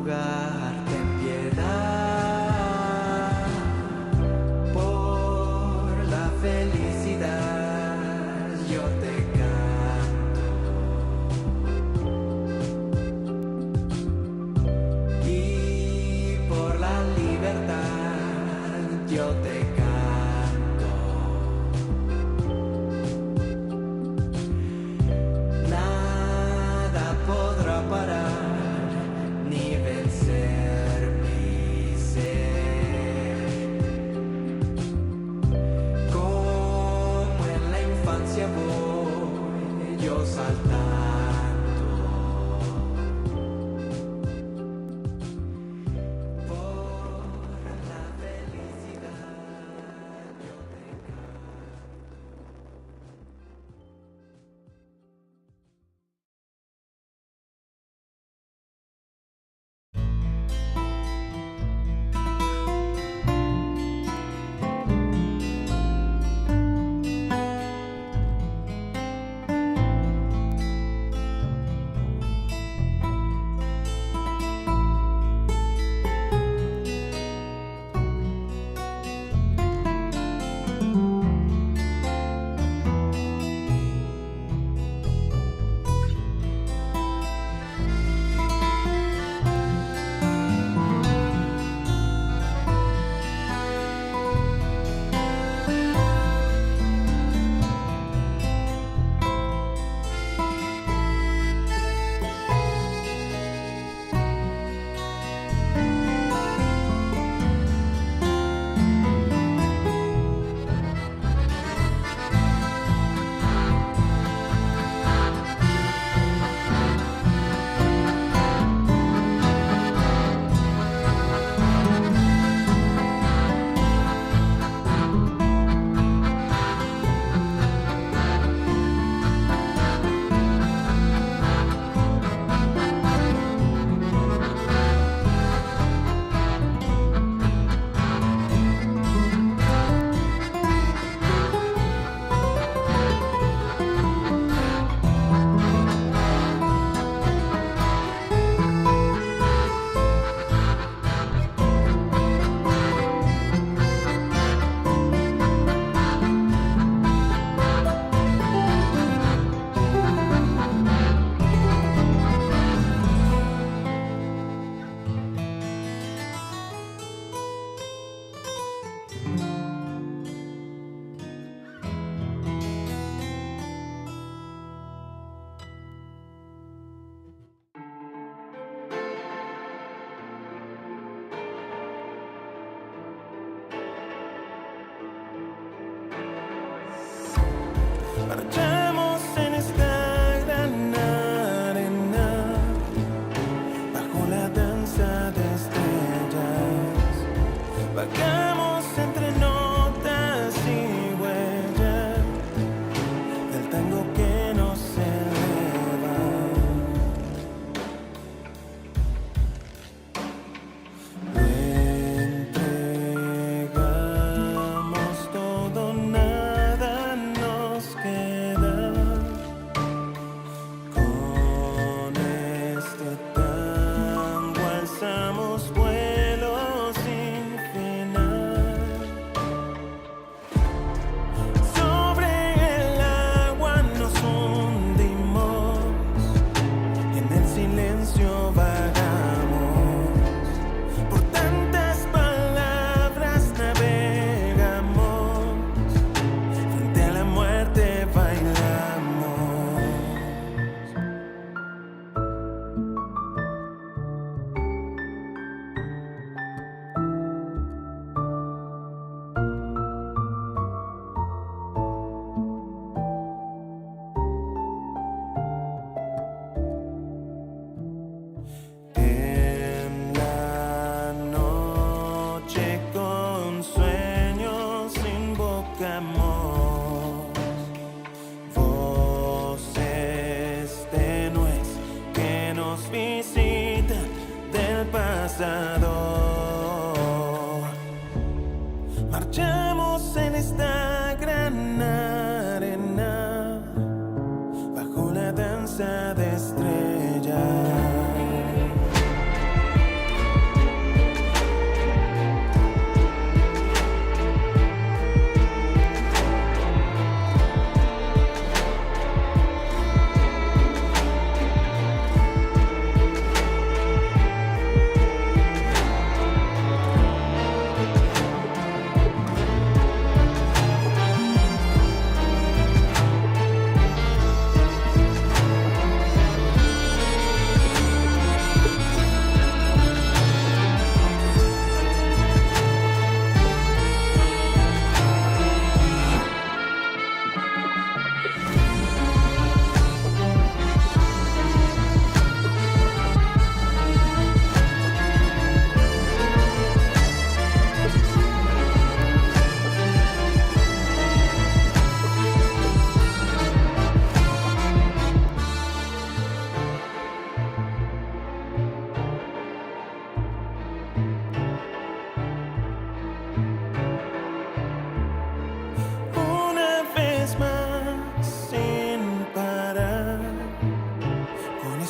lugar, ten piedad por la felicidad. Yo te canto y por la libertad yo te canto. Nada podrá parar ni vencer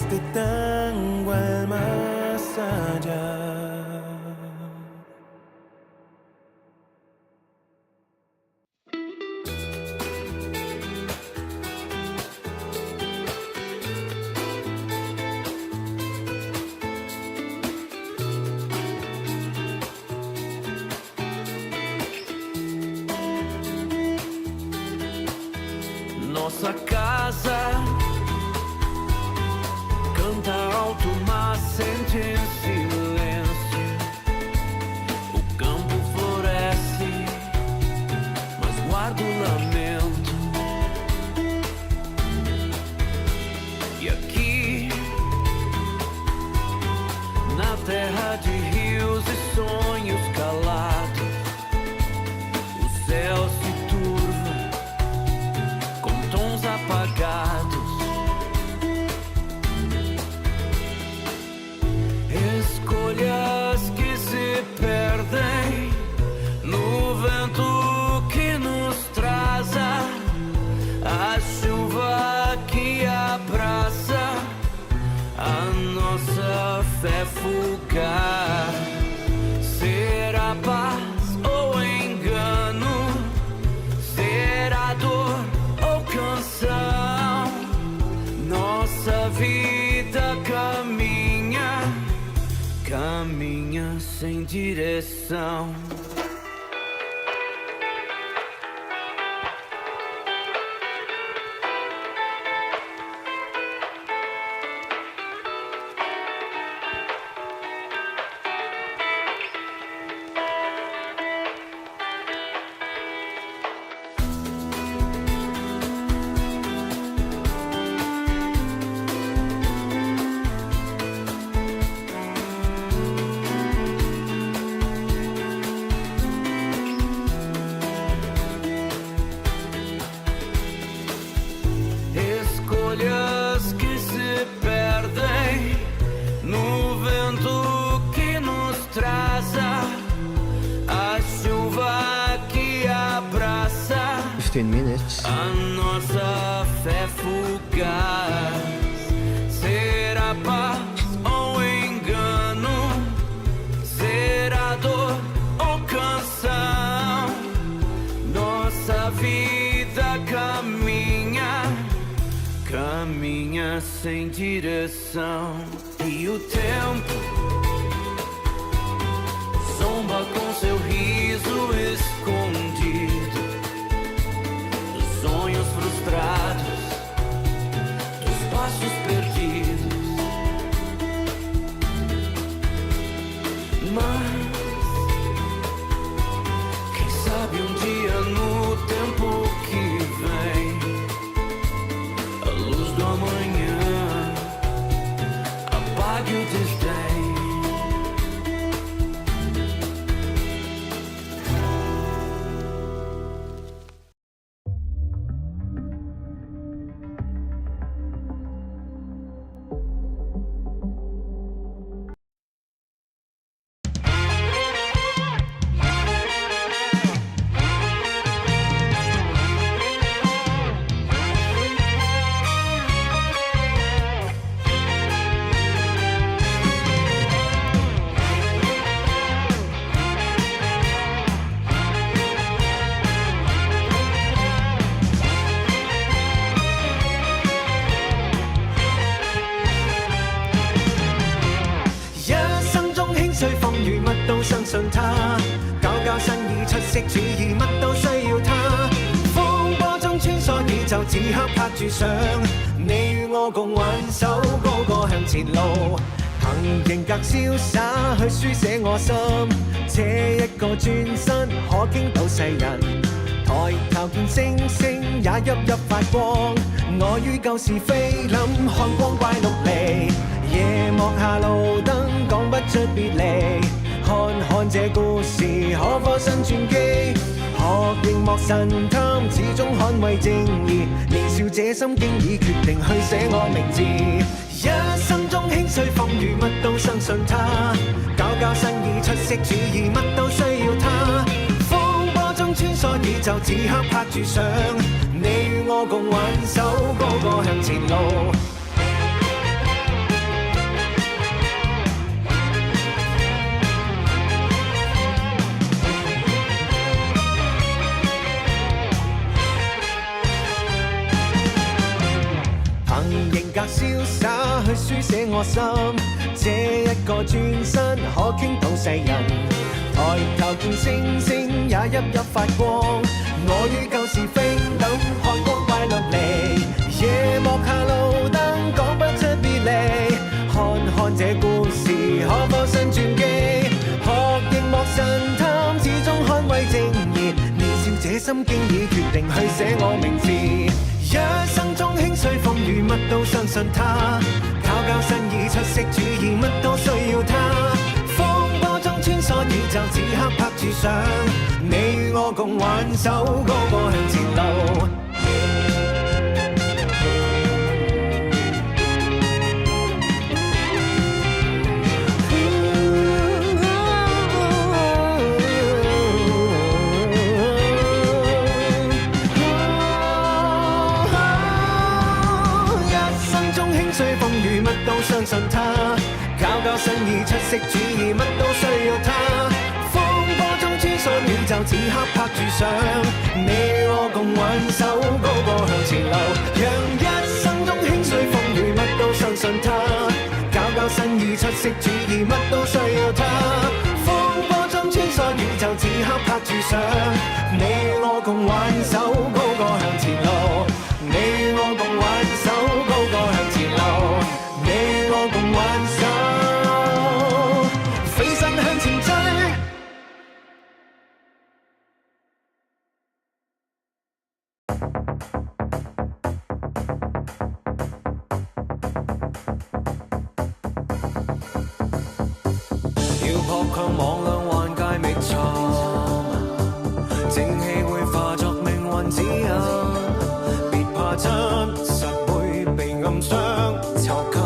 este tango al más allá. Nossa casa canta alto, mas sente em silêncio. O campo floresce, mas guarda o lamento. E aqui, na terra de rios e sonhos calados, o céu se turva com tons apagados. Escolhas que se perdem no vento que nos traz a chuva que abraça a nossa fé fugaz. Será paz ou engano? Será dor ou canção? Nossa vida caminha, caminha sem direção. Escolhas que se perdem no vento que nos traz a chuva que abraça 15 minutes. a nossa fé fugaz. Será paz ou engano? Será dor ou canção? Nossa vida caminha, caminha sem direção. E o tempo zomba com seu riso escondido dos sonhos frustrados, dos passos perdidos. Mas quem sabe um dia no tempo que vem a luz do amanhã apague o desdém.雖風雨乜都相信他，搞搞新意出色主意乜都需要他。風波中穿梭宇宙，此刻拍住上，你與我共挽手，高歌向前路。憑型格瀟灑去書寫我心，這一個轉身可傾倒世人。抬頭見星星也熠熠發光，我於舊時菲林看光怪陸離。夜幕下路燈講不出別離，看看這故事可否新傳奇？學熒幕神探，始終捍衛正義。年少這心經已決定去寫我名字，一生中輕碎風雨乜都相信他，搞搞新意出色主意乜都需要他。風波中穿梭宇宙，此刻拍住上，你與我共挽手，高歌向前路。瀟灑去書寫我心，這一個轉身可傾到世人。抬頭見星星也熠熠發光，我與舊時飛等看光快樂離。夜幕下路燈講不出別離，看看這故事可否新傳奇？學熒幕神探，始終捍衛正義。年少這心經已決定去寫我名字。一生中輕碎風雨，乜都相信他。搞搞新意，出色主意，乜都需要他。風波中穿梭宇宙，此刻拍住上，你與我共挽手，高歌向前路。相信他，搞搞新意，出色主意，乜都需要他。風波中穿梭宇宙，此刻拍住上，你與我共挽手，高歌向前路。讓一生中輕碎風雨，乜都相信他，搞搞新意，出色主意，乜都需要他。風波中穿梭宇宙，此刻拍住上，你與我共挽手，高歌向前路。你與我共挽手，高歌向前路。你與我共挽手，飛身向前追。要撲向網兩萬界覓尋，正氣會化作命運指引。別怕真實會被暗傷囚禁。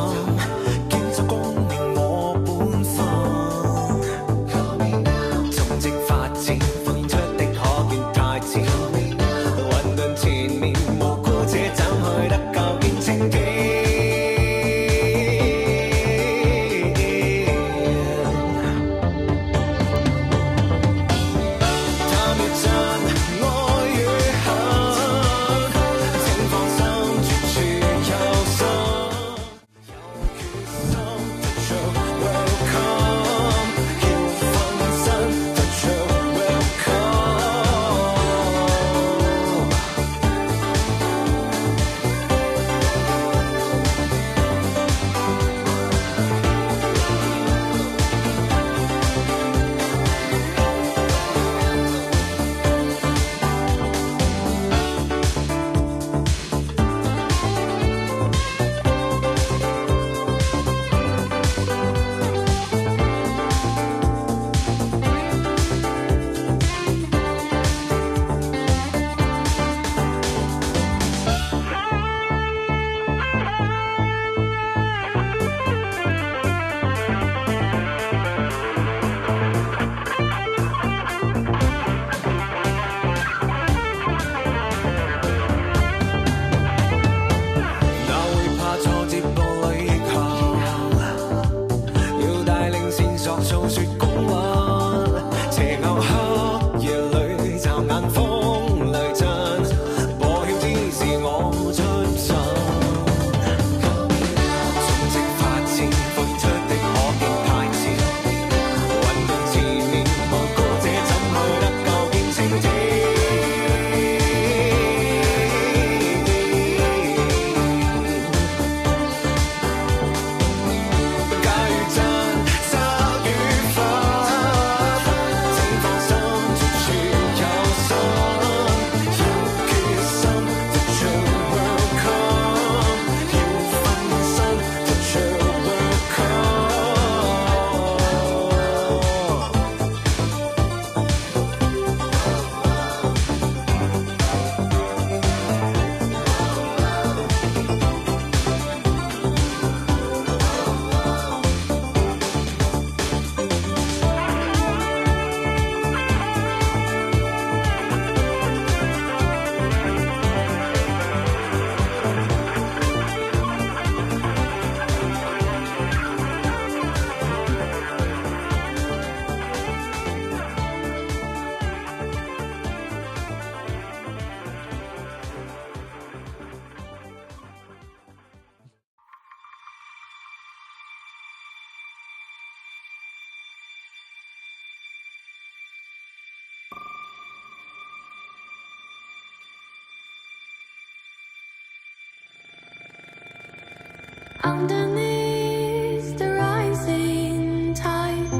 Underneath the rising tide,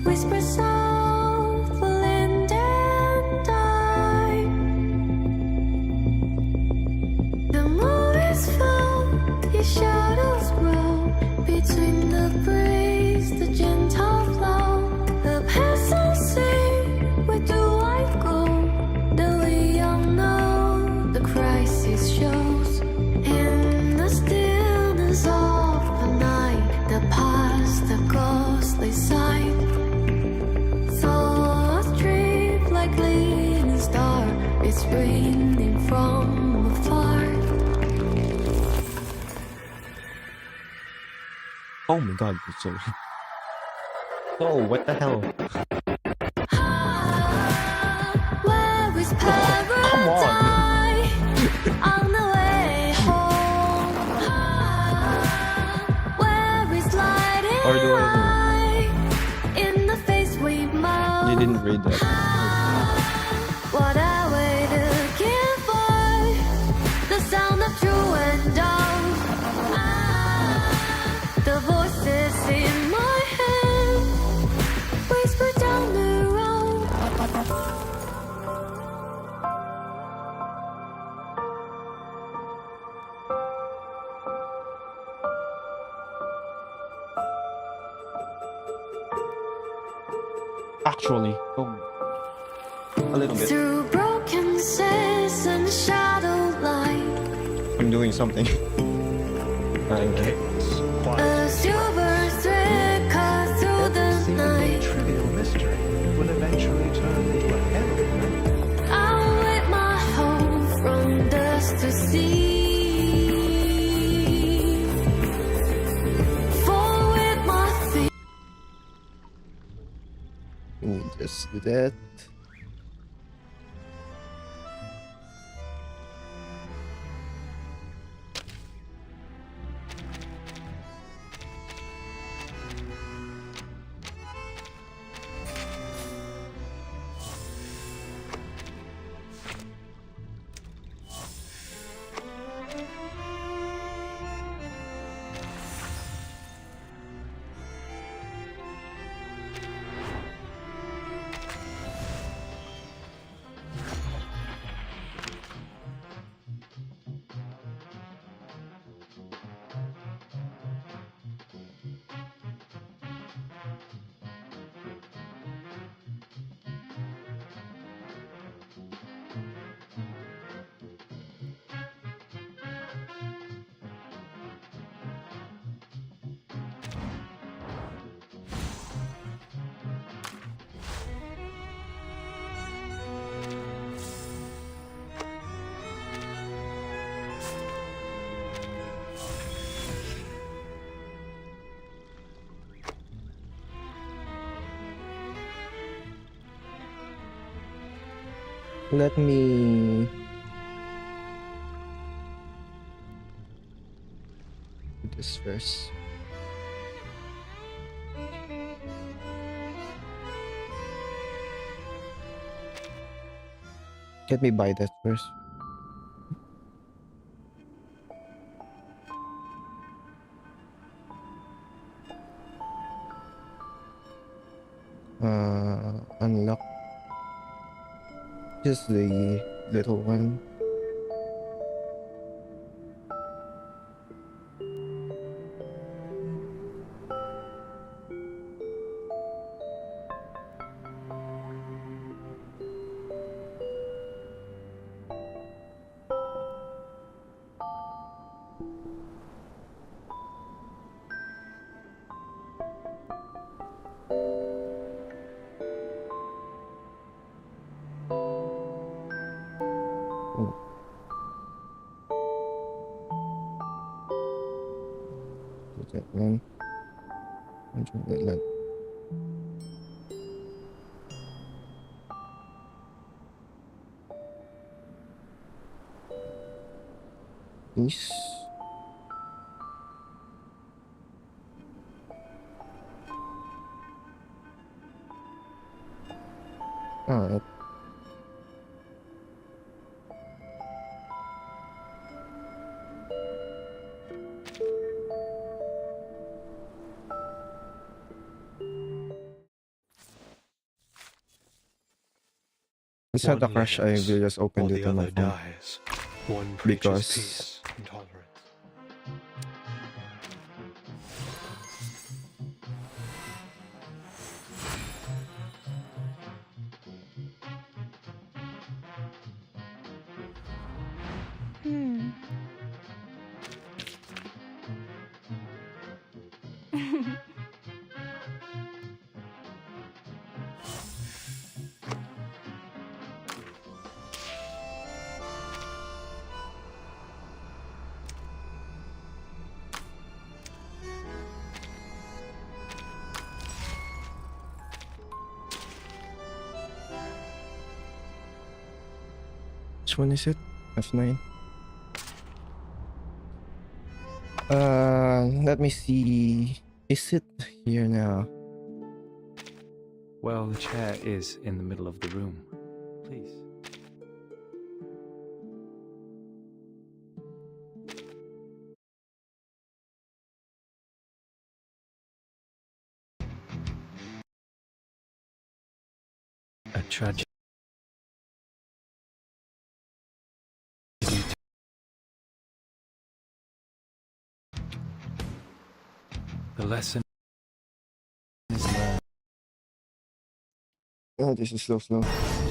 whisper soft, will end and die. The more is found, your shadows grow between the breeze, the gentle flow. The peasant say, where do I go? The we all know the crisis shows in the stillness of the night. The past, the ghostly sight. Thoughts drift like leaning star. It's raining from afar. Oh my god, so oh, what the hell? Where is Come on. paradise? On the way home. Where is light Or do I and light? In the face we mow. You didn't read that. What are we looking for? The sound of true and doubt. The voices in my head whisper down the road. Actually, oh, a little bit. Through broken sails and shadow light, I'm doing something. Okay. a silver thread cut through the night. Trivial mystery will eventually turn into a herald. I'll wait my hope from dust to sea. For with my feet. Let me just do that. Let me do this first. Let me buy that first. Unlock just the little one. That one. That one. Peace. Alright. It's not a One crush, I lives, will just open while it the on my other phone. dies. One preaches Because peace and tolerance. Hmm. which one is it? F9. Let me see. Is it here now? Well, the chair is in the middle of the room. Please. A tragedy. The lesson is learned Oh, this is so slow.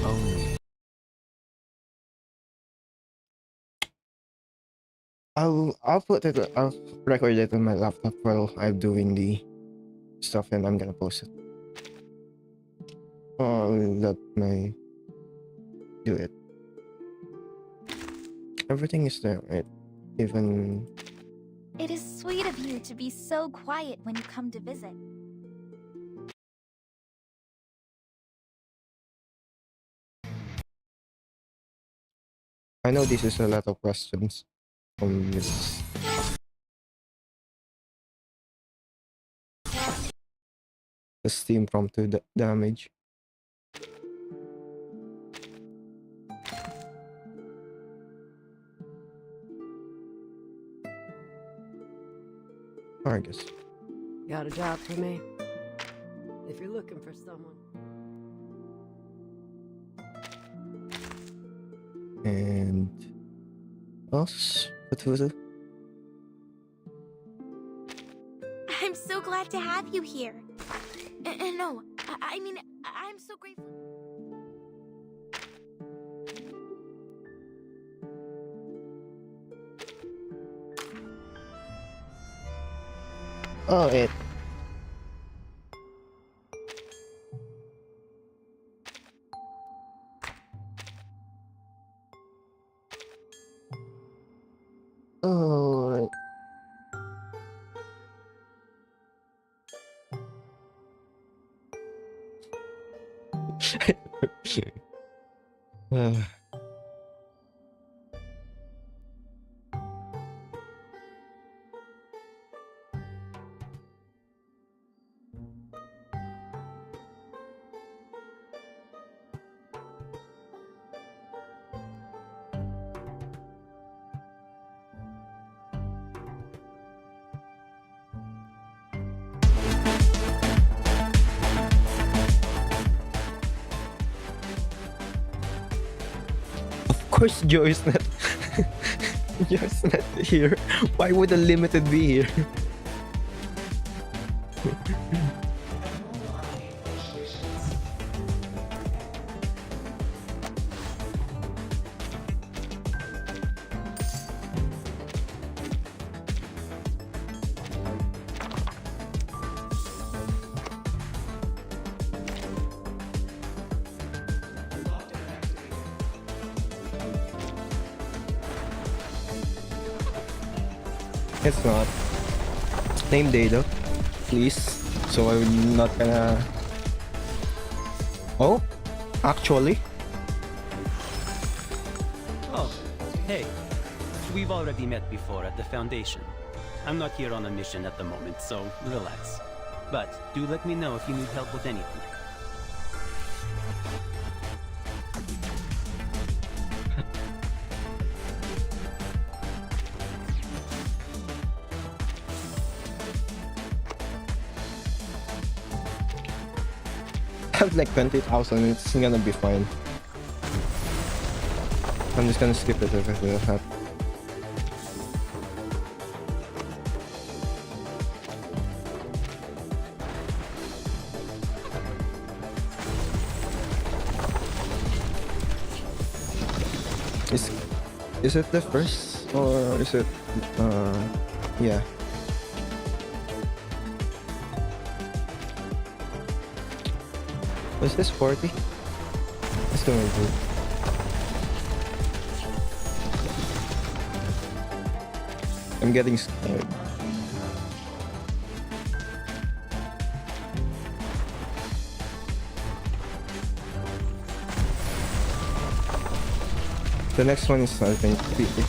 only. I'll put it. I'll record it on my laptop while I'm doing the stuff, and I'm gonna post it. I'll let my do it. Everything is there, right? Even It is sweet of you to be so quiet when you come to visit. I know this is a lot of questions from this. The steam prompted damage. I guess. Got a job for me? If you're looking for someone. And else? What was it? I'm so glad to have you here. No, I mean, I'm so grateful. Oh, it. Oh, right. Uh, of course, Joe is not. Joe is not here. Why would a limited be here? It's not. Name data, please. So I'm not gonna. Oh, actually. Oh, hey. We've already met before at the Foundation. I'm not here on a mission at the moment, so relax. But do let me know if you need help with anything. I have like 20,000. It's gonna be fine. I'm just gonna skip it if it happens. Is it the first or is it yeah. Was this 40? Let's go with it. I'm getting scared. The next one is I think PT.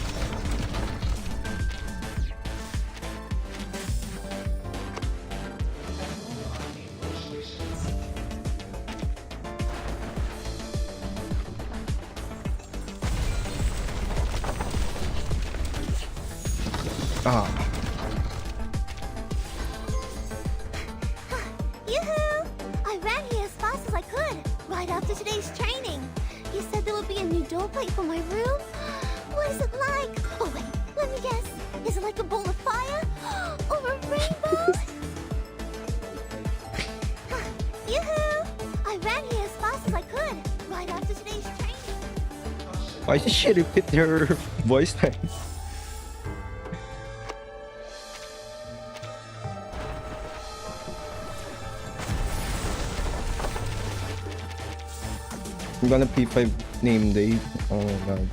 Ah. Yoo-hoo! I ran here as fast as I could, right after today's training. You said there would be a new door plate for my room? What is it like? Oh wait, let me guess. Is it like a ball of fire? Or a rainbow? Yoo-hoo! I ran here as fast as I could, right after today's training. Why did she repeat your voice line? I'm gonna P5 name day. Oh my god.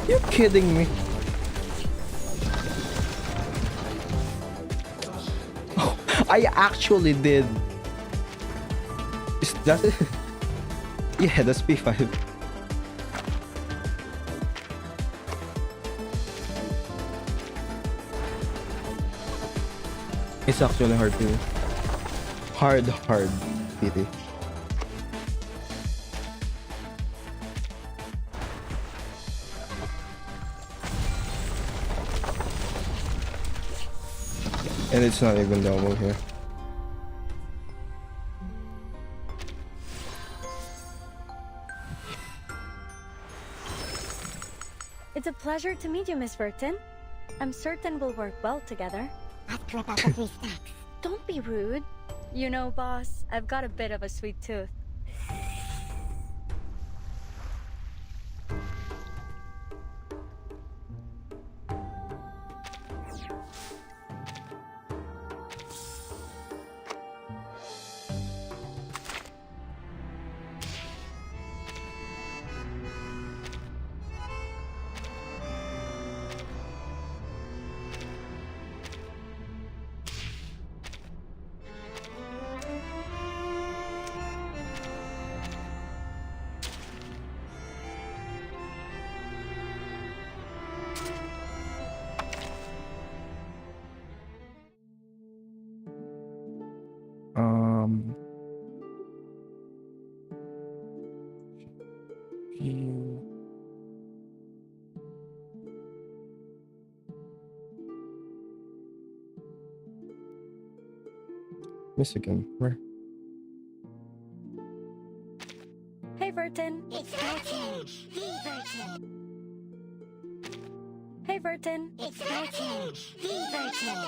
You're kidding me. I actually did. Is that it? Yeah, that's P5. It's actually hard to. Hard PT. And it's not even double here. It's a pleasure to meet you, Miss Burton. I'm certain we'll work well together. Let's grab up the 3 stacks. Don't be rude. You know, boss, I've got a bit of a sweet tooth. Michigan, where? Hey, Burton. It's Burton. The Burton. Hey, Burton. It's Burton. The Burton.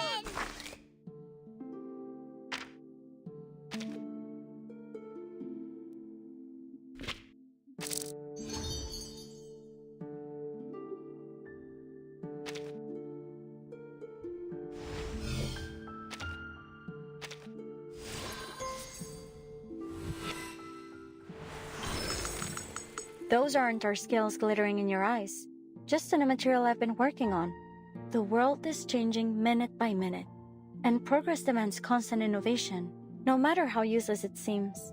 Those aren't our skills glittering in your eyes. Just in a material I've been working on. The world is changing minute by minute, and progress demands constant innovation, no matter how useless it seems.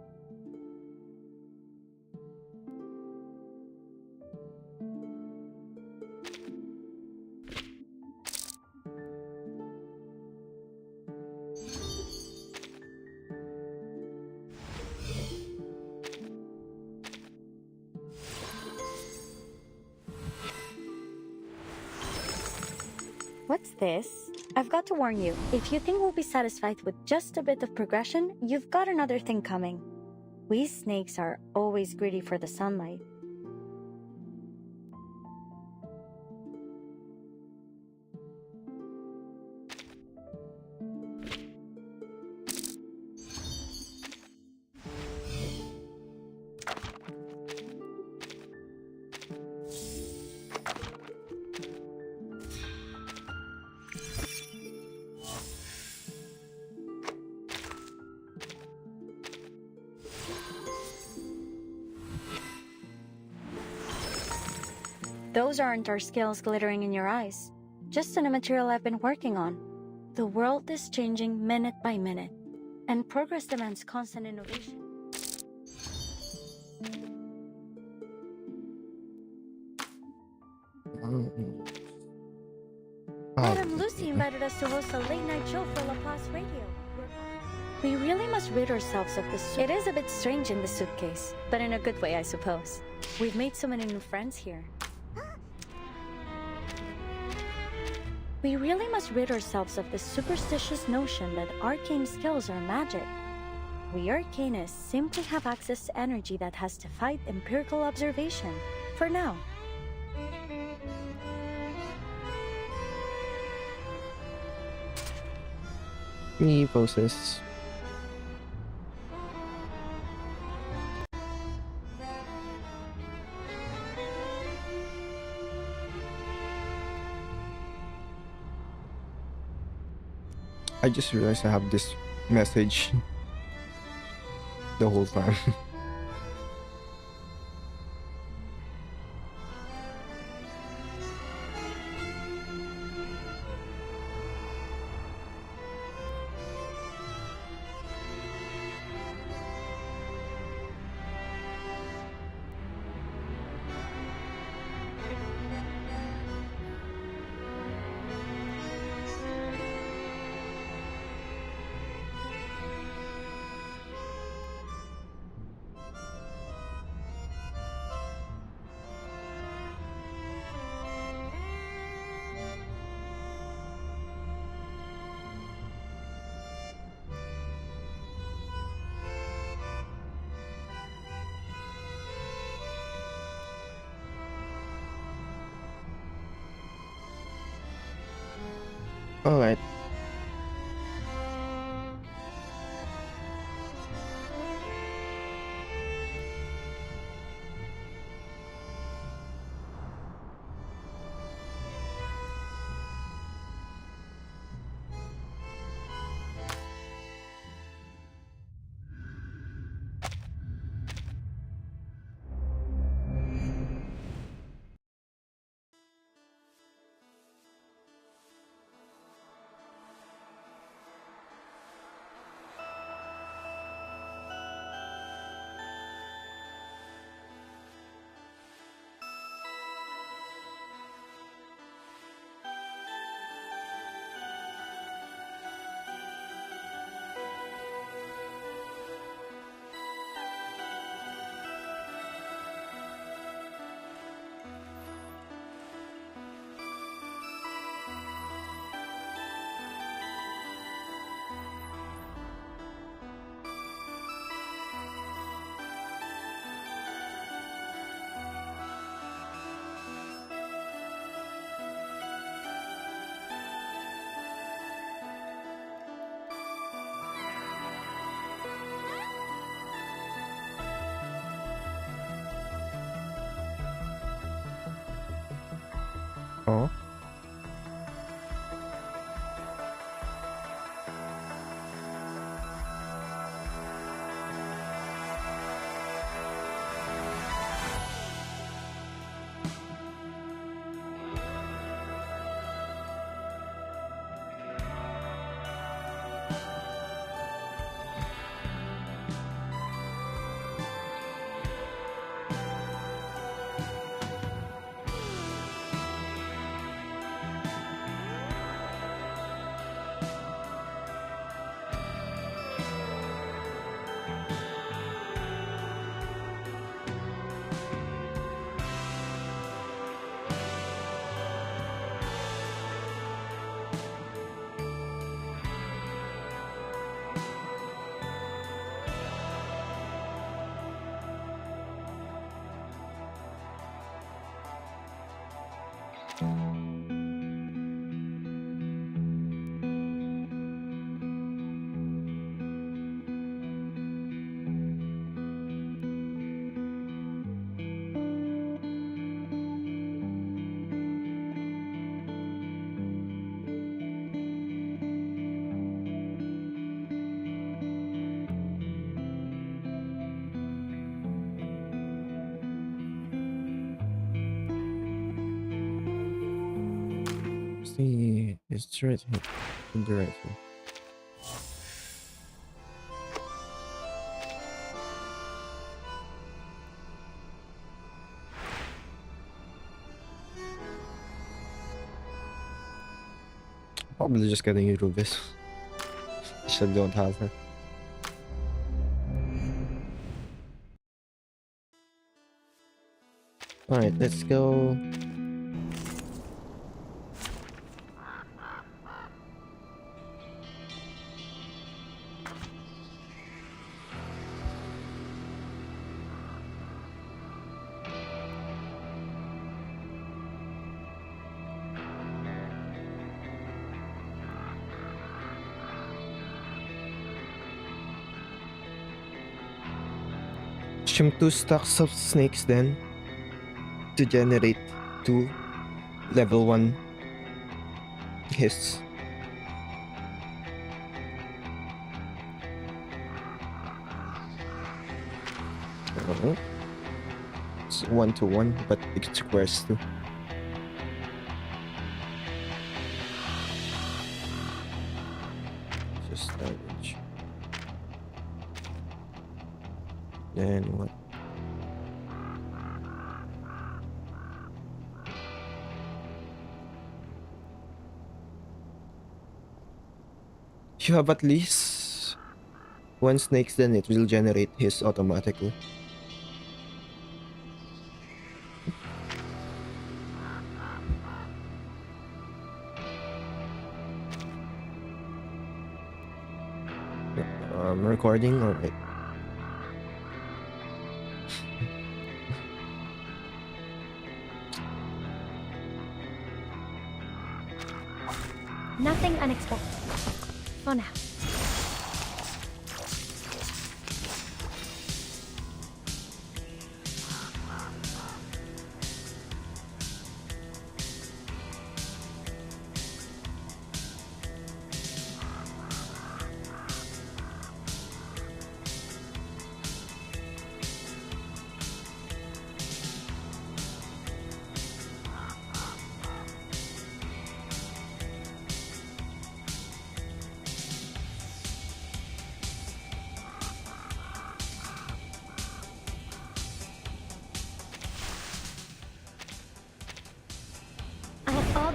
What's this? I've got to warn you, if you think we'll be satisfied with just a bit of progression, you've got another thing coming. We snakes are always greedy for the sunlight. Those aren't our skills glittering in your eyes, just in a material I've been working on. The world is changing minute by minute, and progress demands constant innovation. Madam Lucy invited us to host a late-night show for La Paz Radio. We really must rid ourselves of this. It is a bit strange in the suitcase, but in a good way, I suppose. We've made so many new friends here. We really must rid ourselves of the superstitious notion that arcane skills are magic. We arcanists simply have access to energy that has defied empirical observation, for now. Me poses. I just realized I have this message the whole time. Alright. Oh. see. It's right here. In the rifle. Probably just getting you Rubis. I still don't have her. Alright, let's go. Consume 2 stacks of snakes then to generate 2 level 1 hits. It's 1-to-1, but it requires 2. Just damage. Then what? If you have at least 1 snakes, then it will generate his automatically. Recording, alright. Nothing unexpected. For now.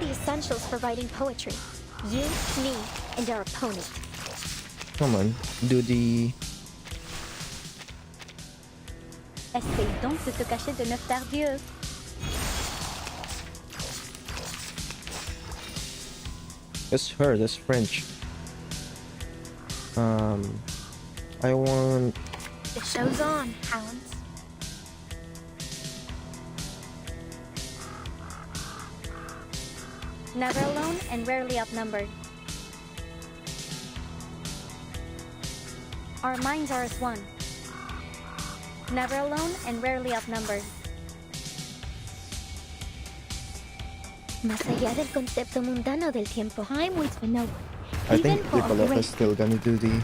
The essentials for writing poetry. You, me, and our opponent. Come on, do the... Essaye donc de te cacher de neuf tardieux. That's her, that's French. I want... The show's on, hounds. Never alone and rarely outnumbered. Our minds are as one. Never alone and rarely outnumbered. Más allá del concepto mundano del tiempo, time waits for no one. I think Even for a Nicolette great- is still gonna do the...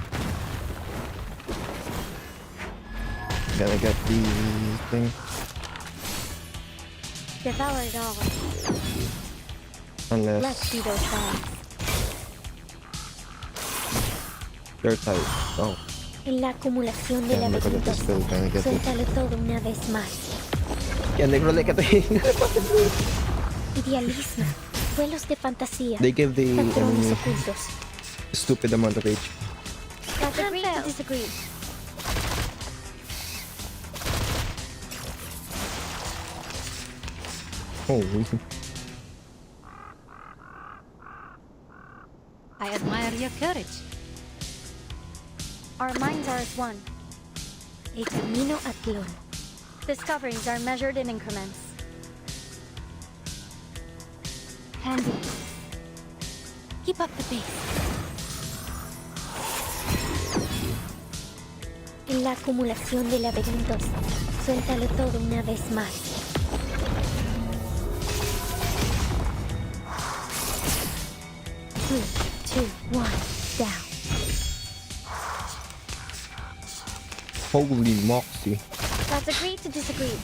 Gonna get the thing. Devour it all. Unless Let's see those signs. they're tight. Oh, En la acumulación de yeah, Nicolette is laberintos, still gonna get it. suéltalo todo una vez más. Yeah, Nicolette got the... Idealismo, vuelos de fantasía, They give the patrones enemy ocultos. a stupid amount of HP. Let's agree to disagree. Holy... I admire your courage. Our minds are as one. El camino a Tlón. Discoveries are measured in increments. Handy. Keep up the pace. En la acumulación de laberintos, suéltalo todo una vez más. 3, 2, 1, down. Holy moxie. Let's agree to disagree.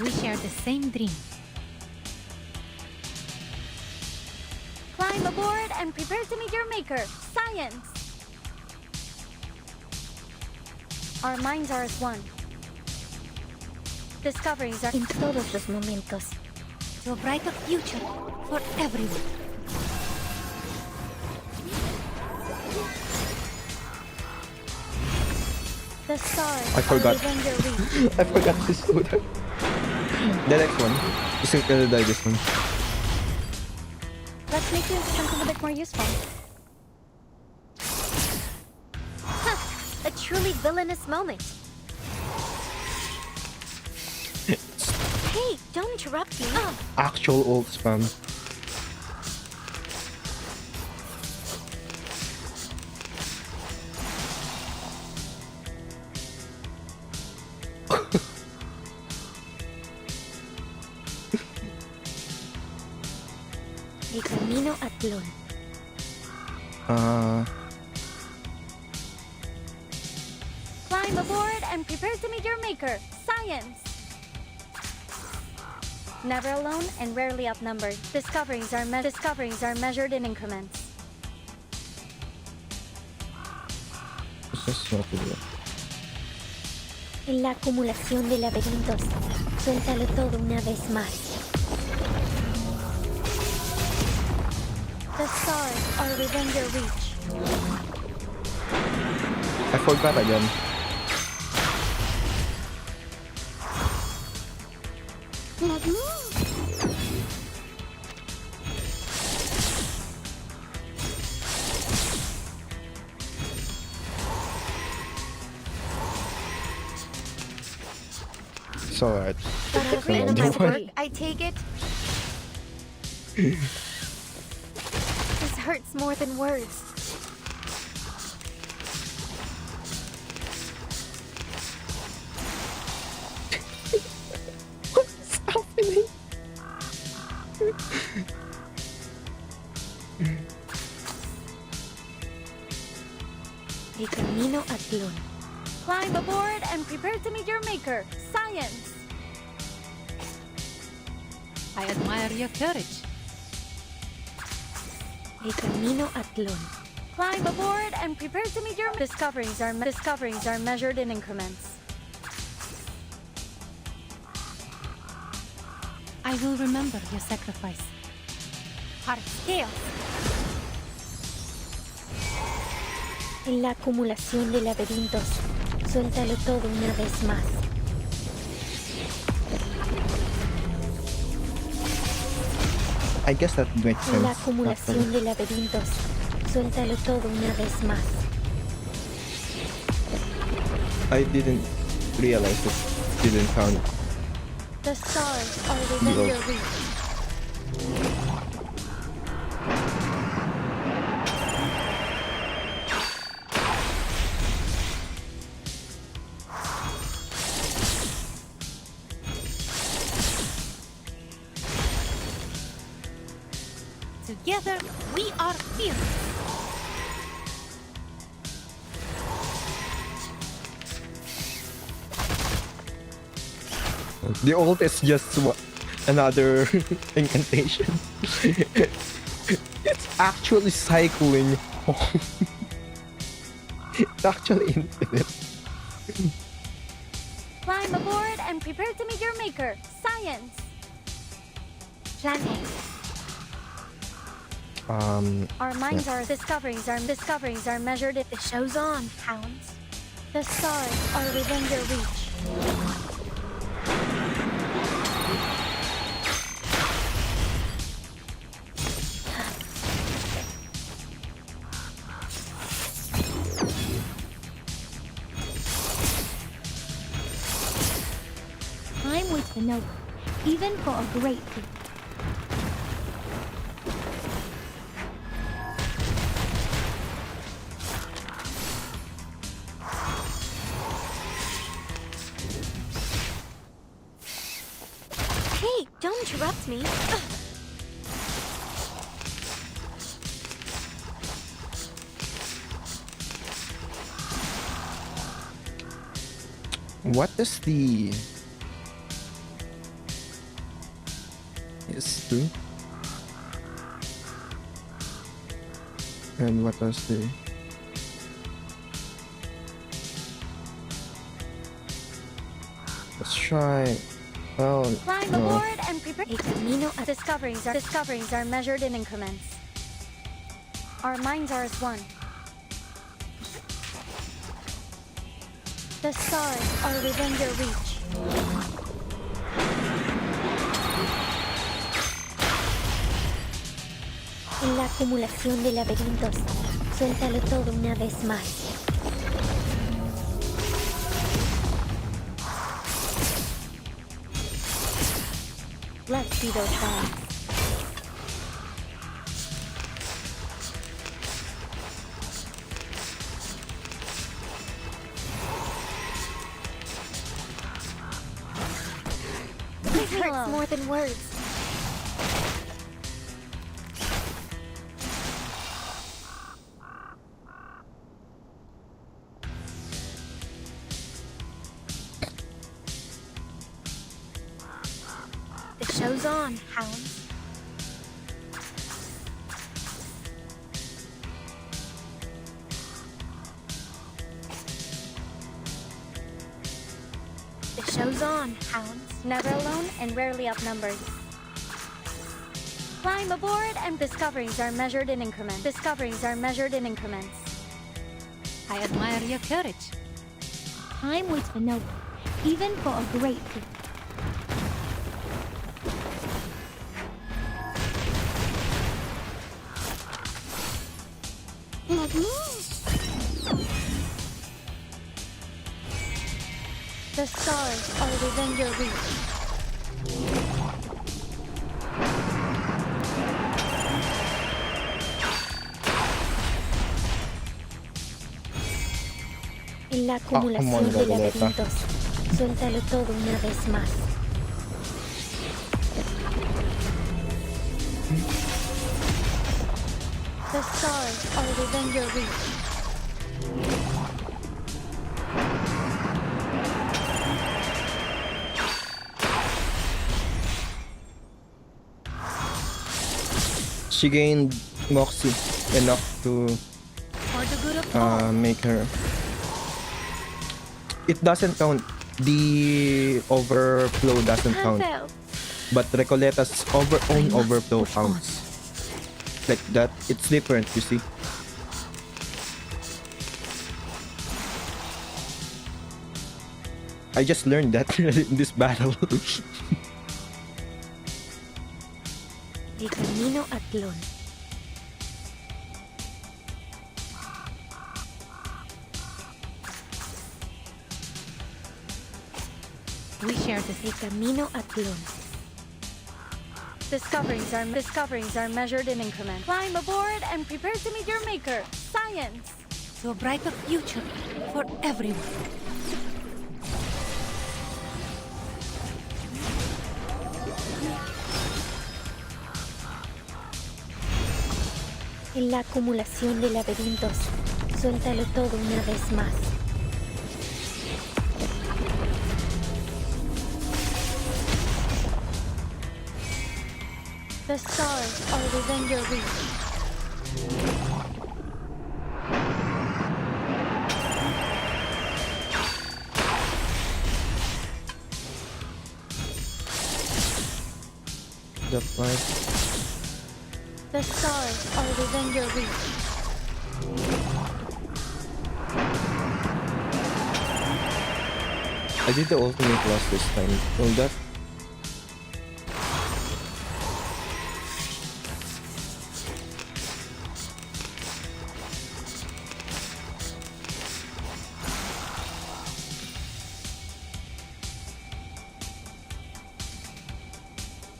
We share the same dream. Climb aboard and prepare to meet your maker. Science! Our minds are as one. Discoveries are En todos los momentos. To a brighter future for everyone. the stars. I forgot. Are within your reach. I forgot to slow down. The next one. Gusto ko na die this one. Let's make it into something a bit more useful. A truly villainous moment. Hey, don't interrupt me. Actual ult spam. El camino a Tlón. Climb aboard and prepare to meet your maker. Science! Never alone and rarely outnumbered. Discoveries are measured in increments. En la acumulación de laberintos, suéltalo todo una vez más. The stars are within your reach. I forgot again. Let me. It's alright. But I've written my work, I take it. This hurts more than words. What's happening? El camino a Tlón. Climb aboard and prepare to meet your maker. Science! I admire your courage. El camino a Tlón. Climb aboard and prepare to meet your discoveries are measured in increments. I will remember your sacrifice. Heart scales. En la acumulación de laberintos, suéltalo todo una vez más. I guess that makes sense. En la acumulación de laberintos, suéltalo todo una vez más. I didn't realize it didn't count. The stars are within Yo. your reach. Together, we are fearless. The ult is just another incantation. It's actually cycling. It's actually infinite. Climb aboard and prepare to meet your maker. Science! Plan A. Our minds are discoveries are measured in The show's on, hounds. the stars are within your reach. I'm with the noble, even for a great feat. Hey, don't interrupt me. What is the is 2. And what else do? Let's try. Oh, Climb no. aboard and prepare. A camino. Discoveries are measured in increments. Our minds are as one. The stars are within your reach. En la acumulación de laberintos, suéltalo todo una vez más. Let's see those signs. This hurts more than words. The show's on, hounds. The show's on, hounds. Never alone and rarely outnumbered. Climb aboard and discoveries are measured in increments. Discoveries are measured in increments. I admire your courage. Time waits for no one, even for a great feat. The stars are within your reach. En la acumulación de laberintos, suéltalo todo una vez más. The stars are within your reach. She gained Moxie enough to For the good of all. make her. It doesn't count. The overflow doesn't count. But Recoleta's own overflow counts. Like that. It's different, you see. I just learned that in this battle. De camino a Tlón. We share this. De camino a Tlón. Discoveries are measured in increments. Climb aboard and prepare to meet your maker. Science. To a brighter future for everyone. En la acumulación de laberintos, suéltalo todo una vez más. The stars are within your reach. The fight. The stars are within your reach. I did the ultimate loss this time. Will that?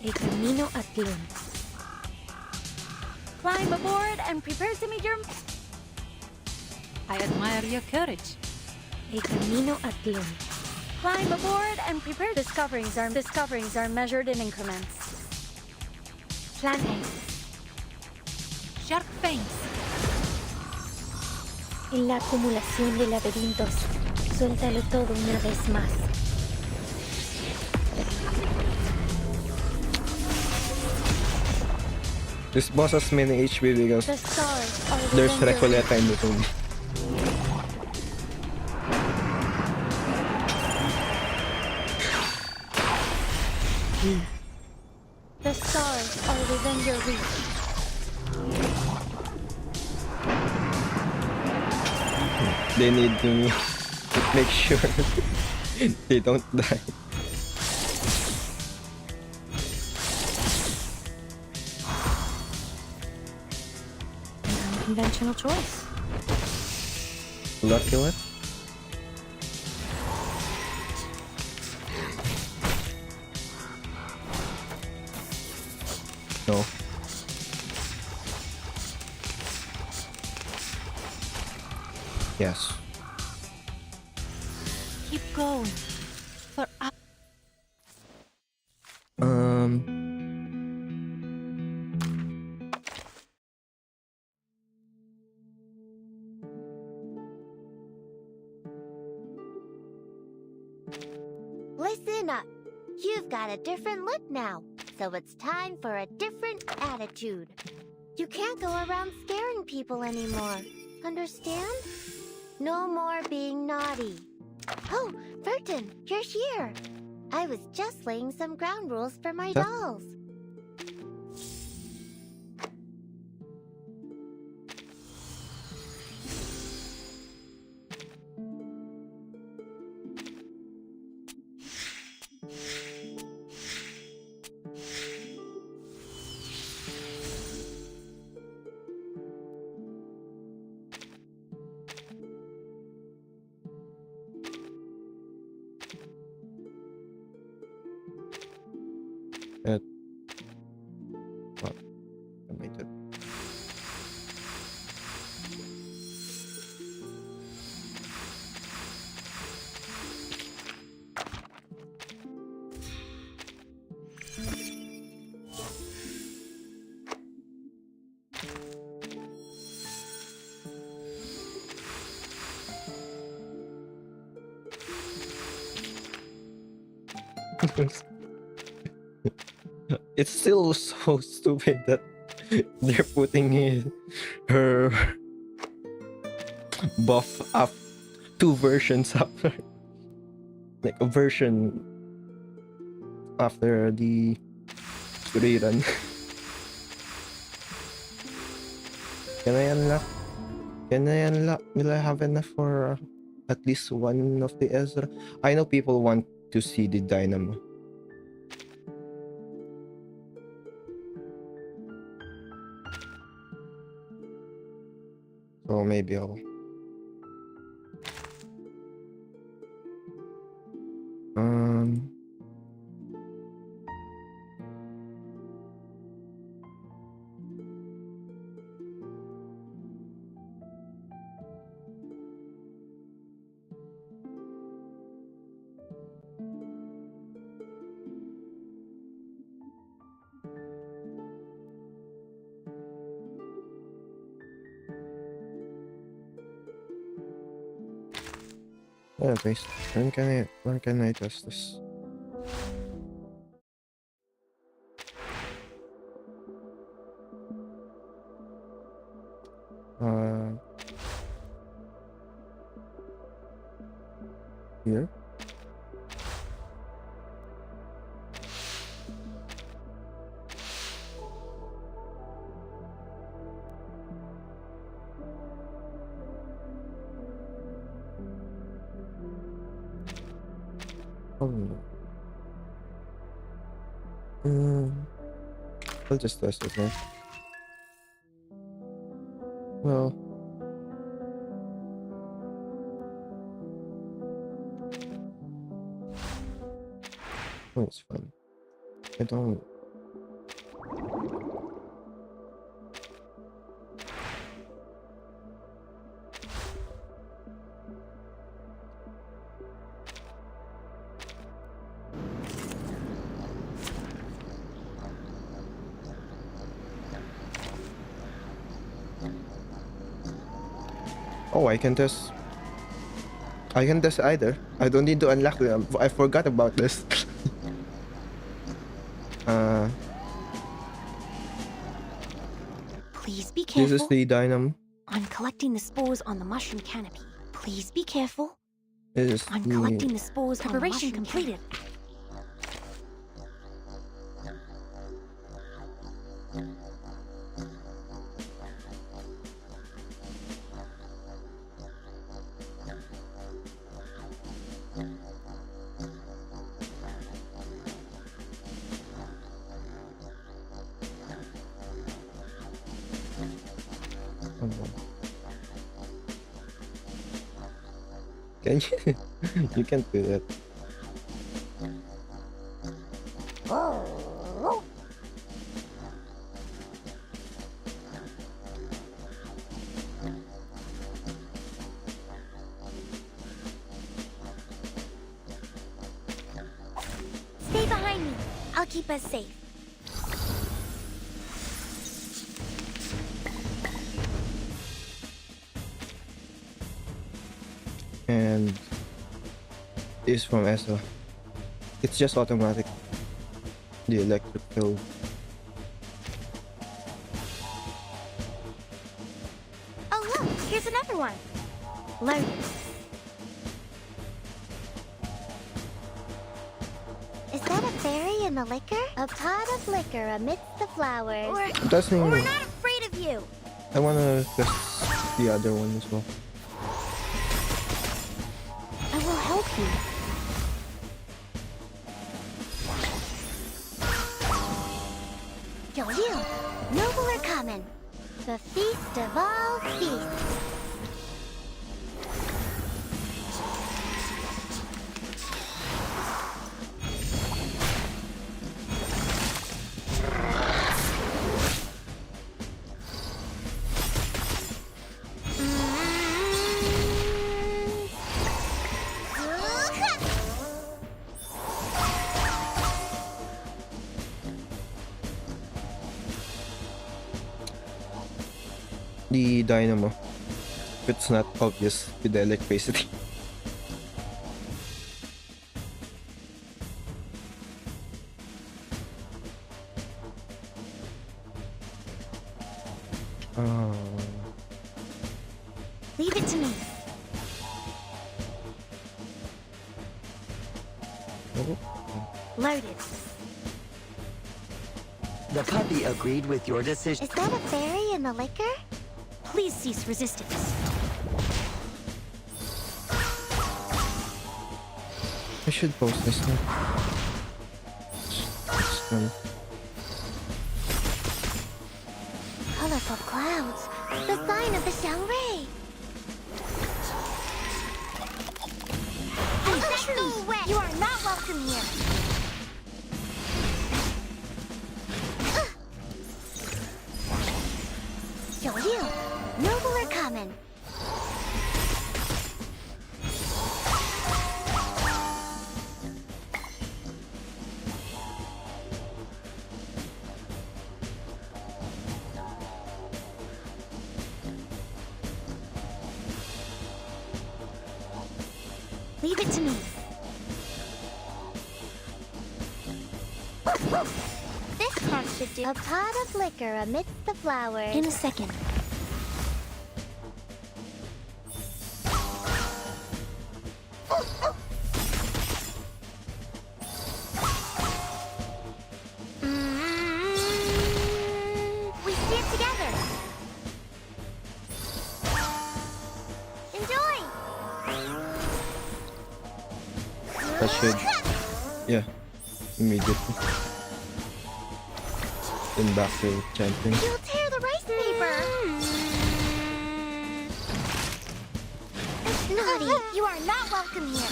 El camino a Tlón. Climb aboard and prepare to meet your... I admire your courage. El camino a Tlón. Climb aboard and prepare. Discoveries are measured in increments. Plan A. Shark fangs. En la acumulación de laberintos, suéltalo todo una vez más. This boss has many HP because The stars are there's within your Recoleta in the room. The stars are within your reach. They need to make sure they don't die. An unconventional choice. Lucky what? No. Yes. Keep going. For Um. Listen up. You've got a different look now, so it's time for a different attitude. You can't go around scaring people anymore. Understand? No more being naughty. Oh, Burton, you're here. I was just laying some ground rules for my That- dolls. What? I made it. It's still so stupid that they're putting in her buff up 2 versions after, like a version after the rerun. Can I unlock? Can I unlock? Will I have enough for at least one of the Ezra? I know people want to see the Dynamo. So maybe I'll anyways, when can I test this? Here. Oh no. I'll just test this now. Well, oh, it's fun. I don't. Oh, I can test either. I don't need to unlock them. I forgot about this. careful. This is the dynamo. I'm collecting the spores on the mushroom canopy. Please be careful. This is I'm the collecting the spores. Preparation on the mushroom completed. Can you? You can't do that. Stay behind me. I'll keep us safe. And this from ESO. It's just automatic. The electric field. Oh look, here's another one. Loaded. Is that a fairy in the liquor? A pot of liquor amidst the flowers. Doesn't. We're not afraid of you. I wanna test the other one as well. I will help you. You, noble or common, the feast of all feasts. The dynamo. If it's not obvious with the electricity. Leave it to me. Loaded. The puppy agreed with your decision. Is that a fairy in the liquor? Please cease resistance. I should post this one. Colorful clouds. The sign of the Xiangray. You are not welcome here. You, noble or common? Leave it to me. This part should do. A pot of liquor amidst the flowers. In a second. We stand together. Enjoy. That should. Yeah. Immediately. Then back to chanting. You'll tear the rice paper. Naughty, you are not welcome here.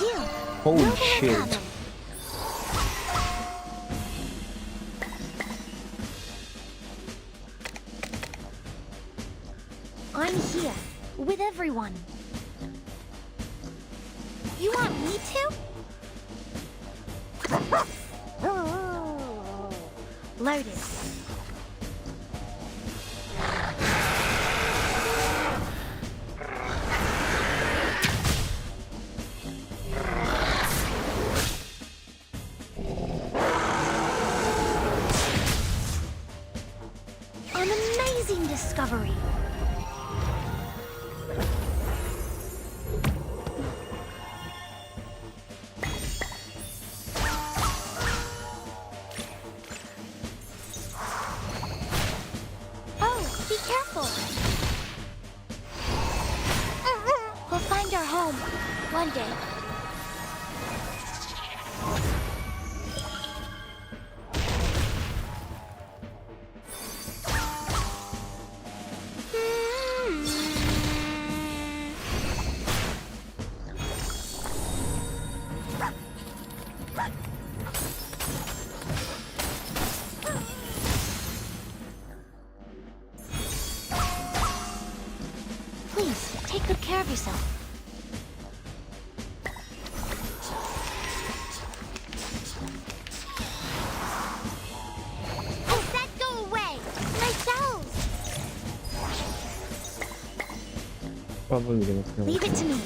You. Holy Noble or shit. common? I'm here with everyone. You want me to? Loaded. discovery. Oh, be careful. We'll find our home one day. Please, take good care of yourself. Oh, that go away! My cells! Probably gonna kill Leave it to me.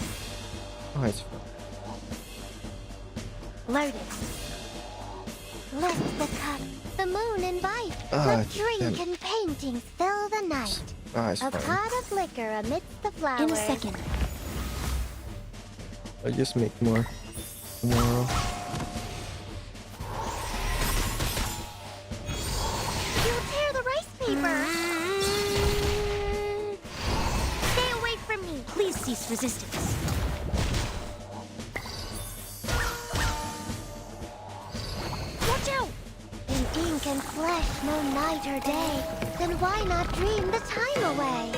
Oh, it's fine. Load it. Lift the cup. The moon invite. Ah, Let drink damn. and paintings fill the night. Ah, it's A fine. pot of liquor amidst the flowers. In a second. I'll just make more tomorrow. You'll tear the rice paper. Stay away from me. Please cease resistance. Watch out! In ink and flesh, no night or day. Then why not dream the time away?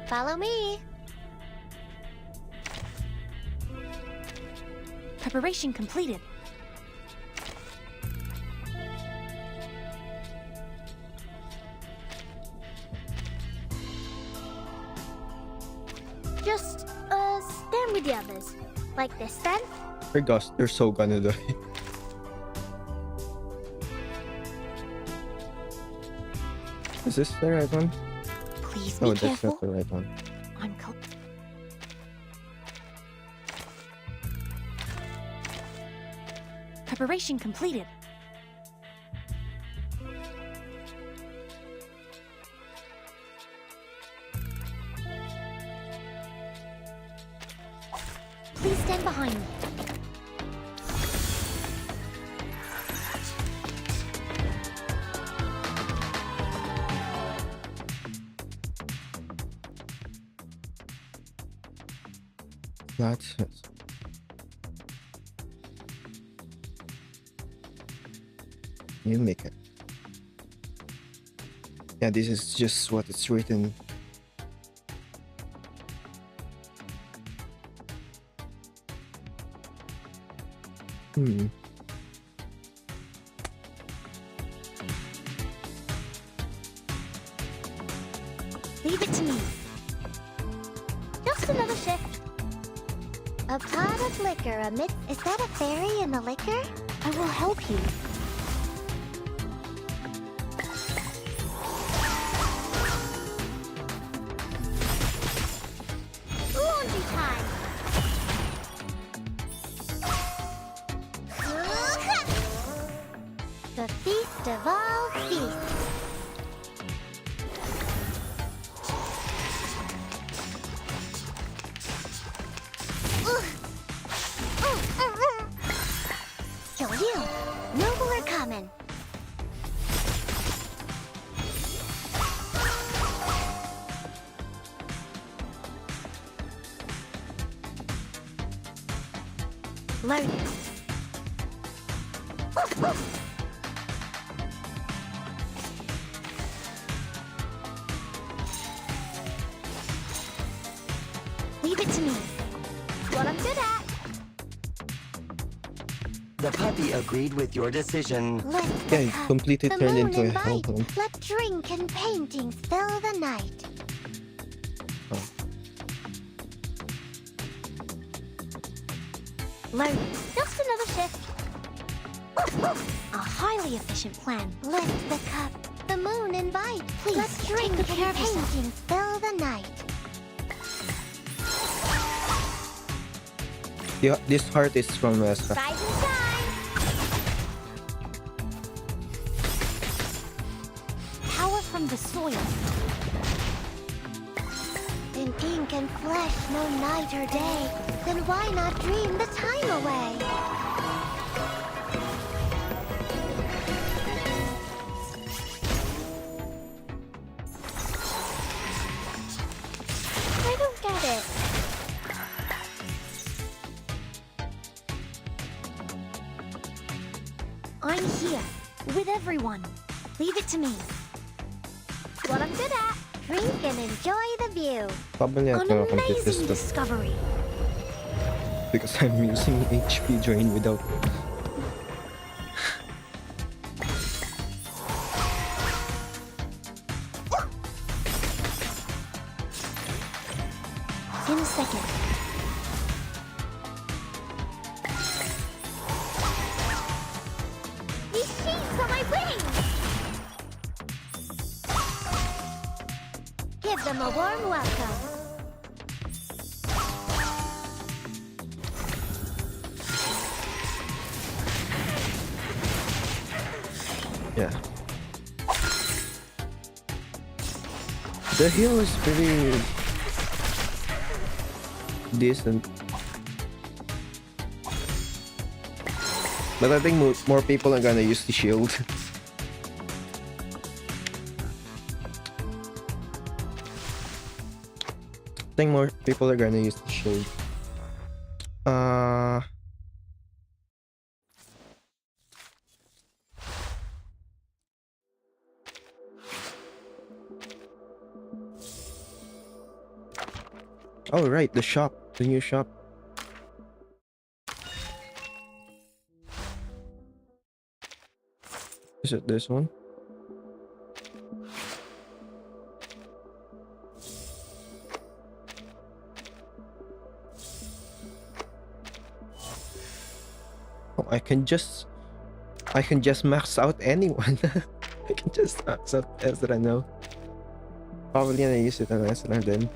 Follow me. Preparation completed. Just, stand with the others. Like this, then? They're so gonna die. Is this the right one? Please No, be that's careful. not the right one. I'm Preparation completed. Please stand behind me. That's it. You make it. Yeah, this is just what it's written. Leave it to me. Just another shift. A pot of liquor amidst... Is that a fairy in the liquor? I will help you. Laundry time. The feast of all feasts. Kill you. Noble or common? Load it. Leave it to me. What I'm good at. The puppy agreed with your decision. Lift Yeah, the it cup. completely The turned moon into a invite. hellhound. Let drink and paintings fill the night. Oh. Learning. Just another shift. A highly efficient plan. Lift the cup. The moon invite. Please let drink and paintings fill the night. Yeah, this heart is from West. Rise and shine. Power from the soil. In ink and flesh, no night or day. Then why not dream the time away? I don't get it. I'm here, with everyone. Leave it to me. What I'm good at. Drink and enjoy the view. Probably I An cannot complete this amazing stuff discovery. because I'm using HP drain without. In a second. These sheets are my wings! Give them a warm welcome. Yeah. The hill is pretty decent. But I think more people are gonna use the shield. I think more people are gonna use the shield. Oh right, the shop, the new shop. Is it this one? Oh, I can just max out anyone. I can just max out Ezra now. Probably gonna use it on Ezra then.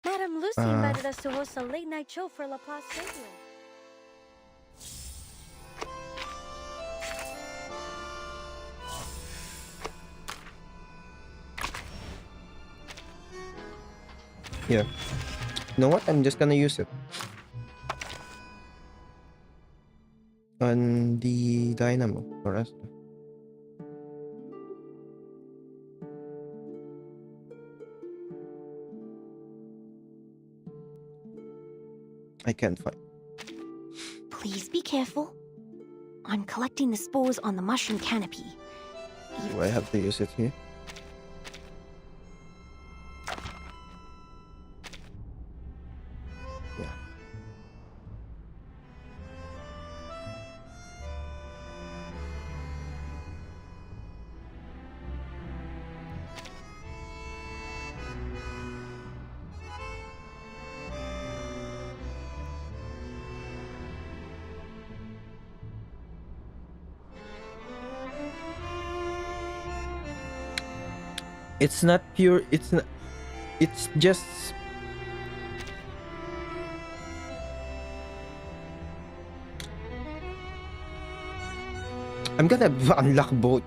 Madam Lucy invited us to host a late night show for La Paz Radio. Yeah. You know what? I'm just gonna use it on the dynamo for us. I can't find. Please be careful. I'm collecting the spores on the mushroom canopy. Do I have to use it here? Yeah. It's not pure, it's not, it's just I'm gonna unlock both.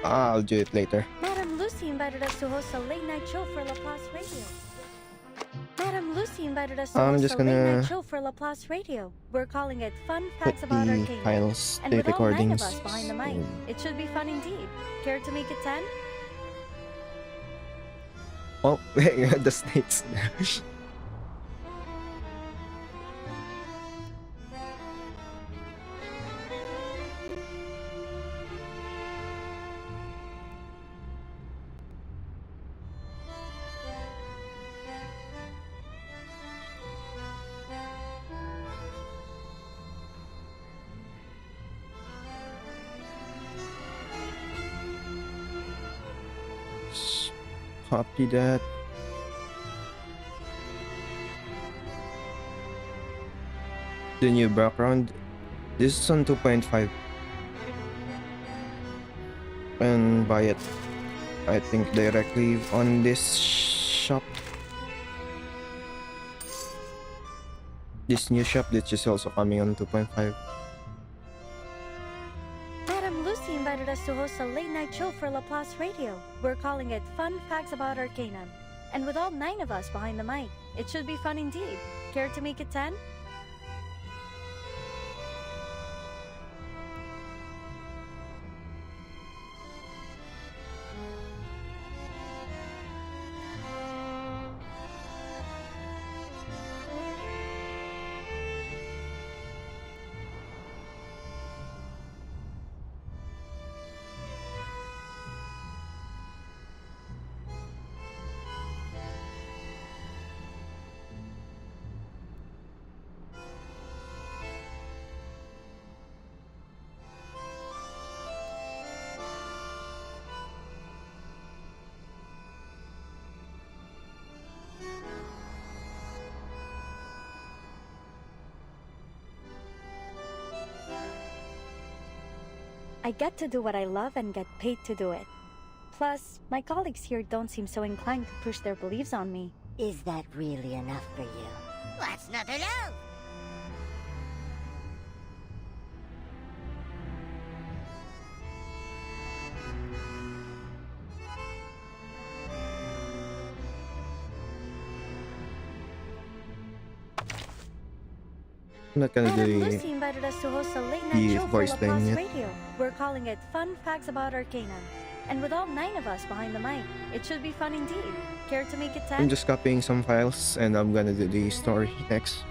I'll do it later. Madam Lucy invited us to host a late night show for La Paz Radio. Madam Lucy Lucy invited us to I'm host just a late gonna night show for Laplace Radio. We're calling it Fun put Facts About the Arcana. files, And the with all 9 of recordings. us behind the mic, it should be fun indeed. Care to make it 10? Oh, the snakes. Copy that. The new background. This is on 2.5. And buy it, I think, directly on this shop. This new shop, which is also coming on 2.5. Madam Lucy invited us to host a late night show for Laplace Radio. We're calling it Fun Facts About Arcana. And with all 9 of us behind the mic, it should be fun indeed. Care to make it 10? I get to do what I love and get paid to do it. Plus, my colleagues here don't seem so inclined to push their beliefs on me. Is that really enough for you? What's not to love? I'm not gonna Madam do Lucy invited us to host a late night the show for voice thing Laplace yet. Radio. We're calling it Fun Facts About Arcana. And with all 9 of us behind the mic, it should be fun indeed. Care to make it 10? I'm just copying some files and I'm gonna do the story next.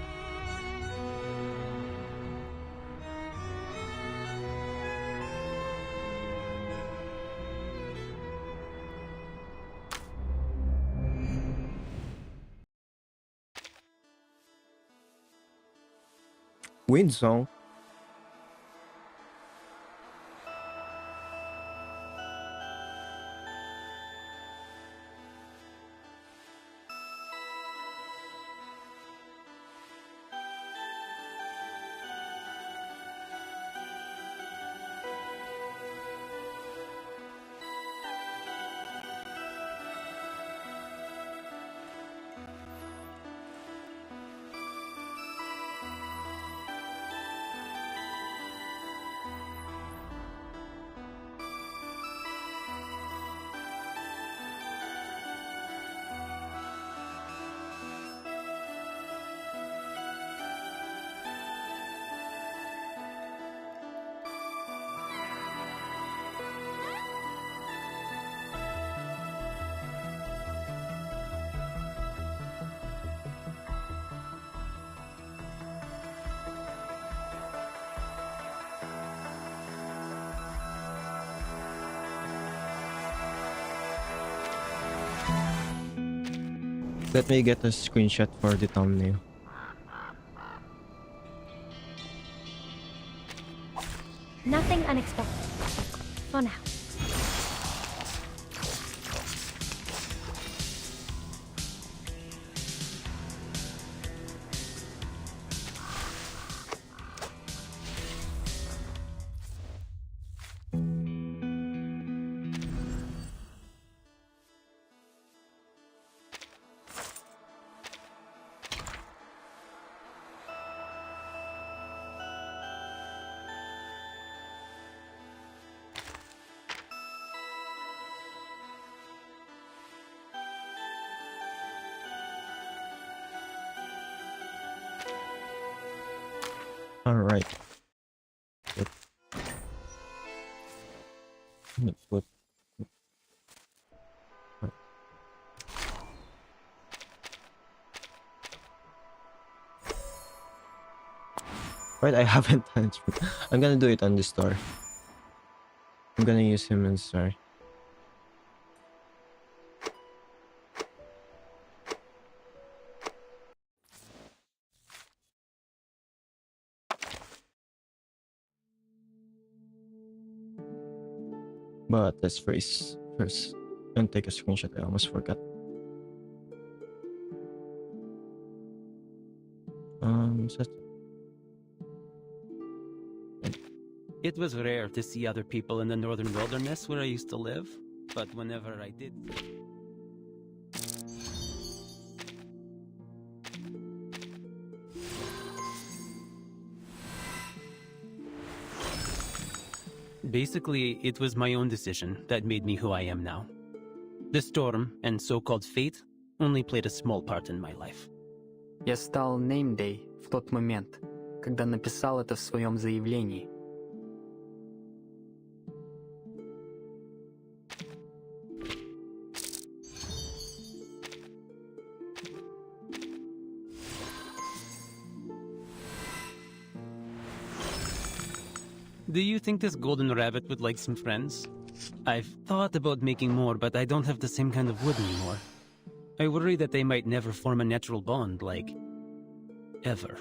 Wind song. Let me get a screenshot for the thumbnail. Nothing unexpected. For now. Alright. Put. Right, I haven't done it. I'm gonna do it on the star. I'm gonna use him in star. But let's phrase first. And take a screenshot. I almost forgot. Set. It was rare to see other people in the northern wilderness where I used to live, but whenever I did... Basically, it was my own decision that made me who I am now. The storm and so-called fate only played a small part in my life. Я стал name day в тот момент, когда написал это в своем заявлении. Do you think this golden rabbit would like some friends? I've thought about making more, but I don't have the same kind of wood anymore. I worry that they might never form a natural bond, like... ever.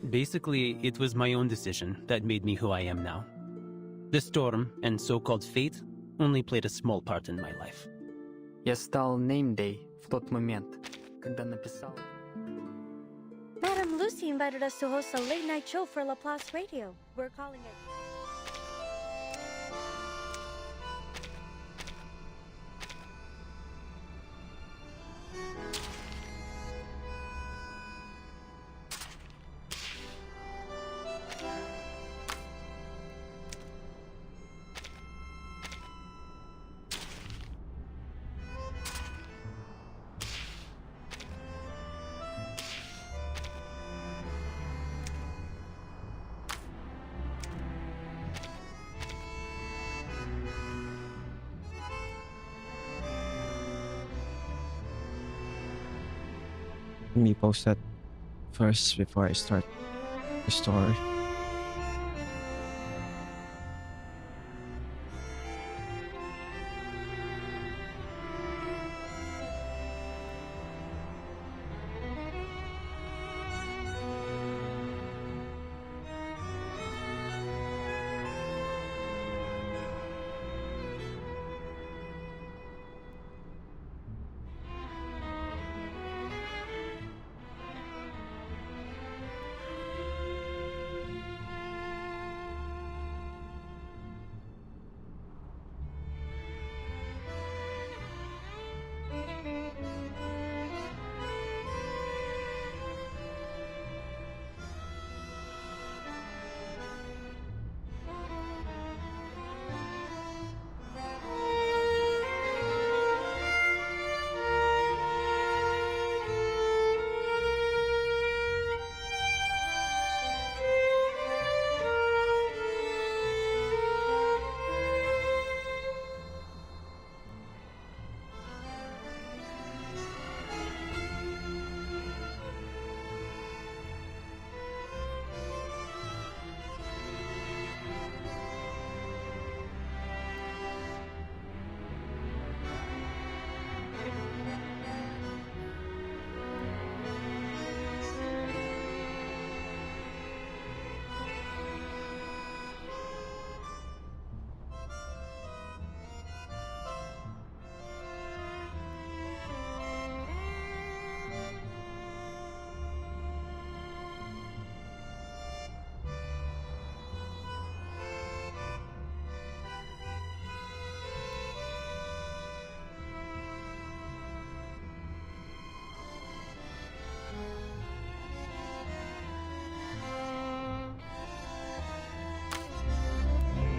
Basically, it was my own decision that made me who I am now. The storm and so-called fate only played a small part in my life. Я стал name day в тот момент, когда написал... Madam Lucy invited us to host a late-night show for Laplace Radio. We're calling it... Let me post that first before I start the story.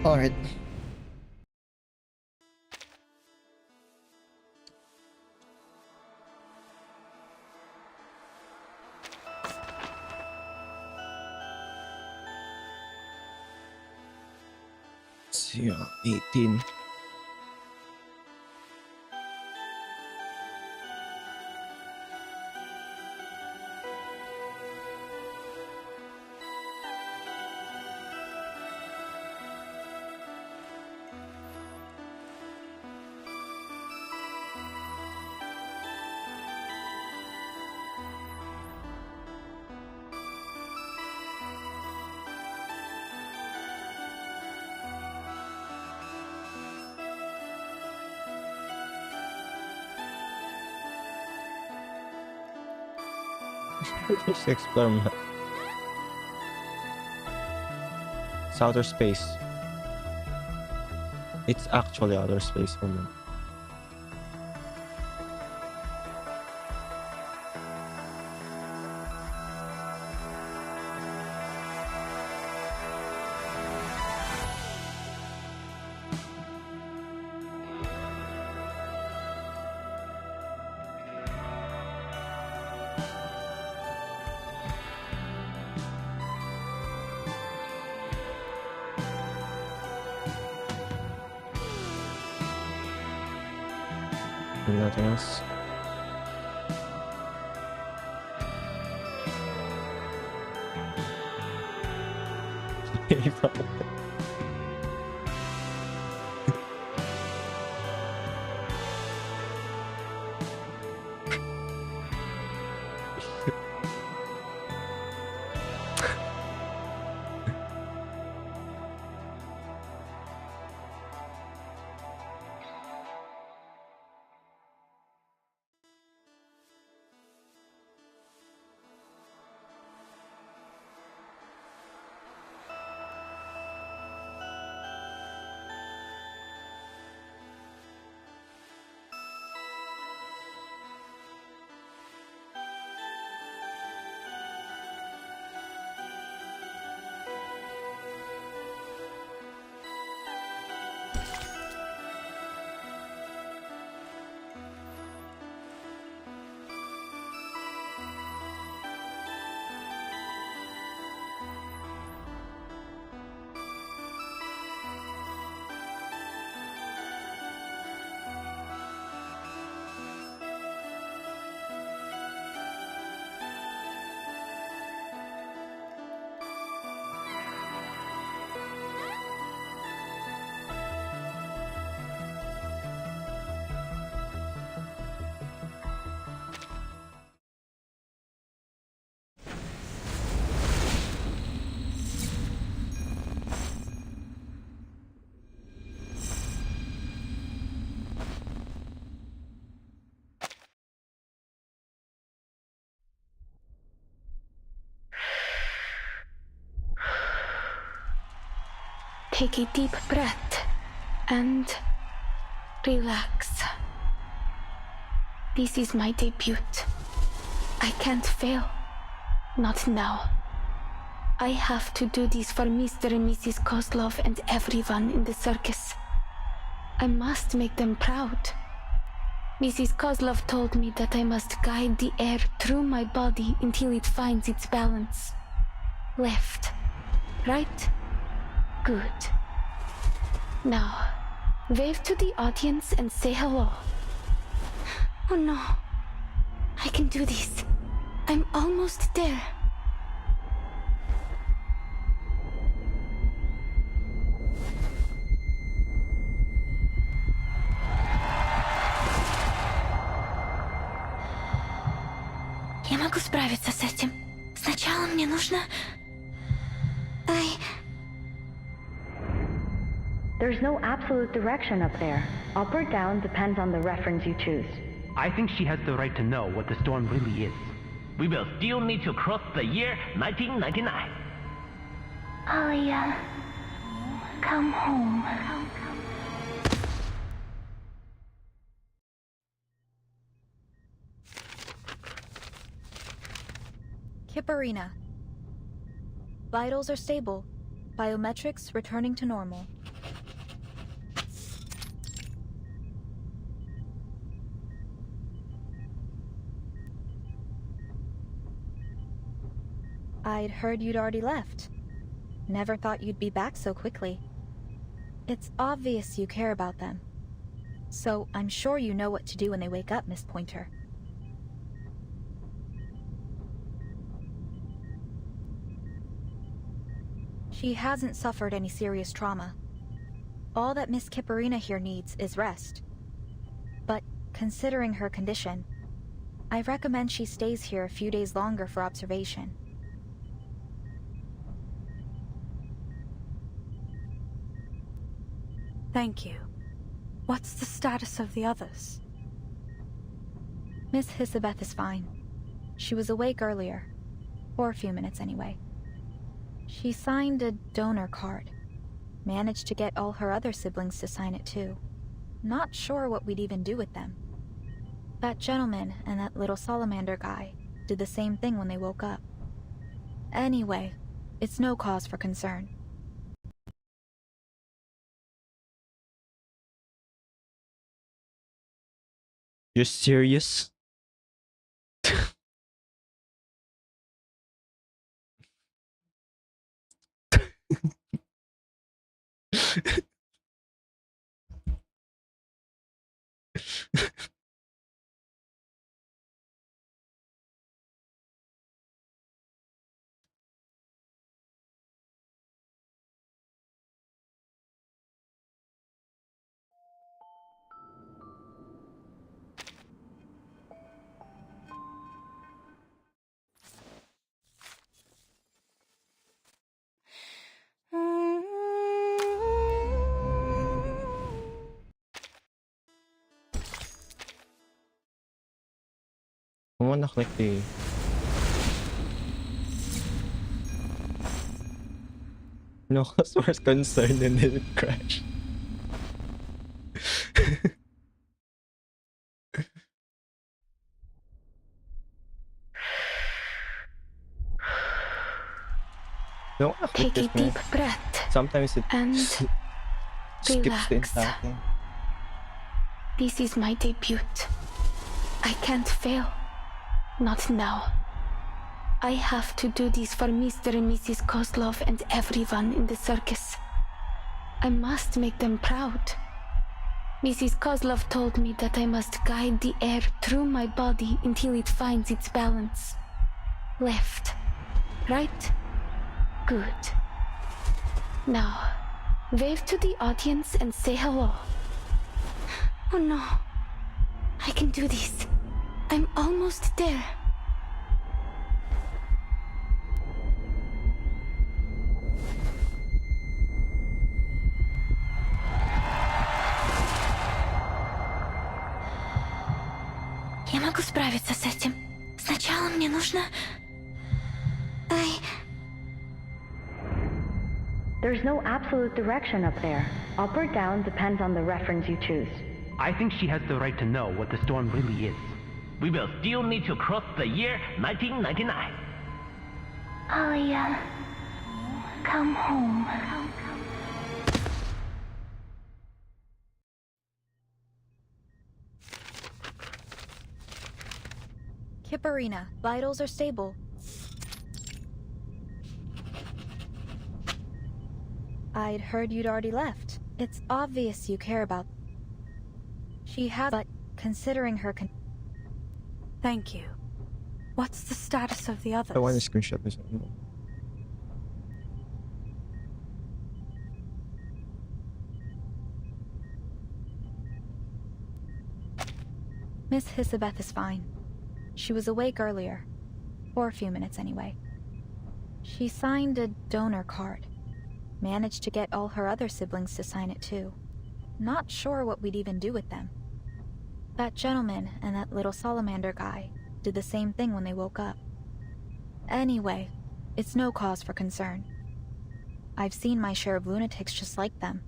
Alright. See, 18. Just explore map. It's outer space. It's actually outer space for me. Nothing else. Take a deep breath and relax. This is my debut. I can't fail. Not now. I have to do this for Mr. and Mrs. Kozlov and everyone in the circus. I must make them proud. Mrs. Kozlov told me that I must guide the air through my body until it finds its balance. Left, right, good. Now, wave to the audience and say hello. Oh no, I can do this. I'm almost there. Я могу справиться с этим. Сначала мне нужно... There's no absolute direction up there. Up or down depends on the reference you choose. I think she has the right to know what the storm really is. We will still need to cross the year 1999. Alia, come home. Kipparina. Vitals are stable. Biometrics returning to normal. I'd heard you'd already left. Never thought you'd be back so quickly. It's obvious you care about them. So I'm sure you know what to do when they wake up, Miss Pointer. She hasn't suffered any serious trauma. All that Miss Kipperina here needs is rest. But considering her condition, I recommend she stays here a few days longer for observation. Thank you. What's the status of the others? Miss Hisabeth is fine. She was awake earlier. For a few minutes anyway. She signed a donor card. Managed to get all her other siblings to sign it too. Not sure what we'd even do with them. That gentleman and that little salamander guy did the same thing when they woke up. Anyway, it's no cause for concern. You're serious? I wanna click the... No customer's concerned and then it crashed. No, Take a deep breath sometimes it and skips the relax. entire thing. This is my debut. I can't fail. Not now. I have to do this for Mr. and Mrs. Kozlov and everyone in the circus. I must make them proud. Mrs. Kozlov told me that I must guide the air through my body until it finds its balance. Left. Right. Good. Now, wave to the audience and say hello. Oh no. I can do this. I'm almost there. Я могу справиться с этим. Сначала мне нужно... There's no absolute direction up there. Up or down depends on the reference you choose. I think she has the right to know what the storm really is. We will still need to cross the year 1999. Alia, come home. Kipperina, vitals are stable. I'd heard you'd already left. It's obvious you care about... She has, but considering her Thank you. What's the status of the others? I want to screenshot this. Miss Hisabeth is fine. She was awake earlier. For a few minutes anyway. She signed a donor card. Managed to get all her other siblings to sign it too. Not sure what we'd even do with them. That gentleman and that little salamander guy did the same thing when they woke up. Anyway, it's no cause for concern. I've seen my share of lunatics just like them.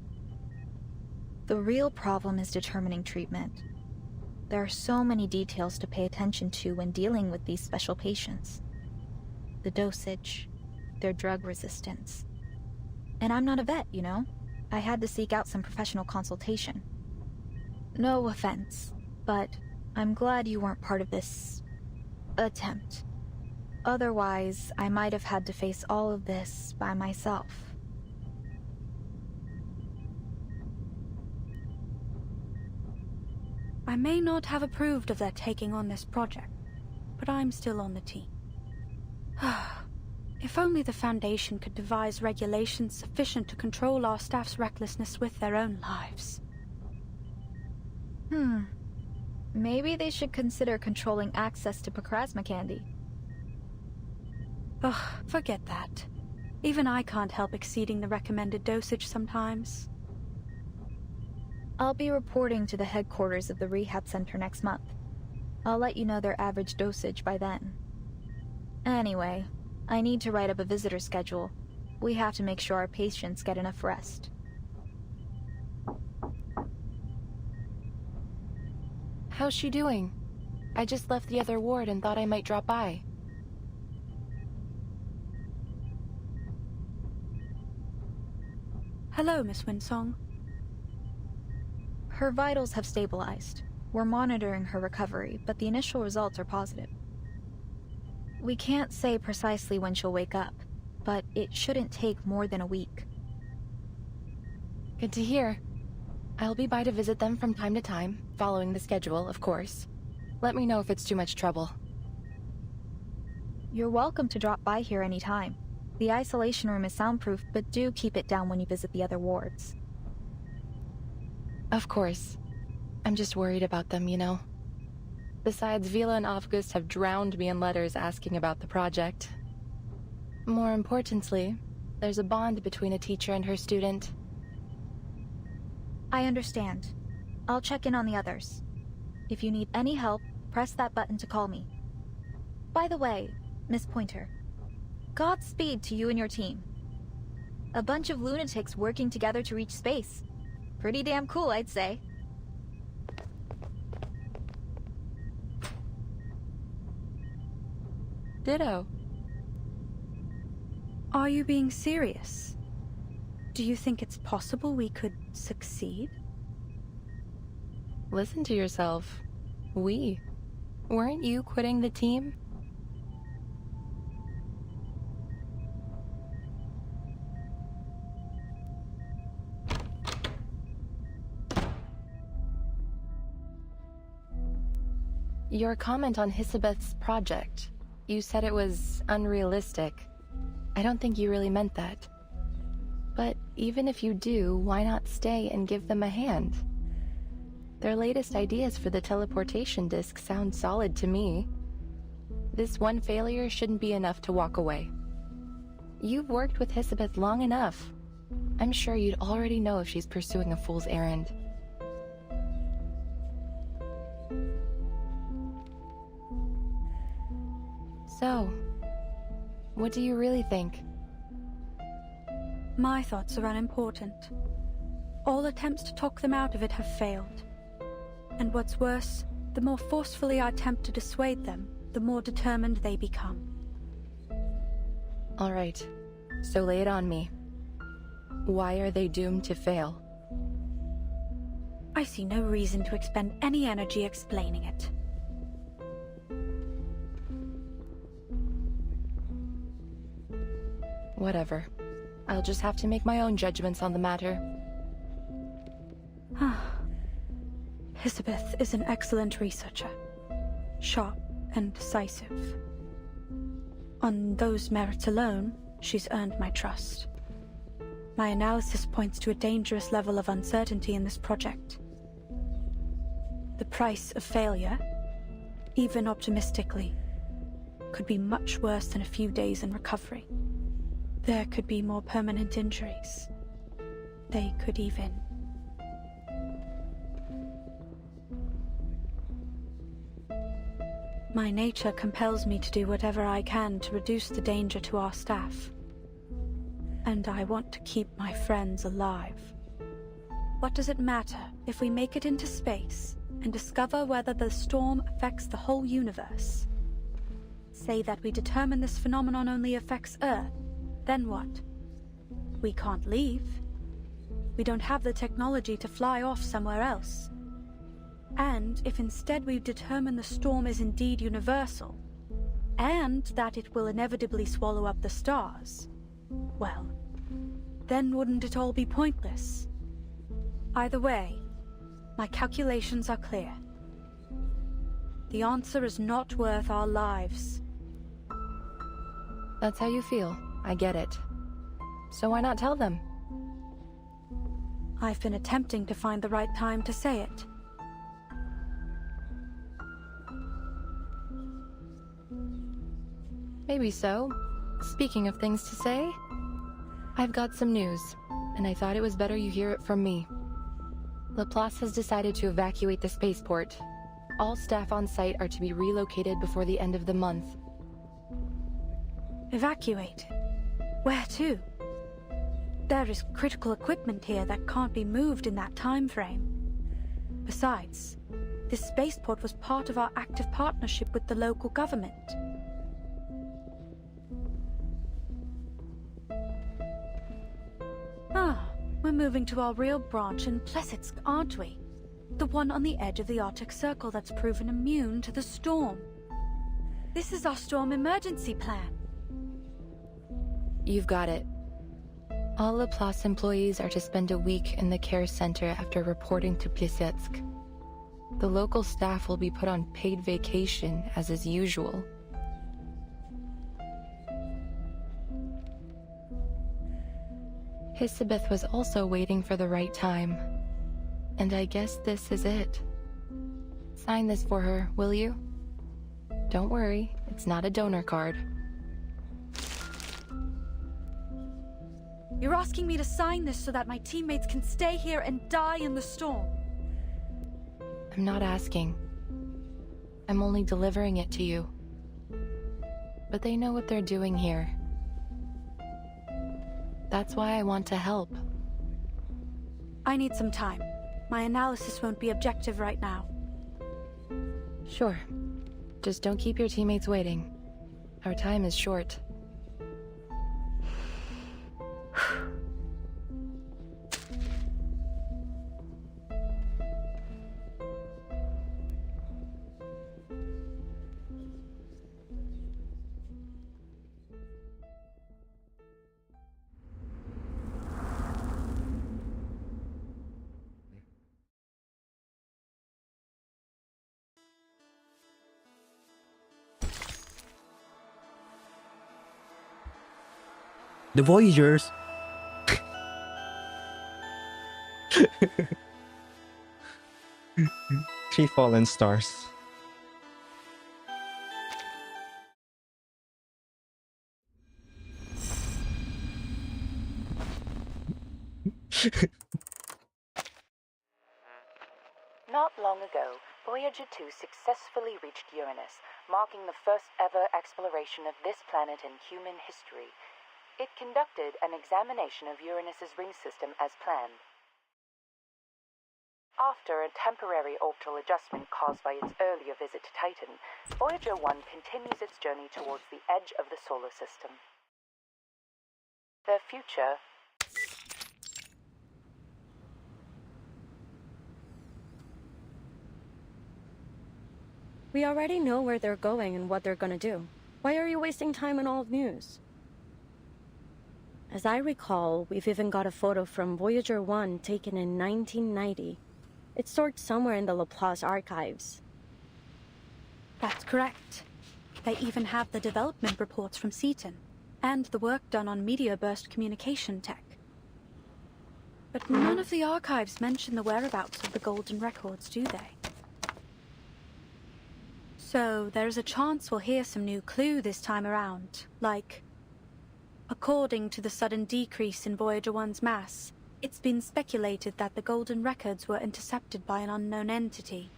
The real problem is determining treatment. There are so many details to pay attention to when dealing with these special patients. The dosage, their drug resistance. And I'm not a vet, you know? I had to seek out some professional consultation. No offense, but I'm glad you weren't part of this... attempt. Otherwise, I might have had to face all of this by myself. I may not have approved of their taking on this project, but I'm still on the team. If only the Foundation could devise regulations sufficient to control our staff's recklessness with their own lives. Maybe they should consider controlling access to Pacrasma candy. Ugh, forget that. Even I can't help exceeding the recommended dosage sometimes. I'll be reporting to the headquarters of the rehab center next month. I'll let you know their average dosage by then. Anyway, I need to write up a visitor schedule. We have to make sure our patients get enough rest. How's she doing? I just left the other ward and thought I might drop by. Hello, Miss Winsong. Her vitals have stabilized. We're monitoring her recovery, but the initial results are positive. We can't say precisely when she'll wake up, but it shouldn't take more than a week. Good to hear. I'll be by to visit them from time to time, following the schedule, of course. Let me know if it's too much trouble. You're welcome to drop by here anytime. The isolation room is soundproof, but do keep it down when you visit the other wards. Of course. I'm just worried about them, you know. Besides, Vila and August have drowned me in letters asking about the project. More importantly, there's a bond between a teacher and her student. I understand. I'll check in on the others. If you need any help, press that button to call me. By the way, Miss Pointer, Godspeed to you and your team. A bunch of lunatics working together to reach space. Pretty damn cool, I'd say. Ditto. Are you being serious? Do you think it's possible we could succeed? Listen to yourself. We. Weren't you quitting the team? Your comment on Hisabeth's project. You said it was unrealistic. I don't think you really meant that. But even if you do, why not stay and give them a hand? Their latest ideas for the teleportation disc sound solid to me. This one failure shouldn't be enough to walk away. You've worked with Hisabeth long enough. I'm sure you'd already know if she's pursuing a fool's errand. So, what do you really think? My thoughts are unimportant. All attempts to talk them out of it have failed. And what's worse, the more forcefully I attempt to dissuade them, the more determined they become. All right, so lay it on me. Why are they doomed to fail? I see no reason to expend any energy explaining it. Whatever. I'll just have to make my own judgments on the matter. Hisabeth is an excellent researcher. Sharp and decisive. On those merits alone, she's earned my trust. My analysis points to a dangerous level of uncertainty in this project. The price of failure, even optimistically, could be much worse than a few days in recovery. There could be more permanent injuries. They could even... My nature compels me to do whatever I can to reduce the danger to our staff. And I want to keep my friends alive. What does it matter if we make it into space and discover whether the storm affects the whole universe? Say that we determine this phenomenon only affects Earth. Then what? We can't leave. We don't have the technology to fly off somewhere else. And if instead we determine the storm is indeed universal, and that it will inevitably swallow up the stars, well, then wouldn't it all be pointless? Either way, my calculations are clear. The answer is not worth our lives. That's how you feel. I get it. So why not tell them? I've been attempting to find the right time to say it. Maybe so. Speaking of things to say, I've got some news, and I thought it was better you hear it from me. Laplace has decided to evacuate the spaceport. All staff on site are to be relocated before the end of the month. Evacuate? Where to? There is critical equipment here that can't be moved in that time frame. Besides, this spaceport was part of our active partnership with the local government. We're moving to our real branch in Plessetsk, aren't we? The one on the edge of the Arctic Circle that's proven immune to the storm. This is our storm emergency plan. You've got it. All Laplace employees are to spend a week in the care center after reporting to Plessetsk. The local staff will be put on paid vacation, as is usual. Hisabeth was also waiting for the right time. And I guess this is it. Sign this for her, will you? Don't worry, it's not a donor card. You're asking me to sign this so that my teammates can stay here and die in the storm? I'm not asking. I'm only delivering it to you. But they know what they're doing here. That's why I want to help. I need some time. My analysis won't be objective right now. Sure. Just don't keep your teammates waiting. Our time is short. The Voyagers. Three fallen stars. Not long ago, Voyager 2 successfully reached Uranus, marking the first ever exploration of this planet in human history. It conducted an examination of Uranus's ring system as planned. After a temporary orbital adjustment caused by its earlier visit to Titan, Voyager 1 continues its journey towards the edge of the solar system. Their future... We already know where they're going and what they're gonna do. Why are you wasting time on old news? As I recall, we've even got a photo from Voyager 1 taken in 1990. It's stored somewhere in the Laplace archives. That's correct. They even have the development reports from Seaton, and the work done on meteor burst communication tech. But none of the archives mention the whereabouts of the golden records, do they? So there's a chance we'll hear some new clue this time around, like... According to the sudden decrease in Voyager 1's mass, it's been speculated that the golden records were intercepted by an unknown entity.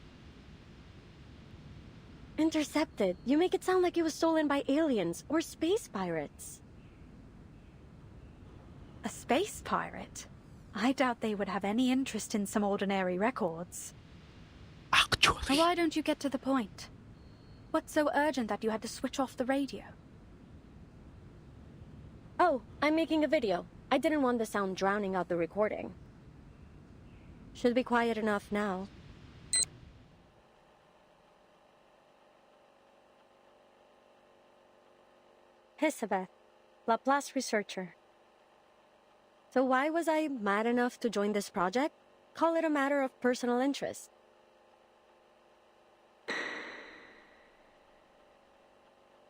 Intercepted? You make it sound like it was stolen by aliens or space pirates. A space pirate? I doubt they would have any interest in some ordinary records. Actually... Why don't you get to the point? What's so urgent that you had to switch off the radio? Oh, I'm making a video. I didn't want the sound drowning out the recording. Should be quiet enough now. Hisabeth, Laplace researcher. So why was I mad enough to join this project? Call it a matter of personal interest.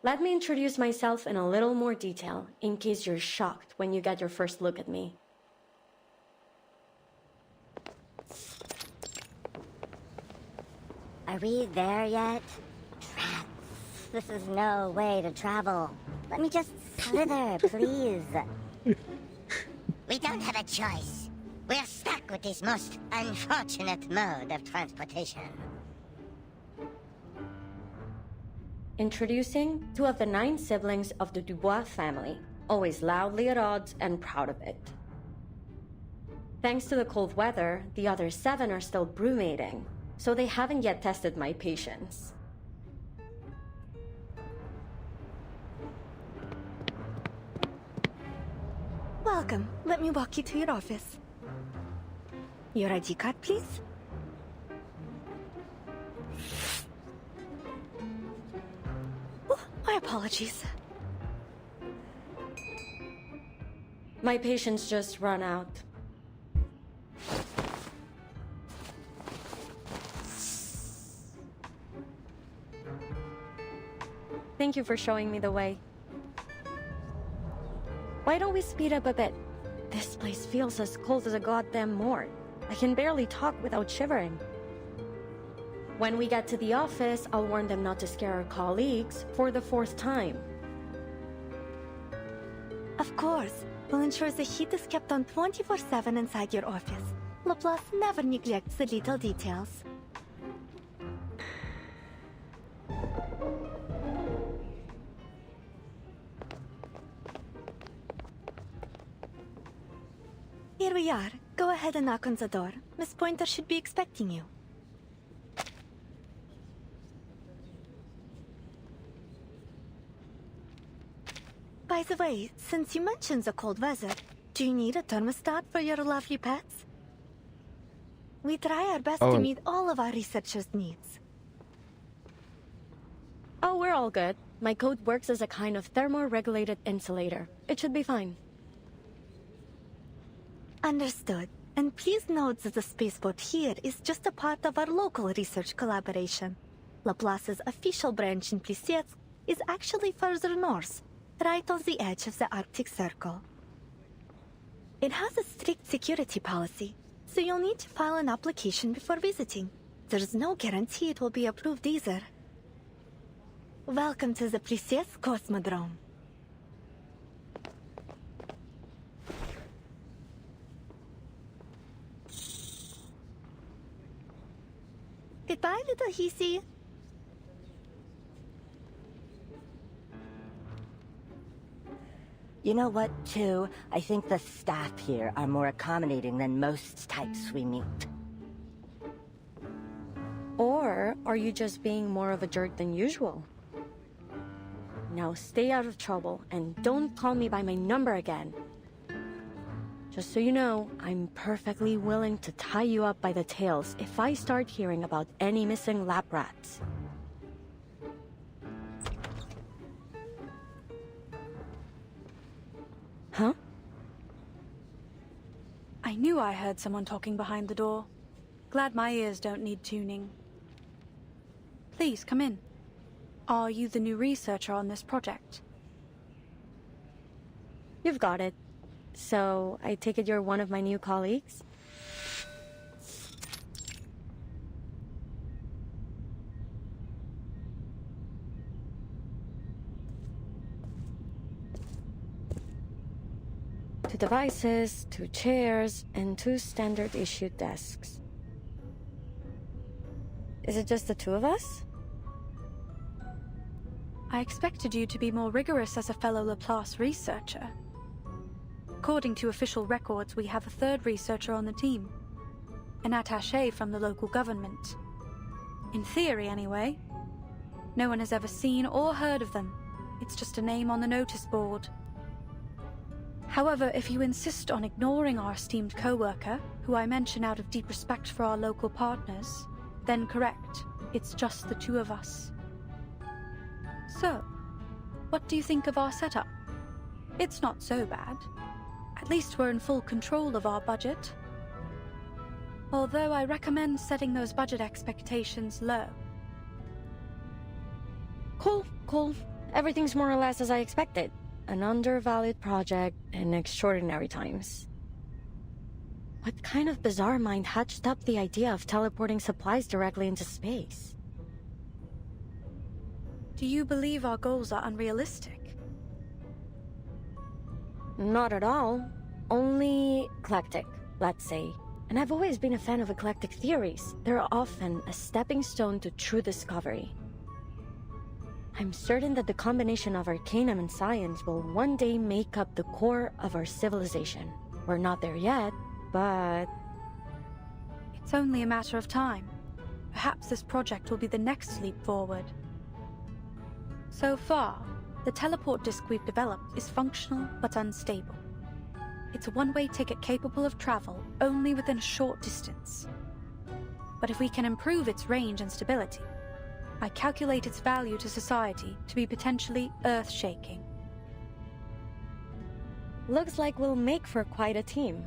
Let me introduce myself in a little more detail, in case you're shocked when you get your first look at me. Are we there yet? Rats. This is no way to travel. Let me just slither, please. We don't have a choice. We're stuck with this most unfortunate mode of transportation. Introducing 2 of the 9 siblings of the Dubois family, always loudly at odds and proud of it. Thanks to the cold weather, the other 7 are still brewmating, so they haven't yet tested my patience. Welcome. Let me walk you to your office. Your ID card, please. Oh, my apologies. My patience just run out. Thank you for showing me the way. Why don't we speed up a bit? This place feels as cold as a goddamn morgue. I can barely talk without shivering. When we get to the office, I'll warn them not to scare our colleagues for the 4th time. Of course. We'll ensure the heat is kept on 24/7 inside your office. Laplace never neglects the little details. Here we are. Go ahead and knock on the door. Miss Pointer should be expecting you. By the way, since you mentioned the cold weather, do you need a thermostat for your lovely pets? We try our best to meet all of our researchers' needs. Oh, we're all good. My coat works as a kind of thermoregulated insulator. It should be fine. Understood. And please note that the spaceport here is just a part of our local research collaboration. Laplace's official branch in Plissiesk is actually further north, right on the edge of the Arctic Circle. It has a strict security policy, so you'll need to file an application before visiting. There's no guarantee it will be approved either. Welcome to the Plissiesk Cosmodrome. Goodbye, little Hisi. You know what, too? I think the staff here are more accommodating than most types we meet. Or are you just being more of a jerk than usual? Now stay out of trouble and don't call me by my number again. Just so you know, I'm perfectly willing to tie you up by the tails if I start hearing about any missing lab rats. Huh? I knew I heard someone talking behind the door. Glad my ears don't need tuning. Please, come in. Are you the new researcher on this project? You've got it. So, I take it you're one of my new colleagues? Two devices, 2 chairs, and 2 standard-issue desks. Is it just the 2 of us? I expected you to be more rigorous as a fellow Laplace researcher. According to official records, we have a 3rd researcher on the team. An attaché from the local government. In theory, anyway. No one has ever seen or heard of them. It's just a name on the notice board. However, if you insist on ignoring our esteemed co-worker, who I mention out of deep respect for our local partners, then correct. It's just the 2 of us. So, what do you think of our setup? It's not so bad. At least we're in full control of our budget. Although I recommend setting those budget expectations low. Cool. Everything's more or less as I expected. An undervalued project in extraordinary times. What kind of bizarre mind hatched up the idea of teleporting supplies directly into space? Do you believe our goals are unrealistic? Not at all. Only eclectic, let's say. And I've always been a fan of eclectic theories. They're often a stepping stone to true discovery. I'm certain that the combination of arcanum and science will one day make up the core of our civilization. We're not there yet, but... It's only a matter of time. Perhaps this project will be the next leap forward. So far, the teleport disk we've developed is functional but unstable. It's a one-way ticket capable of travel only within a short distance. But if we can improve its range and stability, I calculate its value to society to be potentially earth-shaking. Looks like we'll make for quite a team.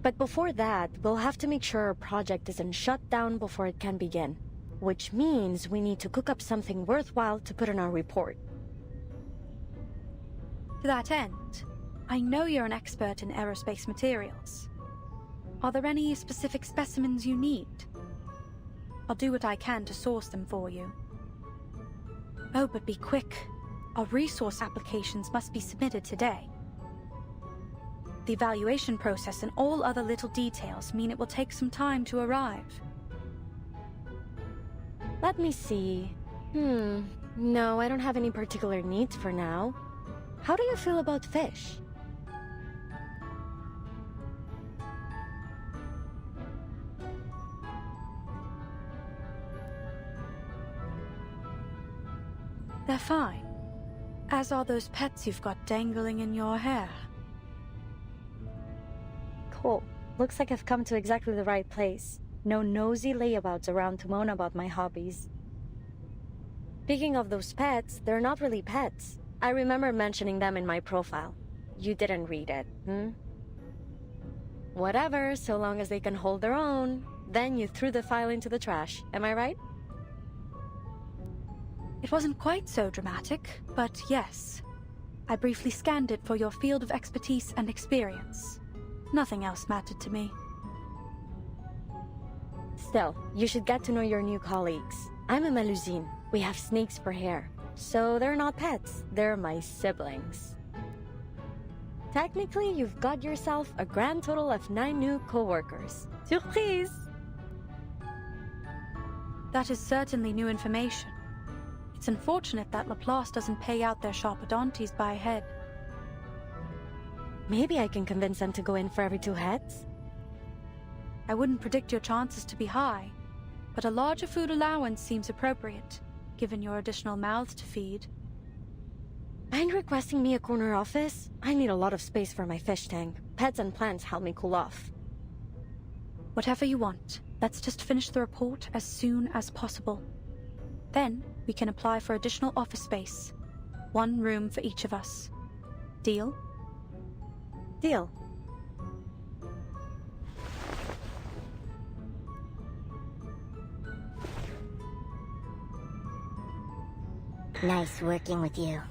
But before that, we'll have to make sure our project isn't shut down before it can begin. Which means we need to cook up something worthwhile to put in our report. To that end, I know you're an expert in aerospace materials. Are there any specific specimens you need? I'll do what I can to source them for you. Oh, but be quick. Our resource applications must be submitted today. The evaluation process and all other little details mean it will take some time to arrive. Let me see. No, I don't have any particular needs for now. How do you feel about fish? They're fine. As are those pets you've got dangling in your hair. Cool. Looks like I've come to exactly the right place. No nosy layabouts around to moan about my hobbies. Speaking of those pets, they're not really pets. I remember mentioning them in my profile. You didn't read it, Whatever, so long as they can hold their own. Then you threw the file into the trash, am I right? It wasn't quite so dramatic, but yes. I briefly scanned it for your field of expertise and experience. Nothing else mattered to me. Still, you should get to know your new colleagues. I'm a Melusine. We have snakes for hair. So they're not pets, they're my siblings. Technically, you've got yourself a grand total of 9 new co-workers. Surprise! That is certainly new information. It's unfortunate that Laplace doesn't pay out their sharpodontes by head. Maybe I can convince them to go in for every 2 heads? I wouldn't predict your chances to be high, but a larger food allowance seems appropriate, given your additional mouths to feed. Mind requesting me a corner office? I need a lot of space for my fish tank. Pets and plants help me cool off. Whatever you want. Let's just finish the report as soon as possible. Then, we can apply for additional office space. 1 room for each of us. Deal? Deal. Nice working with you.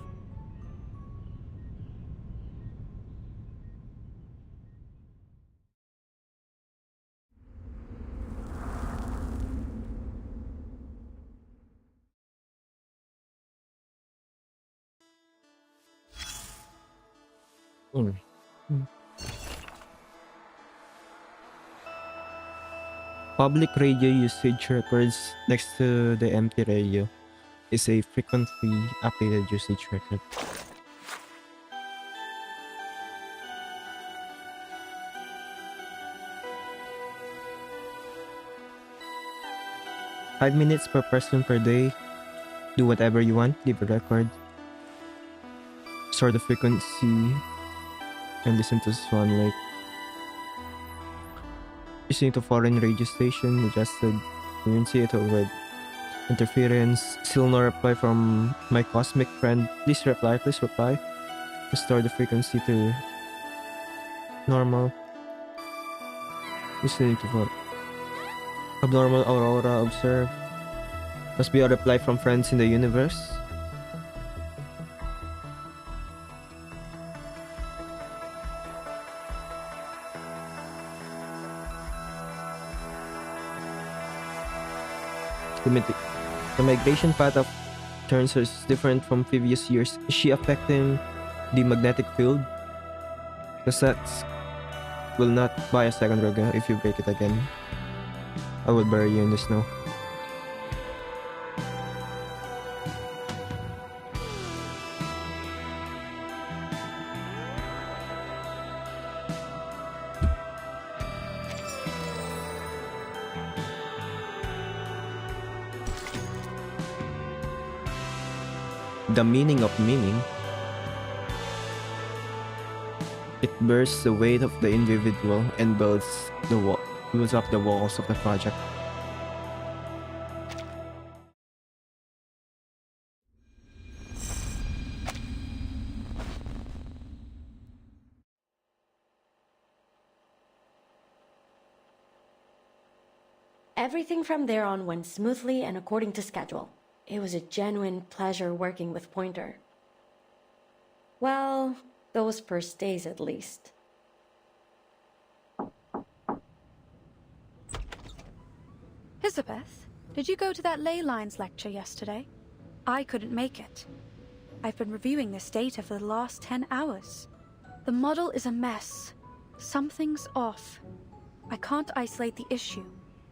Public radio usage records next to the empty radio is a frequently updated usage record. Five minutes per person per day. Do whatever you want, leave a record. Store the frequency and listen to Swan Lake. Listening to foreign radio station adjusted frequency to avoid interference. Still no reply from my cosmic friend. Please reply, please reply. Restore the frequency to normal. Listening to abnormal aurora observed. Must be a reply from friends in the universe. The migration path of turns is different from previous years. Is she affecting the magnetic field? Because that will not buy a second Roga if you break it again. I will bury you in the snow. The meaning of meaning. It bears the weight of the individual and builds up the walls of the project. Everything from there on went smoothly and according to schedule. It was a genuine pleasure working with Pointer. Well, those first days at least. Elizabeth, did you go to that ley lines lecture yesterday? I couldn't make it. I've been reviewing this data for the last 10 hours. The model is a mess. Something's off. I can't isolate the issue.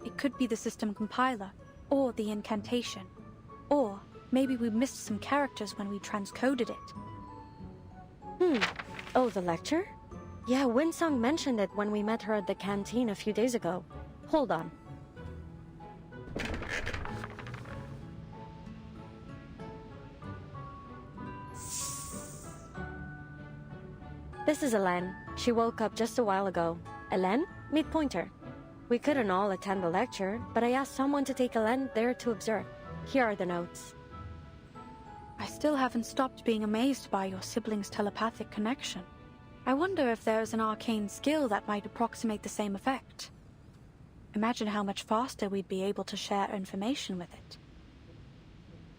It could be the system compiler, or the incantation. Or maybe we missed some characters when we transcoded it. Oh, the lecture? Yeah, Winsong mentioned it when we met her at the canteen a few days ago. Hold on. This is Elen. She woke up just a while ago. Elen, meet Pointer. We couldn't all attend the lecture, but I asked someone to take Elen there to observe. Here are the notes. I still haven't stopped being amazed by your siblings' telepathic connection. I wonder if there is an arcane skill that might approximate the same effect. Imagine how much faster we'd be able to share information with it.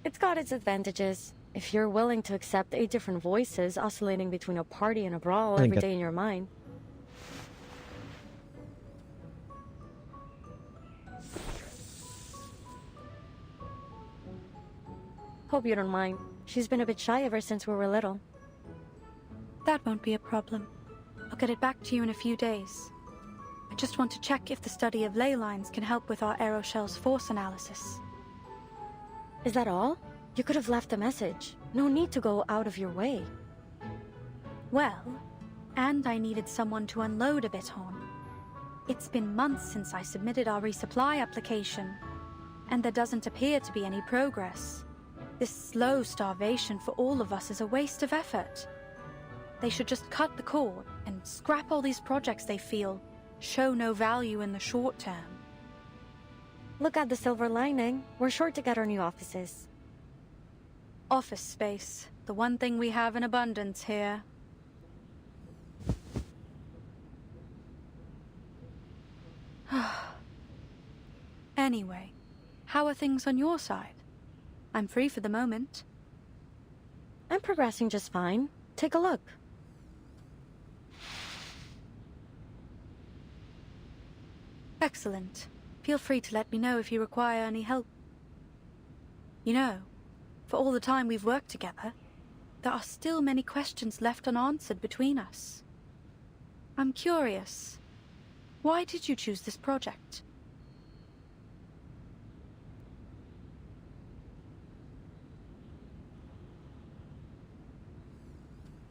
It's got its advantages. If you're willing to accept 8 different voices oscillating between a party and a brawl every day in your mind. Hope you don't mind. She's been a bit shy ever since we were little. That won't be a problem. I'll get it back to you in a few days. I just want to check if the study of ley lines can help with our aeroshell's force analysis. Is that all? You could have left a message. No need to go out of your way. Well, and I needed someone to unload a bit on. It's been months since I submitted our resupply application, and there doesn't appear to be any progress. This slow starvation for all of us is a waste of effort. They should just cut the cord and scrap all these projects they feel show no value in the short term. Look at the silver lining. We're sure to get our new offices. Office space, the one thing we have in abundance here. Anyway, how are things on your side? I'm free for the moment. I'm progressing just fine. Take a look. Excellent. Feel free to let me know if you require any help. You know, for all the time we've worked together, there are still many questions left unanswered between us. I'm curious. Why did you choose this project?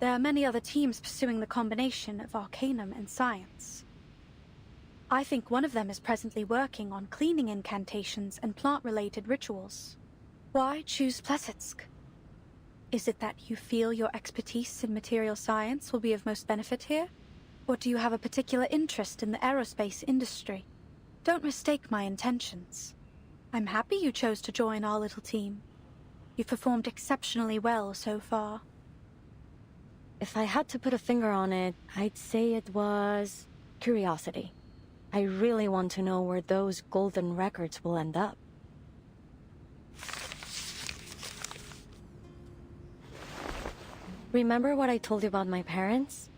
There are many other teams pursuing the combination of Arcanum and science. I think one of them is presently working on cleaning incantations and plant-related rituals. Why choose Plesetsk? Is it that you feel your expertise in material science will be of most benefit here? Or do you have a particular interest in the aerospace industry? Don't mistake my intentions. I'm happy you chose to join our little team. You've performed exceptionally well so far. If I had to put a finger on it, I'd say it was curiosity. I really want to know where those golden records will end up. Remember what I told you about my parents?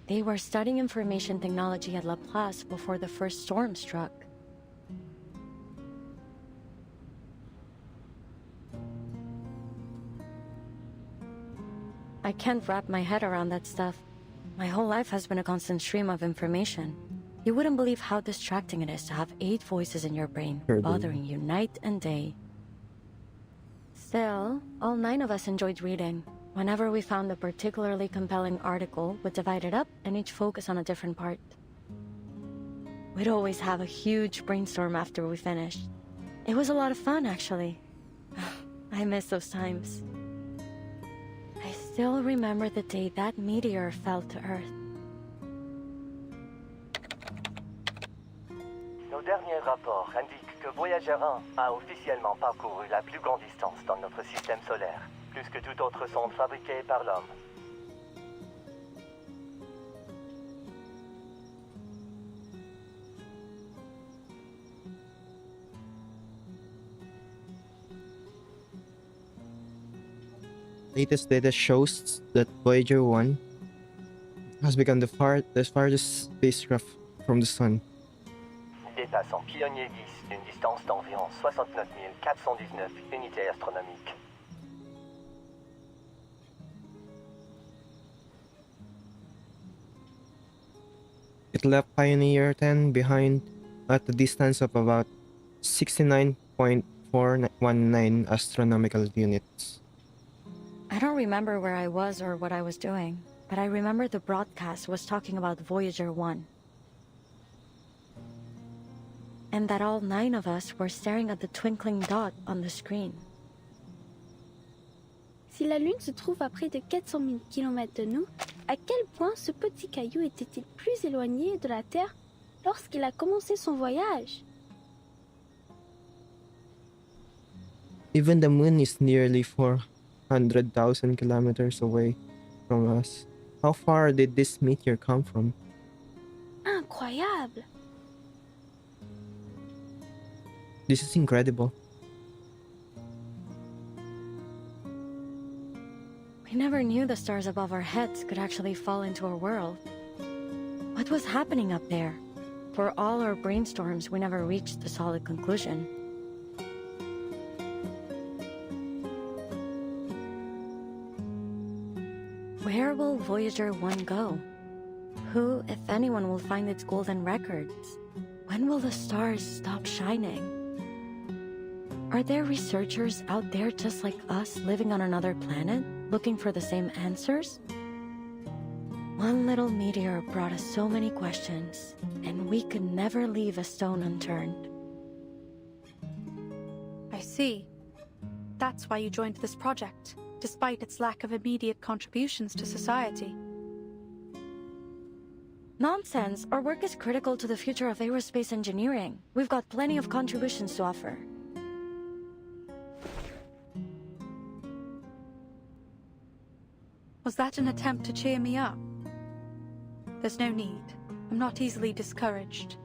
They were studying information technology at La Place before the first storm struck. I can't wrap my head around that stuff. My whole life has been a constant stream of information. You wouldn't believe how distracting it is to have 8 voices in your brain, bothering you night and day. Still, all 9 of us enjoyed reading. Whenever we found a particularly compelling article, we'd divide it up and each focus on a different part. We'd always have a huge brainstorm after we finished. It was a lot of fun, actually. I miss those times. I still remember the day that meteor fell to Earth. Nos derniers rapports indiquent que Voyager 1 a officiellement parcouru la plus grande distance dans notre système solaire, plus que toute autre sonde fabriquée par l'homme. Latest data shows that Voyager 1 has become the farthest spacecraft from the Sun. Dépassant Pioneer 10 d'une distance d'environ 69 419 unités astronomiques. It left Pioneer 10 behind at a distance of about 69.419 astronomical units. I don't remember where I was or what I was doing, but I remember the broadcast was talking about Voyager 1. And that all 9 of us were staring at the twinkling dot on the screen. Si la Lune se trouve à près de 400 000 km de nous, à quel point ce petit caillou était-il plus éloigné de la Terre lorsqu'il a commencé son voyage? Even the moon is nearly 400,000 kilometers away from us. How far did this meteor come from? Incroyable! This is incredible. We never knew the stars above our heads could actually fall into our world. What was happening up there? For all our brainstorms, we never reached a solid conclusion. Where will Voyager 1 go? Who, if anyone, will find its golden records? When will the stars stop shining? Are there researchers out there just like us living on another planet, looking for the same answers? One little meteor brought us so many questions, and we could never leave a stone unturned. I see. That's why you joined this project, despite its lack of immediate contributions to society. Nonsense! Our work is critical to the future of aerospace engineering. We've got plenty of contributions to offer. Was that an attempt to cheer me up? There's no need. I'm not easily discouraged.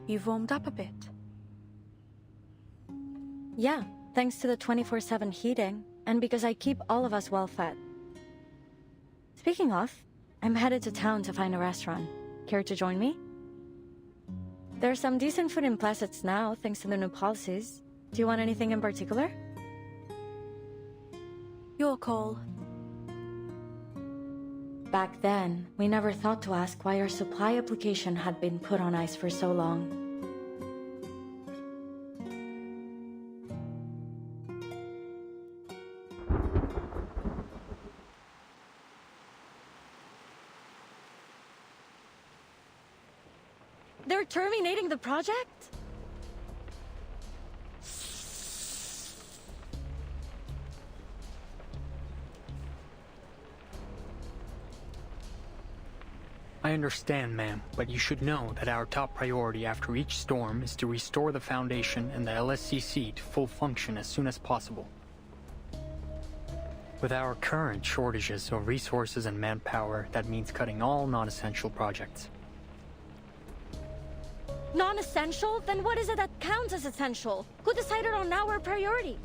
You've warmed up a bit. Yeah, thanks to the 24/7 heating, and because I keep all of us well fed. Speaking of, I'm headed to town to find a restaurant. Care to join me? There's some decent food in Plassets now, thanks to the new policies. Do you want anything in particular? Your call. Back then, we never thought to ask why our supply application had been put on ice for so long. They're terminating the project? I understand, ma'am, but you should know that our top priority after each storm is to restore the Foundation and the LSCC to full function as soon as possible. With our current shortages of resources and manpower, that means cutting all non-essential projects. Non-essential? Then what is it that counts as essential? Who decided on our priority?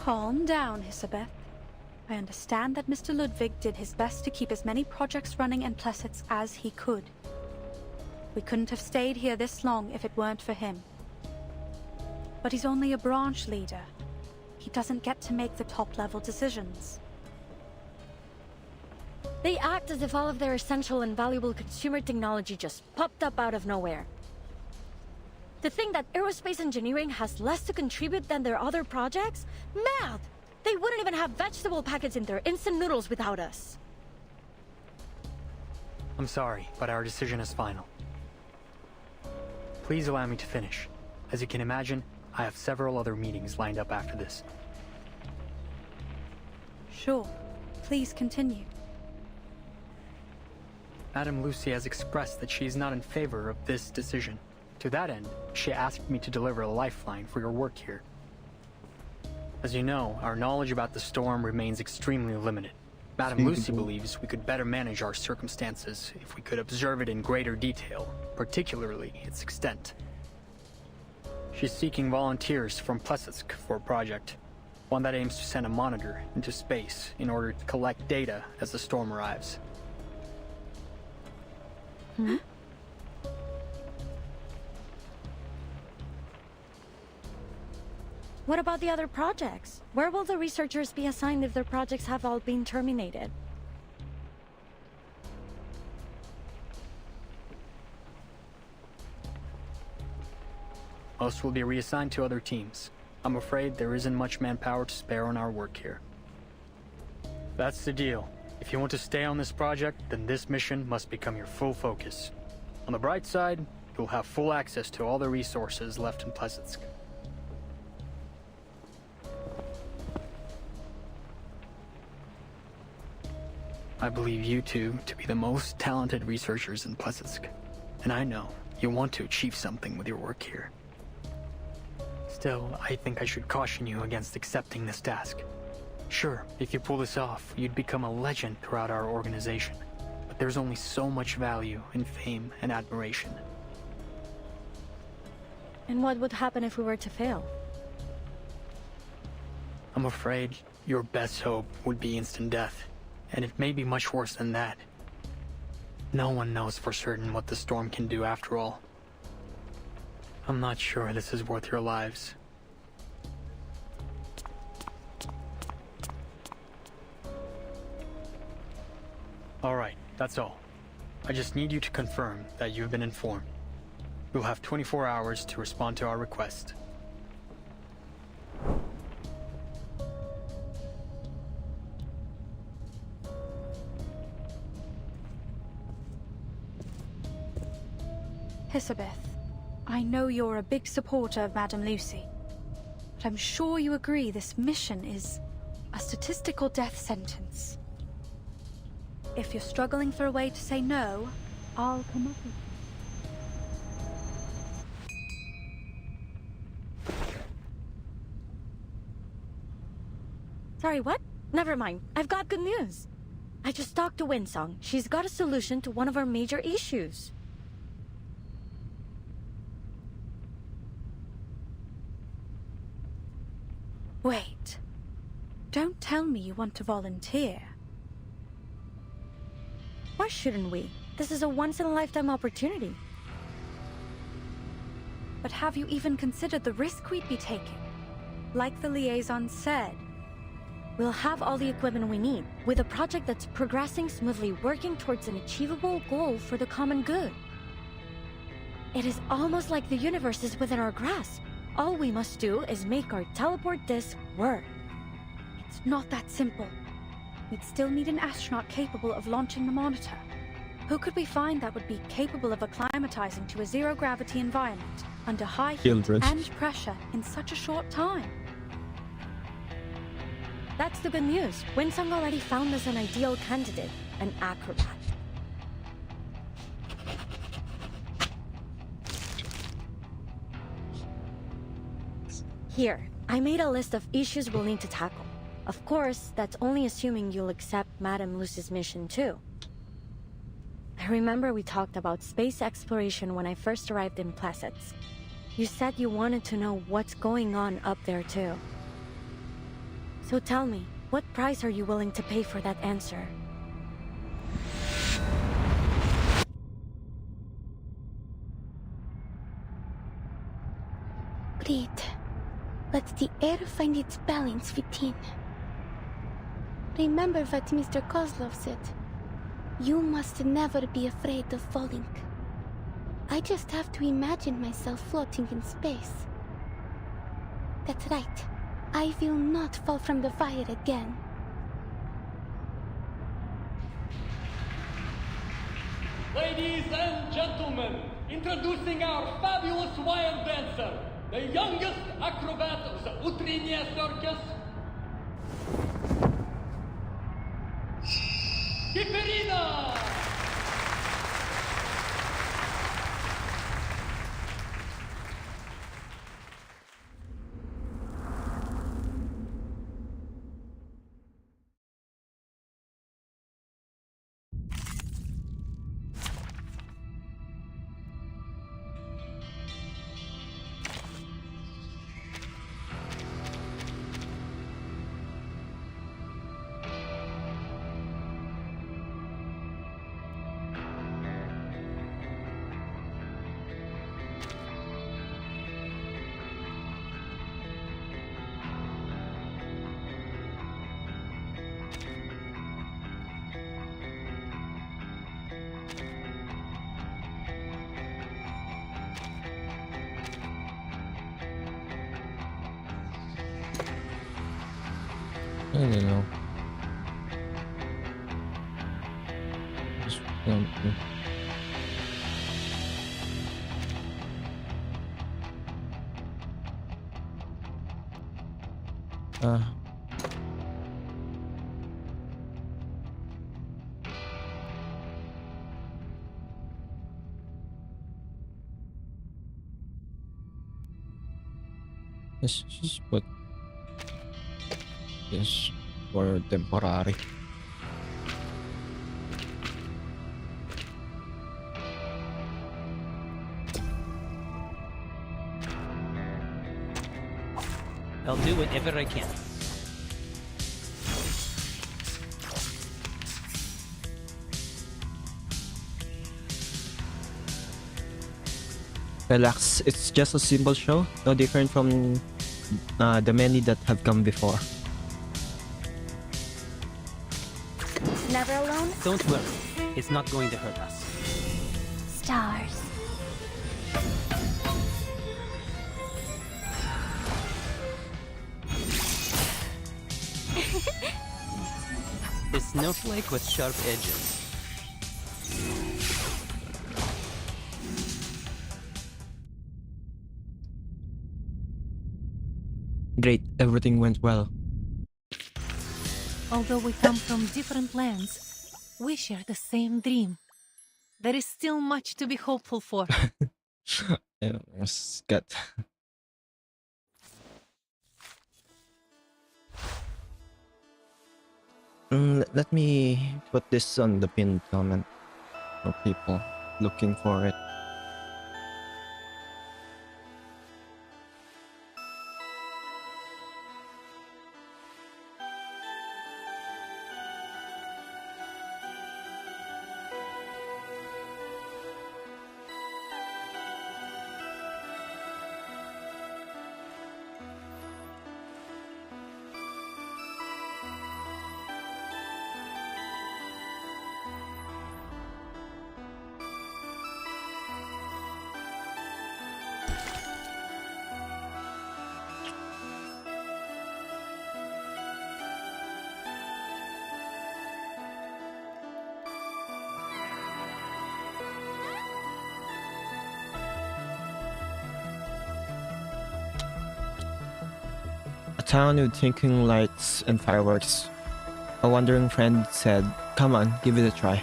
Calm down, Hisabeth. I understand that Mr. Ludwig did his best to keep as many projects running in Plessetsk as he could. We couldn't have stayed here this long if it weren't for him. But he's only a branch leader. He doesn't get to make the top-level decisions. They act as if all of their essential and valuable consumer technology just popped up out of nowhere. To think that aerospace engineering has less to contribute than their other projects? Mad! They wouldn't even have vegetable packets in their instant noodles without us. I'm sorry, but our decision is final. Please allow me to finish. As you can imagine, I have several other meetings lined up after this. Sure. Please continue. Madame Lucy has expressed that she is not in favor of this decision. To that end, she asked me to deliver a lifeline for your work here. As you know, our knowledge about the storm remains extremely limited. Madame Lucy believes we could better manage our circumstances if we could observe it in greater detail, particularly its extent. She's seeking volunteers from Plessetsk for a project, one that aims to send a monitor into space in order to collect data as the storm arrives. Hmm? What about the other projects? Where will the researchers be assigned if their projects have all been terminated? Most will be reassigned to other teams. I'm afraid there isn't much manpower to spare on our work here. That's the deal. If you want to stay on this project, then this mission must become your full focus. On the bright side, you'll have full access to all the resources left in Plessetsk. I believe you two to be the most talented researchers in Plessetsk, and I know you want to achieve something with your work here. Still, I think I should caution you against accepting this task. Sure, if you pull this off, you'd become a legend throughout our organization, but there's only so much value in fame and admiration. And what would happen if we were to fail? I'm afraid your best hope would be instant death. And it may be much worse than that. No one knows for certain what the storm can do after all. I'm not sure this is worth your lives. All right, that's all. I just need you to confirm that you've been informed. You'll have 24 hours to respond to our request. Hisabeth, I know you're a big supporter of Madame Lucy, but I'm sure you agree this mission is a statistical death sentence. If you're struggling for a way to say no, I'll come up with you. Sorry, what? Never mind. I've got good news. I just talked to Winsong. She's got a solution to one of our major issues. Wait. Don't tell me you want to volunteer. Why shouldn't we? This is a once-in-a-lifetime opportunity. But have you even considered the risk we'd be taking? Like the liaison said, we'll have all the equipment we need, with a project that's progressing smoothly, working towards an achievable goal for the common good. It is almost like the universe is within our grasp. All we must do is make our teleport disc work. It's not that simple. We'd still need an astronaut capable of launching the monitor. Who could we find that would be capable of acclimatizing to a zero-gravity environment under high heat and pressure in such a short time? That's the good news. Winsong already found us an ideal candidate, an acrobat. Here, I made a list of issues we'll need to tackle. Of course, that's only assuming you'll accept Madame Lucy's mission too. I remember we talked about space exploration when I first arrived in Placets. You said you wanted to know what's going on up there too. So tell me, what price are you willing to pay for that answer? Breathe. Let the air find its balance within. Remember what Mr. Kozlov said. You must never be afraid of falling. I just have to imagine myself floating in space. That's right. I will not fall from the fire again. Ladies and gentlemen, introducing our fabulous wild dancer, the youngest acrobat of the Utrinia Circus, Kiperina! I don't know. Just want to. Let's just put this for temporary. I'll do whatever I can. Relax, it's just a simple show, no different from the many that have come before. Never alone? Don't worry. It's not going to hurt us. Stars. A snowflake with sharp edges. Great, everything went well. Although we come from different lands, we share the same dream. There is still much to be hopeful for. Yes, got. Let me put this on the pinned comment for people looking for it. town with twinkling lights and fireworks. A wandering friend said, "Come on, give it a try."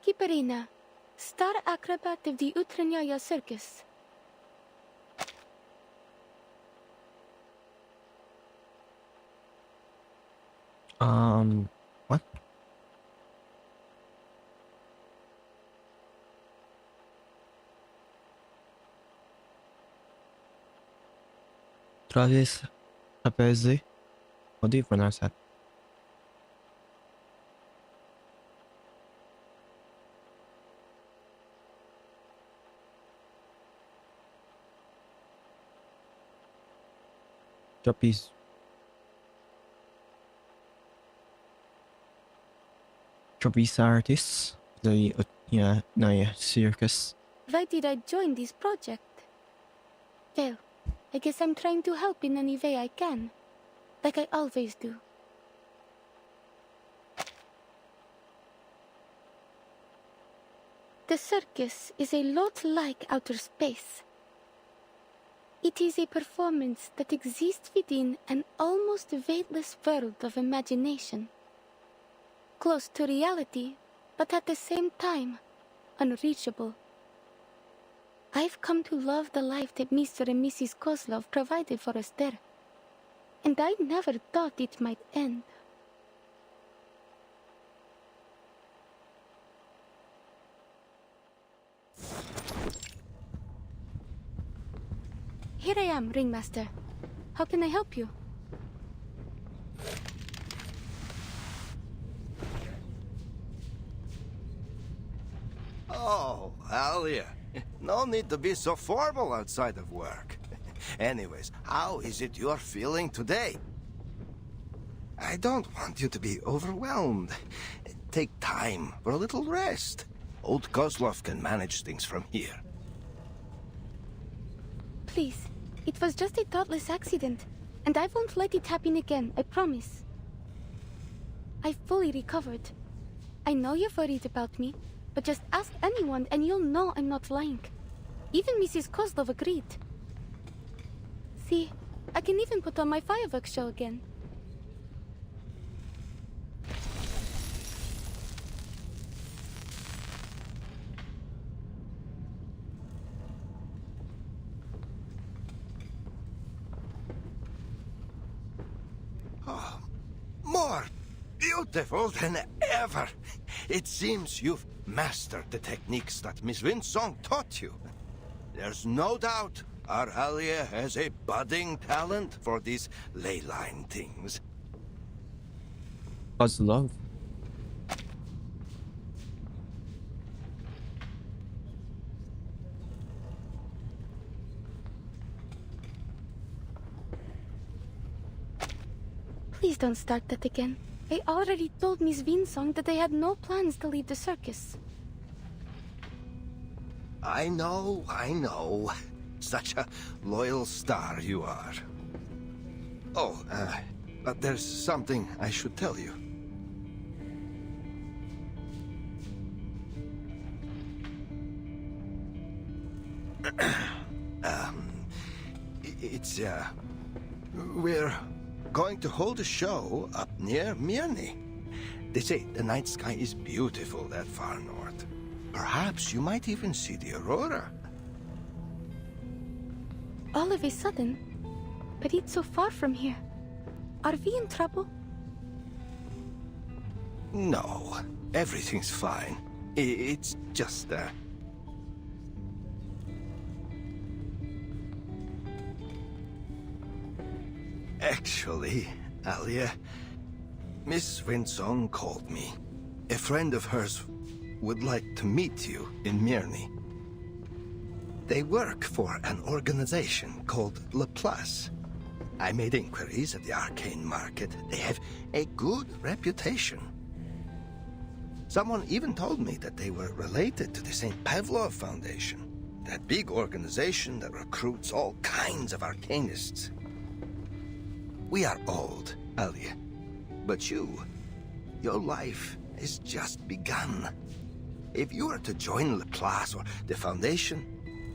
Kiparina, star acrobat of the Utranyaya Circus. What? Travis Trapeze? How do you pronounce that? Trapeze. Trapeze artists? The Naya circus. Why did I join this project? Well, I guess I'm trying to help in any way I can. Like I always do. The circus is a lot like outer space. It is a performance that exists within an almost weightless world of imagination. Close to reality, but at the same time, unreachable. I've come to love the life that Mr. and Mrs. Kozlov provided for us there. And I never thought it might end. Here I am, Ringmaster. How can I help you? Oh, Alia. No need to be so formal outside of work. Anyways, how is it you're feeling today? I don't want you to be overwhelmed. Take time for a little rest. Old Kozlov can manage things from here. Please, it was just a thoughtless accident, and I won't let it happen again, I promise. I've fully recovered. I know you're worried about me, but just ask anyone and you'll know I'm not lying. Even Mrs. Kozlov agreed. See, I can even put on my fireworks show again. Oh, more beautiful than ever. It seems you've mastered the techniques that Miss Winsong taught you. There's no doubt our Alia has a budding talent for these ley line things. What's love? Please don't start that again. I already told Miss Winsong that I had no plans to leave the circus. I know. Such a loyal star you are. Oh, but there's something I should tell you. We're going to hold a show up near Mirny. They say the night sky is beautiful that far north. Perhaps you might even see the aurora. All of a sudden? But it's so far from here. Are we in trouble? No, everything's fine. It's just, Actually, Alia, Miss Winsong called me. A friend of hers would like to meet you in Mirny. They work for an organization called Laplace. I made inquiries at the arcane market. They have a good reputation. Someone even told me that they were related to the St. Pavlov Foundation, that big organization that recruits all kinds of arcanists. We are old, Alia. But your life is just begun. If you were to join the class or the Foundation,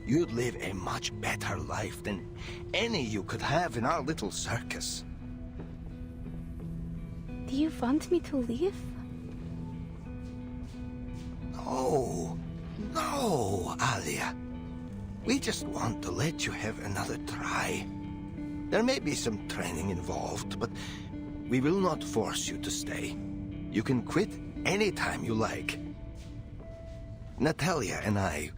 you'd live a much better life than any you could have in our little circus. Do you want me to leave? No, Alia. We just want to let you have another try. There may be some training involved, but we will not force you to stay. You can quit anytime you like. Natalia and I,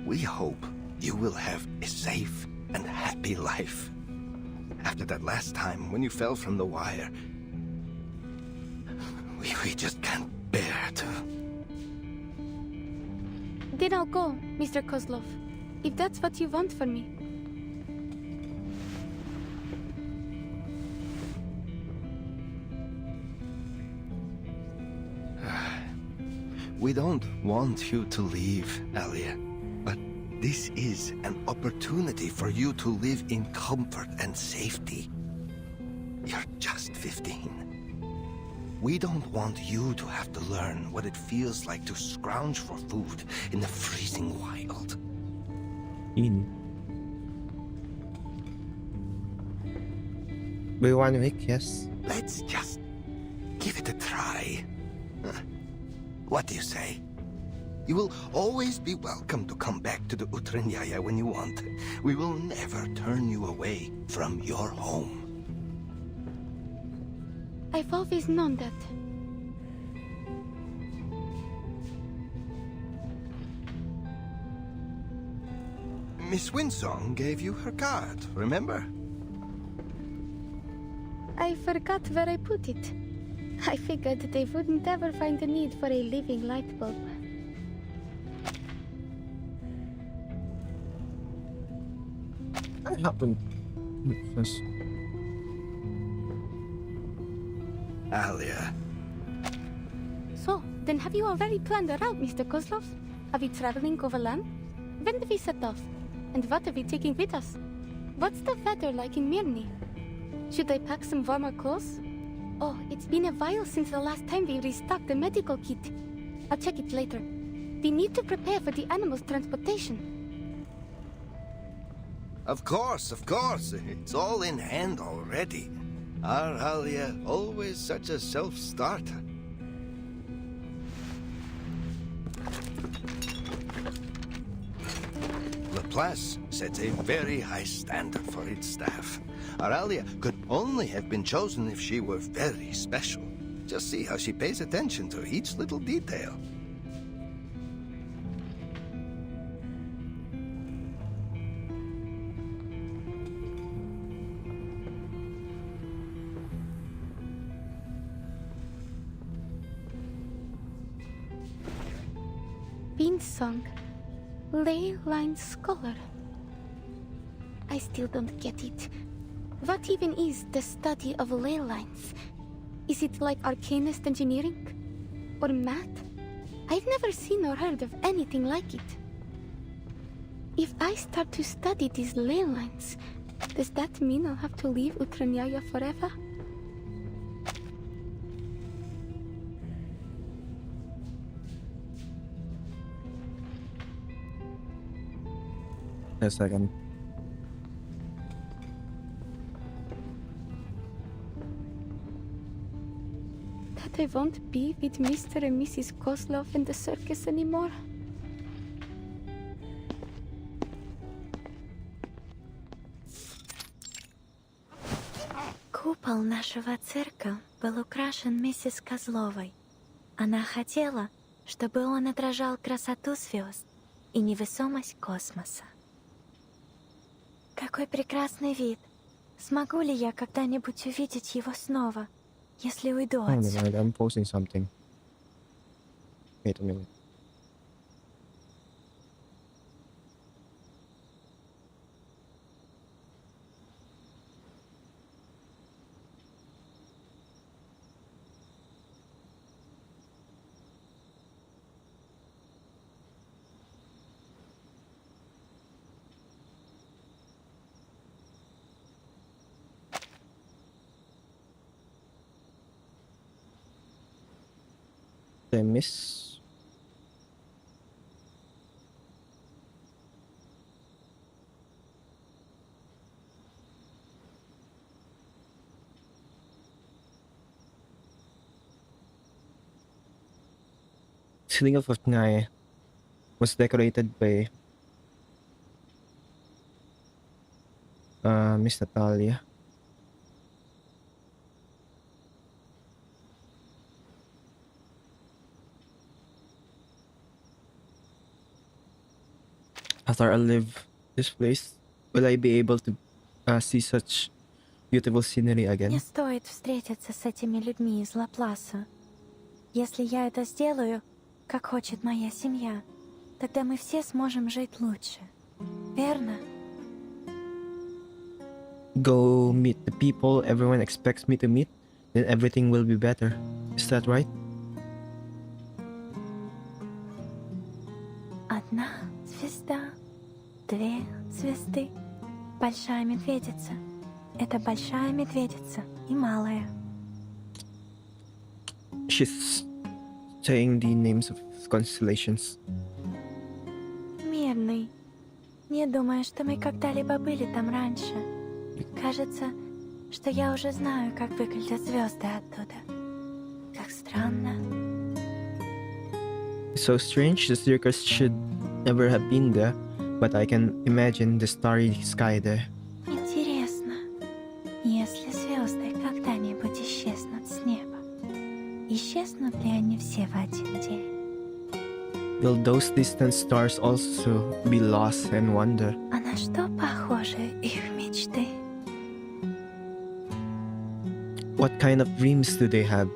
we hope you will have a safe and happy life. After that last time when you fell from the wire, we just can't bear to. Then I'll go, Mr. Kozlov, if that's what you want for me. We don't want you to leave, Alia, but this is an opportunity for you to live in comfort and safety. You're just 15. We don't want you to have to learn what it feels like to scrounge for food in the freezing wild. By 1 week, yes. Let's just give it a try. What do you say? You will always be welcome to come back to the Utranyaya when you want. We will never turn you away from your home. I've always known that. Miss Winsong gave you her card, remember? I forgot where I put it. I figured they wouldn't ever find the need for a living light bulb. What happened? Alia. So, then have you already planned a route, Mr. Kozlov? Are we traveling overland? When do we set off? And what are we taking with us? What's the weather like in Mirny? Should I pack some warmer clothes? Oh, it's been a while since the last time we restocked the medical kit. I'll check it later. We need to prepare for the animals' transportation. Of course, of course. It's all in hand already. Our Alia, always such a self-starter. Laplace sets a very high standard for its staff. Aralia could only have been chosen if she were very special. Just see how she pays attention to each little detail. Winsong, ley line scholar. I still don't get it. What even is the study of ley lines? Is it like arcanist engineering? Or math? I've never seen or heard of anything like it. If I start to study these ley lines, does that mean I'll have to leave Utranyaya forever? A second. That I won't be with Mr. and Mrs. Kozlov in the circus anymore. Купол нашего цирка был украшен миссис Козловой. Она хотела, чтобы он отражал красоту звезд и невесомость космоса. Какой прекрасный вид! Смогу ли я когда-нибудь увидеть его снова, если уйду Oh отсюда? my god, I'm posting something. Wait a minute. Did I miss? Ceiling of Ngai was decorated by Miss Natalia. After I leave this place, will I be able to see such beautiful scenery Не again? стоит встретиться с этими людьми из Лапласа. Если я это сделаю, как хочет моя семья, тогда мы все сможем жить лучше. Верно? Go meet the people everyone expects me to meet, then everything will be better. Is that right? Одна звезда, две звезды. Большая медведица. Это большая медведица и малая. She's saying the names of constellations. Мирный. Не думаю, что мы когда-либо были там раньше. Кажется, что я уже знаю, как выглядят звезды оттуда. Как странно. So strange, the circus should never have been there, but I can imagine the starry sky there. Интересно, если звезды когда-нибудь исчезнут с неба, исчезнут ли они все в один день? Will those distant stars also be lost and wonder? А на что похожи их мечты? What kind of dreams do they have?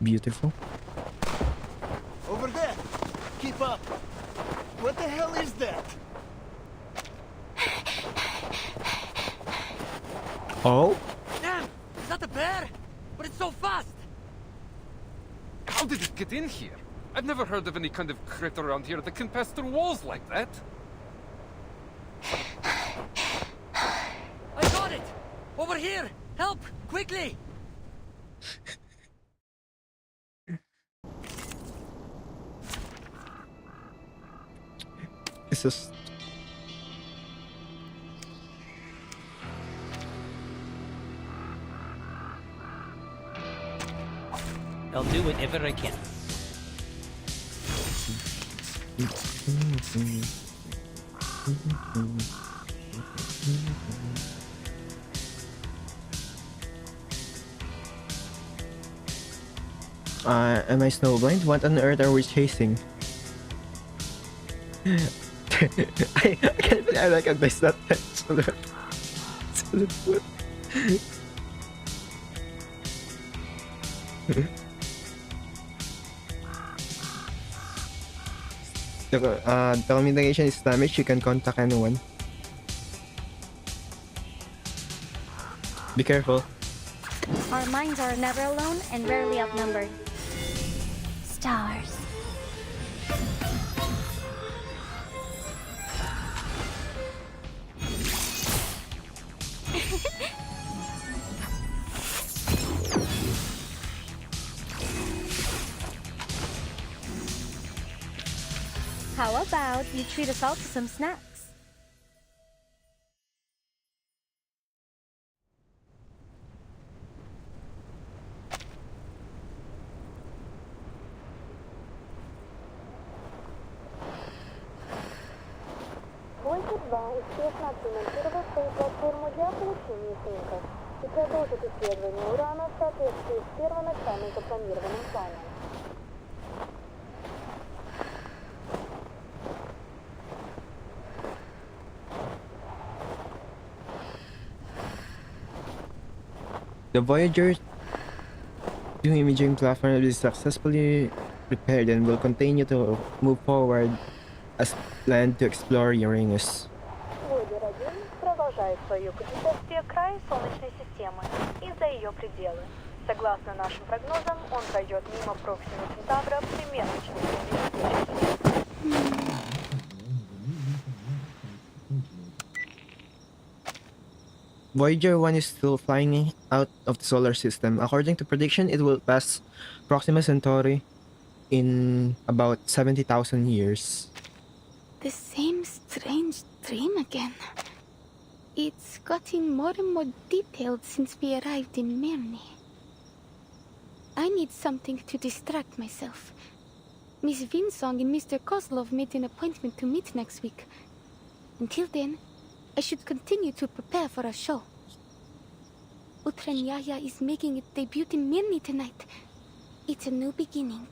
Beautiful. Over there! Keep up! What the hell is that? Oh? Damn! Is that a bear? But it's so fast! How did it get in here? I've never heard of any kind of critter around here that can pass through walls like that. I got it! Over here! Help! Quickly! This is... I'll do whatever I can. Am I snowblind? What on earth are we chasing? I can't believe I recognize that solid foot. The communication is damaged. You can contact anyone. Be careful. Our minds are never alone and rarely outnumbered. Stars. How about you treat us all to some snacks? Voyager 2 успешно отремонтировал свою платформу для получения снимков и продолжит исследование урана в соответствии с первоначально запланированным планом. The Voyager 2 imaging platform is successfully repaired and will continue to move forward as planned to explore Uranus. Voyager 1 продолжает свое путешествие к краю Солнечной системы и за ее пределы. Согласно нашим прогнозам, он пройдет мимо Проксима Центавра примерно через 7 месяцев. Voyager 1 is still flying out of the solar system. According to prediction, it will pass Proxima Centauri in about 70,000 years. The same strange dream again. It's gotten more and more detailed since we arrived in Mirny. I need something to distract myself. Miss Vinsong and Mr. Kozlov made an appointment to meet next week. Until then, I should continue to prepare for our show. Utranyaya is making its debut in Mirny tonight. It's a new beginning.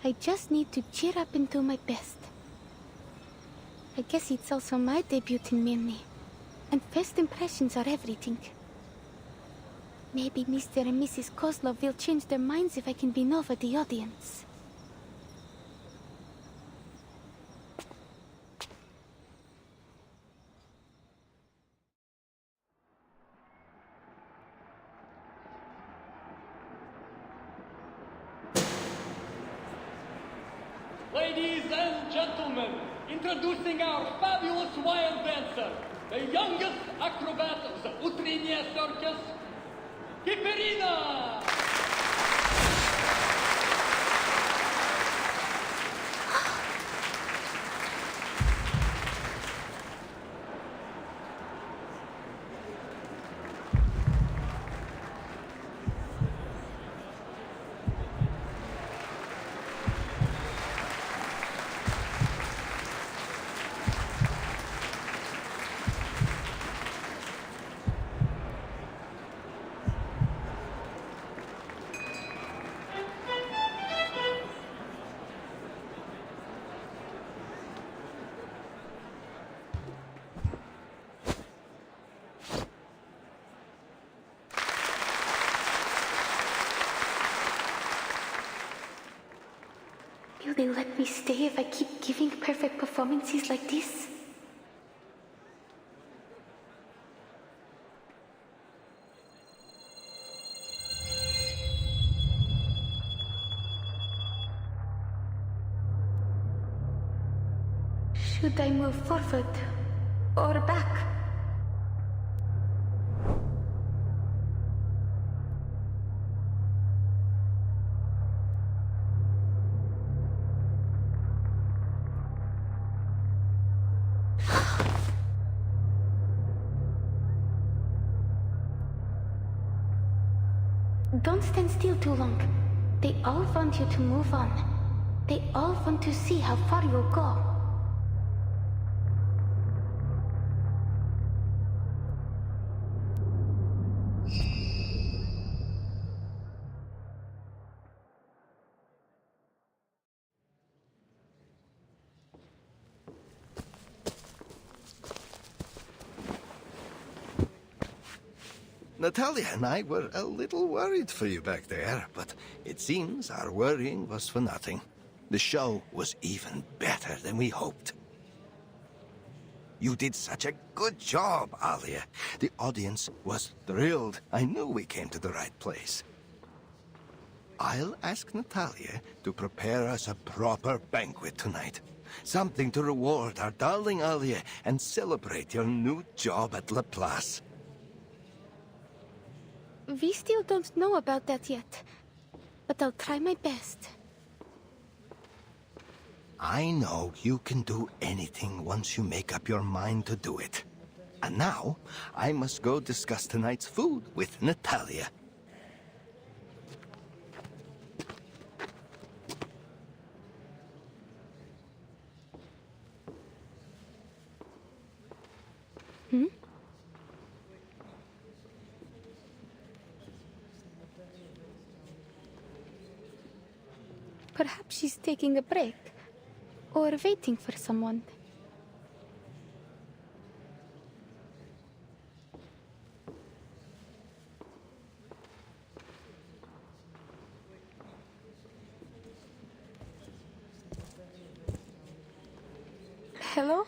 I just need to cheer up and do my best. I guess it's also my debut in Mirny, and first impressions are everything. Maybe Mr. and Mrs. Kozlov will change their minds if I can win over the audience. Ladies and gentlemen, introducing our fabulous wire dancer, the youngest acrobat of the Utrenia Circus, Kiperina! Will they let me stay if I keep giving perfect performances like this? Should I move forward or back? Don't stand still too long. They all want you to move on. They all want to see how far you'll go. Natalia and I were a little worried for you back there, but it seems our worrying was for nothing. The show was even better than we hoped. You did such a good job, Alia. The audience was thrilled. I knew we came to the right place. I'll ask Natalia to prepare us a proper banquet tonight. Something to reward our darling Alia and celebrate your new job at La Place. We still don't know about that yet, but I'll try my best. I know you can do anything once you make up your mind to do it. And now, I must go discuss tonight's food with Natalia. Hmm? Perhaps she's taking a break, or waiting for someone. Hello?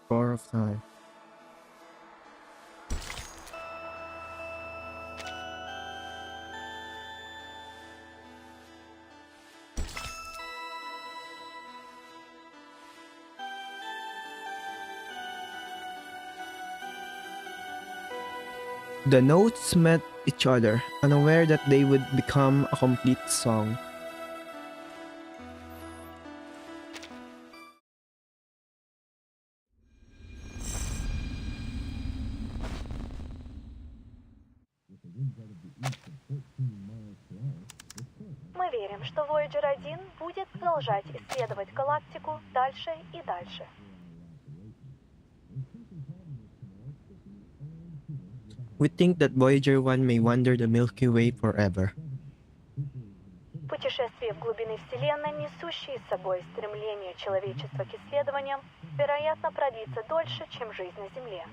Core of Time. The notes met each other, unaware that they would become a complete song. Мы верим, что Voyager 1 будет продолжать исследовать галактику дальше и дальше. We think that Voyager 1 may wander the Milky Way forever. Путешествие в глубины Вселенной, несущие с собой стремление человечества к исследованиям, вероятно, продлится дольше, чем жизнь на Земле.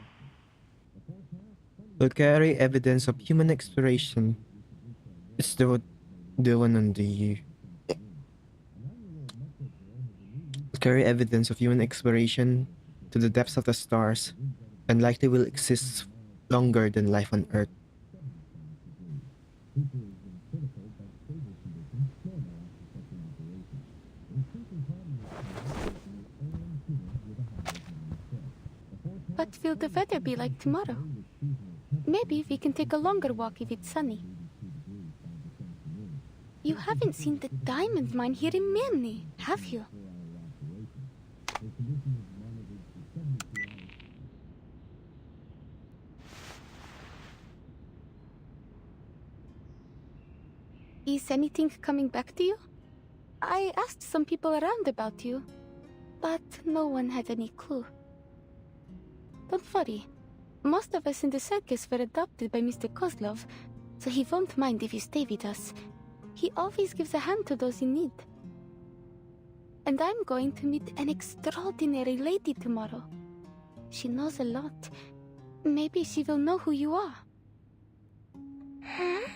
Will carry evidence of human exploration. It's the one on the... Will carry evidence of human exploration to the depths of the stars, and likely will exist longer than life on Earth. What will the weather be like tomorrow? Maybe we can take a longer walk if it's sunny. You haven't seen the diamond mine here in Mirny, have you? Is anything coming back to you? I asked some people around about you, but no one had any clue. Don't worry. Most of us in the circus were adopted by Mr. Kozlov, so he won't mind if you stay with us. He always gives a hand to those in need. And I'm going to meet an extraordinary lady tomorrow. She knows a lot. Maybe she will know who you are. Huh?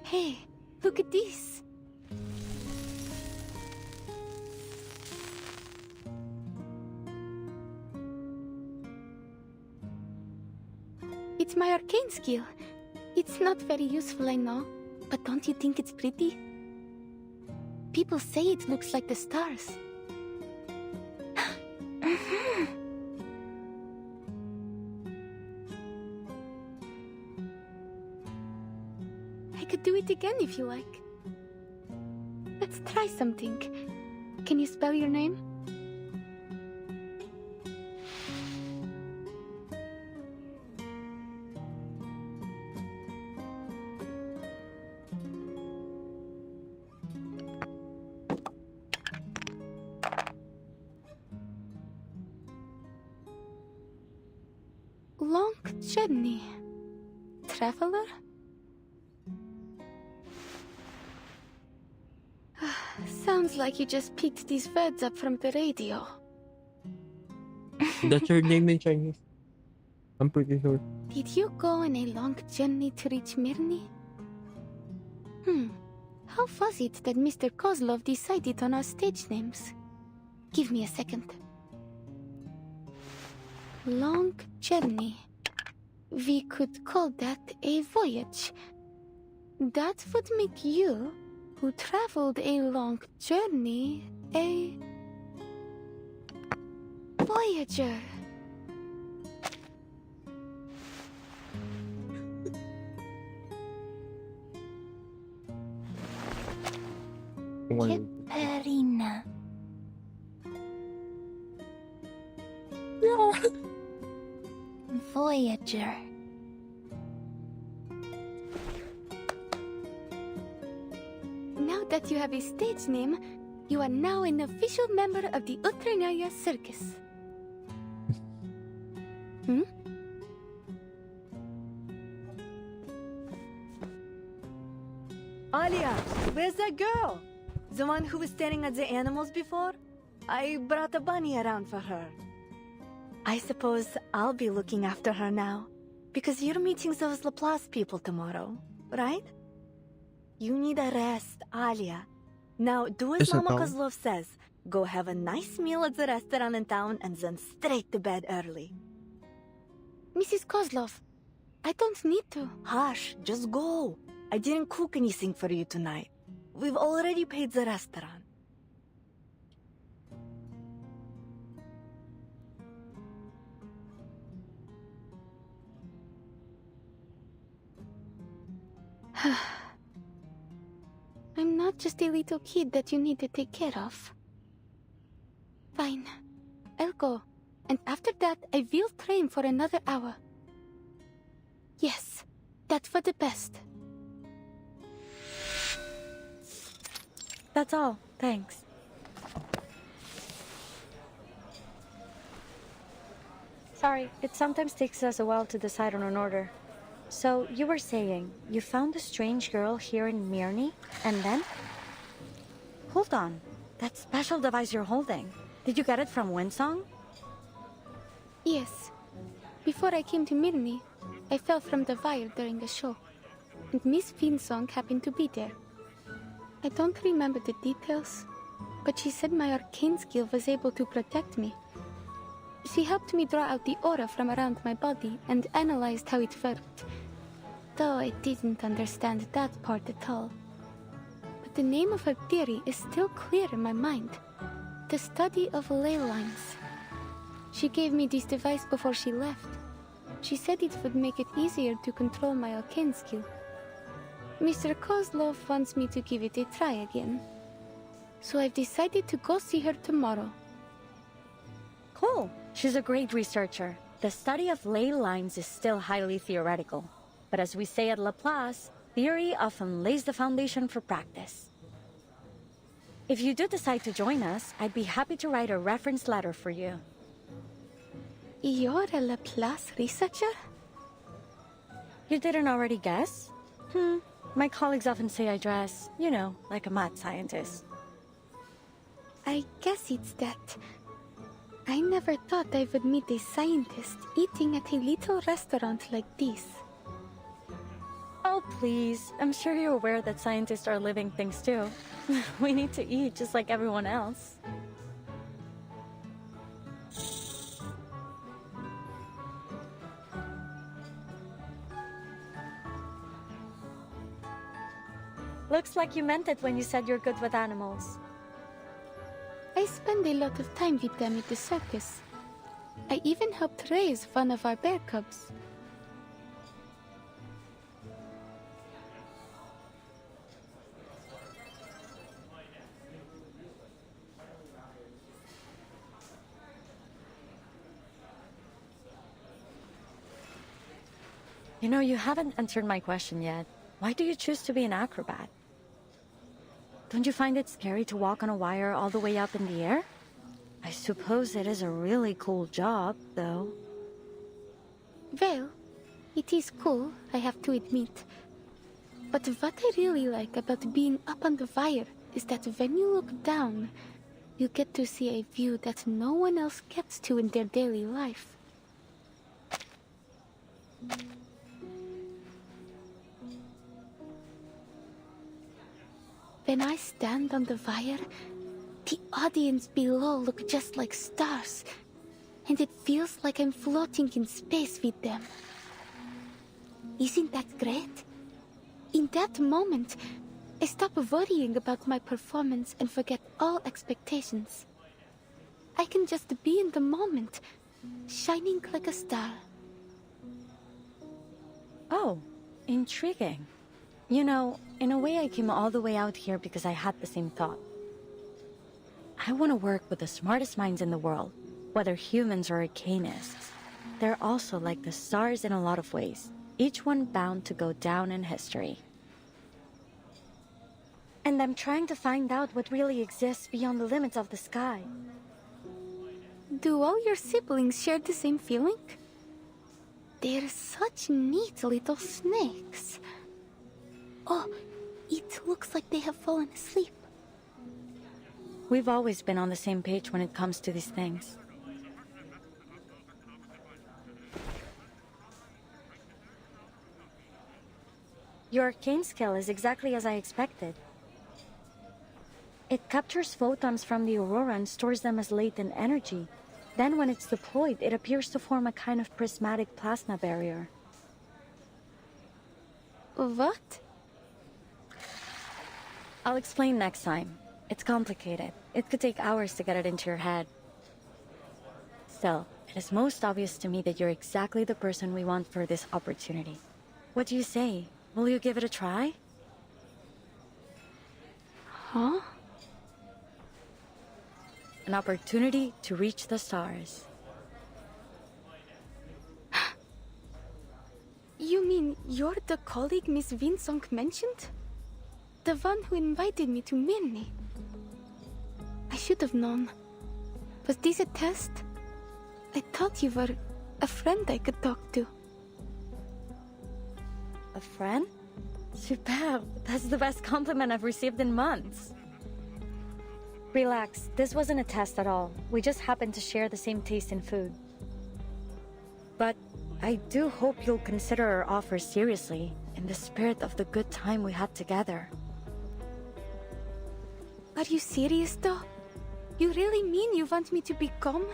Hey, look at this. It's my arcane skill. It's not very useful, I know, but don't you think it's pretty? People say it looks like the stars. I could do it again if you like. Let's try something. Can you spell your name? Long journey. Traveler? Sounds like you just picked these words up from the radio. That's her name in Chinese. I'm pretty sure. Did you go on a long journey to reach Mirny? How was it that Mr. Kozlov decided on our stage names? Give me a second. Long journey. We could call that a voyage. That would make you, who traveled a long journey, a Voyager. Keperina. Voyager. Now that you have a stage name, you are now an official member of the Utranaya Circus. Alia, where's that girl? The one who was staring at the animals before? I brought a bunny around for her. I suppose I'll be looking after her now. Because you're meeting those Laplace people tomorrow, right? You need a rest, Alia. Now, do as Yes, Mama Uncle. Kozlov says. Go have a nice meal at the restaurant in town and then straight to bed early. Mrs. Kozlov, I don't need to. Hush, just go. I didn't cook anything for you tonight. We've already paid the restaurant. I'm not just a little kid that you need to take care of. Fine. I'll go. And after that, I will train for another hour. Yes, that's for the best. That's all. Thanks. Sorry, it sometimes takes us a while to decide on an order. So, you were saying, you found a strange girl here in Mirny, and then? Hold on. That special device you're holding, did you get it from Winsong? Yes. Before I came to Mirny, I fell from the wire during a show. And Miss Winsong happened to be there. I don't remember the details, but she said my arcane skill was able to protect me. She helped me draw out the aura from around my body and analyzed how it worked. Though I didn't understand that part at all. But the name of her theory is still clear in my mind. The study of ley lines. She gave me this device before she left. She said it would make it easier to control my arcane skill. Mr. Kozlov wants me to give it a try again. So I've decided to go see her tomorrow. Cool. She's a great researcher. The study of ley lines is still highly theoretical. But as we say at Laplace, theory often lays the foundation for practice. If you do decide to join us, I'd be happy to write a reference letter for you. You're a Laplace researcher? You didn't already guess? My colleagues often say I dress, you know, like a mad scientist. I guess it's that. I never thought I would meet a scientist eating at a little restaurant like this. Oh, please. I'm sure you're aware that scientists are living things too. We need to eat just like everyone else. Looks like you meant it when you said you're good with animals. I spend a lot of time with them at the circus. I even helped raise one of our bear cubs. You know, you haven't answered my question yet. Why do you choose to be an acrobat? Don't you find it scary to walk on a wire all the way up in the air? I suppose it is a really cool job, though. Well, it is cool, I have to admit. But what I really like about being up on the wire is that when you look down, you get to see a view that no one else gets to in their daily life. When I stand on the wire, the audience below look just like stars, and it feels like I'm floating in space with them. Isn't that great? In that moment, I stop worrying about my performance and forget all expectations. I can just be in the moment, shining like a star. Oh, intriguing. You know, in a way I came all the way out here because I had the same thought. I want to work with the smartest minds in the world, whether humans or arcanists. They're also like the stars in a lot of ways, each one bound to go down in history. And I'm trying to find out what really exists beyond the limits of the sky. Do all your siblings share the same feeling? They're such neat little snakes. Oh, it looks like they have fallen asleep. We've always been on the same page when it comes to these things. Your arcane skill is exactly as I expected. It captures photons from the aurora and stores them as latent energy. Then when it's deployed, it appears to form a kind of prismatic plasma barrier. What? I'll explain next time. It's complicated. It could take hours to get it into your head. Still, it is most obvious to me that you're exactly the person we want for this opportunity. What do you say? Will you give it a try? Huh? An opportunity to reach the stars. You mean you're the colleague Miss Vinsong mentioned? The one who invited me to Mirny? I should have known. Was this a test? I thought you were a friend I could talk to. A friend? Superb. That's the best compliment I've received in months. Relax, this wasn't a test at all. We just happened to share the same taste in food. But I do hope you'll consider our offer seriously, in the spirit of the good time we had together. Are you serious though? You really mean you want me to become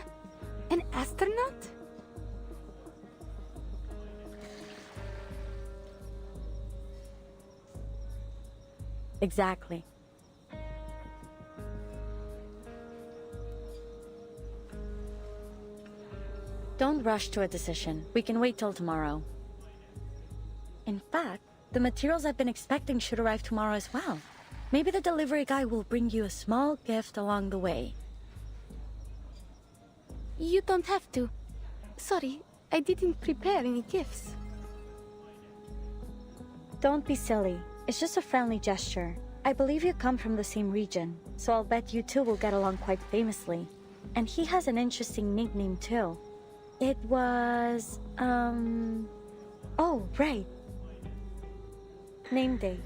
an astronaut? Exactly. Don't rush to a decision. We can wait till tomorrow. In fact, the materials I've been expecting should arrive tomorrow as well. Maybe the delivery guy will bring you a small gift along the way. You don't have to. Sorry, I didn't prepare any gifts. Don't be silly. It's just a friendly gesture. I believe you come from the same region, so I'll bet you two will get along quite famously. And he has an interesting nickname too. It was, oh, right. Name day.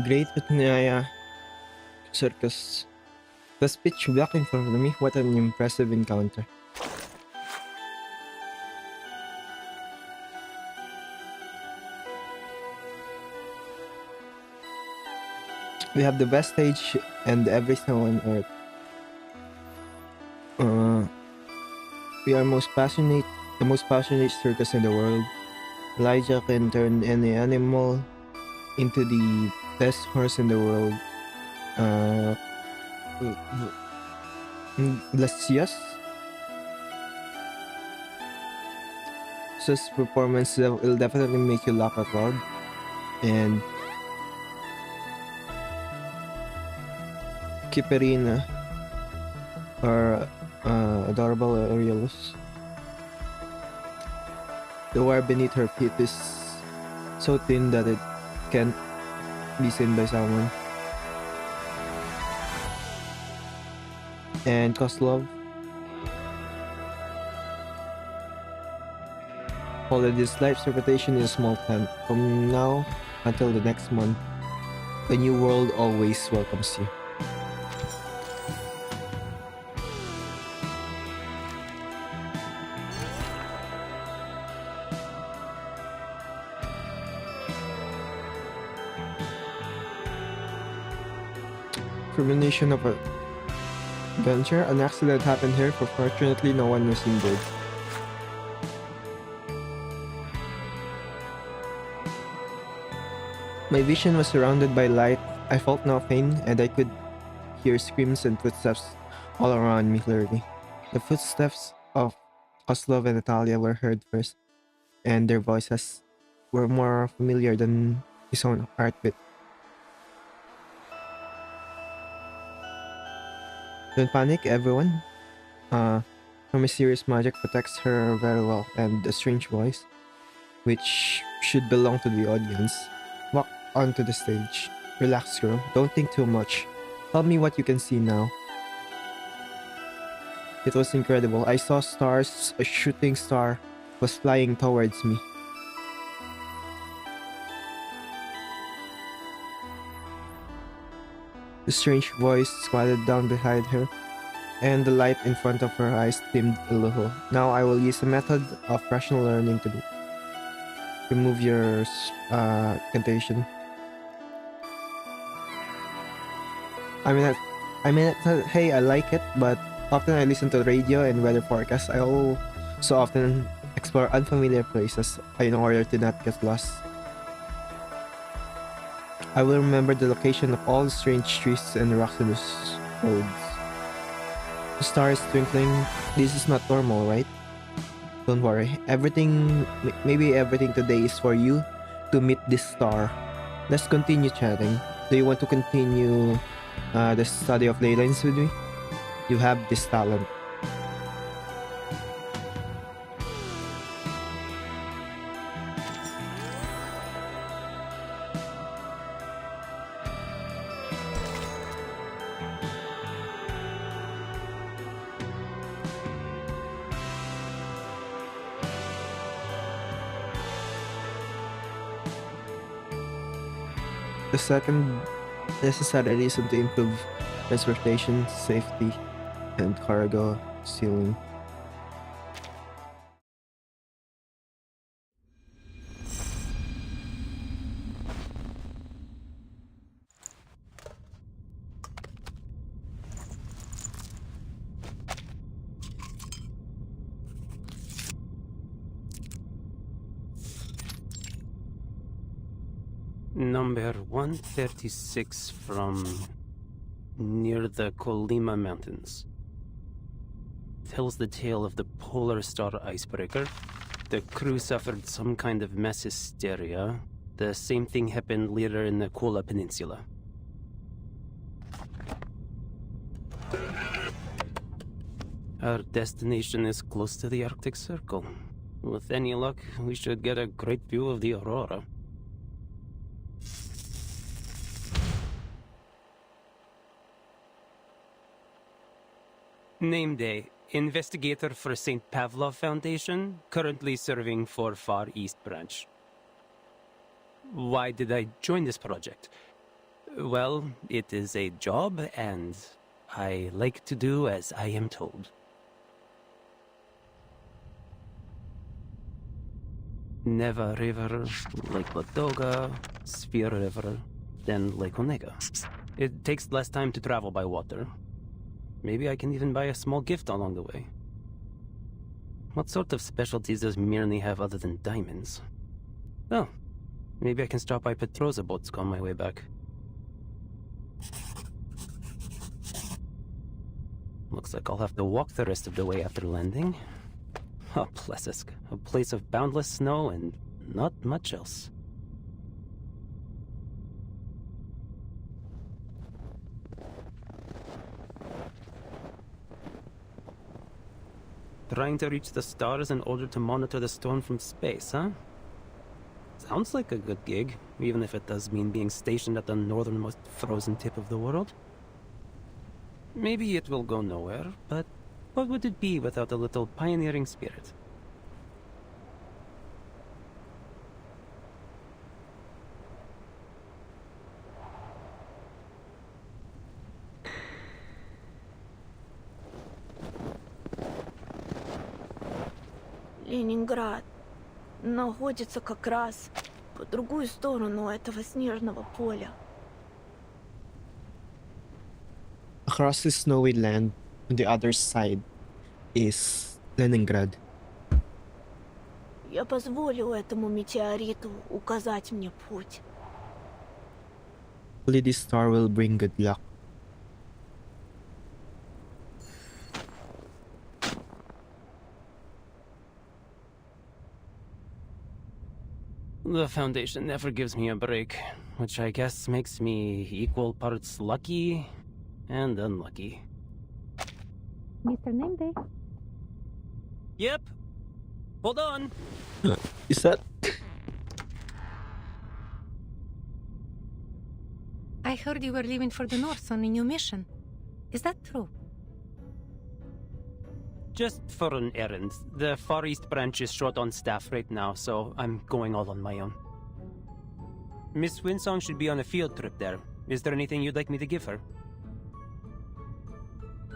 Great Vitnaya Circus. The pitch black in front of me. What an impressive encounter. We have the best stage and everything on earth. We are the most passionate circus in the world. Elijah can turn any animal into the best horse in the world. Glacius. This performance will definitely make you laugh out loud. And Kiperina, our adorable Aerialus. The wire beneath her feet is so thin that it can't be seen by someone. And Koslov. Followed his life's reputation in a small tent. From now until the next month, a new world always welcomes you. Culmination of a adventure. An accident happened here, but fortunately no one was injured. My vision was surrounded by light. I felt no pain, and I could hear screams and footsteps all around me clearly. The footsteps of Koslov and Natalia were heard first, and their voices were more familiar than his own heartbeat. Don't panic, everyone. Her mysterious magic protects her very well, and a strange voice, which should belong to the audience, walk onto the stage. Relax, girl. Don't think too much. Tell me what you can see now. It was incredible. I saw stars. A shooting star was flying towards me. The strange voice squatted down behind her, and the light in front of her eyes dimmed a little. Now I will use a method of rational learning to remove your contagion. I mean, hey, I like it, but often I listen to the radio and weather forecasts. I also often explore unfamiliar places in order to not get lost. I will remember the location of all the strange trees and rocks in those roads. The star is twinkling. This is not normal, right? Don't worry. Maybe everything today is for you to meet this star. Let's continue chatting. Do you want to continue the study of ley lines with me? You have this talent. The second necessary reason to improve transportation, safety, and cargo stealing. Number 136 from near the Colima Mountains. Tells the tale of the polar star icebreaker. The crew suffered some kind of mass hysteria. The same thing happened later in the Kola Peninsula. Our destination is close to the Arctic Circle. With any luck, we should get a great view of the aurora. Name day. Investigator for St. Pavlov Foundation, currently serving for Far East Branch. Why did I join this project? Well, it is a job, and I like to do as I am told. Neva River, Lake Ladoga, Sphere River, then Lake Onega. It takes less time to travel by water. Maybe I can even buy a small gift along the way. What sort of specialties does Mirny have other than diamonds? Oh, maybe I can stop by Petrozabotsk on my way back. Looks like I'll have to walk the rest of the way after landing. Oh, Plesesk, a place of boundless snow and not much else. Trying to reach the stars in order to monitor the storm from space, huh? Sounds like a good gig, even if it does mean being stationed at the northernmost frozen tip of the world. Maybe it will go nowhere, but what would it be without a little pioneering spirit? Ленинград находится как раз по другую сторону этого снежного поля. Across the snowy land, on the other side, is Leningrad. Я позволю этому метеориту указать мне путь. Only this star will bring good luck. The Foundation never gives me a break, which I guess makes me equal parts lucky and unlucky. Mr. Nameday. Yep. Hold on. Is that? I heard you were leaving for the North on a new mission. Is that true? Just for an errand. The Far East branch is short on staff right now, so I'm going all on my own. Miss Winsong should be on a field trip there. Is there anything you'd like me to give her?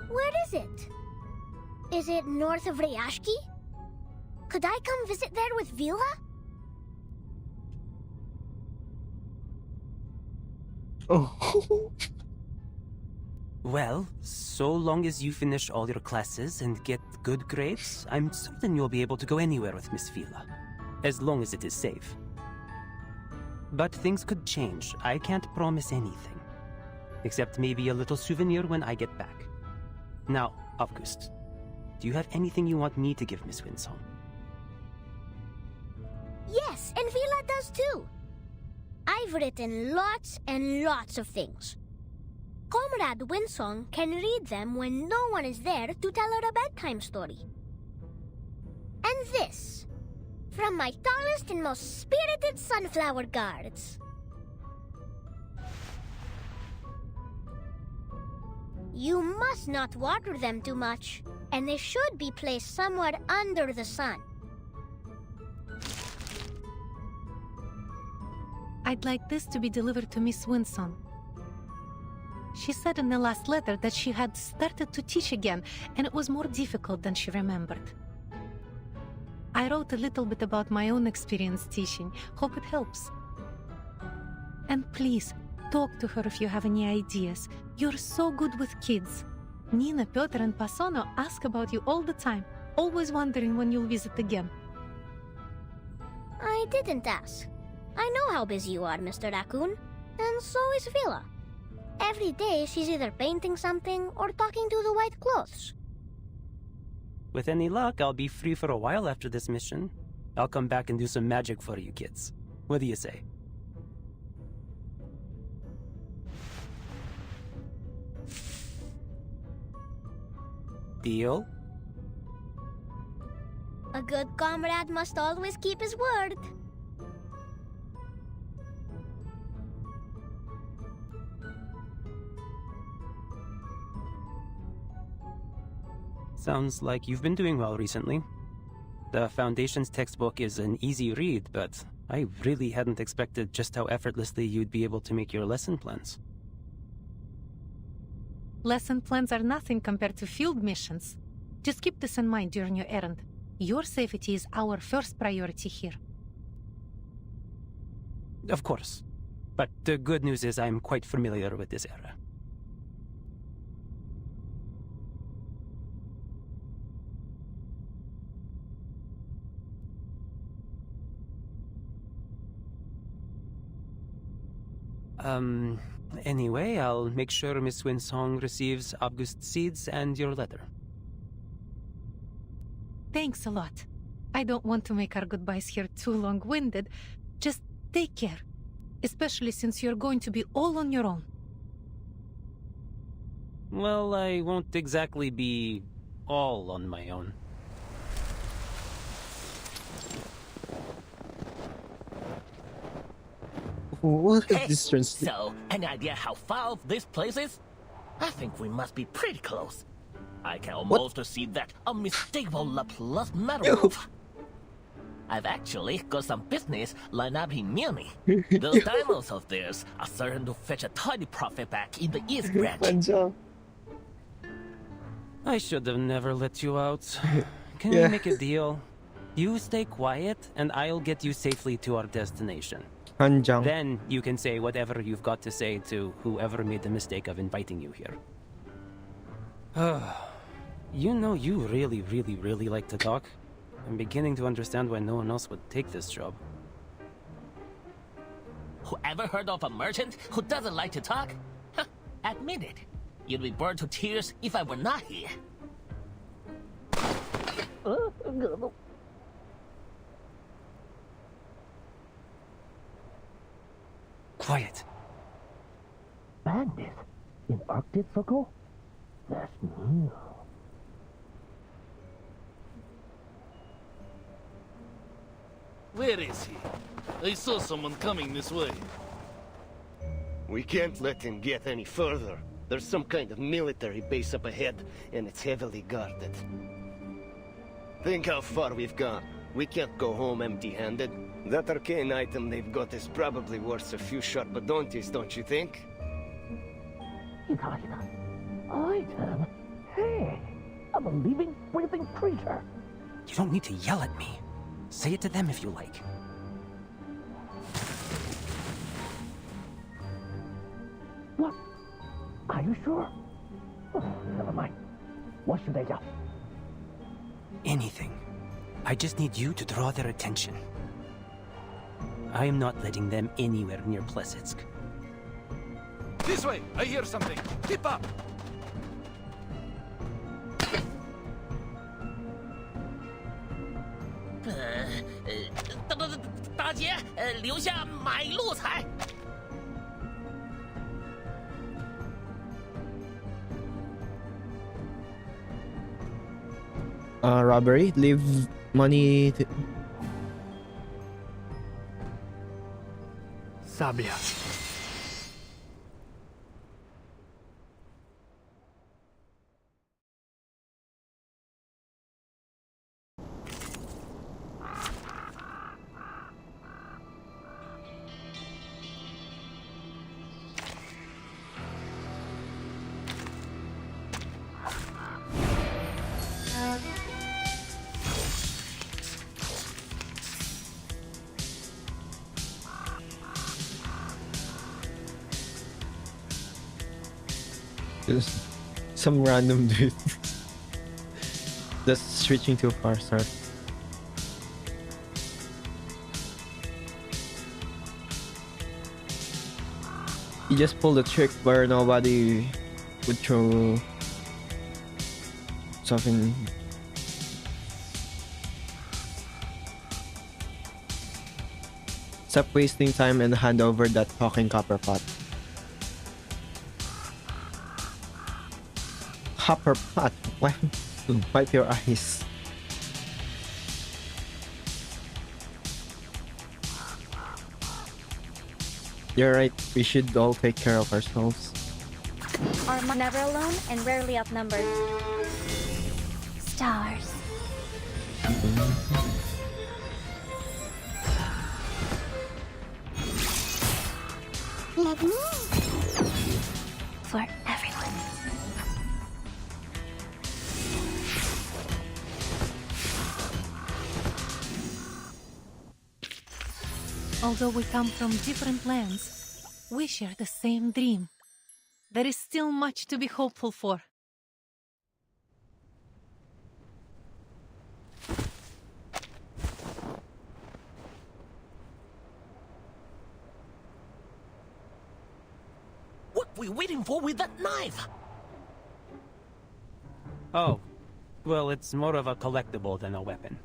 Where is it? Is it north of Ryashki? Could I come visit there with Vila? Oh. Well, so long as you finish all your classes and get good grades, I'm certain you'll be able to go anywhere with Miss Vila. As long as it is safe. But things could change. I can't promise anything. Except maybe a little souvenir when I get back. Now, August, do you have anything you want me to give Miss Winsong? Yes, and Vila does too. I've written lots and lots of things. Comrade Winsong can read them when no one is there to tell her a bedtime story. And this, from my tallest and most spirited sunflower guards. You must not water them too much, and they should be placed somewhere under the sun. I'd like this to be delivered to Miss Winsong. She said in the last letter that she had started to teach again, and it was more difficult than she remembered. I wrote a little bit about my own experience teaching. Hope it helps. And please, talk to her if you have any ideas. You're so good with kids. Nina, Piotr, and Pasono ask about you all the time, always wondering when you'll visit again. I didn't ask. I know how busy you are, Mr. Raccoon. And so is Vila. Every day she's either painting something or talking to the white clothes. With any luck, I'll be free for a while after this mission. I'll come back and do some magic for you kids. What do you say? Deal? A good comrade must always keep his word. Sounds like you've been doing well recently. The Foundation's textbook is an easy read, but I really hadn't expected just how effortlessly you'd be able to make your lesson plans. Lesson plans are nothing compared to field missions. Just keep this in mind during your errand. Your safety is our first priority here. Of course. But the good news is I'm quite familiar with this era. Anyway, I'll make sure Miss Winsong receives August seeds and your letter. Thanks a lot. I don't want to make our goodbyes here too long-winded. Just take care. Especially since you're going to be all on your own. Well, I won't exactly be all on my own. What is Hey, this translation? so, any idea how far off this place is? I think we must be pretty close. I can almost see that unmistakable Laplace metal roof. I've actually got some business lined up in Munich. Those diamonds of theirs are certain to fetch a tidy profit back in the East branch. I should have never let you out. Can Yeah. we make a deal? You stay quiet, and I'll get you safely to our destination. Hanjang. Then you can say whatever you've got to say to whoever made the mistake of inviting you here. You know you really like to talk. I'm beginning to understand why no one else would take this job. Whoever heard of a merchant who doesn't like to talk? Huh, admit it. You'd be burned to tears if I were not here. Quiet. Bandit in Arctic Circle? That's new. Where is he? I saw someone coming this way. We can't let him get any further. There's some kind of military base up ahead, and it's heavily guarded. Think how far we've gone. We can't go home empty-handed. That arcane item they've got is probably worth a few sharpadontes, don't you think? Item? Hey, I'm a living, breathing creature. You don't need to yell at me. Say it to them if you like. What? Are you sure? Oh, never mind. What should I do? Anything. I just need you to draw their attention. I am not letting them anywhere near Plesetsk. This way! I hear something! Keep up! 大姐，留下买路财。 Robbery. Leave money. Sabia. Just some random dude. That's switching too far, sir. He just pulled a trick where nobody would throw something. Stop wasting time and hand over that talking copper pot. Copper pot? Wipe your eyes. You're right, we should all take care of ourselves. Are never alone and rarely outnumbered. Stars. Let me. For everyone. Although we come from different lands, we share the same dream. There is still much to be hopeful for. What we waiting for with that knife? Oh, well, it's more of a collectible than a weapon.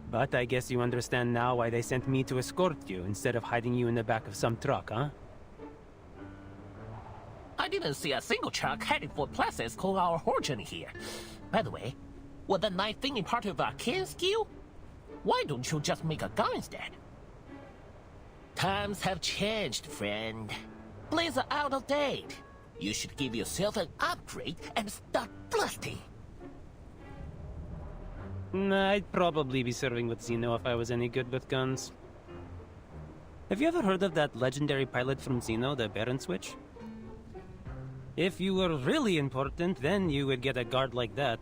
But I guess you understand now why they sent me to escort you instead of hiding you in the back of some truck, huh? I didn't see a single truck headed for places called our whole journey here. By the way, was the knife thingy part of our kin skill? Why don't you just make a gun instead? Times have changed, friend. Blades are out of date. You should give yourself an upgrade and start blasting. I'd probably be serving with Xeno if I was any good with guns. Have you ever heard of that legendary pilot from Xeno, the Baron Switch? If you were really important, then you would get a guard like that.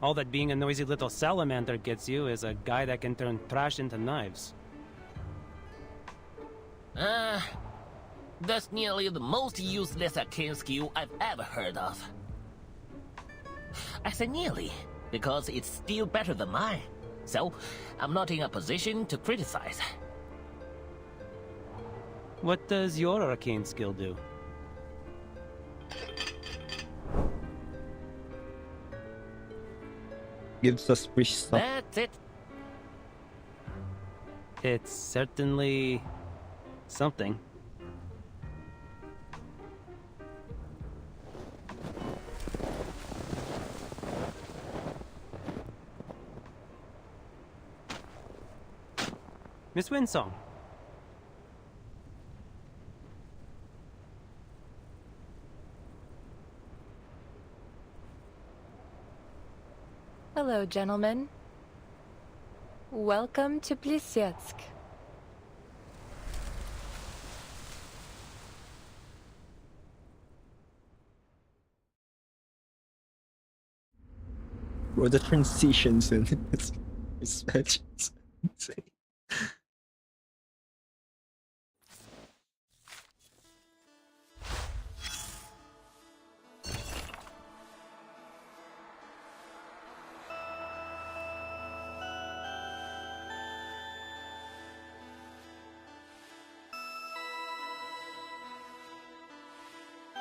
All that being a noisy little salamander gets you is a guy that can turn trash into knives. That's nearly the most useless arcane skill I've ever heard of. I say nearly, because it's still better than mine. So, I'm not in a position to criticize. What does your arcane skill do? Gives us free stuff. That's it. It's certainly something. Miss Winsong. Hello, gentlemen. Welcome to Plisetsk. Bro, the transitions in it's insane.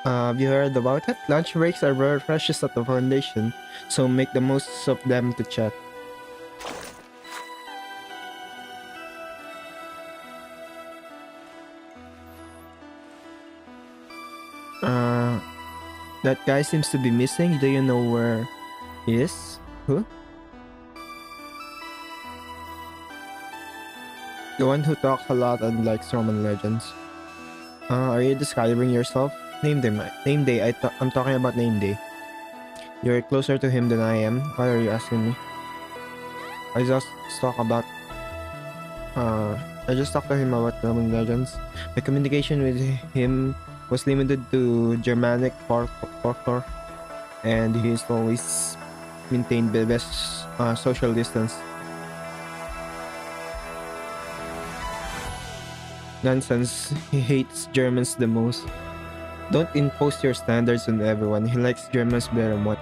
Have you heard about it? Lunch breaks are very precious at the Foundation, so make the most of them to chat. That guy seems to be missing. Do you know where he is? Who? The one who talks a lot and likes Roman legends. Are you describing yourself? Name day. I'm talking about name day. You're closer to him than I am. Why are you asking me? I just talked to him about Roman legends. My communication with him was limited to Germanic folklore, and he's always maintained the best social distance. Nonsense. He hates Germans the most. Don't impose your standards on everyone. He likes Germans very much.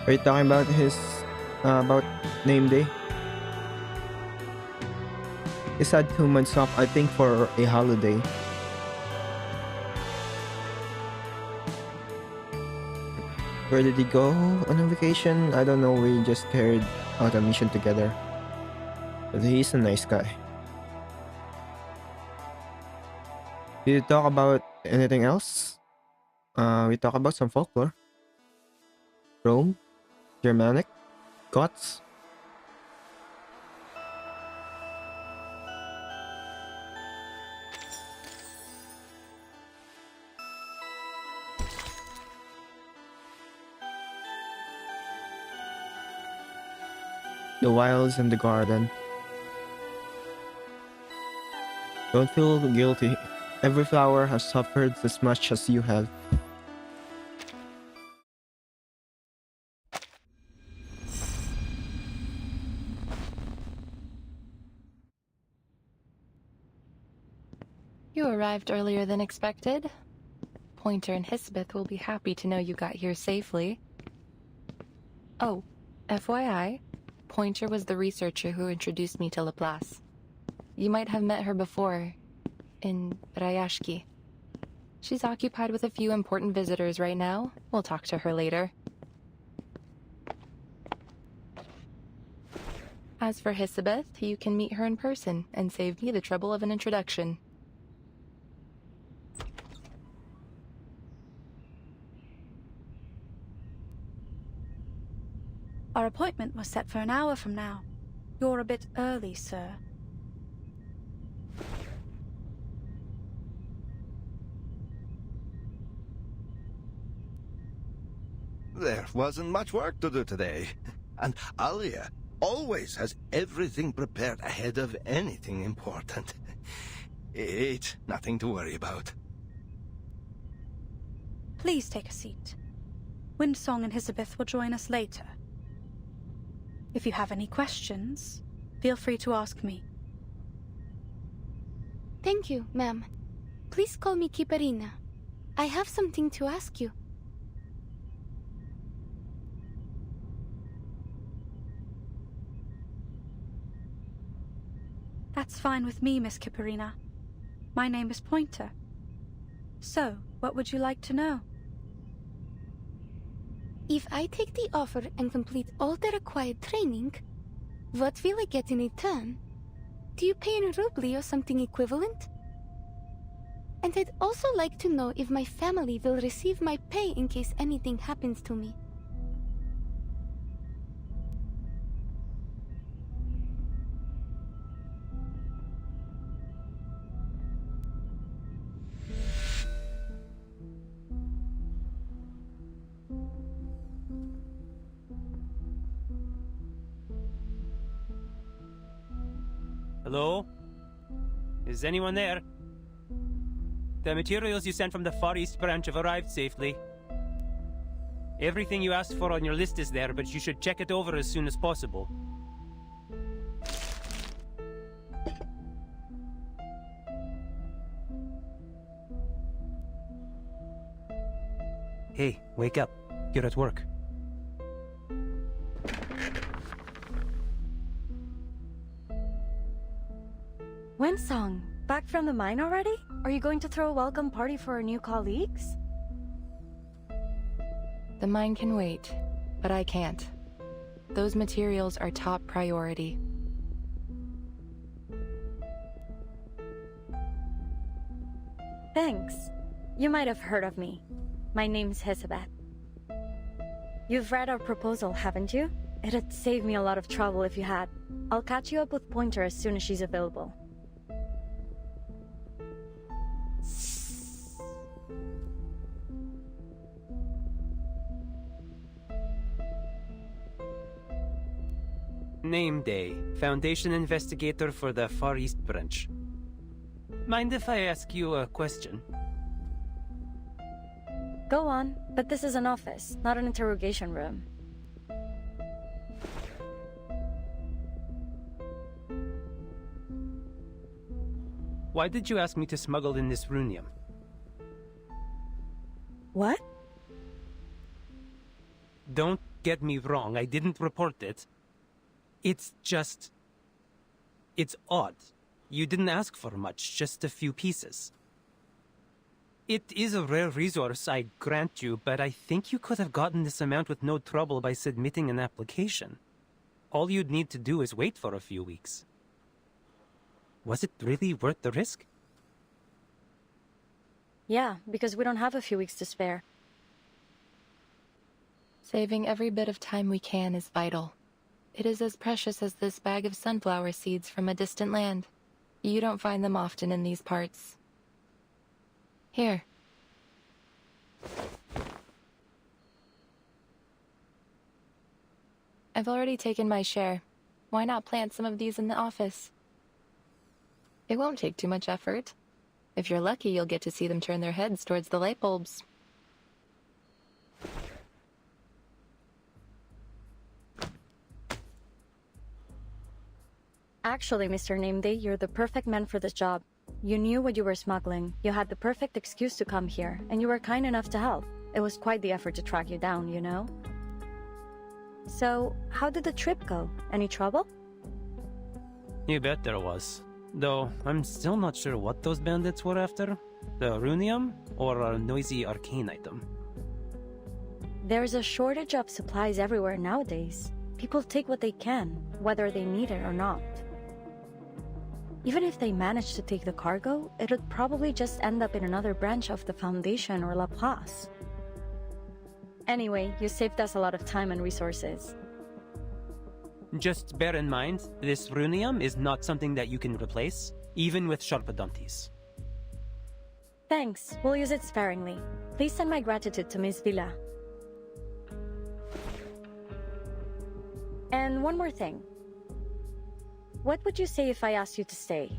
Are you talking about about name day? He's had 2 months off, I think, for a holiday. Where did he go on a vacation? I don't know, we just carried out a mission together. But he's a nice guy. Did you talk about anything else? We talk about some folklore. Rome? Germanic? Goths? The wilds and the garden. Don't feel guilty. Every flower has suffered as much as you have. You arrived earlier than expected. Pointer and Hisbeth will be happy to know you got here safely. Oh, FYI, Pointer was the researcher who introduced me to Laplace. You might have met her before, in Rayashki. She's occupied with a few important visitors right now. We'll talk to her later. As for Hisbeth, you can meet her in person and save me the trouble of an introduction. Our appointment was set for an hour from now. You're a bit early, sir. There wasn't much work to do today. And Alia always has everything prepared ahead of anything important. It's nothing to worry about. Please take a seat. Windsong and Hisabeth will join us later. If you have any questions, feel free to ask me. Thank you, ma'am. Please call me Kiparina. I have something to ask you. That's fine with me, Miss Kiparina. My name is Pointer. So, what would you like to know? If I take the offer and complete all the required training, what will I get in return? Do you pay in rubli or something equivalent? And I'd also like to know if my family will receive my pay in case anything happens to me. Hello? Is anyone there? The materials you sent from the Far East branch have arrived safely. Everything you asked for on your list is there, but you should check it over as soon as possible. Hey, wake up. You're at work. Winsong, back from the mine already? Are you going to throw a welcome party for our new colleagues? The mine can wait, but I can't. Those materials are top priority. Thanks. You might have heard of me. My name's Hisabeth. You've read our proposal, haven't you? It'd save me a lot of trouble if you had. I'll catch you up with Pointer as soon as she's available. Name Day, Foundation Investigator for the Far East Branch. Mind if I ask you a question? Go on, but this is an office, not an interrogation room. Why did you ask me to smuggle in this runium? What? Don't get me wrong, I didn't report it. It's just... it's odd. You didn't ask for much, just a few pieces. It is a rare resource, I grant you, but I think you could have gotten this amount with no trouble by submitting an application. All you'd need to do is wait for a few weeks. Was it really worth the risk? Yeah, because we don't have a few weeks to spare. Saving every bit of time we can is vital. It is as precious as this bag of sunflower seeds from a distant land. You don't find them often in these parts. Here. I've already taken my share. Why not plant some of these in the office? It won't take too much effort. If you're lucky, you'll get to see them turn their heads towards the light bulbs. Actually, Mr. Nameday, you're the perfect man for this job. You knew what you were smuggling, you had the perfect excuse to come here, and you were kind enough to help. It was quite the effort to track you down, you know? So, how did the trip go? Any trouble? You bet there was. Though, I'm still not sure what those bandits were after. The runium, or a noisy arcane item. There's a shortage of supplies everywhere nowadays. People take what they can, whether they need it or not. Even if they manage to take the cargo, it would probably just end up in another branch of the Foundation or Laplace. Anyway, you saved us a lot of time and resources. Just bear in mind, this runium is not something that you can replace, even with Sharpadontis. Thanks, we'll use it sparingly. Please send my gratitude to Miss Villa. And one more thing. What would you say if I asked you to stay?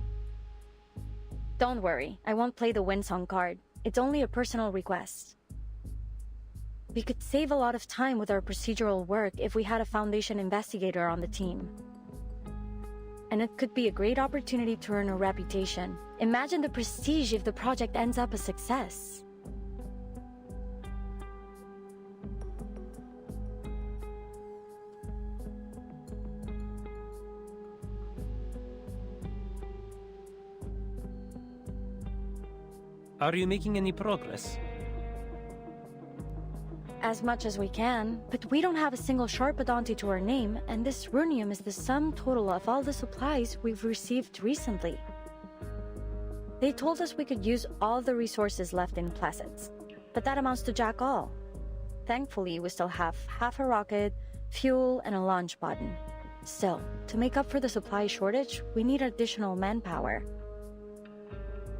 Don't worry, I won't play the Winsong card. It's only a personal request. We could save a lot of time with our procedural work if we had a Foundation investigator on the team. And it could be a great opportunity to earn a reputation. Imagine the prestige if the project ends up a success. Are you making any progress? As much as we can, but we don't have a single Sharpadonti to our name, and this runium is the sum total of all the supplies we've received recently. They told us we could use all the resources left in Placids, but that amounts to jack all. Thankfully, we still have half a rocket, fuel, and a launch button. Still, to make up for the supply shortage, we need additional manpower.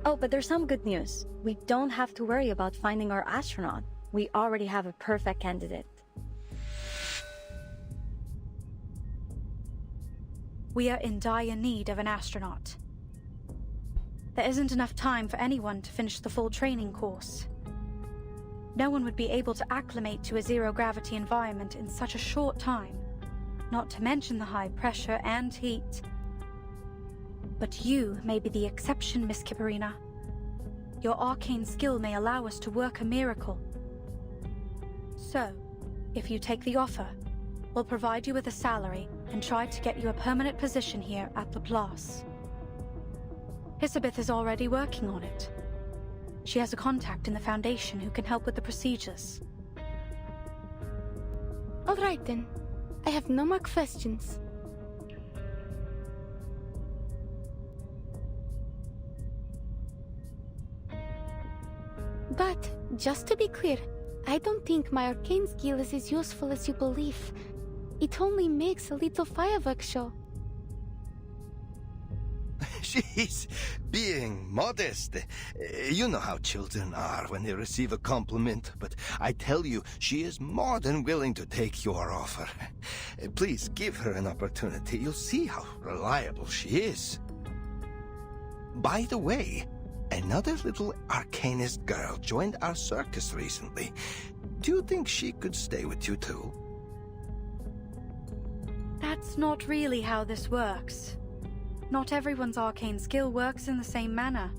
Oh, but there's some good news. We don't have to worry about finding our astronaut. We already have a perfect candidate. We are in dire need of an astronaut. There isn't enough time for anyone to finish the full training course. No one would be able to acclimate to a zero-gravity environment in such a short time, not to mention the high pressure and heat. But you may be the exception, Miss Kipperina. Your arcane skill may allow us to work a miracle. So, if you take the offer, we'll provide you with a salary and try to get you a permanent position here at Laplace. Hisabeth is already working on it. She has a contact in the Foundation who can help with the procedures. All right then. I have no more questions. But, just to be clear, I don't think my arcane skill is as useful as you believe. It only makes a little fireworks show. She's being modest. You know how children are when they receive a compliment, but I tell you, she is more than willing to take your offer. Please give her an opportunity. You'll see how reliable she is. By the way, another little arcanist girl joined our circus recently. Do you think she could stay with you too? That's not really how this works. Not everyone's arcane skill works in the same manner.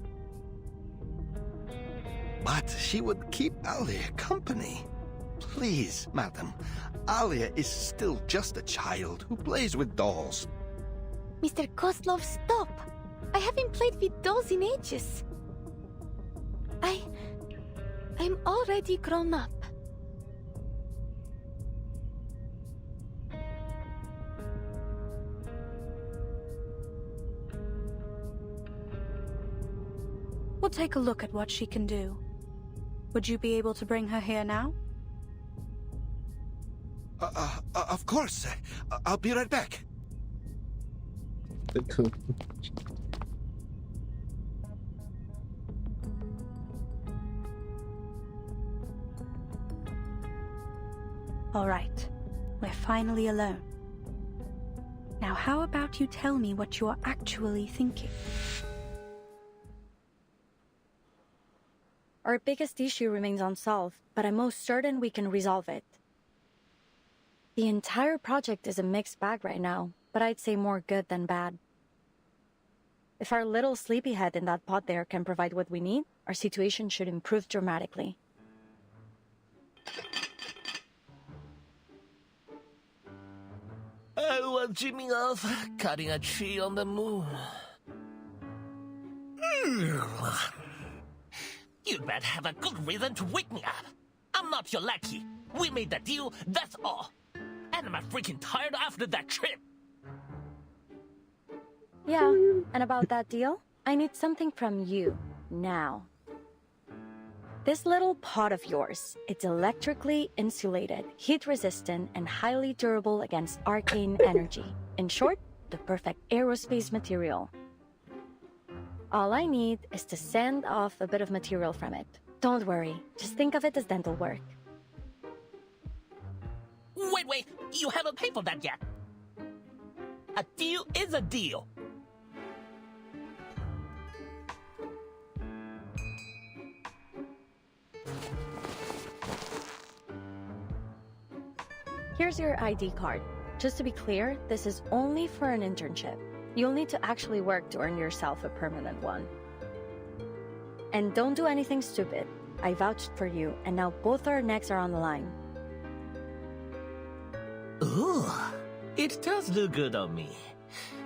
But she would keep Alia company. Please, madam. Alia is still just a child who plays with dolls. Mr. Kozlov, stop! I haven't played with dolls in ages. I'm already grown up. We'll take a look at what she can do. Would you be able to bring her here now? Of course. I'll be right back. All right. We're finally alone. Now how about you tell me what you're actually thinking? Our biggest issue remains unsolved, but I'm most certain we can resolve it. The entire project is a mixed bag right now, but I'd say more good than bad. If our little sleepyhead in that pod there can provide what we need, our situation should improve dramatically. I was dreaming of cutting a tree on the moon. You'd better have a good reason to wake me up. I'm not your lackey. We made the deal, that's all. And I'm freaking tired after that trip. Yeah, and about that deal, I need something from you, now. This little pod of yours, it's electrically insulated, heat-resistant, and highly durable against arcane energy. In short, the perfect aerospace material. All I need is to send off a bit of material from it. Don't worry, just think of it as dental work. Wait, you haven't paid for that yet. A deal is a deal. Here's your ID card. Just to be clear, this is only for an internship. You'll need to actually work to earn yourself a permanent one. And don't do anything stupid. I vouched for you, and now both our necks are on the line. Ooh, it does look good on me.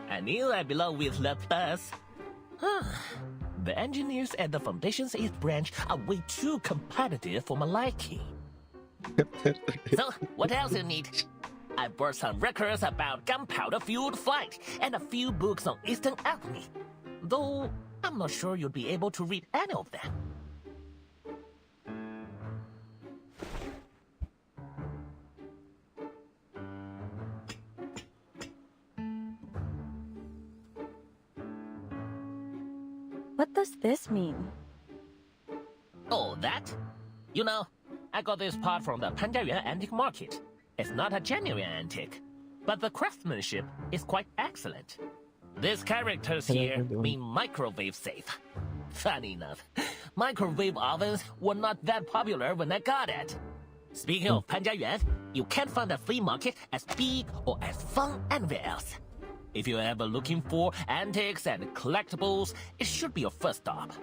I knew I belong with Laplace. The engineers at the Foundation's 8th branch are way too competitive for my liking. So, what else you need? I brought some records about gunpowder-fueled flight and a few books on Eastern alchemy. Though, I'm not sure you'll be able to read any of them. What does this mean? Oh, that? You know, I got this part from the Pandaria antique market. It's not a genuine antique, but the craftsmanship is quite excellent. These characters here mean microwave safe. Funny enough, microwave ovens were not that popular when I got it. Speaking of Panjiayuan, you can't find a flea market as big or as fun anywhere else. If you're ever looking for antiques and collectibles, it should be your first stop.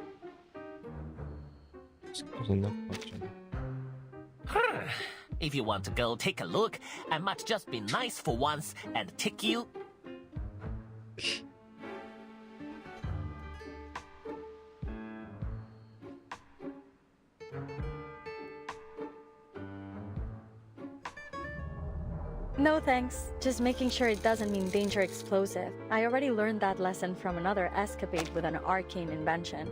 If you want to go take a look, I might just be nice for once and take you. No thanks. Just making sure it doesn't mean danger explosive. I already learned that lesson from another escapade with an arcane invention.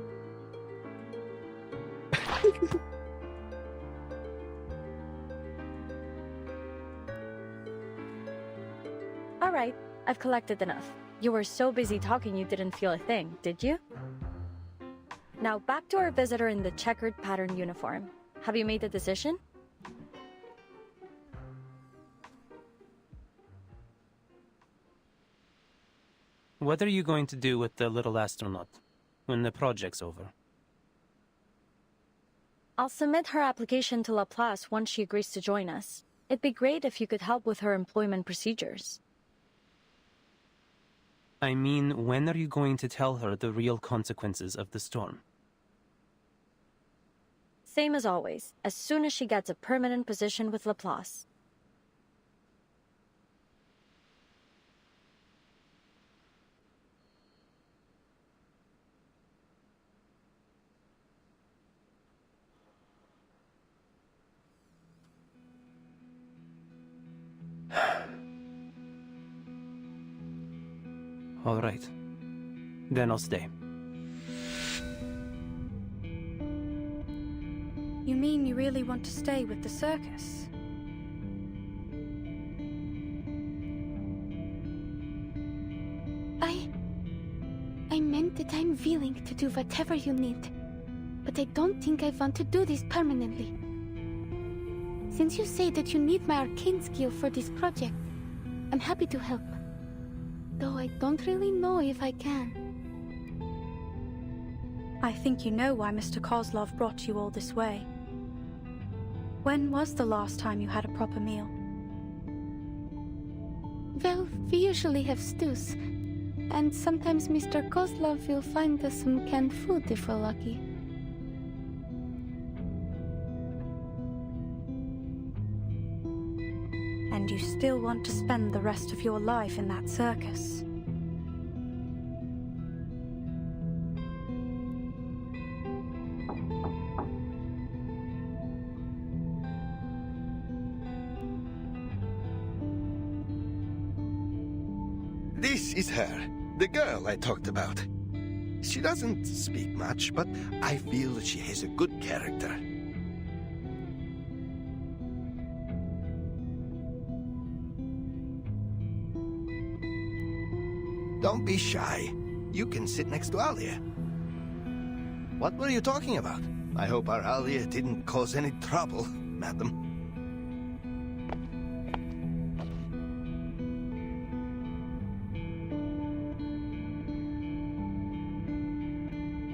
Alright, I've collected enough. You were so busy talking you didn't feel a thing, did you? Now back to our visitor in the checkered pattern uniform. Have you made a decision? What are you going to do with the little astronaut when the project's over? I'll submit her application to Laplace once she agrees to join us. It'd be great if you could help with her employment procedures. I mean, when are you going to tell her the real consequences of the storm? Same as always, as soon as she gets a permanent position with Laplace. All right. Then I'll stay. You mean you really want to stay with the circus? I meant that I'm willing to do whatever you need. But I don't think I want to do this permanently. Since you say that you need my arcane skill for this project, I'm happy to help. Though I don't really know if I can. I think you know why Mr. Kozlov brought you all this way. When was the last time you had a proper meal? Well, we usually have stews. And sometimes Mr. Kozlov will find us some canned food if we're lucky. And you still want to spend the rest of your life in that circus? This is her, the girl I talked about. She doesn't speak much, but I feel that she has a good character. Don't be shy. You can sit next to Alia. What were you talking about? I hope our Alia didn't cause any trouble, madam.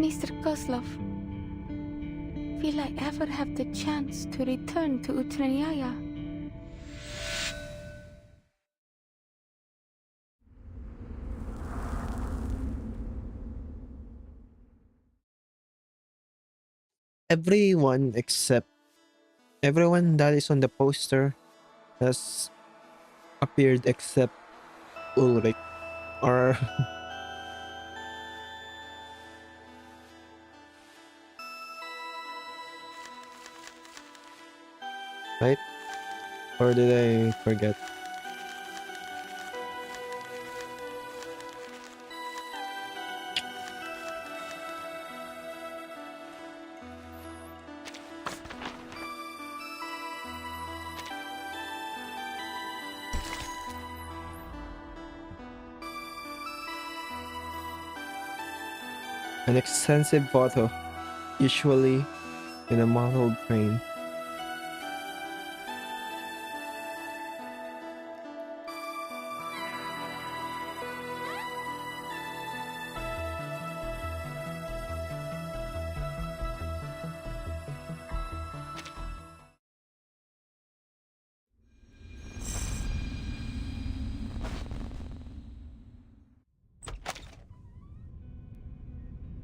Mr. Kozlov, will I ever have the chance to return to Utranyaya? Everyone that is on the poster has appeared except Ulrich or right? Or did I forget? An extensive photo, usually in a modeled frame.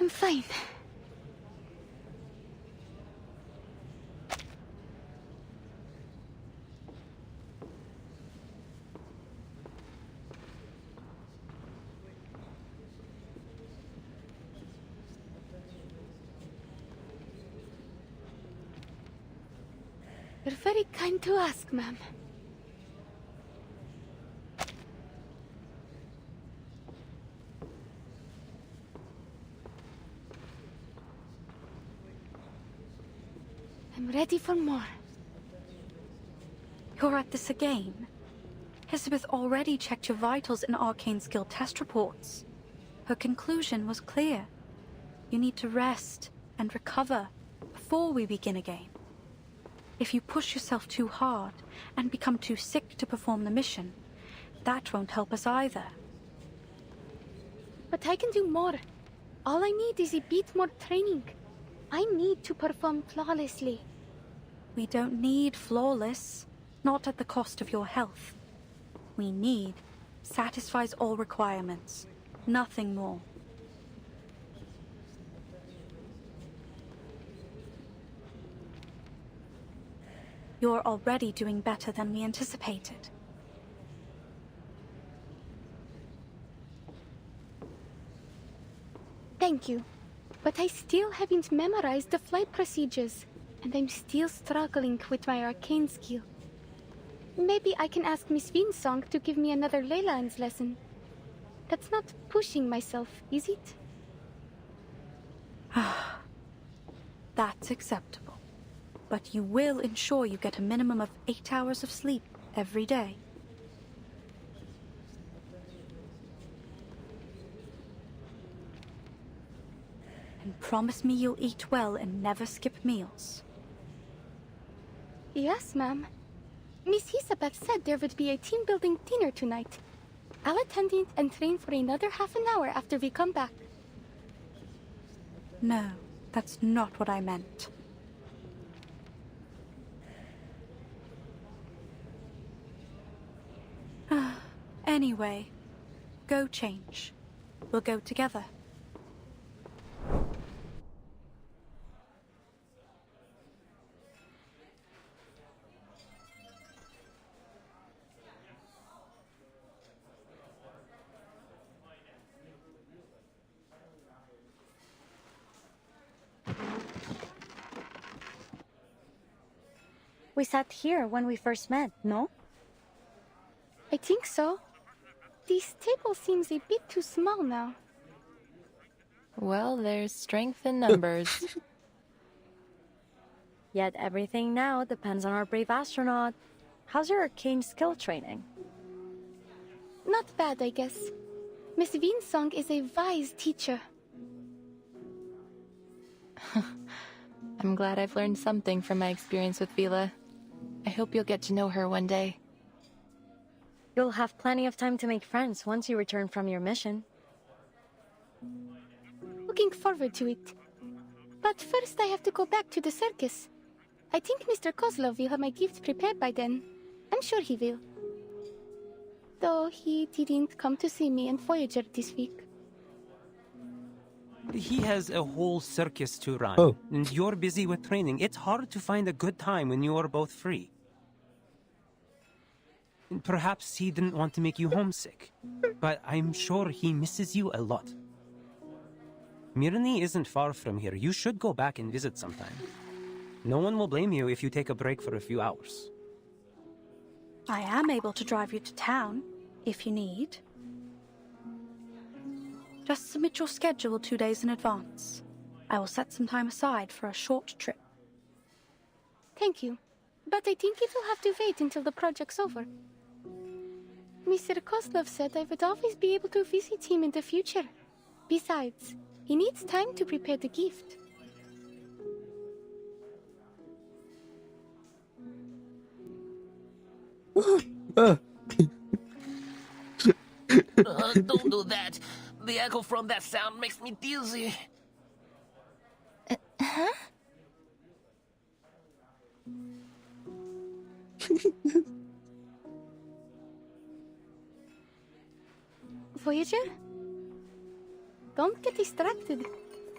I'm fine. You're very kind to ask, ma'am. I'm ready for more. You're at this again? Elizabeth already checked your vitals and arcane skill test reports. Her conclusion was clear. You need to rest and recover before we begin again. If you push yourself too hard and become too sick to perform the mission, that won't help us either. But I can do more. All I need is a bit more training. I need to perform flawlessly. We don't need flawless, not at the cost of your health. We need satisfies all requirements, nothing more. You're already doing better than we anticipated. Thank you. But I still haven't memorized the flight procedures, and I'm still struggling with my arcane skill. Maybe I can ask Miss Vinsong to give me another Leyland's lesson. That's not pushing myself, is it? That's acceptable. But you will ensure you get a minimum of 8 hours of sleep every day. And promise me you'll eat well and never skip meals. Yes, ma'am. Miss Elizabeth said there would be a team-building dinner tonight. I'll attend it and train for another half an hour after we come back. No, that's not what I meant. Anyway, go change. We'll go together. We sat here when we first met, no? I think so. This table seems a bit too small now. Well, there's strength in numbers. Yet everything now depends on our brave astronaut. How's your arcane skill training? Not bad, I guess. Miss Vinsong is a wise teacher. I'm glad I've learned something from my experience with Vila. I hope you'll get to know her one day. You'll have plenty of time to make friends once you return from your mission. Looking forward to it. But first I have to go back to the circus. I think Mr. Kozlov will have my gift prepared by then. I'm sure he will. Though he didn't come to see me in Voyager this week. He has a whole circus to run, and you're busy with training. It's hard to find a good time when you are both free. Perhaps he didn't want to make you homesick, but I'm sure he misses you a lot. Mirny isn't far from here. You should go back and visit sometime. No one will blame you if you take a break for a few hours. I am able to drive you to town, if you need. Just submit your schedule 2 days in advance. I will set some time aside for a short trip. Thank you. But I think it will have to wait until the project's over. Mr. Kozlov said I would always be able to visit him in the future. Besides, he needs time to prepare the gift. Don't do that. The echo from that sound makes me dizzy. Huh? Voyager? Don't get distracted.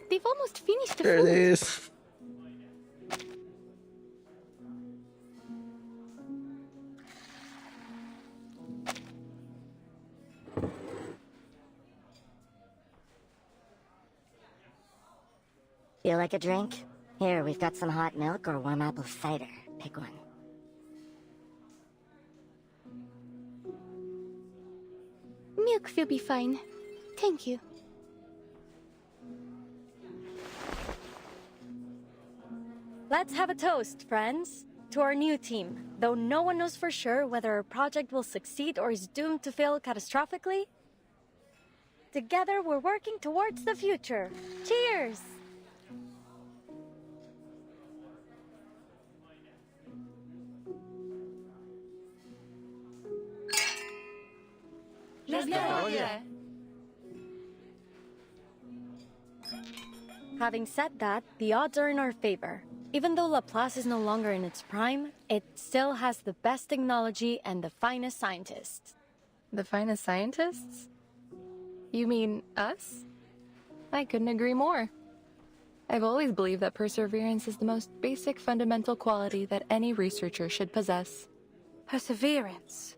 they've almost finished the There it food. is. Feel like a drink? Here, we've got some hot milk or warm apple cider. Pick one. Milk will be fine. Thank you. Let's have a toast, friends, to our new team. Though no one knows for sure whether our project will succeed or is doomed to fail catastrophically, together we're working towards the future. Cheers! Having said that, the odds are in our favor. Even though Laplace is no longer in its prime, it still has the best technology and the finest scientists. The finest scientists? You mean us? I couldn't agree more. I've always believed that perseverance is the most basic fundamental quality that any researcher should possess. Perseverance.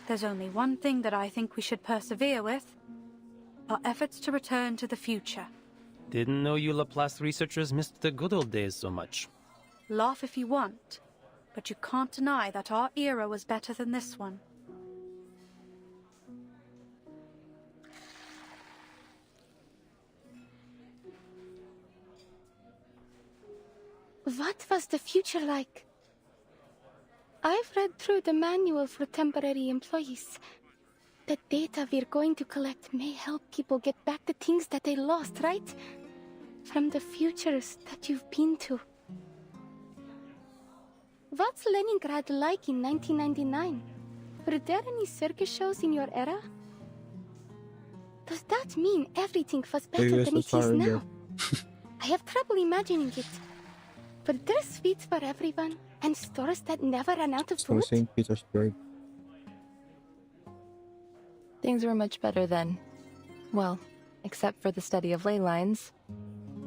There's only one thing that I think we should persevere with. Our efforts to return to the future. Didn't know you Laplace researchers missed the good old days so much. Laugh if you want, but you can't deny that our era was better than this one. What was the future like? I've read through the manual for temporary employees. The data we're going to collect may help people get back the things that they lost, right? From the futures that you've been to. What's Leningrad like in 1999? Were there any circus shows in your era? Does that mean everything was better than it is now? I have trouble imagining it. Were there sweets for everyone, and stores that never ran out of From food? St. Petersburg. Things were much better then. Well, except for the study of ley lines.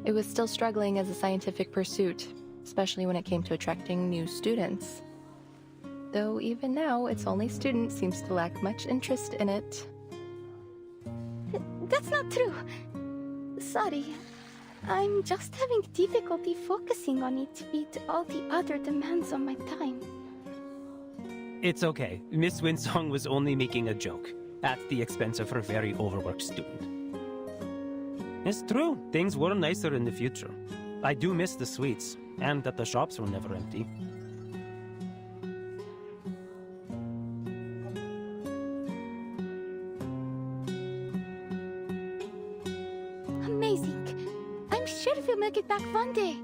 It was still struggling as a scientific pursuit, especially when it came to attracting new students. Though even now, its only student seems to lack much interest in it. That's not true. Sorry. I'm just having difficulty focusing on it with all the other demands on my time. It's okay. Miss Winsong was only making a joke, at the expense of her very overworked student. It's true, things were nicer in the future. I do miss the sweets, and that the shops were never empty. Amazing. I'm sure we'll make it back one day.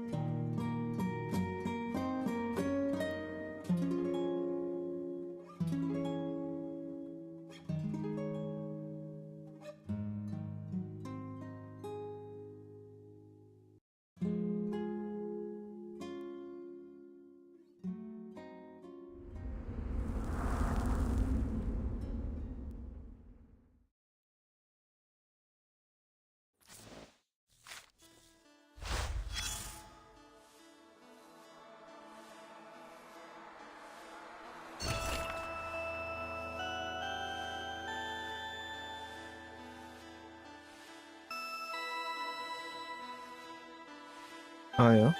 Hello.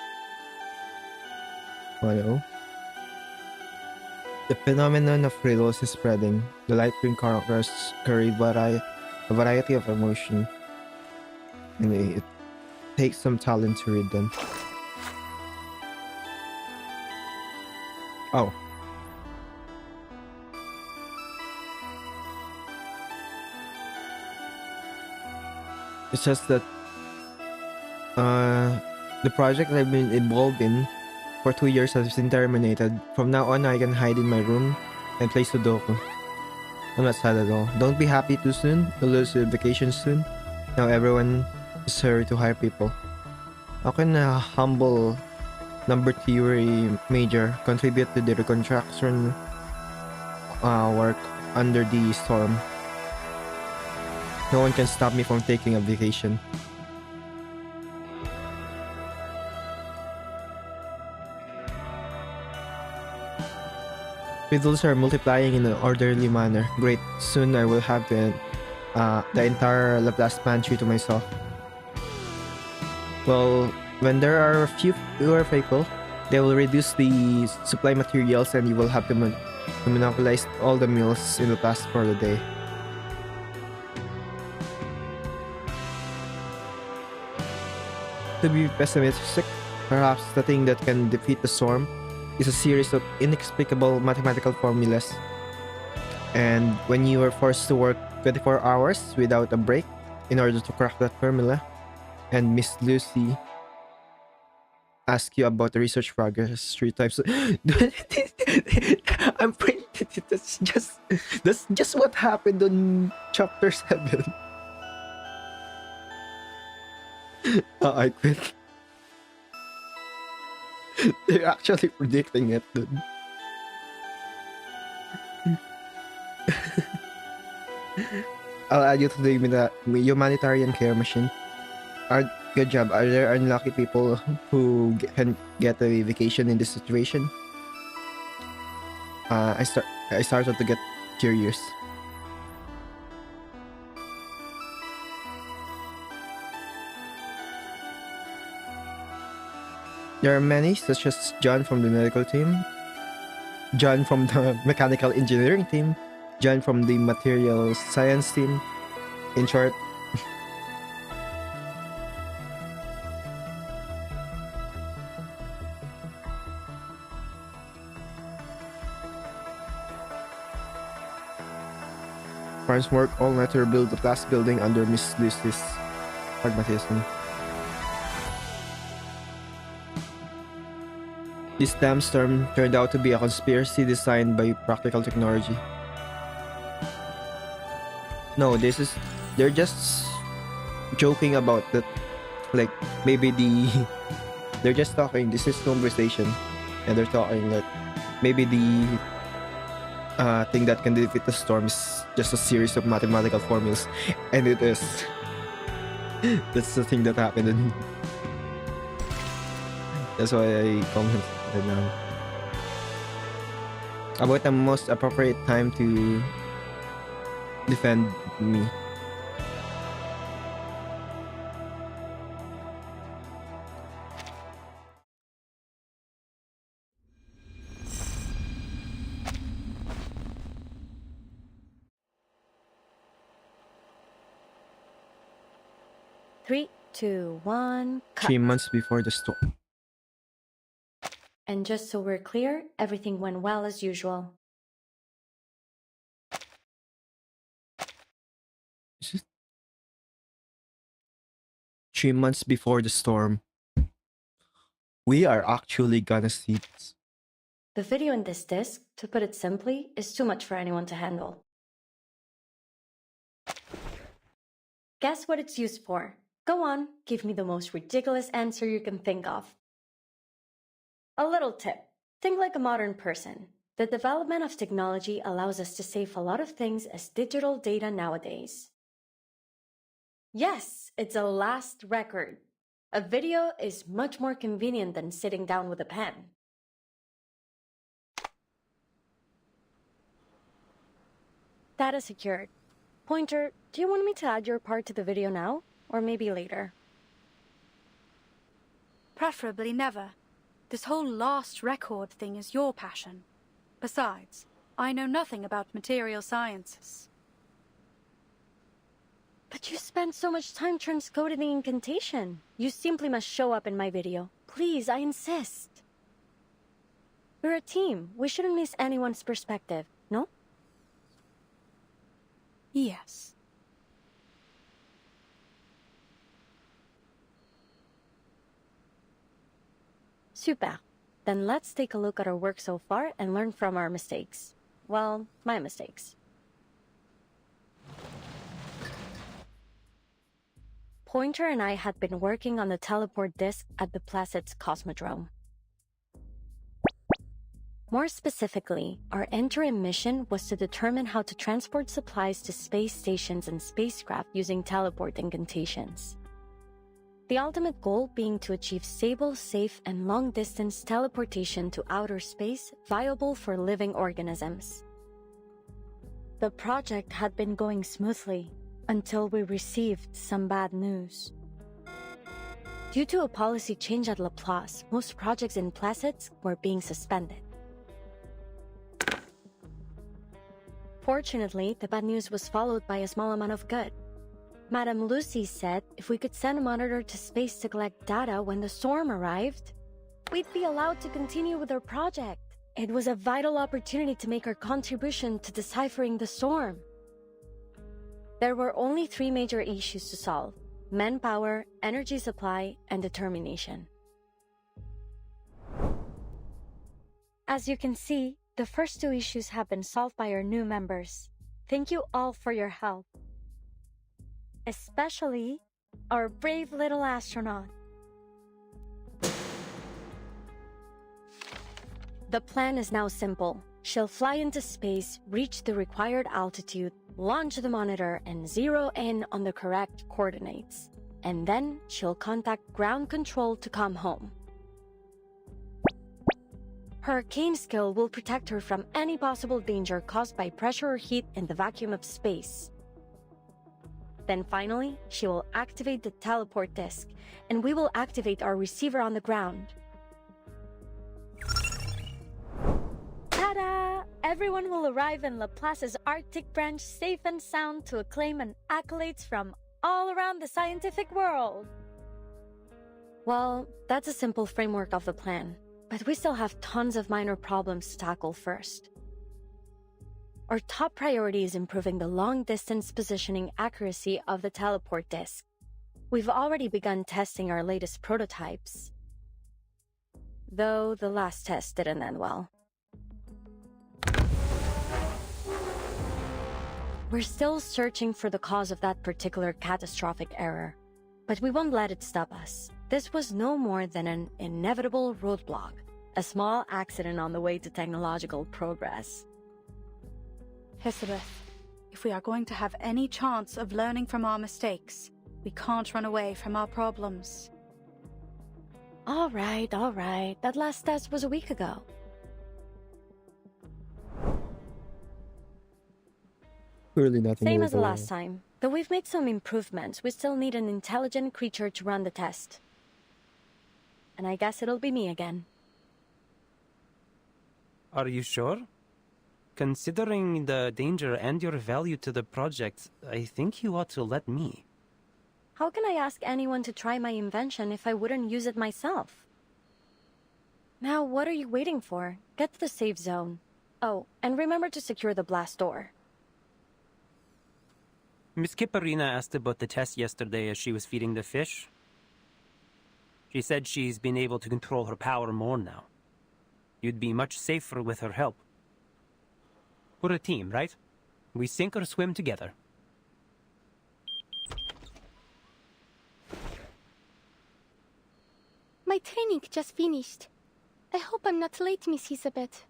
Hello. The phenomenon of riddles is spreading. The light green characters carry a variety of emotion, and it takes some talent to read them. Oh. It's just that the project I've been involved in for 2 years has been terminated. From now on, I can hide in my room and play Sudoku. I'm not sad at all. Don't be happy too soon. You'll lose your vacation soon. Now everyone is hurry to hire people. How can a humble number theory major contribute to the reconstruction work under the storm? No one can stop me from taking a vacation. Riddles are multiplying in an orderly manner. Great. Soon I will have the entire Laplace pantry to myself. Well, when there are a fewer people, they will reduce the supply materials and you will have to monopolize all the meals in Laplace for the day. To be pessimistic, perhaps the thing that can defeat the storm is a series of inexplicable mathematical formulas. And when you are forced to work 24 hours without a break in order to crack that formula, and Miss Lucy asks you about the research progress 3 times. I'm pretty. That's just what happened on chapter 7. I quit. They're actually predicting it, dude. I'll add you to the humanitarian care machine. Good job. Are there unlucky people who can get a vacation in this situation? I started to get curious. There are many, such as John from the medical team, John from the mechanical engineering team, John from the materials science team. In short, Farms work all night to rebuild the last building under Miss Lucy's pragmatism. This damn storm turned out to be a conspiracy designed by practical technology. No, they're just joking about that. Like, maybe they're just talking, this is conversation. And they're talking that maybe the thing that can defeat the storm is just a series of mathematical formulas. And it is. That's the thing that happened. And that's why I commented now. About the most appropriate time to defend me. Three, 2, 1, cut. 3 months before the storm. And just so we're clear, everything went well as usual. Is it 3 months before the storm? We are actually gonna see this. The video in this disc, to put it simply, is too much for anyone to handle. Guess what it's used for? Go on, give me the most ridiculous answer you can think of. A little tip. Think like a modern person. The development of technology allows us to save a lot of things as digital data nowadays. Yes, it's a last record. A video is much more convenient than sitting down with a pen. Data secured. Pointer, do you want me to add your part to the video now? Or maybe later? Preferably never. This whole last record thing is your passion. Besides, I know nothing about material sciences. But you spent so much time transcoding the incantation. You simply must show up in my video. Please, I insist. We're a team. We shouldn't miss anyone's perspective, no? Yes. Super. Then let's take a look at our work so far and learn from our mistakes. Well, my mistakes. Pointer and I had been working on the teleport disk at the Placid's Cosmodrome. More specifically, our interim mission was to determine how to transport supplies to space stations and spacecraft using teleport incantations. The ultimate goal being to achieve stable, safe, and long-distance teleportation to outer space viable for living organisms. The project had been going smoothly until we received some bad news. Due to a policy change at Laplace, most projects in Placids were being suspended. Fortunately, the bad news was followed by a small amount of good. Madame Lucy said if we could send a monitor to space to collect data when the storm arrived, we'd be allowed to continue with our project. It was a vital opportunity to make our contribution to deciphering the storm. There were only 3 major issues to solve: manpower, energy supply, and determination. As you can see, the first 2 issues have been solved by our new members. Thank you all for your help. Especially our brave little astronaut. The plan is now simple. She'll fly into space, reach the required altitude, launch the monitor, and zero in on the correct coordinates. And then she'll contact ground control to come home. Her arcane skill will protect her from any possible danger caused by pressure or heat in the vacuum of space. Then finally, she will activate the teleport disk, and we will activate our receiver on the ground. Ta-da! Everyone will arrive in Laplace's Arctic branch safe and sound to acclaim and accolades from all around the scientific world. Well, that's a simple framework of the plan, but we still have tons of minor problems to tackle first. Our top priority is improving the long-distance positioning accuracy of the teleport disk. We've already begun testing our latest prototypes, though the last test didn't end well. We're still searching for the cause of that particular catastrophic error, but we won't let it stop us. This was no more than an inevitable roadblock, a small accident on the way to technological progress. Elizabeth, if we are going to have any chance of learning from our mistakes, we can't run away from our problems. All right. That last test was a week ago. Really nothing. Same will as the go last time. Though we've made some improvements, we still need an intelligent creature to run the test. And I guess it'll be me again. Are you sure? Considering the danger and your value to the project, I think you ought to let me. How can I ask anyone to try my invention if I wouldn't use it myself? Now, what are you waiting for? Get to the safe zone. Oh, and remember to secure the blast door. Miss Kipperina asked about the test yesterday as she was feeding the fish. She said she's been able to control her power more now. You'd be much safer with her help. We're a team, right? We sink or swim together. My training just finished. I hope I'm not late, Miss Elizabeth.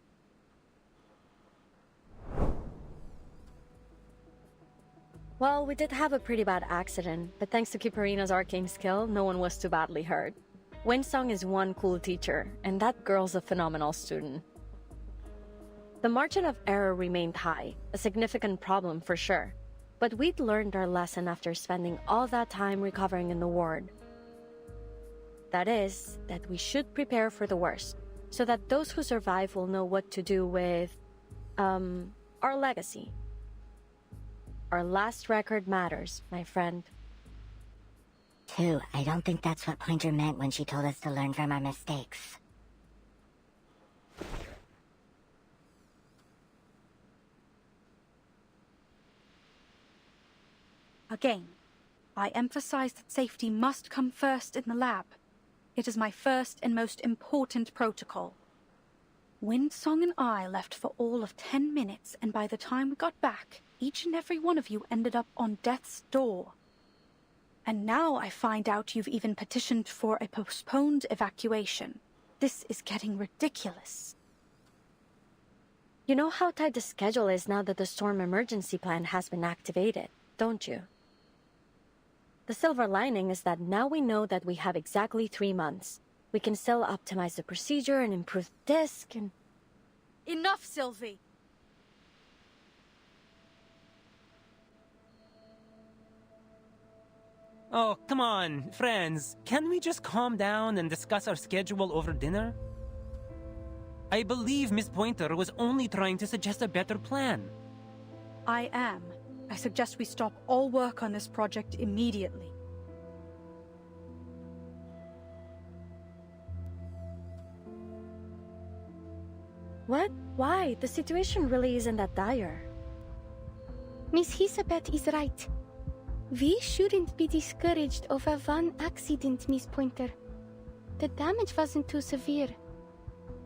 Well, we did have a pretty bad accident, but thanks to Kipperina's arcane skill, no one was too badly hurt. Winsong is one cool teacher, and that girl's a phenomenal student. The margin of error remained high, a significant problem for sure, but we'd learned our lesson after spending all that time recovering in the ward. That is, that we should prepare for the worst, so that those who survive will know what to do with, our legacy. Our last record matters, my friend. 2, I don't think that's what Pointer meant when she told us to learn from our mistakes. Again, I emphasize that safety must come first in the lab. It is my first and most important protocol. Winsong and I left for all of 10 minutes, and by the time we got back, each and every one of you ended up on death's door. And now I find out you've even petitioned for a postponed evacuation. This is getting ridiculous. You know how tight the schedule is now that the storm emergency plan has been activated, don't you? The silver lining is that now we know that we have exactly 3 months. We can still optimize the procedure and improve the disk and... Enough, Sylvie! Oh, come on, friends. Can we just calm down and discuss our schedule over dinner? I believe Miss Pointer was only trying to suggest a better plan. I am. I suggest we stop all work on this project immediately. What? Why? The situation really isn't that dire. Miss Hisabeth is right. We shouldn't be discouraged over one accident, Miss Pointer. The damage wasn't too severe.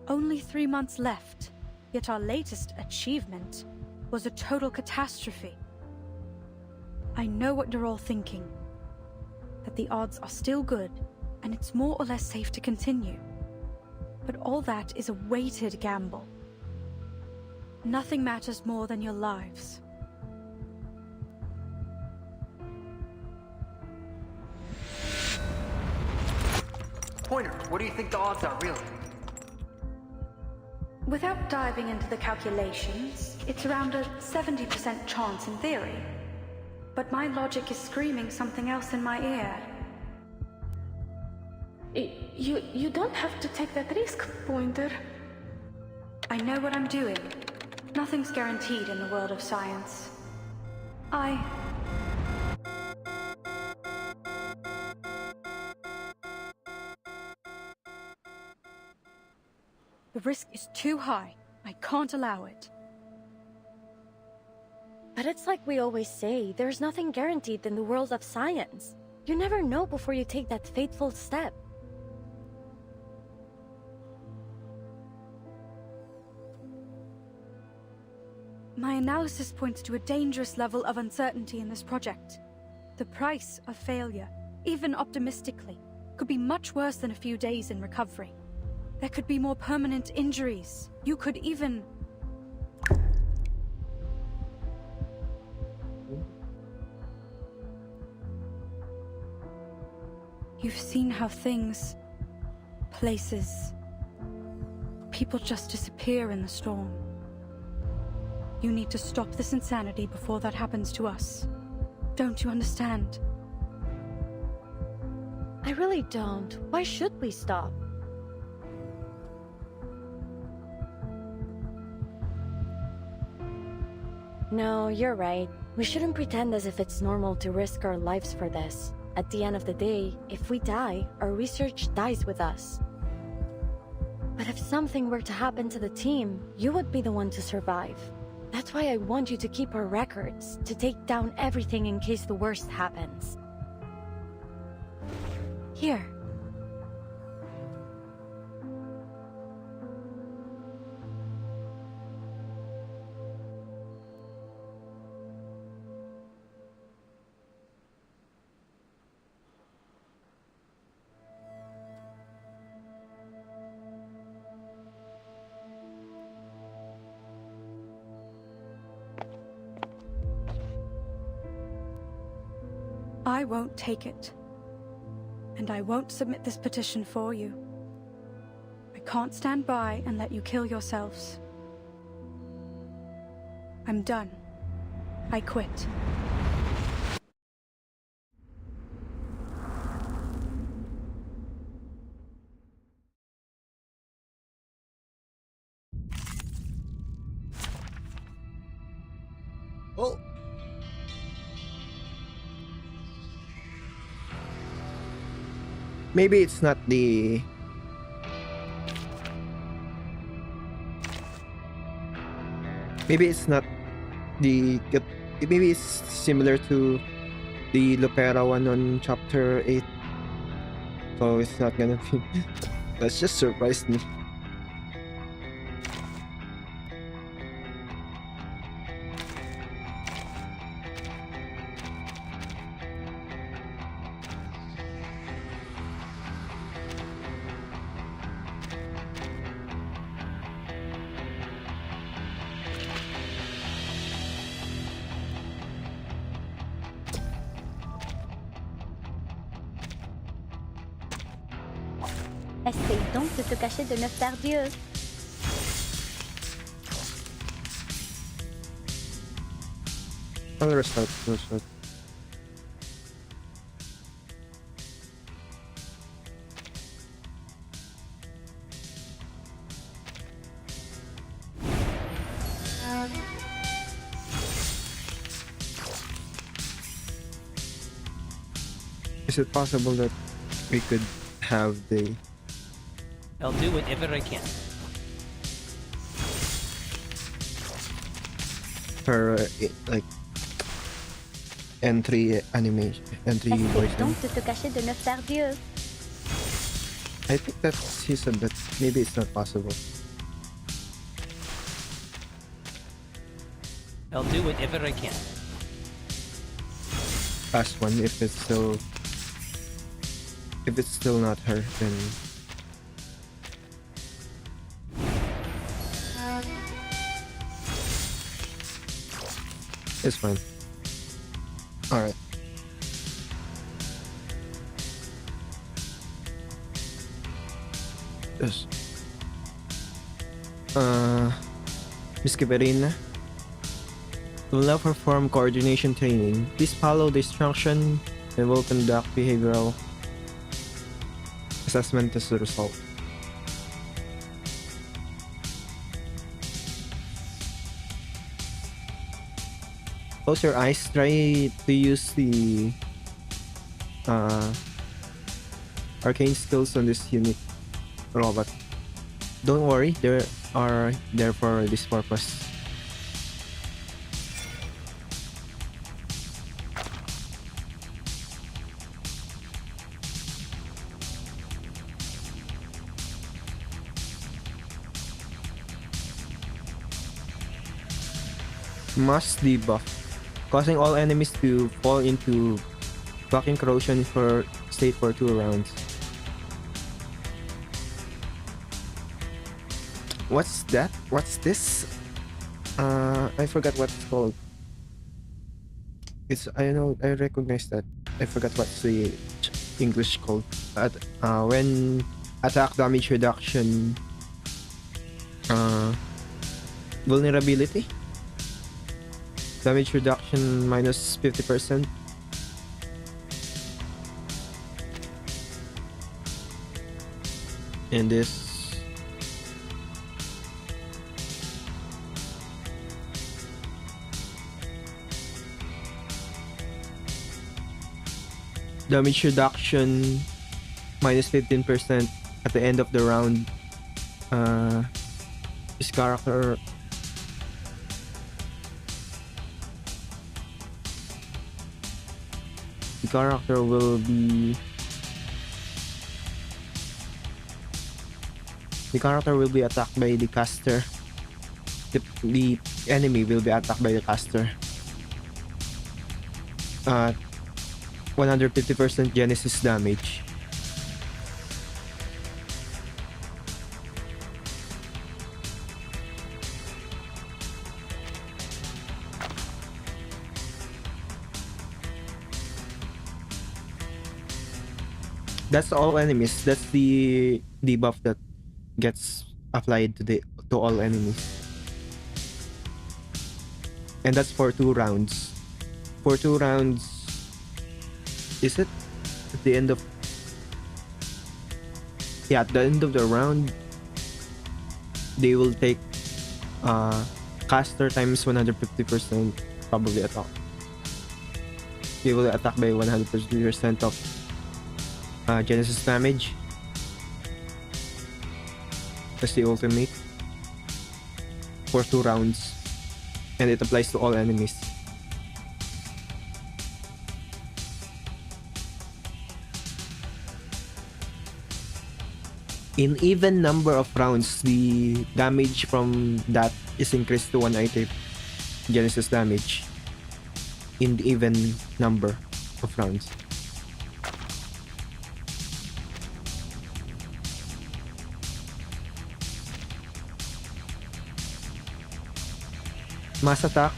Only 3 months left, yet our latest achievement was a total catastrophe. I know what you're all thinking. That the odds are still good, and it's more or less safe to continue. But all that is a weighted gamble. Nothing matters more than your lives. Pointer, what do you think the odds are, really? Without diving into the calculations, it's around a 70% chance in theory. But my logic is screaming something else in my ear. You don't have to take that risk, Pointer. I know what I'm doing. Nothing's guaranteed in the world of science. The risk is too high. I can't allow it. But it's like we always say, there's nothing guaranteed in the world of science. You never know before you take that fateful step. My analysis points to a dangerous level of uncertainty in this project. The price of failure, even optimistically, could be much worse than a few days in recovery. There could be more permanent injuries. You could even... You've seen how things, places, people just disappear in the storm. You need to stop this insanity before that happens to us. Don't you understand? I really don't. Why should we stop? No, you're right. We shouldn't pretend as if it's normal to risk our lives for this. At the end of the day, if we die, our research dies with us. But if something were to happen to the team, you would be the one to survive. That's why I want you to keep our records, to take down everything in case the worst happens. Here. I won't take it. And I won't submit this petition for you. I can't stand by and let you kill yourselves. I'm done. I quit. Oh. Maybe it's not the... Maybe it's not the... Maybe it's similar to the Lopera one on chapter 8. So it's not gonna be... That's just surprised me. Essaye donc de te cacher de 9 Dieu. I'll restart. Is it possible that we could have the... I'll do whatever I can. her like entry animation, entry voice? Essaye donc de te cacher de 9 Dieu. I think that's he said, but maybe it's not possible. I'll do whatever I can. Last one, if it's still not her, then it's fine. Alright. Yes. Miss Kiberina, we will now perform coordination training. Please follow the instruction and we'll conduct behavioral assessment as a result. Close your eyes. Try to use the arcane skills on this unique robot. Don't worry, they are there for this purpose. Must debuff, causing all enemies to fall into blocking corrosion for state for 2 rounds. What's that? What's this? I forgot what it's called. I know, I recognize that. I forgot what's the English called. When attack damage reduction, vulnerability. Damage reduction minus 50%. And this damage reduction minus 15% at the end of the round. This character will be attacked by the caster. The enemy will be attacked by the caster. 150% Genesis damage. That's all enemies. That's the debuff that gets applied to all enemies. And that's for 2 rounds. For 2 rounds, is it at the end of... Yeah, at the end of the round, they will take caster times 150% probably attack. They will attack by 100% of Genesis damage. That's the ultimate for 2 rounds, and it applies to all enemies. In even number of rounds, the damage from that is increased to 180 Genesis damage in the even number of rounds. Mass attack,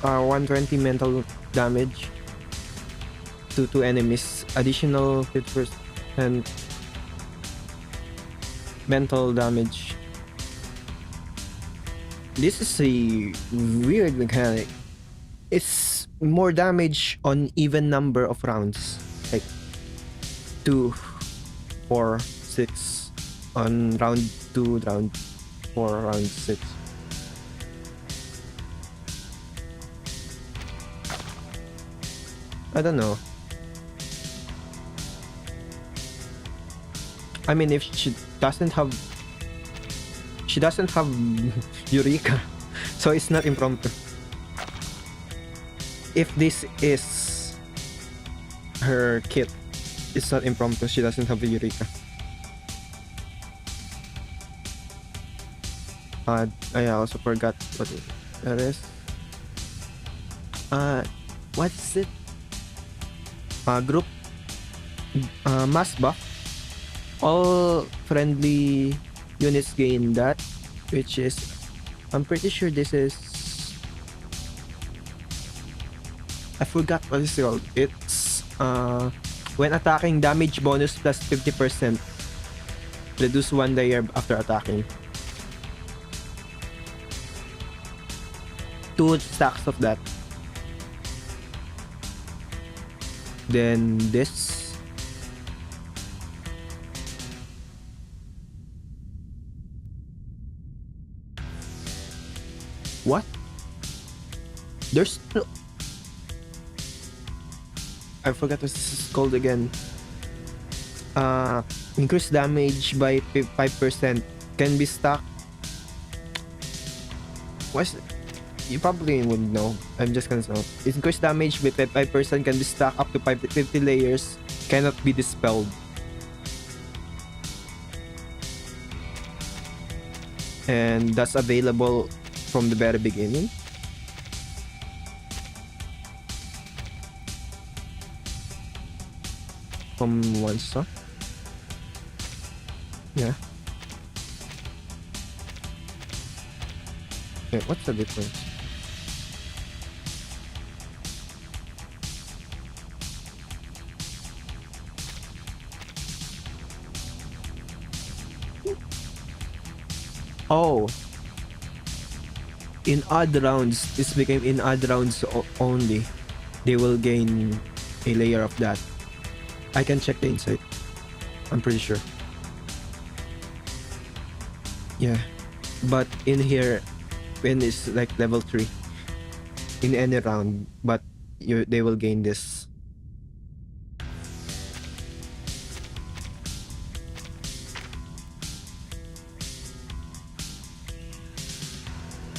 120 mental damage to 2 enemies. Additional 50% mental damage. This is a weird mechanic. It's more damage on even number of rounds, like 2, 4, 6 on round 2, round 4, round 6. I don't know. I mean, if she doesn't have Eureka, so it's not impromptu. If this is her kit, it's not impromptu. She doesn't have the Eureka. I also forgot what that is. What is it? Group mass buff. All friendly units gain that, which is, I'm pretty sure this is, I forgot what it's called. It's when attacking, damage bonus plus 50%. Reduce 1 layer after attacking. 2 stacks of that. Then this. What? There's no... I forgot what this is called again. Increase damage by 5%. Can be stacked. What's it? You probably would know. I'm just gonna know. Increased damage with 5% can be stacked up to 50 layers. Cannot be dispelled. And that's available from the very beginning. From 1 star. Yeah. Okay, what's the difference? Oh, in odd rounds, this became in odd rounds only. They will gain a layer of that. I can check the insight. I'm pretty sure. Yeah, but in here, when it's like level 3, in any round, but they will gain this.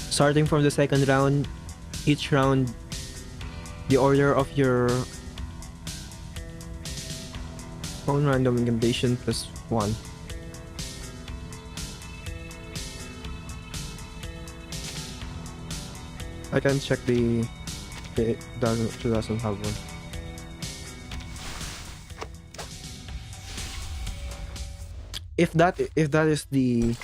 Starting from the second round, each round, the order of your own random incantation plus 1. I can check it doesn't have one. If that is the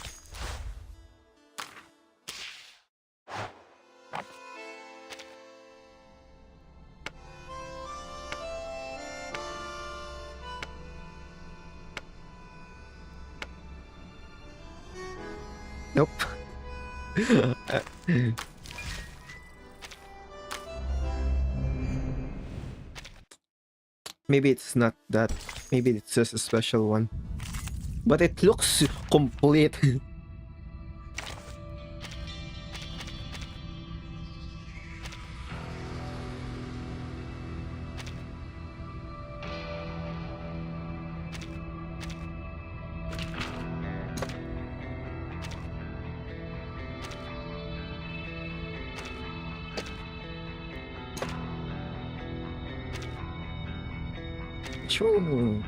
nope. Maybe it's not that. Maybe it's just a special one. But it looks complete. True.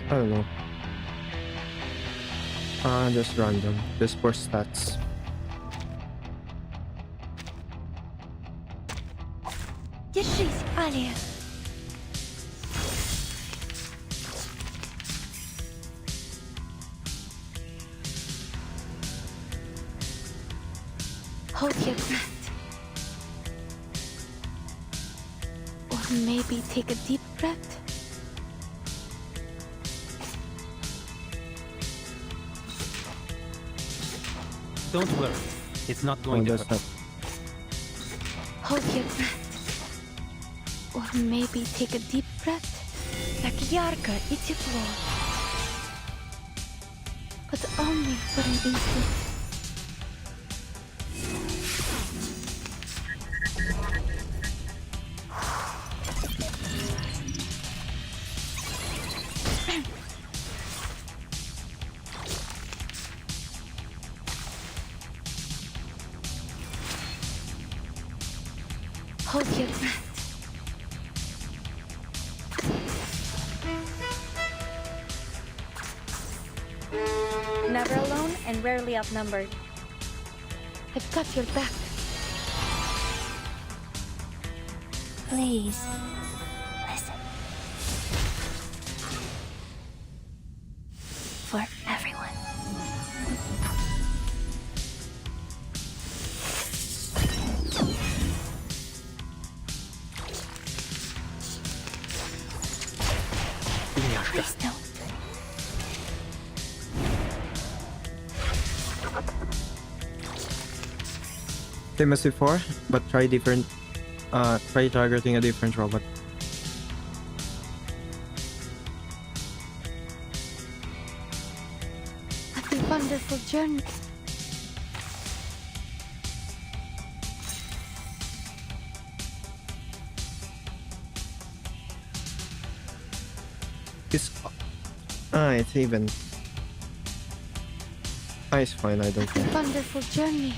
I don't know. Just random. Just for stats. Держись, Алия. your breath. Or maybe take a deep breath. Don't worry. It's not going to hurt. Hold your breath. Or maybe take a deep breath. Так ярко и тепло. But only for an instant. Hold your breath. Never alone and rarely outnumbered. I've got your back. Please, listen. For everyone. Please don't. Same as before, but try targeting a different robot. Have a wonderful journey. It's even. It's fine, I don't care. Have a wonderful journey.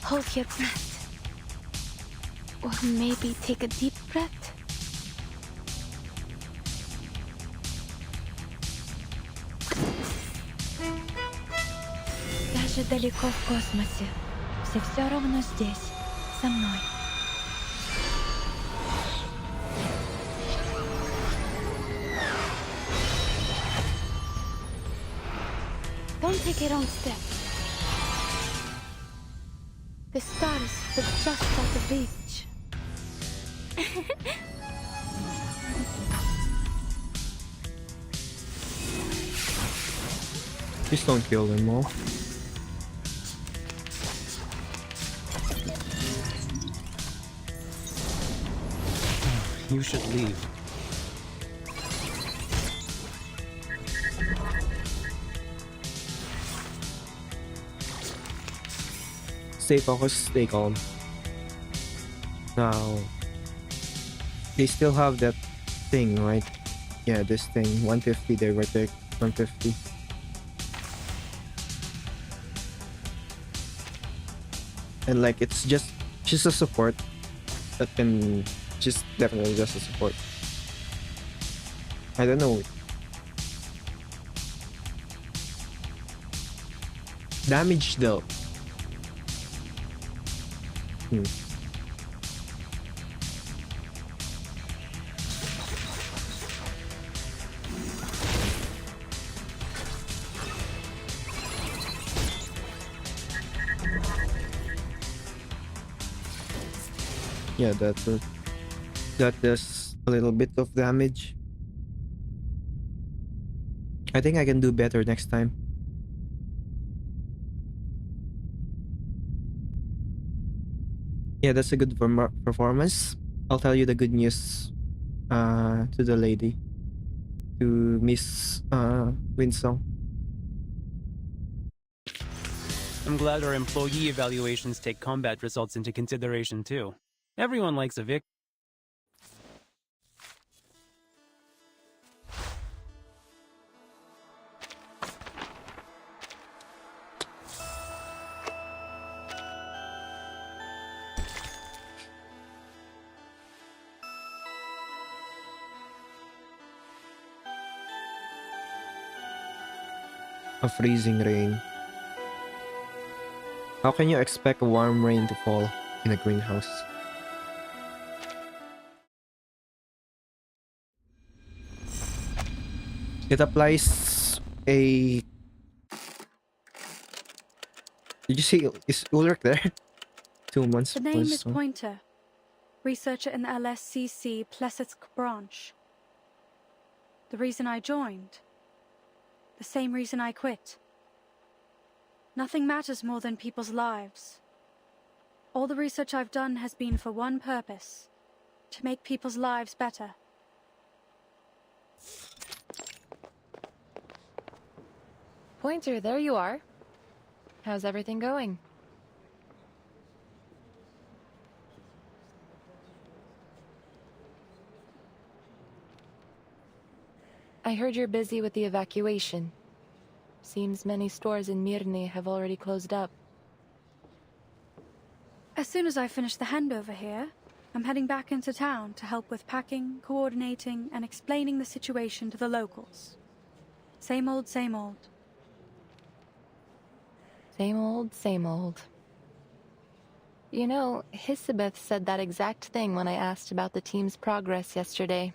Hold your breath. Or maybe take a deep breath. Даже далеко в космосе. Все равно здесь, со мной. Don't take your own step. The stars are just out of reach. Please don't kill them all. You should leave. Stay focused, stay calm. Now, they still have that thing, right? Yeah, this thing. 150, they were there. 150. And like, it's just a support that can just definitely just a support. I don't know. Damage though. Yeah, that does a little bit of damage. I think I can do better next time. Yeah, that's a good performance. I'll tell you the good news to the lady, to Miss Winsong. I'm glad our employee evaluations take combat results into consideration too. Everyone likes a victory. A freezing rain. How can you expect a warm rain to fall in a greenhouse? It applies a Did you see is Ulrich there? 2 months The name was is Pointer, researcher in the LSCC Plesetsk branch. The reason I joined, the same reason I quit. Nothing matters more than people's lives. All the research I've done has been for one purpose, to make people's lives better. Pointer, there you are. How's everything going? I heard you're busy with the evacuation. Seems many stores in Mirny have already closed up. As soon as I finish the handover here, I'm heading back into town to help with packing, coordinating, and explaining the situation to the locals. Same old, same old. Same old, same old. You know, Hisabeth said that exact thing when I asked about the team's progress yesterday.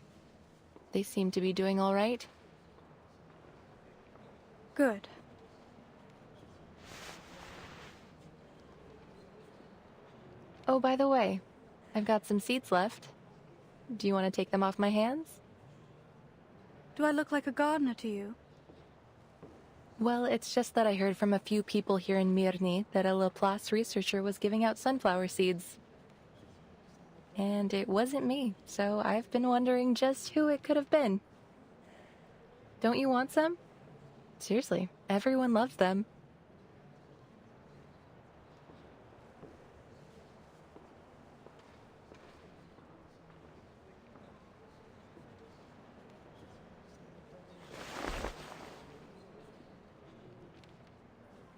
They seem to be doing all right. Good. Oh, by the way, I've got some seats left. Do you want to take them off my hands? Do I look like a gardener to you? Well, it's just that I heard from a few people here in Mirny that a Laplace researcher was giving out sunflower seeds. And it wasn't me, so I've been wondering just who it could have been. Don't you want some? Seriously, everyone loves them.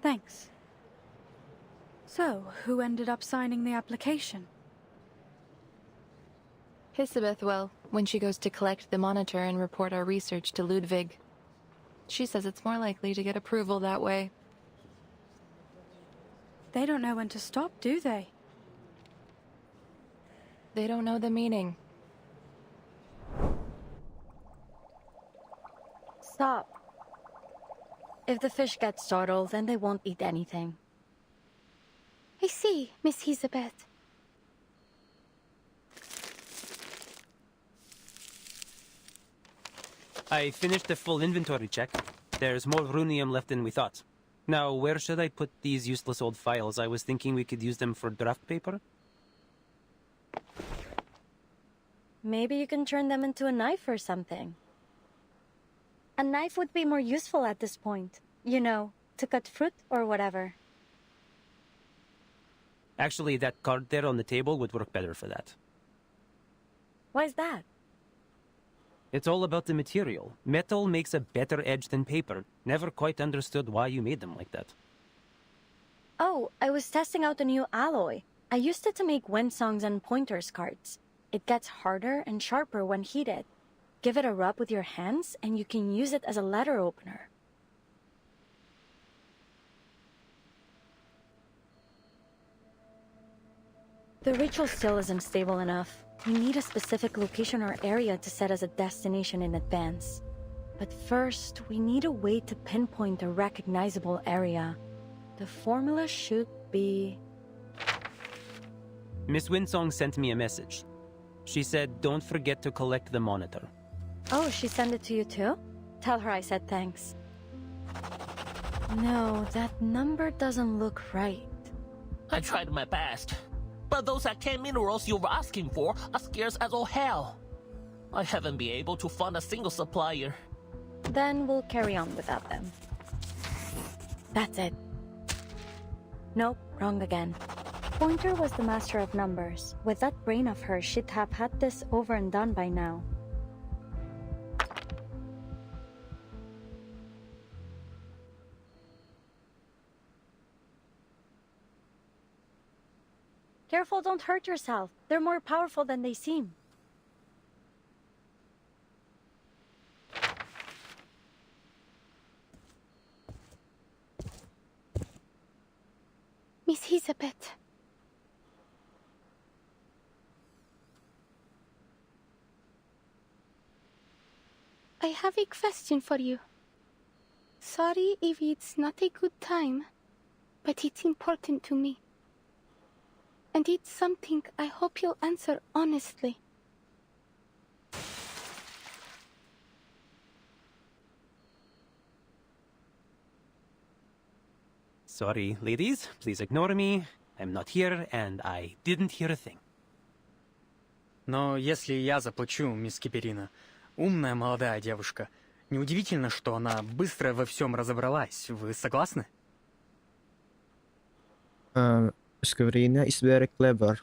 Thanks. So, who ended up signing the application? Hisabeth will, when she goes to collect the monitor and report our research to Ludwig. She says it's more likely to get approval that way. They don't know when to stop, do they? They don't know the meaning. Stop. If the fish get startled, then they won't eat anything. I see, Miss Elizabeth. I finished the full inventory check. There's more runium left than we thought. Now, where should I put these useless old files? I was thinking we could use them for draft paper. Maybe you can turn them into a knife or something. A knife would be more useful at this point. You know, to cut fruit or whatever. Actually, that card there on the table would work better for that. Why's that? It's all about the material. Metal makes a better edge than paper. Never quite understood why you made them like that. Oh, I was testing out a new alloy. I used it to make Winsongs and Pointers cards. It gets harder and sharper when heated. Give it a rub with your hands and you can use it as a letter opener. The ritual still isn't stable enough. We need a specific location or area to set as a destination in advance. But first, we need a way to pinpoint a recognizable area. The formula should be... Miss Winsong sent me a message. She said, don't forget to collect the monitor. Oh, she sent it to you too? Tell her I said thanks. No, that number doesn't look right. I tried my best. But those arcane minerals you were asking for are scarce as all hell. I haven't been able to find a single supplier. Then we'll carry on without them. That's it. Nope, wrong again. Pointer was the master of numbers. With that brain of hers, she'd have had this over and done by now. Careful, don't hurt yourself. They're more powerful than they seem. Miss Elizabeth. I have a question for you. Sorry if it's not a good time. but it's important to me. And it's something I hope you'll answer honestly. Sorry, ladies. Please ignore me. I'm not here, and I didn't hear a thing. Но если я заплачу, мисс Киперина, умная молодая девушка, неудивительно, что она быстро во всем разобралась. Вы согласны? Squirina is very clever.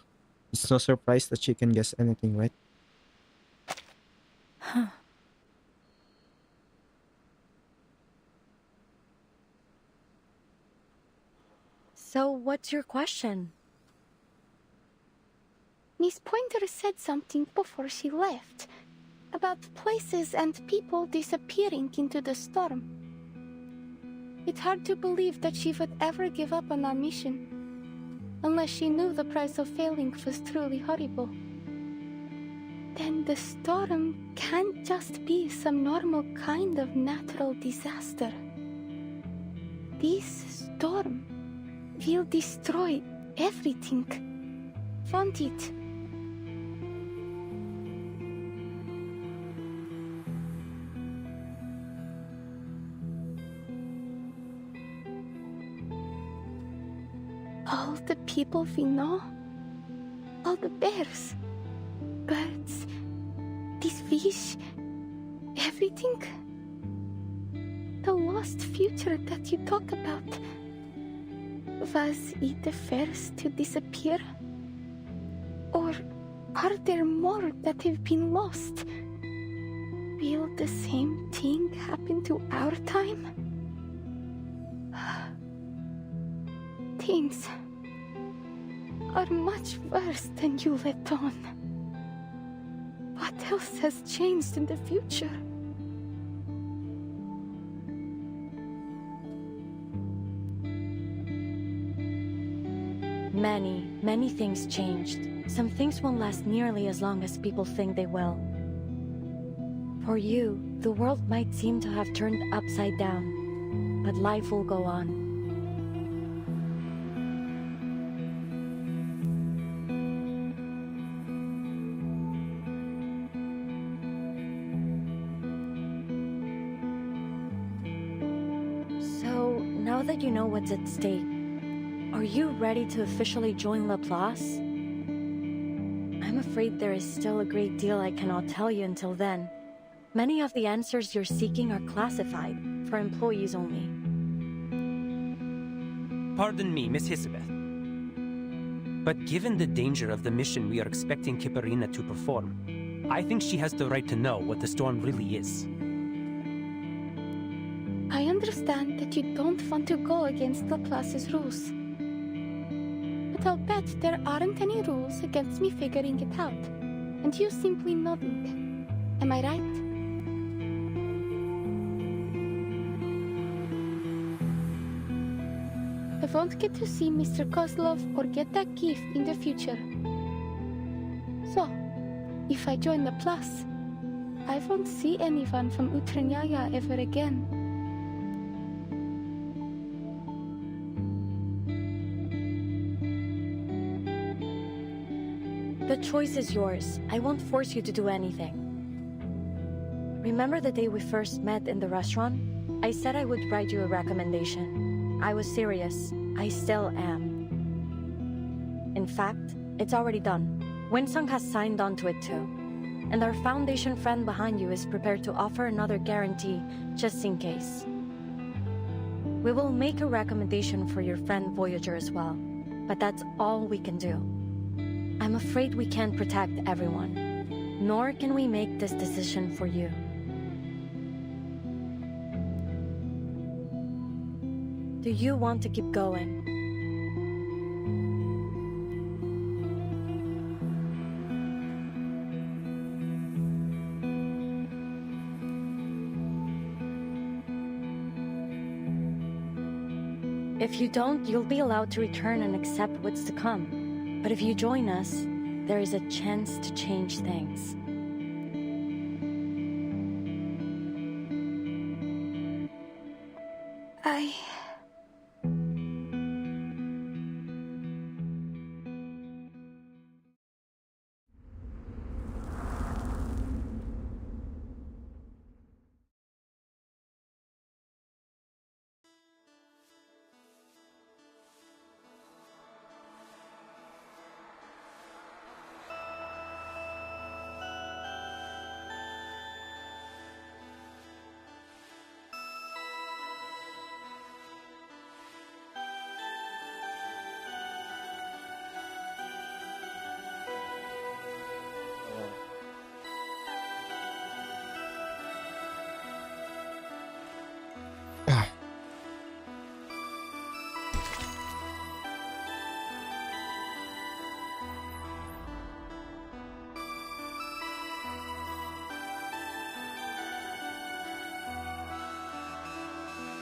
It's no surprise that she can guess anything, right? Huh. So, what's your question? Miss Pointer said something before she left about places and people disappearing into the storm. It's hard to believe that she would ever give up on our mission, unless she knew the price of failing was truly horrible. Then the storm can't just be some normal kind of natural disaster. This storm will destroy everything, won't it? All the people we know, all the bears, birds, this fish, everything. The lost future that you talk about. Was it the first to disappear? Or are there more that have been lost? Will the same thing happen to our time? Things are much worse than you let on. What else has changed in the future? Many things changed. Some things won't last nearly as long as people think they will. For you, the world might seem to have turned upside down, but life will go on. So, now that you know what's at stake, are you ready to officially join Laplace? I'm afraid there is still a great deal I cannot tell you until then. Many of the answers you're seeking are classified, for employees only. Pardon me, Miss Hisabeth. But given the danger of the mission we are expecting Kiparina to perform, I think she has the right to know what the storm really is. I understand that you don't want to go against Laplace's rules. But I'll bet there aren't any rules against me figuring it out, and you simply nodding. Am I right? I won't get to see Mr. Kozlov or get that gift in the future. So, if I join Laplace, I won't see anyone from Utranyaya ever again. The choice is yours. I won't force you to do anything. Remember the day we first met in the restaurant? I said I would write you a recommendation. I was serious. I still am. In fact, it's already done. Winsong has signed on to it too. And our Foundation friend behind you is prepared to offer another guarantee, just in case. We will make a recommendation for your friend Voyager as well. But that's all we can do. I'm afraid we can't protect everyone, nor can we make this decision for you. Do you want to keep going? If you don't, you'll be allowed to return and accept what's to come. But if you join us, there is a chance to change things.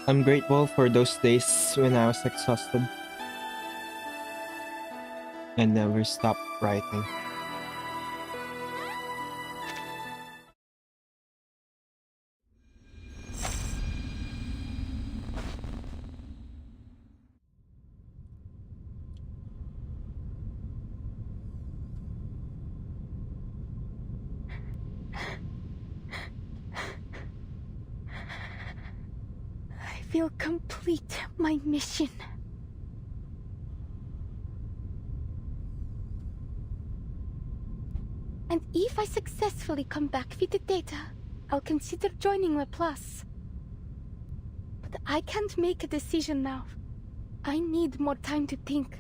I'm grateful for those days when I was exhausted and never stopped writing. I will complete my mission. And if I successfully come back with the data, I'll consider joining Laplace. But I can't make a decision now. I need more time to think.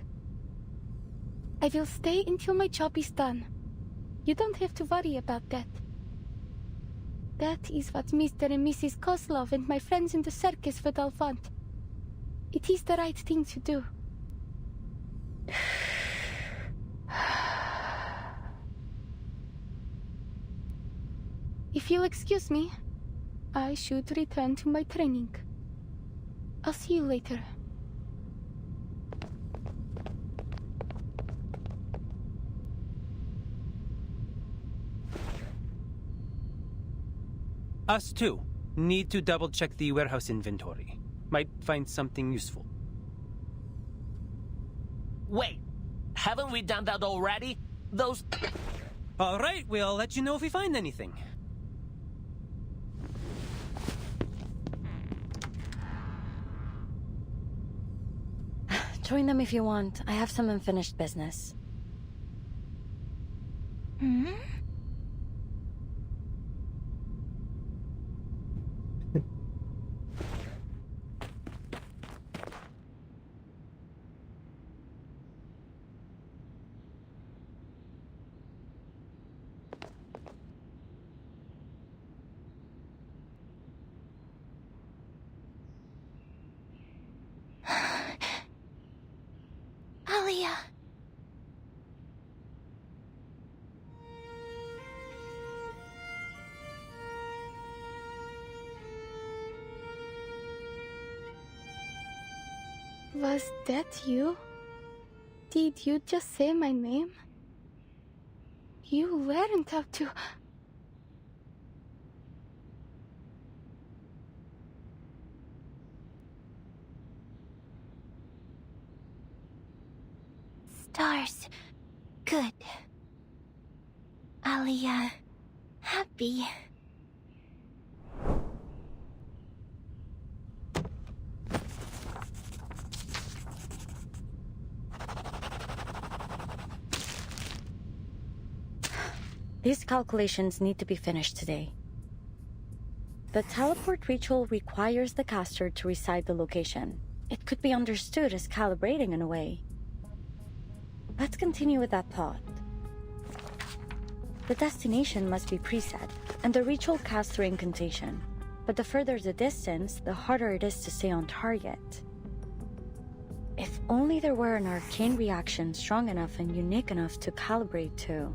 I will stay until my job is done. You don't have to worry about that. That is what Mr. and Mrs. Kozlov and my friends in the circus would all want. It is the right thing to do. If you'll excuse me, I should return to my training. I'll see you later. Us too. Need to double-check the warehouse inventory. Might find something useful. Wait, haven't we done that already? Those... Alright, we'll let you know if we find anything. Join them if you want. I have some unfinished business. Hmm? Alia. Was that you? Did you just say my name? You weren't up to... Stars. Good. Alia. Happy. These calculations need to be finished today. The teleport ritual requires the caster to recite the location. It could be understood as calibrating in a way. Let's continue with that thought. The destination must be preset, and the ritual casts through incantation. But the further the distance, the harder it is to stay on target. If only there were an arcane reaction strong enough and unique enough to calibrate to.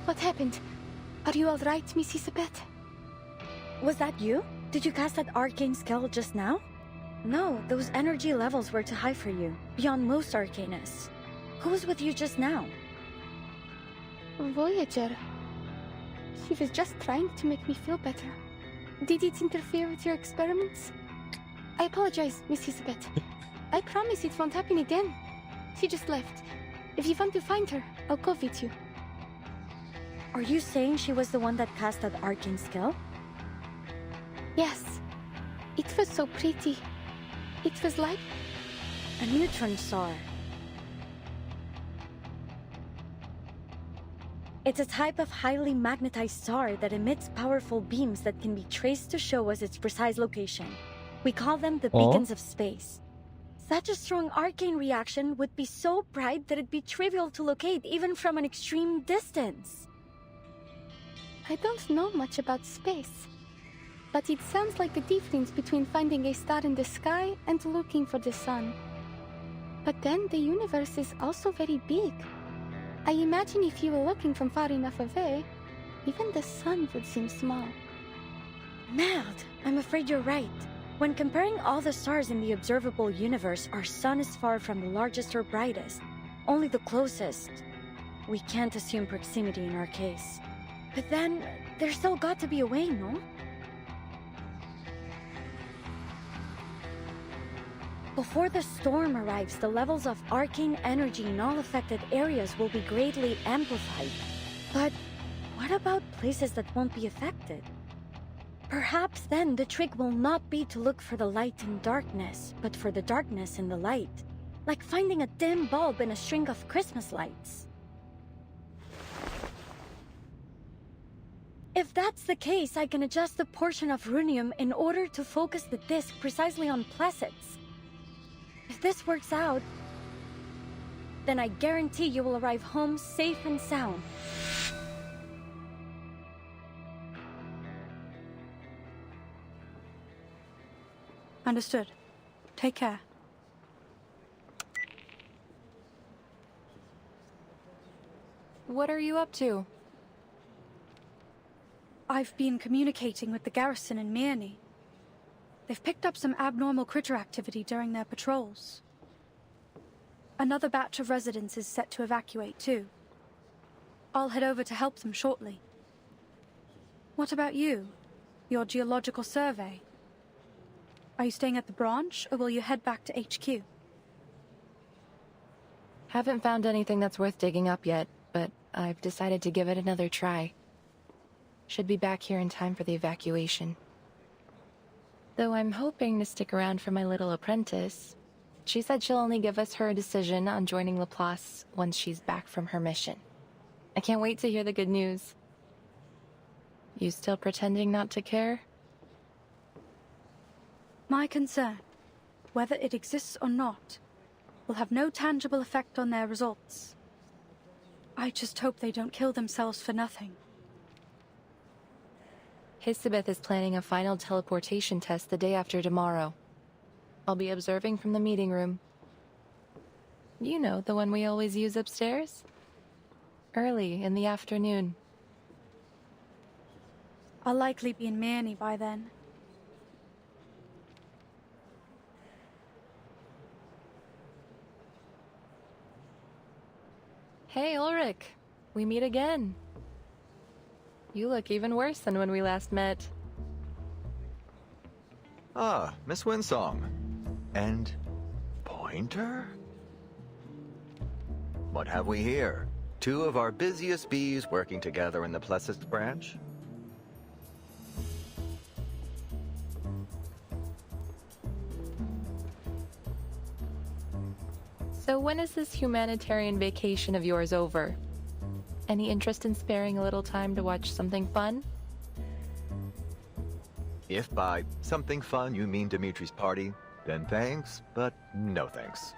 What happened? Are you all right, Miss Isabeth? Was that you? Did you cast that arcane skill just now? No, those energy levels were too high for you, beyond most arcanists. Who was with you just now? Voyager. She was just trying to make me feel better. Did it interfere with your experiments? I apologize, Miss Isabeth. I promise it won't happen again. She just left. If you want to find her, I'll go with you. Are you saying she was the one that cast that arcane skill? Yes. It was so pretty. It was like... a neutron star. It's a type of highly magnetized star that emits powerful beams that can be traced to show us its precise location. We call them the beacons of space. Such a strong arcane reaction would be so bright that it'd be trivial to locate even from an extreme distance. I don't know much about space, but it sounds like the difference between finding a star in the sky and looking for the sun. But then the universe is also very big. I imagine if you were looking from far enough away, even the sun would seem small. Mad, I'm afraid you're right. When comparing all the stars in the observable universe, our sun is far from the largest or brightest, only the closest. We can't assume proximity in our case. But then, there's still got to be a way, no? Before the storm arrives, the levels of arcane energy in all affected areas will be greatly amplified. But what about places that won't be affected? Perhaps then the trick will not be to look for the light in darkness, but for the darkness in the light. Like finding a dim bulb in a string of Christmas lights. If that's the case, I can adjust the portion of runium in order to focus the disc precisely on placets. If this works out, then I guarantee you will arrive home safe and sound. Understood. Take care. What are you up to? I've been communicating with the garrison in Mirny. They've picked up some abnormal critter activity during their patrols. Another batch of residents is set to evacuate too. I'll head over to help them shortly. What about you? Your geological survey? Are you staying at the branch, or will you head back to HQ? Haven't found anything that's worth digging up yet, but I've decided to give it another try. Should be back here in time for the evacuation. Though I'm hoping to stick around for my little apprentice. She said she'll only give us her decision on joining Laplace once she's back from her mission. I can't wait to hear the good news. You still pretending not to care? My concern, whether it exists or not, will have no tangible effect on their results. I just hope they don't kill themselves for nothing. Hisabeth is planning a final teleportation test the day after tomorrow. I'll be observing from the meeting room. You know, the one we always use upstairs? Early in the afternoon. I'll likely be in Mirny by then. Hey, Ulrich. We meet again. You look even worse than when we last met. Ah, Miss Winsong. And Pointer? What have we here? Two of our busiest bees working together in the Plessis branch? So when is this humanitarian vacation of yours over? Any interest in sparing a little time to watch something fun? If by something fun you mean Dimitri's party, then thanks, but no thanks.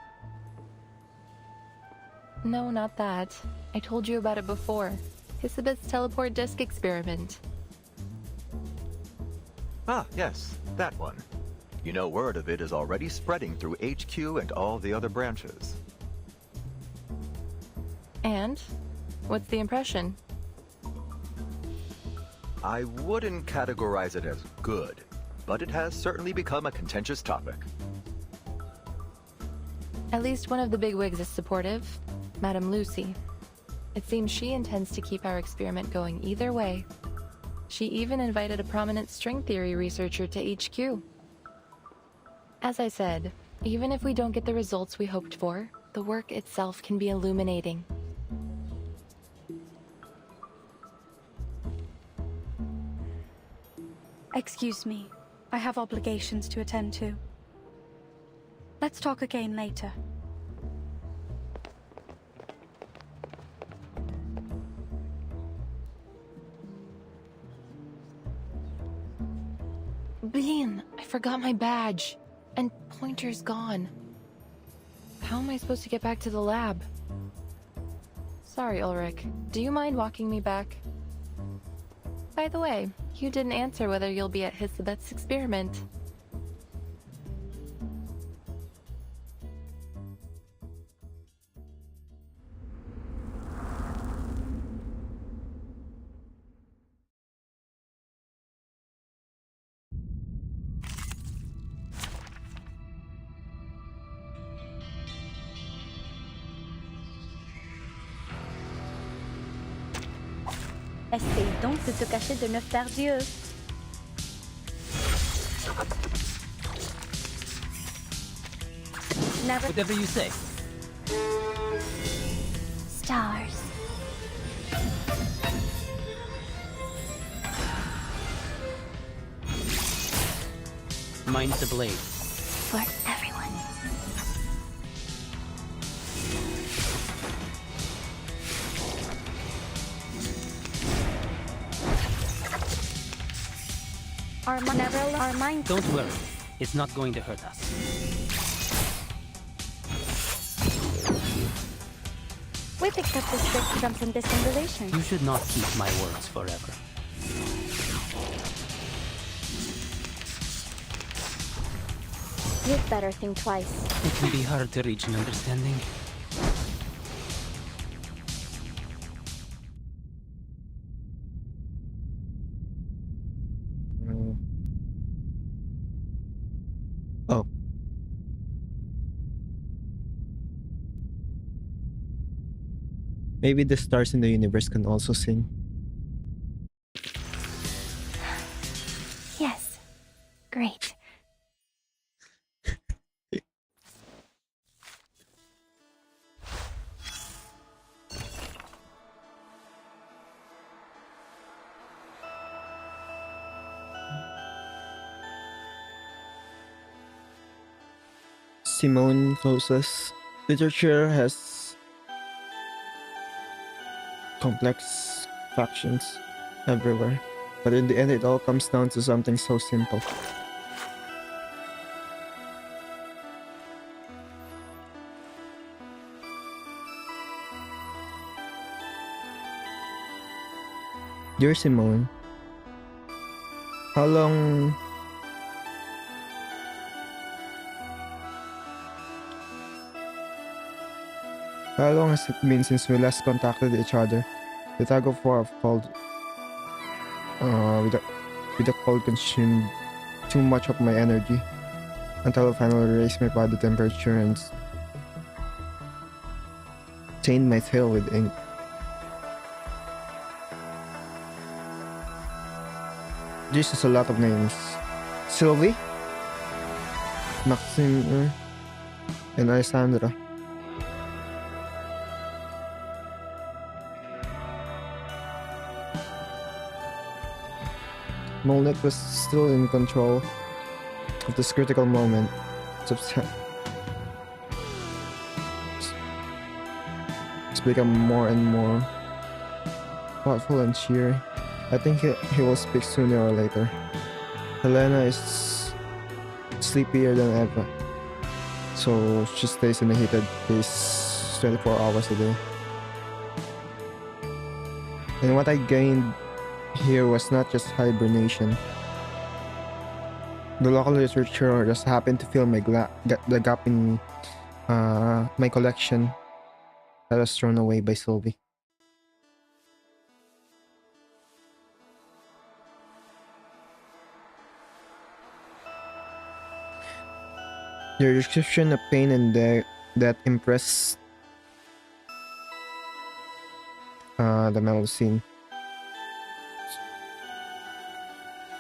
No, not that. I told you about it before. Hisabeth's teleport disc experiment. Ah, yes, that one. You know, word of it is already spreading through HQ and all the other branches. And? What's the impression? I wouldn't categorize it as good, but it has certainly become a contentious topic. At least one of the bigwigs is supportive, Madame Lucy. It seems she intends to keep our experiment going either way. She even invited a prominent string theory researcher to HQ. As I said, even if we don't get the results we hoped for, the work itself can be illuminating. Excuse me, I have obligations to attend to. Let's talk again later. Blin, I forgot my badge. And Pointer's gone. How am I supposed to get back to the lab? Sorry, Ulrich. Do you mind walking me back? By the way, you didn't answer whether you'll be at Hisabeth's experiment. Essaye donc de te cacher de neuf Dieu. Never. Whatever you say. Stars. Mine's the blade. For everyone. Our mind. Don't worry. It's not going to hurt us. We picked up the script from some distant relations. You should not keep my words forever. You'd better think twice. It can be hard to reach an understanding. Oh. Maybe the stars in the universe can also sing. Yes. Great. Simone closes. Literature has complex factions everywhere, but in the end it all comes down to something so simple. Dear Simone, how long has it been since we last contacted each other? The tug of war with the cold consumed too much of my energy until I finally raised my body temperature and stained my tail with ink. This is a lot of names. Sylvie, Maxime, and Alessandra. Molnick was still in control of this critical moment. It's become more and more thoughtful and cheery. I think he will speak sooner or later. Helena is sleepier than ever, so she stays in a heated place 24 hours a day. And what I gained here was not just hibernation. The local literature just happened to fill the gap in my collection that was thrown away by Sylvie. Your description of pain and that impressed the Melusine.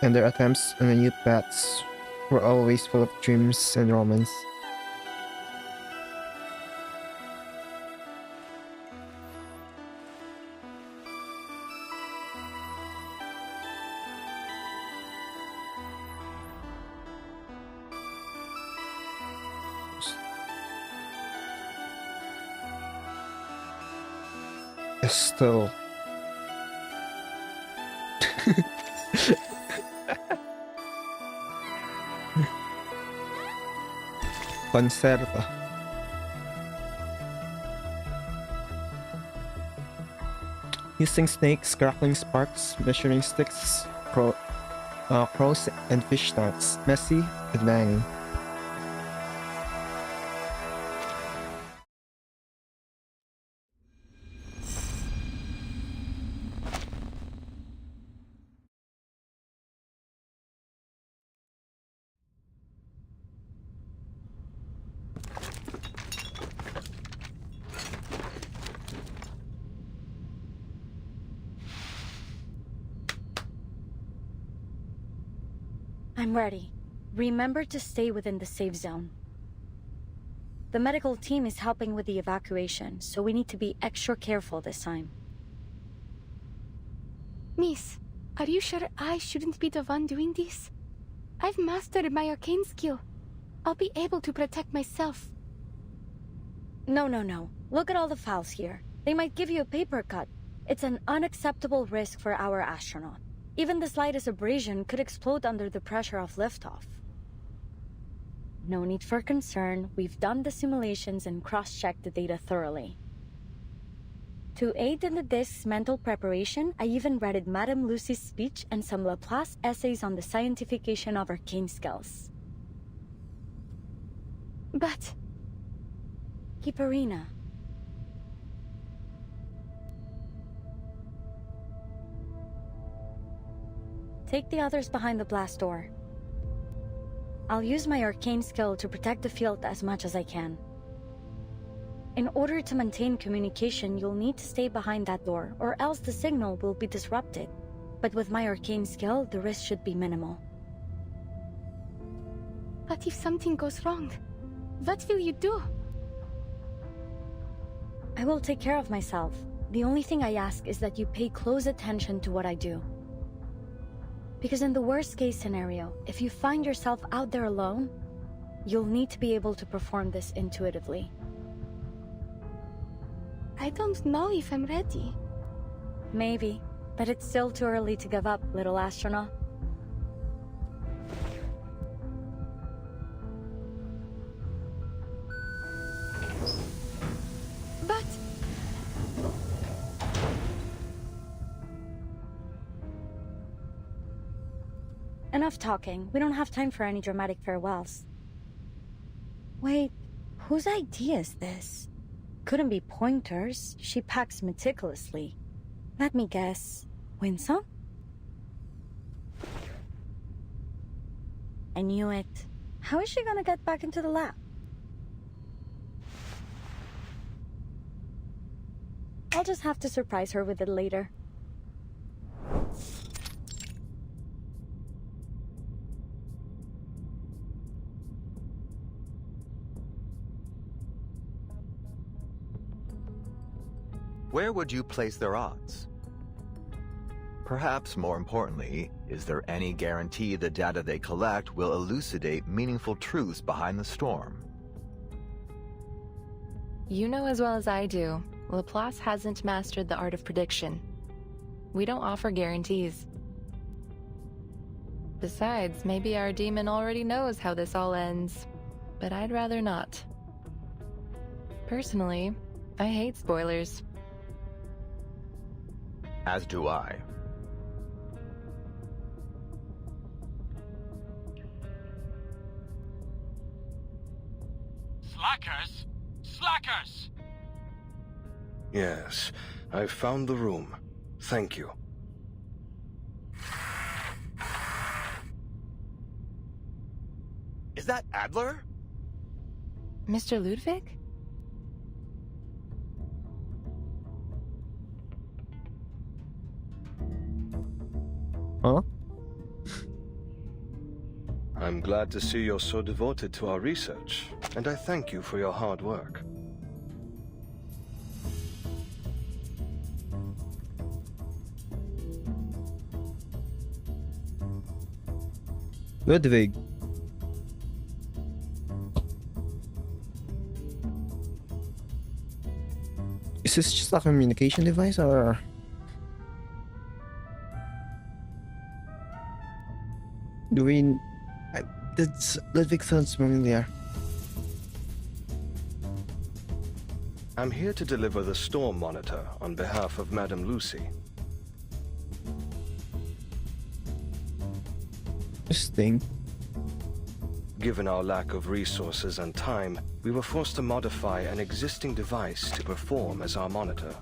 And their attempts on the new paths were always full of dreams and romance. Still. Conserva. Hissing snakes, crackling sparks, measuring sticks, crows, and fish snouts. Messy and banging. I'm ready. Remember to stay within the safe zone. The medical team is helping with the evacuation, so we need to be extra careful this time. Miss, are you sure I shouldn't be the one doing this? I've mastered my arcane skill. I'll be able to protect myself. No. Look at all the files here. They might give you a paper cut. It's an unacceptable risk for our astronaut. Even the slightest abrasion could explode under the pressure of liftoff. No need for concern. We've done the simulations and cross-checked the data thoroughly. To aid in the disk's mental preparation, I even read Madame Lucy's speech and some Laplace essays on the scientification of arcane skills. But... Kiparina. Take the others behind the blast door. I'll use my arcane skill to protect the field as much as I can. In order to maintain communication, you'll need to stay behind that door, or else the signal will be disrupted. But with my arcane skill, the risk should be minimal. But if something goes wrong, what will you do? I will take care of myself. The only thing I ask is that you pay close attention to what I do. Because in the worst case scenario, if you find yourself out there alone, you'll need to be able to perform this intuitively. I don't know if I'm ready. Maybe, but it's still too early to give up, little astronaut. But... Enough talking. We don't have time for any dramatic farewells. Wait, whose idea is this? Couldn't be Pointer's. She packs meticulously. Let me guess. Winsome? I knew it. How is she gonna get back into the lab? I'll just have to surprise her with it later. Where would you place their odds? Perhaps more importantly, is there any guarantee the data they collect will elucidate meaningful truths behind the storm? You know as well as I do, Laplace hasn't mastered the art of prediction. We don't offer guarantees. Besides, maybe our demon already knows how this all ends, but I'd rather not. Personally, I hate spoilers. As do I. Slackers! Slackers! Yes, I've found the room. Thank you. Is that Adler? Mr. Ludwig? Huh? I'm glad to see you're so devoted to our research, and I thank you for your hard work. Ludwig. Is this just a communication device or... Do we... Ludwig sounds familiar. I'm here to deliver the storm monitor on behalf of Madame Lucy. Interesting. Given our lack of resources and time, we were forced to modify an existing device to perform as our monitor.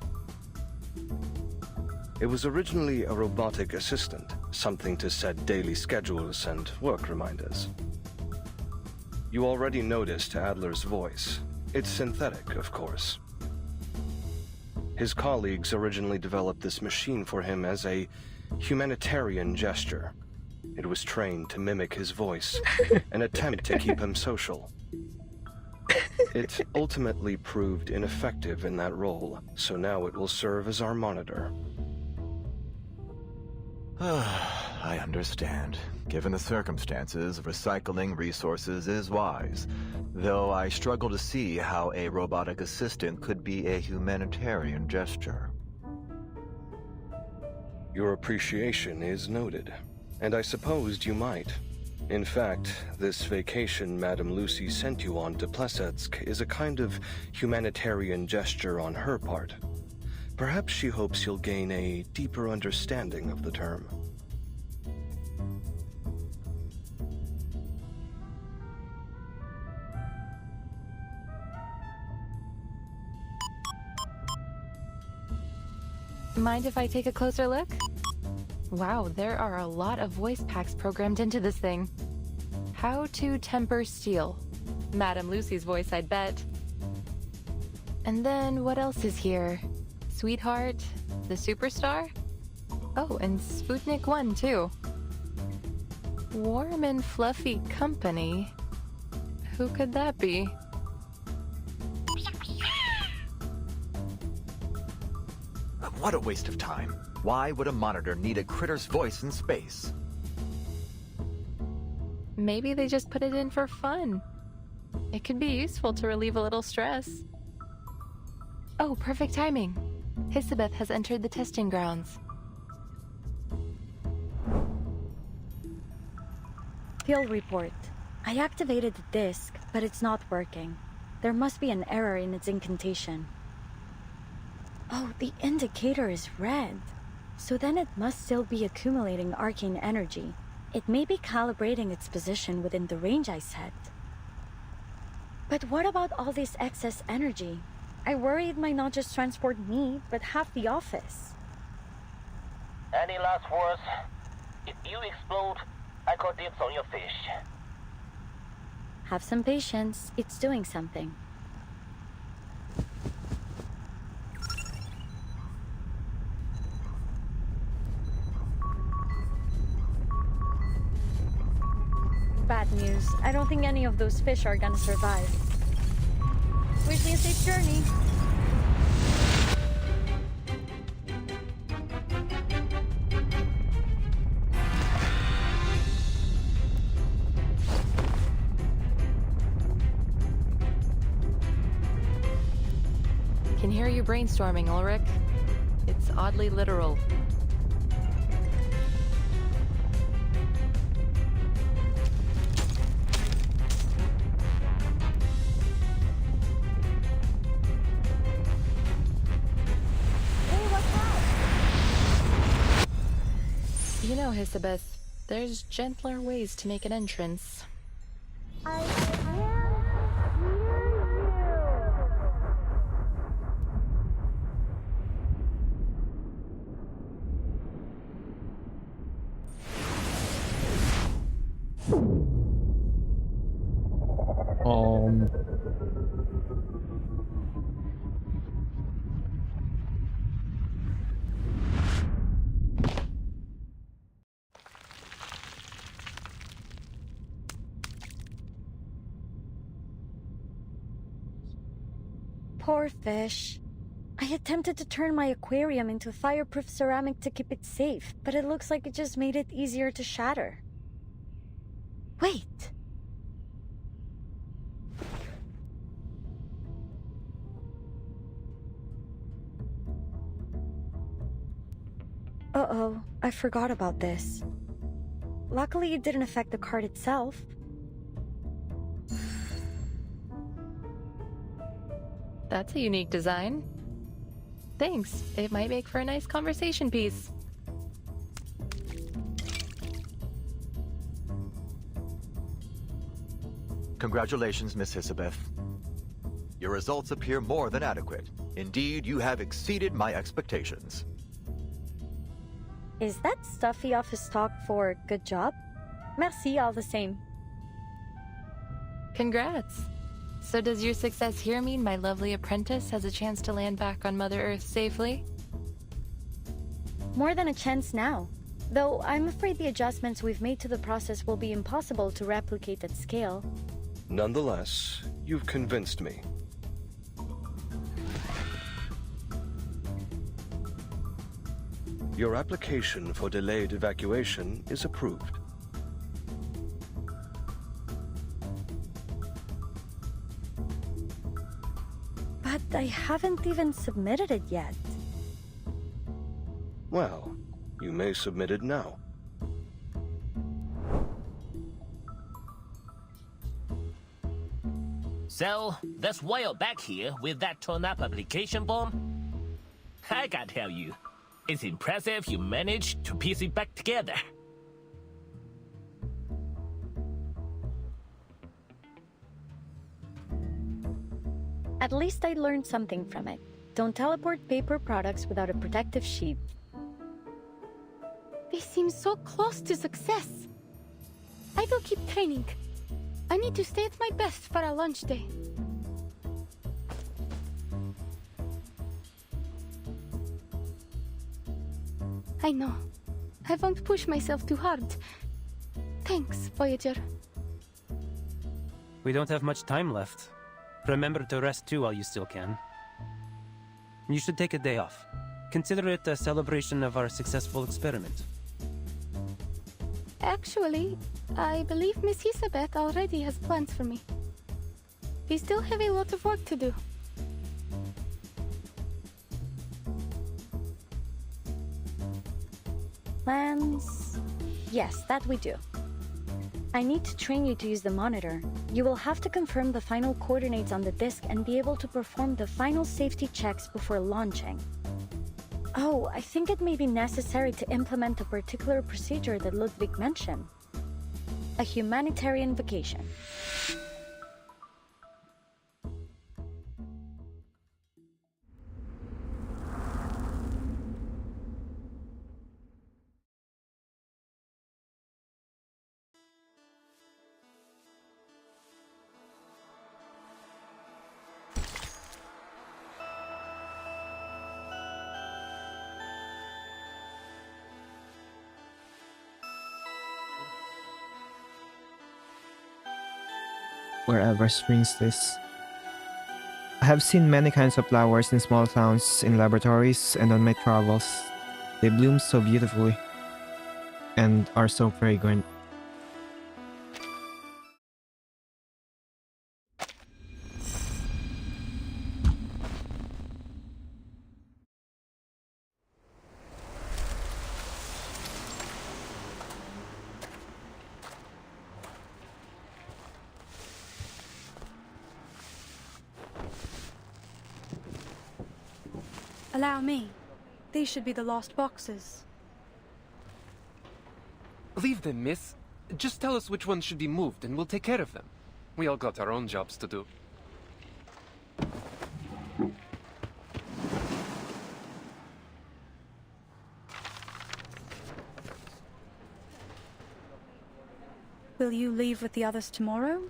It was originally a robotic assistant, something to set daily schedules and work reminders. You already noticed Adler's voice. It's synthetic, of course. His colleagues originally developed this machine for him as a humanitarian gesture. It was trained to mimic his voice, an attempt to keep him social. It ultimately proved ineffective in that role, so now it will serve as our monitor. I understand. Given the circumstances, recycling resources is wise. Though I struggle to see how a robotic assistant could be a humanitarian gesture. Your appreciation is noted, and I supposed you might. In fact, this vacation Madame Lucy sent you on to Plesetsk is a kind of humanitarian gesture on her part. Perhaps she hopes you'll gain a deeper understanding of the term. Mind if I take a closer look? Wow, there are a lot of voice packs programmed into this thing. How to temper steel. Madame Lucy's voice, I'd bet. And then what else is here? Sweetheart? The Superstar? Oh, and Sputnik 1 too. Warm and fluffy company? Who could that be? What a waste of time. Why would a monitor need a critter's voice in space? Maybe they just put it in for fun. It could be useful to relieve a little stress. Oh, perfect timing. Hisabeth has entered the testing grounds. Field report. I activated the disk, but it's not working. There must be an error in its incantation. Oh, the indicator is red. So then it must still be accumulating arcane energy. It may be calibrating its position within the range I set. But what about all this excess energy? I worry it might not just transport me, but half the office. Any last words? If you explode, I call dibs on your fish. Have some patience. It's doing something. Bad news. I don't think any of those fish are gonna survive. Wish me a safe journey. Can hear you brainstorming, Ulrich. It's oddly literal. You know, Hisabeth, there's gentler ways to make an entrance. Poor fish. I attempted to turn my aquarium into fireproof ceramic to keep it safe, but it looks like it just made it easier to shatter. Wait. Uh-oh, I forgot about this. Luckily, it didn't affect the card itself. That's a unique design. Thanks. It might make for a nice conversation piece. Congratulations, Miss Hisabeth. Your results appear more than adequate. Indeed, you have exceeded my expectations. Is that stuffy office talk for good job? Merci all the same. Congrats. So does your success here mean my lovely apprentice has a chance to land back on Mother Earth safely? More than a chance now. Though I'm afraid the adjustments we've made to the process will be impossible to replicate at scale. Nonetheless, you've convinced me. Your application for delayed evacuation is approved. But I haven't even submitted it yet. Well, you may submit it now. So, that's why you're back here with that torn-up application form? I gotta tell you, it's impressive you managed to piece it back together. At least I learned something from it. Don't teleport paper products without a protective sheet. We seem so close to success. I will keep training. I need to stay at my best for our lunch day. I know. I won't push myself too hard. Thanks, Voyager. We don't have much time left. Remember to rest too while you still can. You should take a day off. Consider it a celebration of our successful experiment. Actually, I believe Miss Hisabeth already has plans for me. We still have a lot of work to do. Plans? Yes, that we do. I need to train you to use the monitor. You will have to confirm the final coordinates on the disk and be able to perform the final safety checks before launching. Oh, I think it may be necessary to implement a particular procedure that Ludwig mentioned. A humanitarian vacation. Wherever springs this. I have seen many kinds of flowers in small towns, in laboratories, and on my travels. They bloom so beautifully and are so fragrant. Allow me. These should be the lost boxes. Leave them, miss. Just tell us which ones should be moved and we'll take care of them. We all got our own jobs to do. Will you leave with the others tomorrow?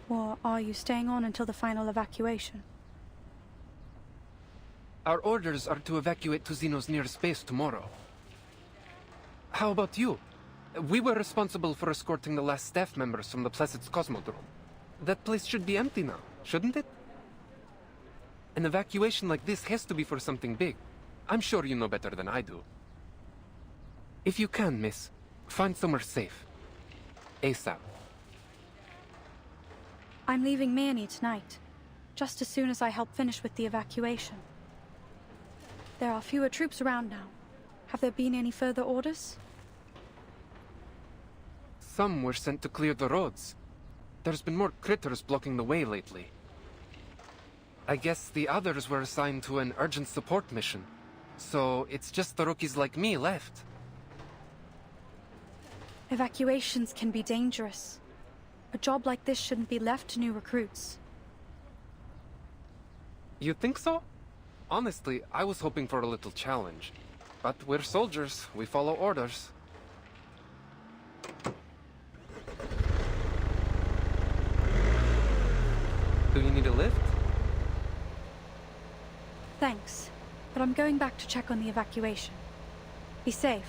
Or are you staying on until the final evacuation? Our orders are to evacuate to Xeno's nearest base tomorrow. How about you? We were responsible for escorting the last staff members from the Placid's Cosmodrome. That place should be empty now, shouldn't it? An evacuation like this has to be for something big. I'm sure you know better than I do. If you can, miss, find somewhere safe. ASAP. I'm leaving Mirny tonight, just as soon as I help finish with the evacuation. There are fewer troops around now. Have there been any further orders? Some were sent to clear the roads. There's been more critters blocking the way lately. I guess the others were assigned to an urgent support mission. So it's just the rookies like me left. Evacuations can be dangerous. A job like this shouldn't be left to new recruits. You think so? Honestly, I was hoping for a little challenge. But we're soldiers. We follow orders. Do you need a lift? Thanks, but I'm going back to check on the evacuation. Be safe.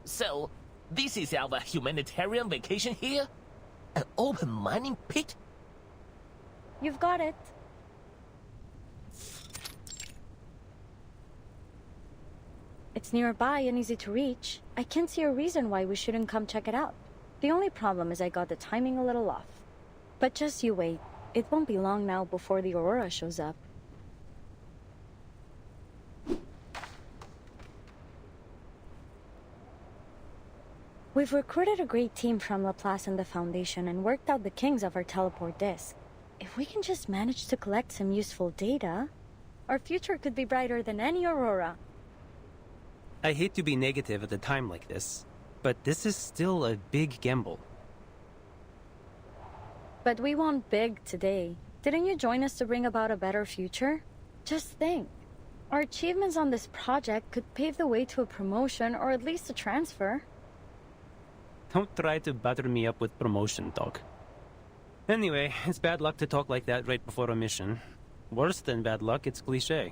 So, this is our humanitarian vacation here? An open mining pit? You've got it. It's nearby and easy to reach. I can't see a reason why we shouldn't come check it out. The only problem is I got the timing a little off. But just you wait. It won't be long now before the Aurora shows up. We've recruited a great team from Laplace and the Foundation and worked out the kinks of our teleport disk. If we can just manage to collect some useful data, our future could be brighter than any Aurora. I hate to be negative at a time like this, but this is still a big gamble. But we want big today. Didn't you join us to bring about a better future? Just think. Our achievements on this project could pave the way to a promotion or at least a transfer. Don't try to butter me up with promotion talk. Anyway, it's bad luck to talk like that right before a mission. Worse than bad luck, it's cliché.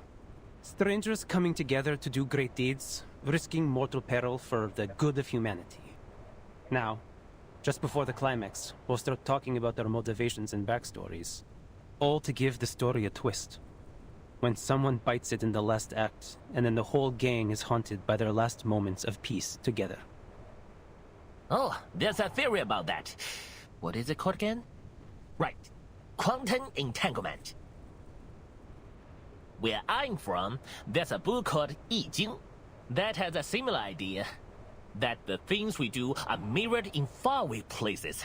Strangers coming together to do great deeds, risking mortal peril for the good of humanity. Now, just before the climax, we'll start talking about their motivations and backstories. All to give the story a twist. When someone bites it in the last act, and then the whole gang is haunted by their last moments of peace together. Oh, there's a theory about that. What is it called again? Right. Quantum entanglement. Where I'm from, there's a book called I Ching that has a similar idea. That the things we do are mirrored in faraway places.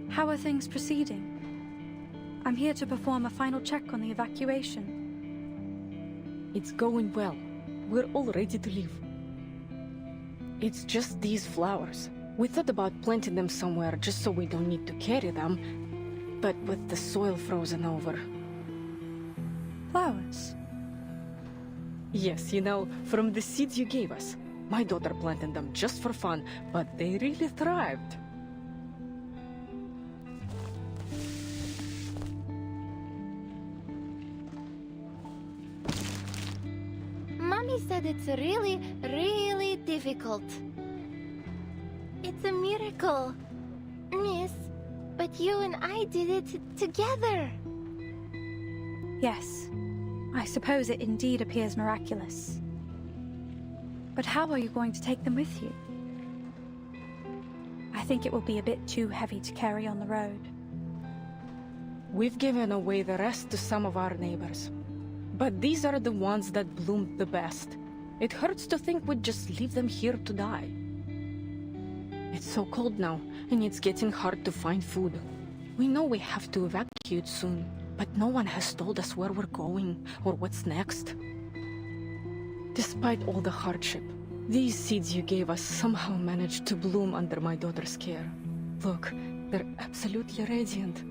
How are things proceeding? I'm here to perform a final check on the evacuation. It's going well. We're all ready to leave. It's just these flowers. We thought about planting them somewhere just so we don't need to carry them, but with the soil frozen over. Flowers? Yes, you know, from the seeds you gave us. My daughter planted them just for fun, but they really thrived. Mommy said it's really, really difficult. It's a miracle, Miss. But you and I did it together. Yes, I suppose it indeed appears miraculous. But how are you going to take them with you? I think it will be a bit too heavy to carry on the road. We've given away the rest to some of our neighbors. But these are the ones that bloomed the best. It hurts to think we'd just leave them here to die. It's so cold now, and it's getting hard to find food. We know we have to evacuate soon, but no one has told us where we're going or what's next. Despite all the hardship, these seeds you gave us somehow managed to bloom under my daughter's care. Look, they're absolutely radiant.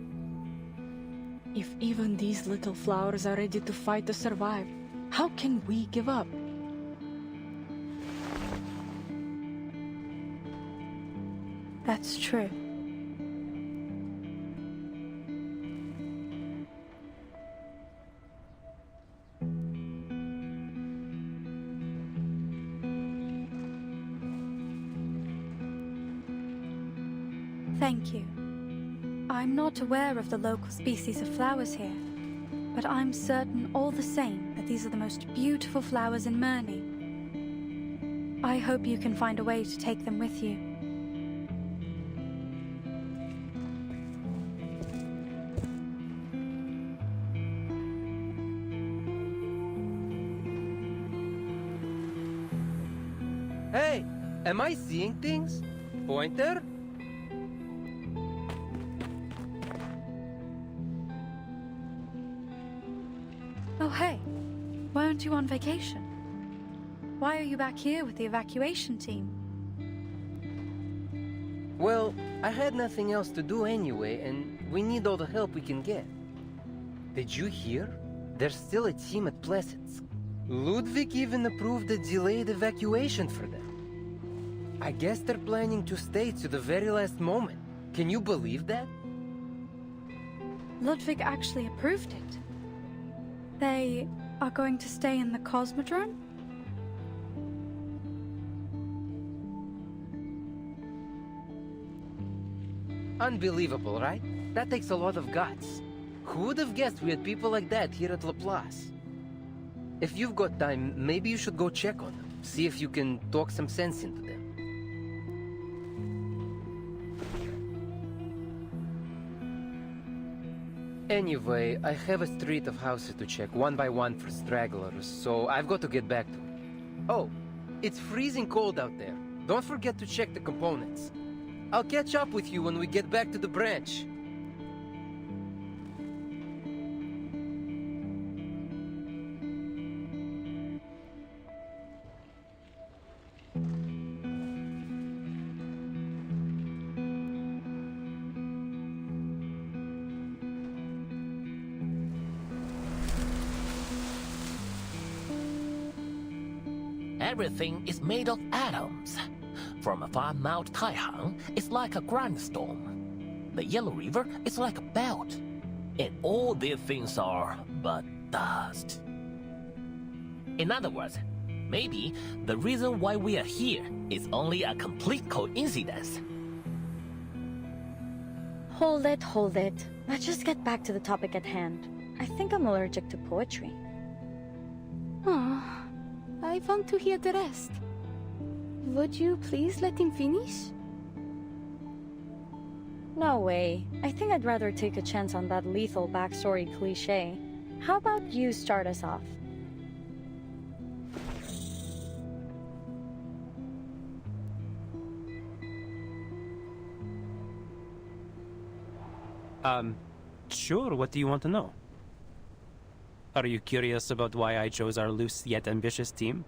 If even these little flowers are ready to fight to survive, how can we give up? That's true. Thank you. I'm not aware of the local species of flowers here. but I'm certain all the same that these are the most beautiful flowers in Myrny. I hope you can find a way to take them with you. Hey, am I seeing things? Pointer? Oh, hey. Weren't you on vacation? Why are you back here with the evacuation team? Well, I had nothing else to do anyway, and we need all the help we can get. Did you hear? There's still a team at Pleasance. Ludwig even approved a delayed evacuation for them. I guess they're planning to stay to the very last moment. Can you believe that? Ludwig actually approved it. They are going to stay in the Cosmodrome? Unbelievable, right? That takes a lot of guts. Who would have guessed we had people like that here at Laplace? If you've got time, maybe you should go check on them. See if you can talk some sense into them. Anyway, I have a street of houses to check one by one for stragglers, so I've got to get back to it. Oh, it's freezing cold out there. Don't forget to check the components. I'll catch up with you when we get back to the branch. Everything is made of atoms. From afar, Mount Taihang is like a grindstone. The Yellow River is like a belt. And all these things are but dust. In other words, maybe the reason why we are here is only a complete coincidence. Hold it. Let's just get back to the topic at hand. I think I'm allergic to poetry. Oh, I want to hear the rest. Would you please let him finish? No way. I think I'd rather take a chance on that lethal backstory cliché. How about you start us off? Sure, what do you want to know? Are you curious about why I chose our loose yet ambitious team?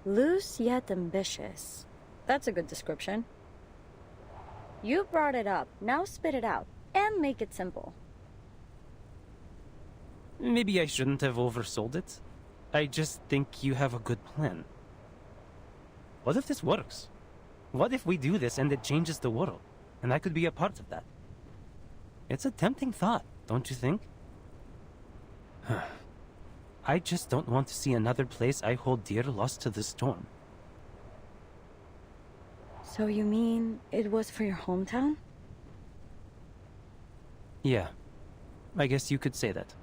Loose yet ambitious. That's a good description. You brought it up, now spit it out, and make it simple. Maybe I shouldn't have oversold it. I just think you have a good plan. What if this works? What if we do this and it changes the world? And I could be a part of that. It's a tempting thought, don't you think? I just don't want to see another place I hold dear lost to the storm. So you mean it was for your hometown? Yeah, I guess you could say that.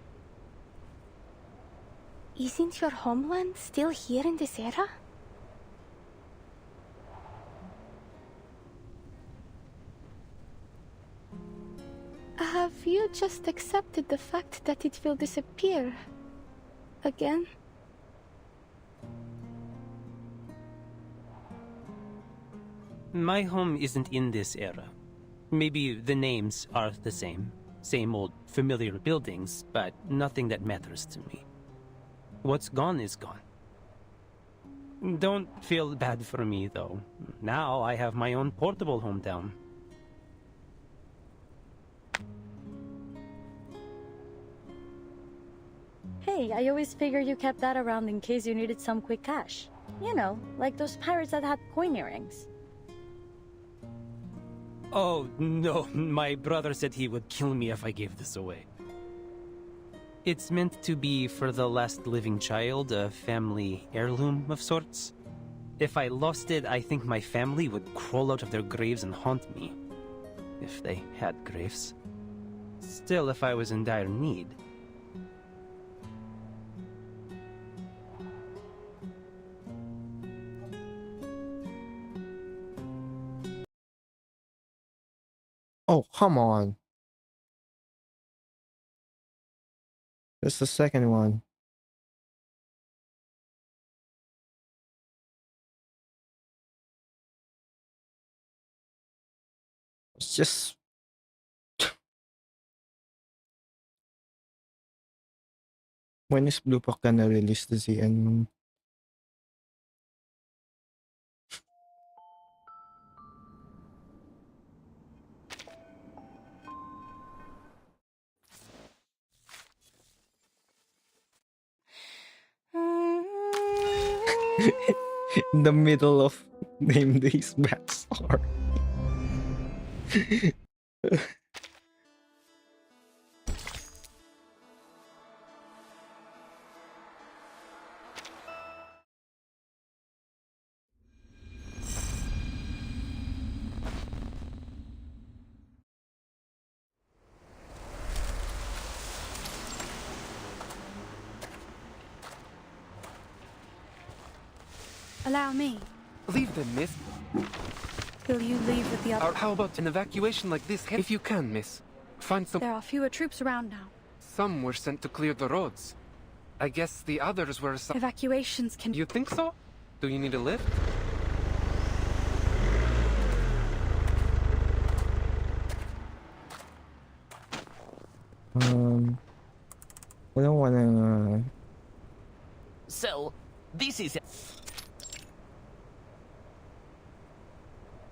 Isn't your homeland still here in this era? Have you just accepted the fact that it will disappear again? My home isn't in this era. Maybe the names are the same. Same old familiar buildings, but nothing that matters to me. What's gone is gone. Don't feel bad for me, though. Now I have my own portable hometown. Hey, I always figured you kept that around in case you needed some quick cash. You know, like those pirates that had coin earrings. Oh, no. My brother said he would kill me if I gave this away. It's meant to be for the last living child, a family heirloom of sorts. If I lost it, I think my family would crawl out of their graves and haunt me. If they had graves. Still, if I was in dire need. Oh, come on. That's the second one. It's just... When is Blue Pack gonna release the ZN? In the middle of Name Days Backstar. Allow me. Leave them, miss. Will you leave with the Or others? how about an evacuation like this? If you can, miss. Find some... There are fewer troops around now. Some were sent to clear the roads. I guess the others were... Evacuations can... You think so? Do you need a lift? I don't wanna... So, this is...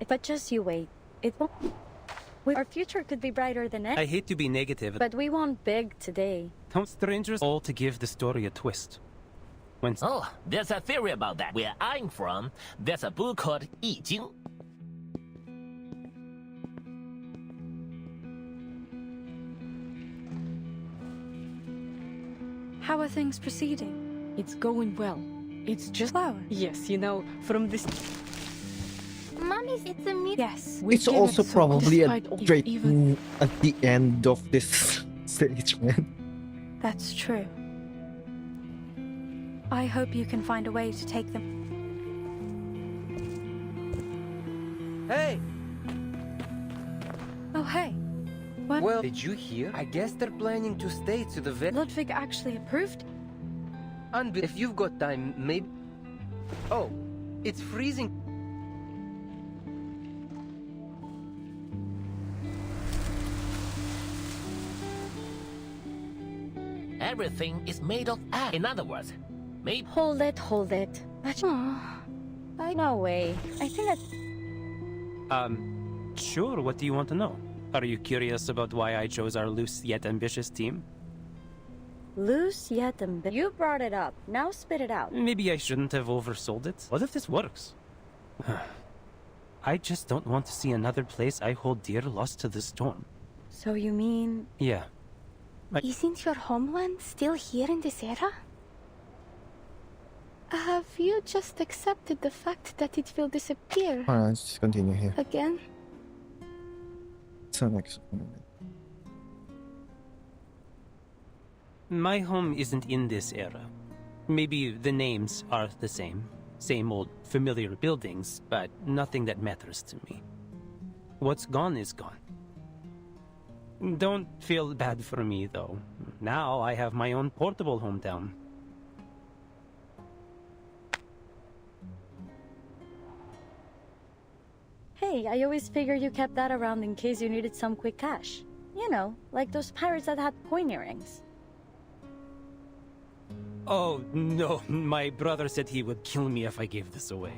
But just you wait. It won't... Our future could be brighter than ever. I hate to be negative, But we want big today. don't strangers all to give the story a twist? When... Oh, there's a theory about that. Where I'm from, there's a book called I Jing. How are things proceeding? It's going well. It's just... Flower? Yes, you know, from this... Mommies, it's a me. Yes. It's given also so probably a despite all great even- at the end of this stage, man. That's true. I hope you can find a way to take them. Hey! Oh, hey. What? Well, did you hear? I guess they're planning to stay to the very... Ludwig actually approved? If you've got time, maybe... Oh, it's freezing. Everything is made of ash. In other words, maybe... Hold it. No way. I think Sure, what do you want to know? Are you curious about why I chose our loose yet ambitious team? loose yet ambitious. You brought it up. Now spit it out. Maybe I shouldn't have oversold it. What if this works? I just don't want to see another place I hold dear lost to the storm. So you mean... Yeah. Isn't your homeland still here in this era? Have you just accepted the fact that it will disappear Alright, let's just continue here. again? So next. My home isn't in this era. Maybe the names are the same. Same old familiar buildings, but nothing that matters to me. What's gone is gone. Don't feel bad for me, though. Now I have my own portable hometown. Hey, I always figured you kept that around in case you needed some quick cash. You know, like those pirates that had coin earrings. Oh, no. My brother said he would kill me if I gave this away.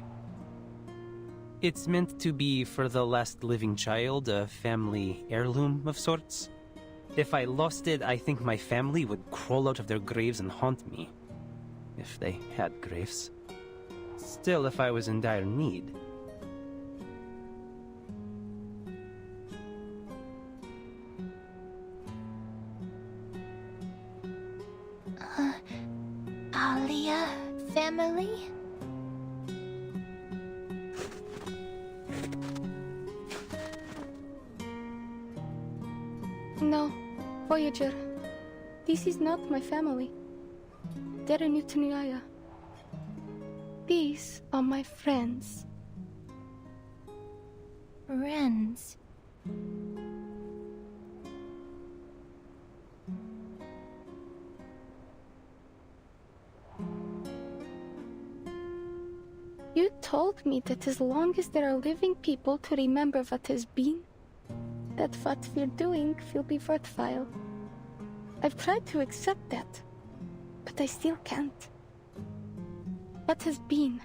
It's meant to be for the last living child, a family heirloom of sorts. If I lost it, I think my family would crawl out of their graves and haunt me. If they had graves. Still, if I was in dire need... Alia family? No, Voyager, this is not my family. They're a Newtoniaya. These are my friends. Friends. You told me that as long as there are living people to remember what has been, that what we're doing will be worthwhile. I've tried to accept that, but I still can't. What has been?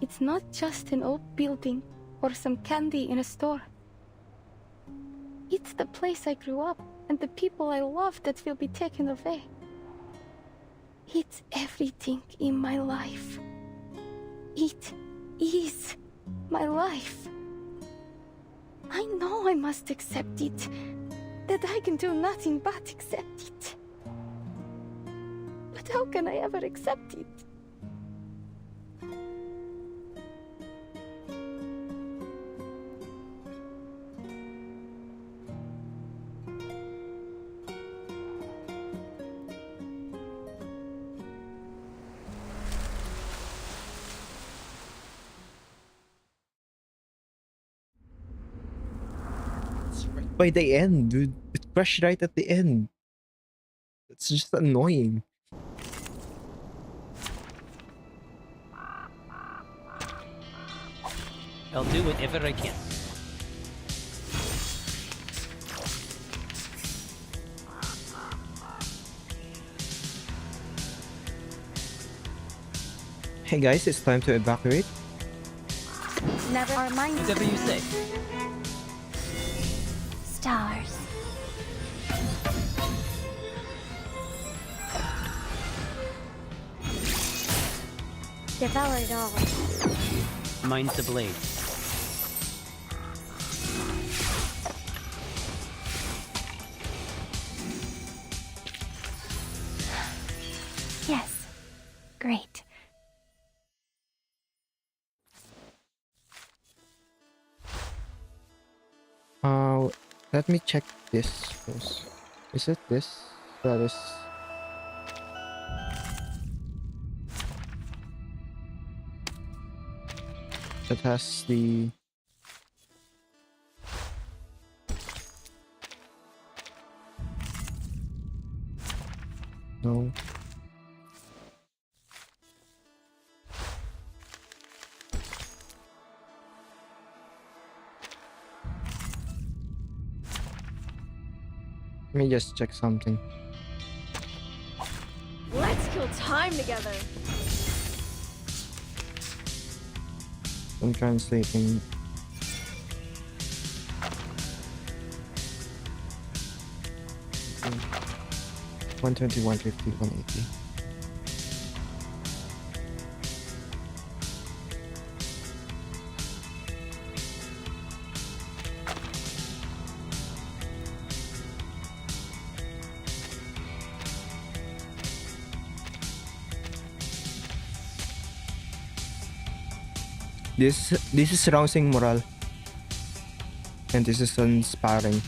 It's not just an old building or some candy in a store. It's the place I grew up and the people I love that will be taken away. It's everything in my life. It is my life. I know I must accept it, that I can do nothing but accept it. But how can I ever accept it? By the end, dude. It crashed right at the end. It's just annoying. I'll do whatever I can. Hey guys, it's time to evacuate. Never mind. Whatever you say. Stars. Devour it all. Mine's the blade. Yes. Great. Let me check this first. Is it this? That is. That has the. No. Let me just check something. Let's kill time together. I'm translating. Okay. 120, 150, 180. This is rousing morale, and this is inspiring.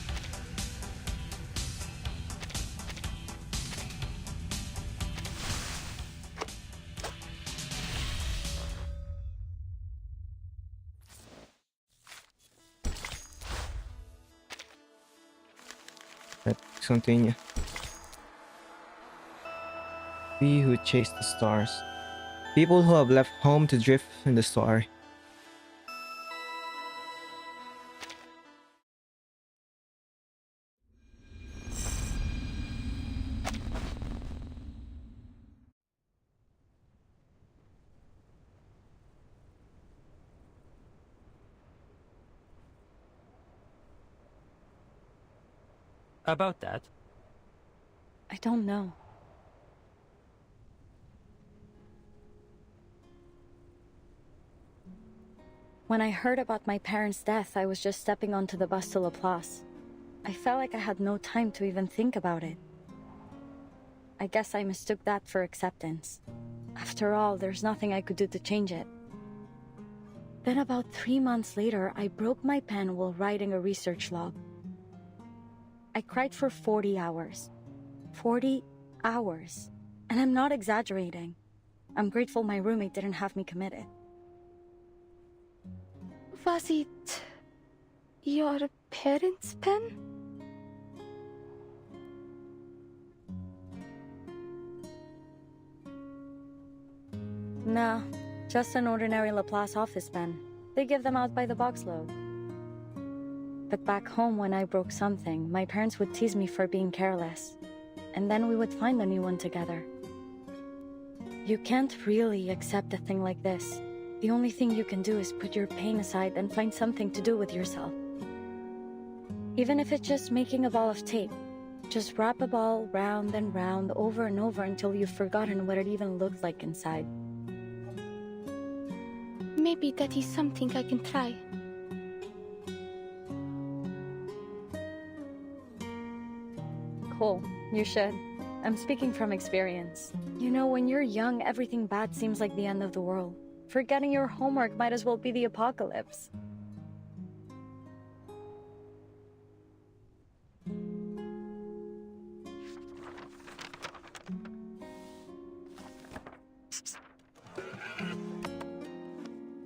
Let's continue. We who chase the stars. People who have left home to drift in the story. About that. I don't know. When I heard about my parents' death, I was just stepping onto the bus to La Place. I felt like I had no time to even think about it. I guess I mistook that for acceptance. After all, there's nothing I could do to change it. Then about 3 months later, I broke my pen while writing a research log. I cried for 40 hours. 40 hours. And I'm not exaggerating. I'm grateful my roommate didn't have me committed. Was it your parents' pen? Nah, just an ordinary Laplace office pen. They give them out by the boxload. But back home, when I broke something, my parents would tease me for being careless. And then we would find a new one together. You can't really accept a thing like this. The only thing you can do is put your pain aside and find something to do with yourself. Even if it's just making a ball of tape. Just wrap a ball round and round over and over until you've forgotten what it even looked like inside. Maybe that is something I can try. Cool, you should. I'm speaking from experience. You know, when you're young, everything bad seems like the end of the world. Forgetting your homework might as well be the apocalypse.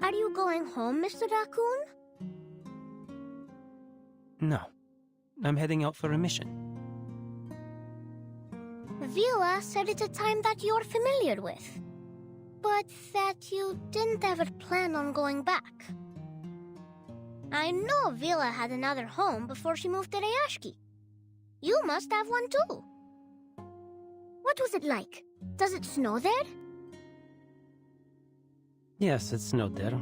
Are you going home, Mr. Raccoon? No. I'm heading out for a mission. Vila said it's a time that you're familiar with, but that you didn't ever plan on going back. I know Vila had another home before she moved to Rayashki. You must have one too. What was it like? Does it snow there? Yes, it snowed there.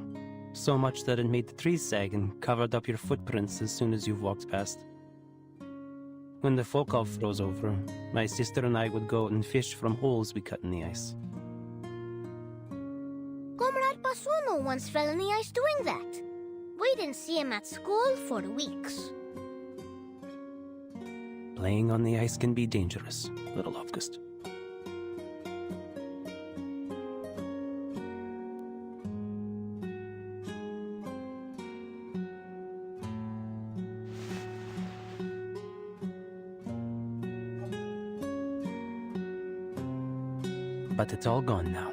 So much that it made the trees sag and covered up your footprints as soon as you walked past. When the Fokal froze over, my sister and I would go and fish from holes we cut in the ice. Comrade Pasuno once fell in the ice doing that. We didn't see him at school for weeks. Playing on the ice can be dangerous, little August. But it's all gone now.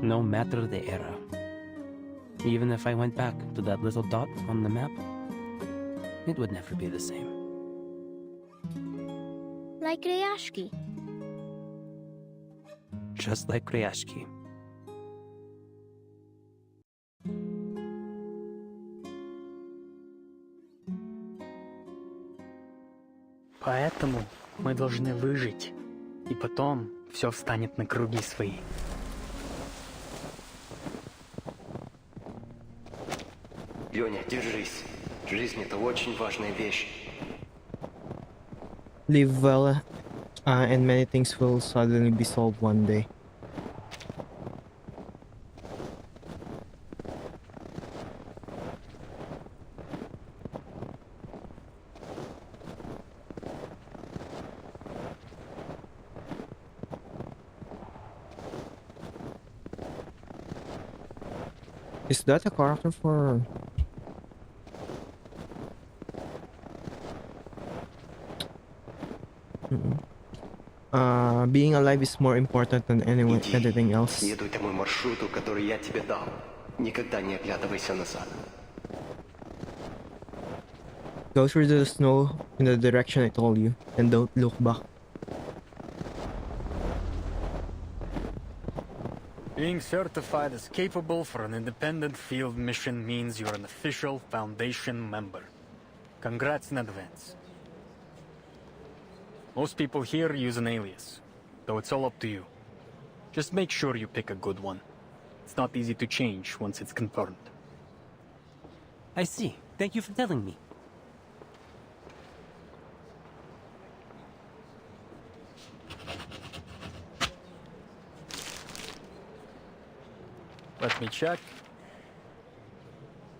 No matter the era. Even if I went back to that little dot on the map, it would never be the same. Like Rayashki. Just like Rayashki. Поэтому мы должны выжить, и потом все встанет на круги свои. Леня, держись. Жизнь — это очень важная вещь. Live well, and many things will suddenly be solved one day. Is that a character for... being alive is more important than anything else. Следуй тому маршруту, который я тебе дал. Никогда не оглядывайся назад. Go through the snow in the direction I told you, and don't look back. Being certified as capable for an independent field mission means you're an official Foundation member. Congrats in advance. Most people here use an alias, though it's all up to you. Just make sure you pick a good one. It's not easy to change once it's confirmed. I see. Thank you for telling me. Let me check.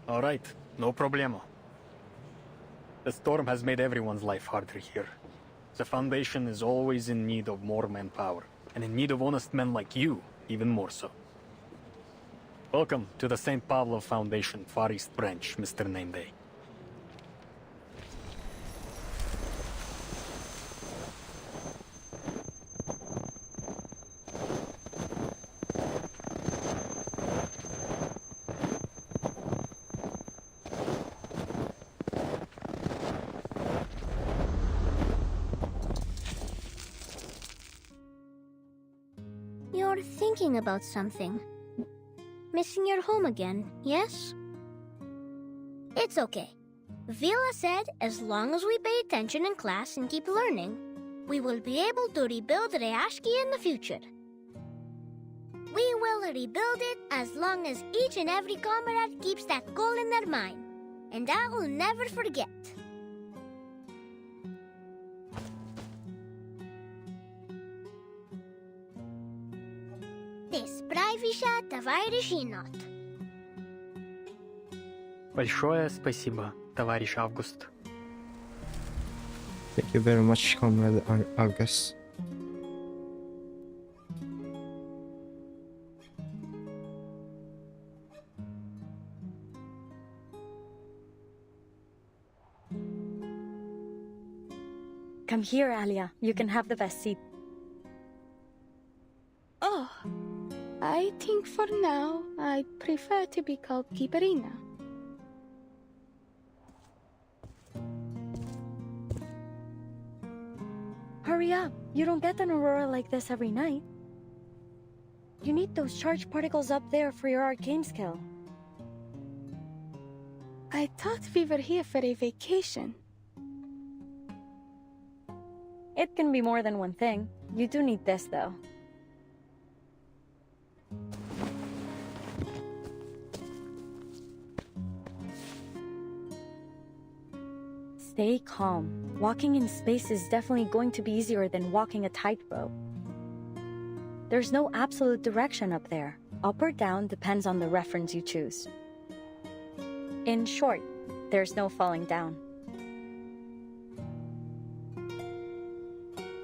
All right, no problemo. The storm has made everyone's life harder here. The Foundation is always in need of more manpower, and in need of honest men like you, even more so. Welcome to the St. Pavlov Foundation Far East Branch, Mr. Nameday. You're thinking about something. Missing your home again, yes? It's okay. Vila said as long as we pay attention in class and keep learning, we will be able to rebuild Reashki in the future. We will rebuild it as long as each and every comrade keeps that goal in their mind. And I will never forget. This Pravisha Tavarishinot. Большое спасибо, товарищ Август. Thank you very much, Comrade August. Come here, Alia. You can have the best seat. Oh, I think for now I'd prefer to be called Kibarina. Hurry up. You don't get an aurora like this every night. You need those charged particles up there for your arcane skill. I thought we were here for a vacation. It can be more than one thing. You do need this, though. Stay calm. Walking in space is definitely going to be easier than walking a tightrope. There's no absolute direction up there. Up or down depends on the reference you choose. In short, there's no falling down.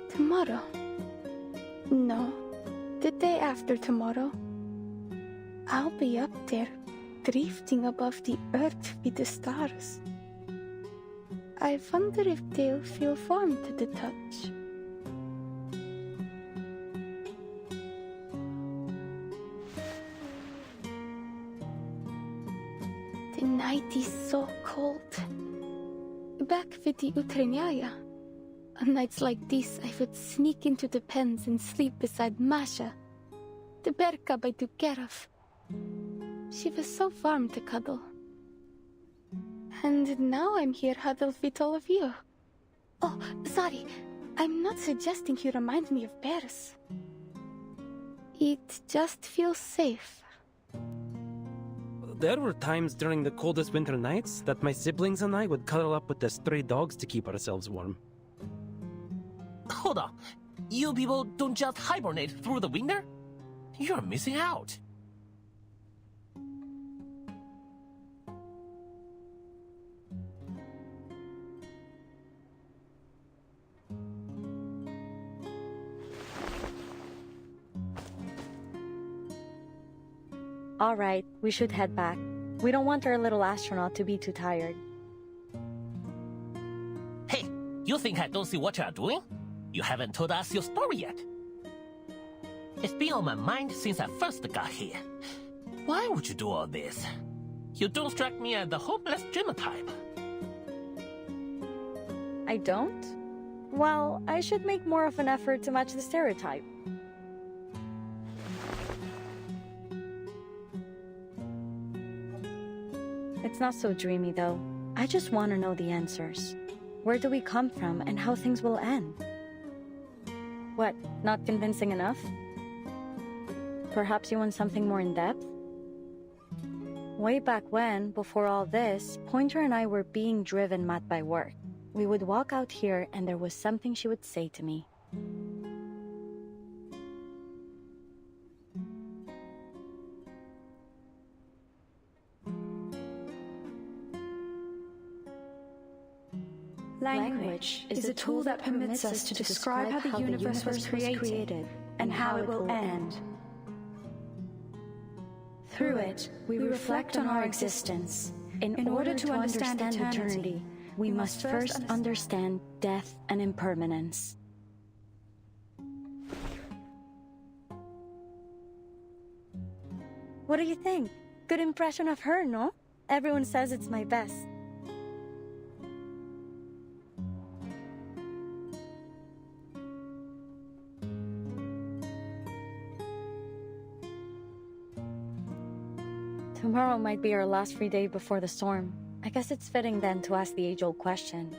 Tomorrow? No, the day after tomorrow. I'll be up there, drifting above the earth with the stars. I wonder if they'll feel warm to the touch. The night is so cold. Back with the Utreniaya, on nights like this, I would sneak into the pens and sleep beside Masha, the bear cub I took care of. She was so warm to cuddle. And now I'm here huddled with all of you. Oh, sorry. I'm not suggesting you remind me of bears. It just feels safe. There were times during the coldest winter nights that my siblings and I would cuddle up with the stray dogs to keep ourselves warm. Hold on. You people don't just hibernate through the winter? You're missing out. All right, we should head back. We don't want our little astronaut to be too tired. Hey, you think I don't see what you're doing? You haven't told us your story yet. It's been on my mind since I first got here. Why would you do all this? You don't strike me as the hopeless dreamer type. I don't? Well, I should make more of an effort to match the stereotype. It's not so dreamy, though. I just want to know the answers. Where do we come from and how things will end? What, not convincing enough? Perhaps you want something more in-depth? Way back when, before all this, Pointer and I were being driven mad by work. We would walk out here and there was something she would say to me. Language is a tool that permits us to describe how the universe was created and how it will end. Through it, we reflect on our existence. In order to understand eternity, we must first understand death and impermanence. What do you think? Good impression of her, no? Everyone says it's my best. Tomorrow might be our last free day before the storm. I guess it's fitting then to ask the age-old question.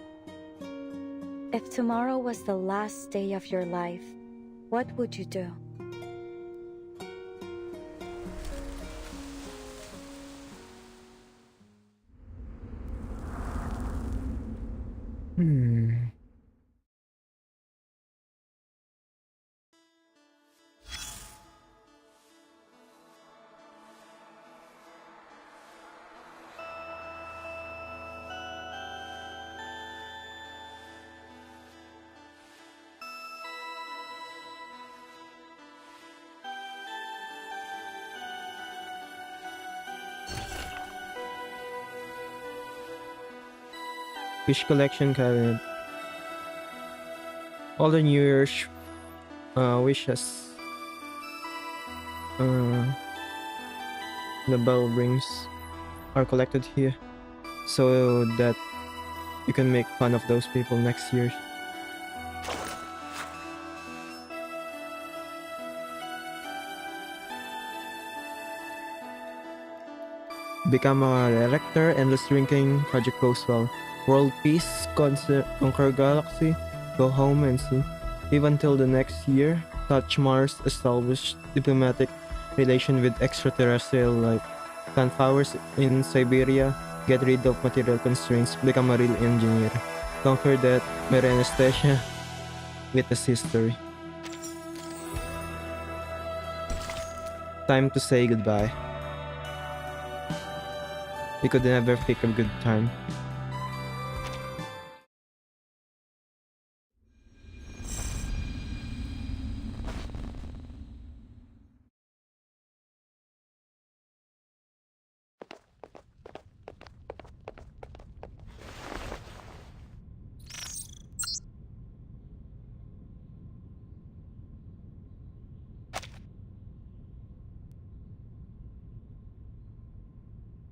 If tomorrow was the last day of your life, what would you do? Wish collection cabinet. All the New Year's wishes the bell rings are collected here so that you can make fun of those people next year. Become a director, endless drinking, project goes well. World peace, conquer galaxy, go home and see. Live until the next year, touch Mars, establish diplomatic relation with extraterrestrial life. Plant flowers in Siberia, get rid of material constraints, become a real engineer. Conquer that by anesthesia, witness history. Time to say goodbye. We could never pick a good time.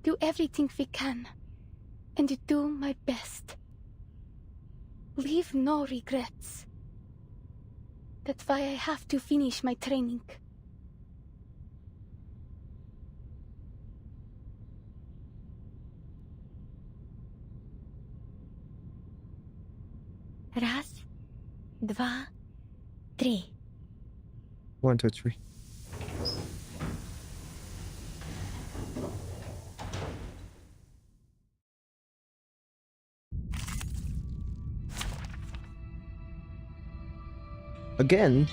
Do everything we can, and do my best. Leave no regrets. That's why I have to finish my training. Raz, dwa, three. 1, 2, 3. Again?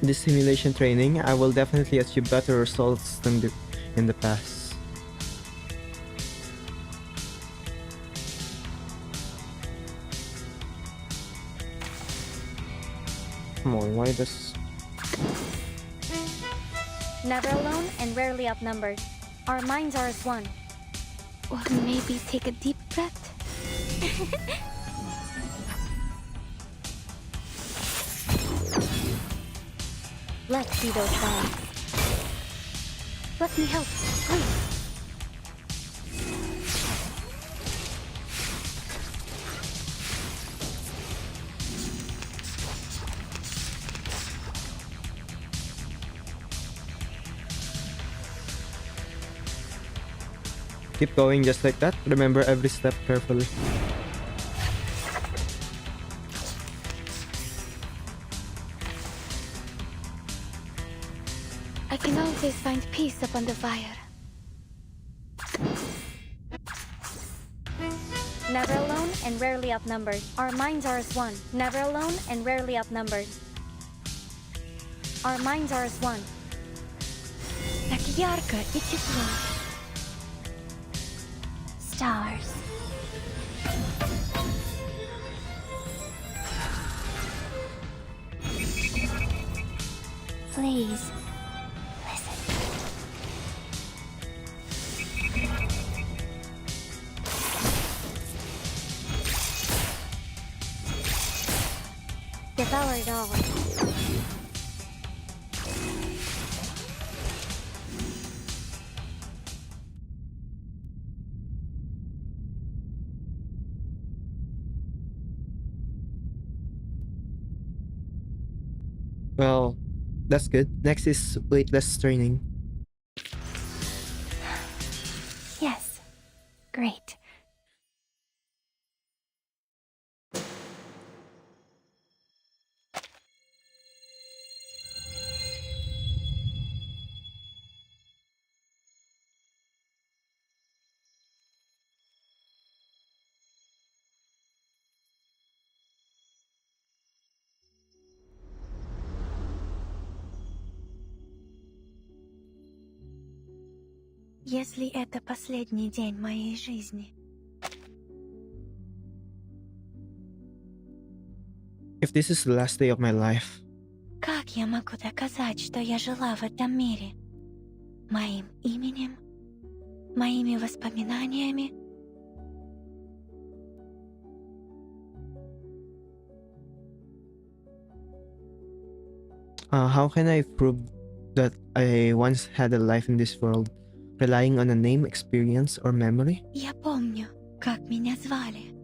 This simulation training, I will definitely achieve better results than in the past. Come on, why this? Never alone and rarely outnumbered. Our minds are as one. Or maybe take a deep breath. Let's see those signs. Let me help, please. Keep going just like that. Remember every step carefully. I can always find peace upon the fire. Never alone and rarely outnumbered. Our minds are as one. Never alone and rarely outnumbered. Our minds are as one. Так ярко и тепло. Stars. Please, listen. Devour it all. Well, that's good. Next is weightless training. Yes. Great. Если это последний день моей жизни. If this is the last day of my life, Как я могу доказать, что я жила в этом мире? Моим именем? Моими воспоминаниями? how can I prove that I once had a life in this world, relying on a name, experience, or memory? Я помню, как меня звали.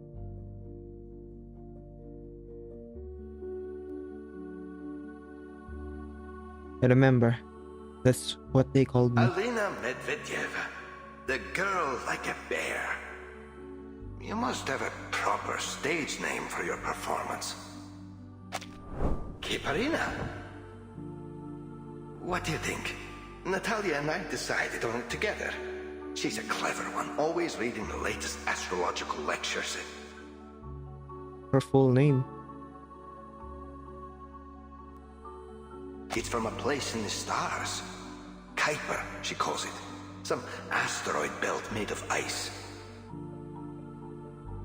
I remember. That's what they called me. Alina Medvedeva, the girl like a bear. You must have a proper stage name for your performance. Kiparina. What do you think? Natalia and I decided on it together. She's a clever one, always reading the latest astrological lectures. Her full name. It's from a place in the stars. Kuiper, she calls it. Some asteroid belt made of ice.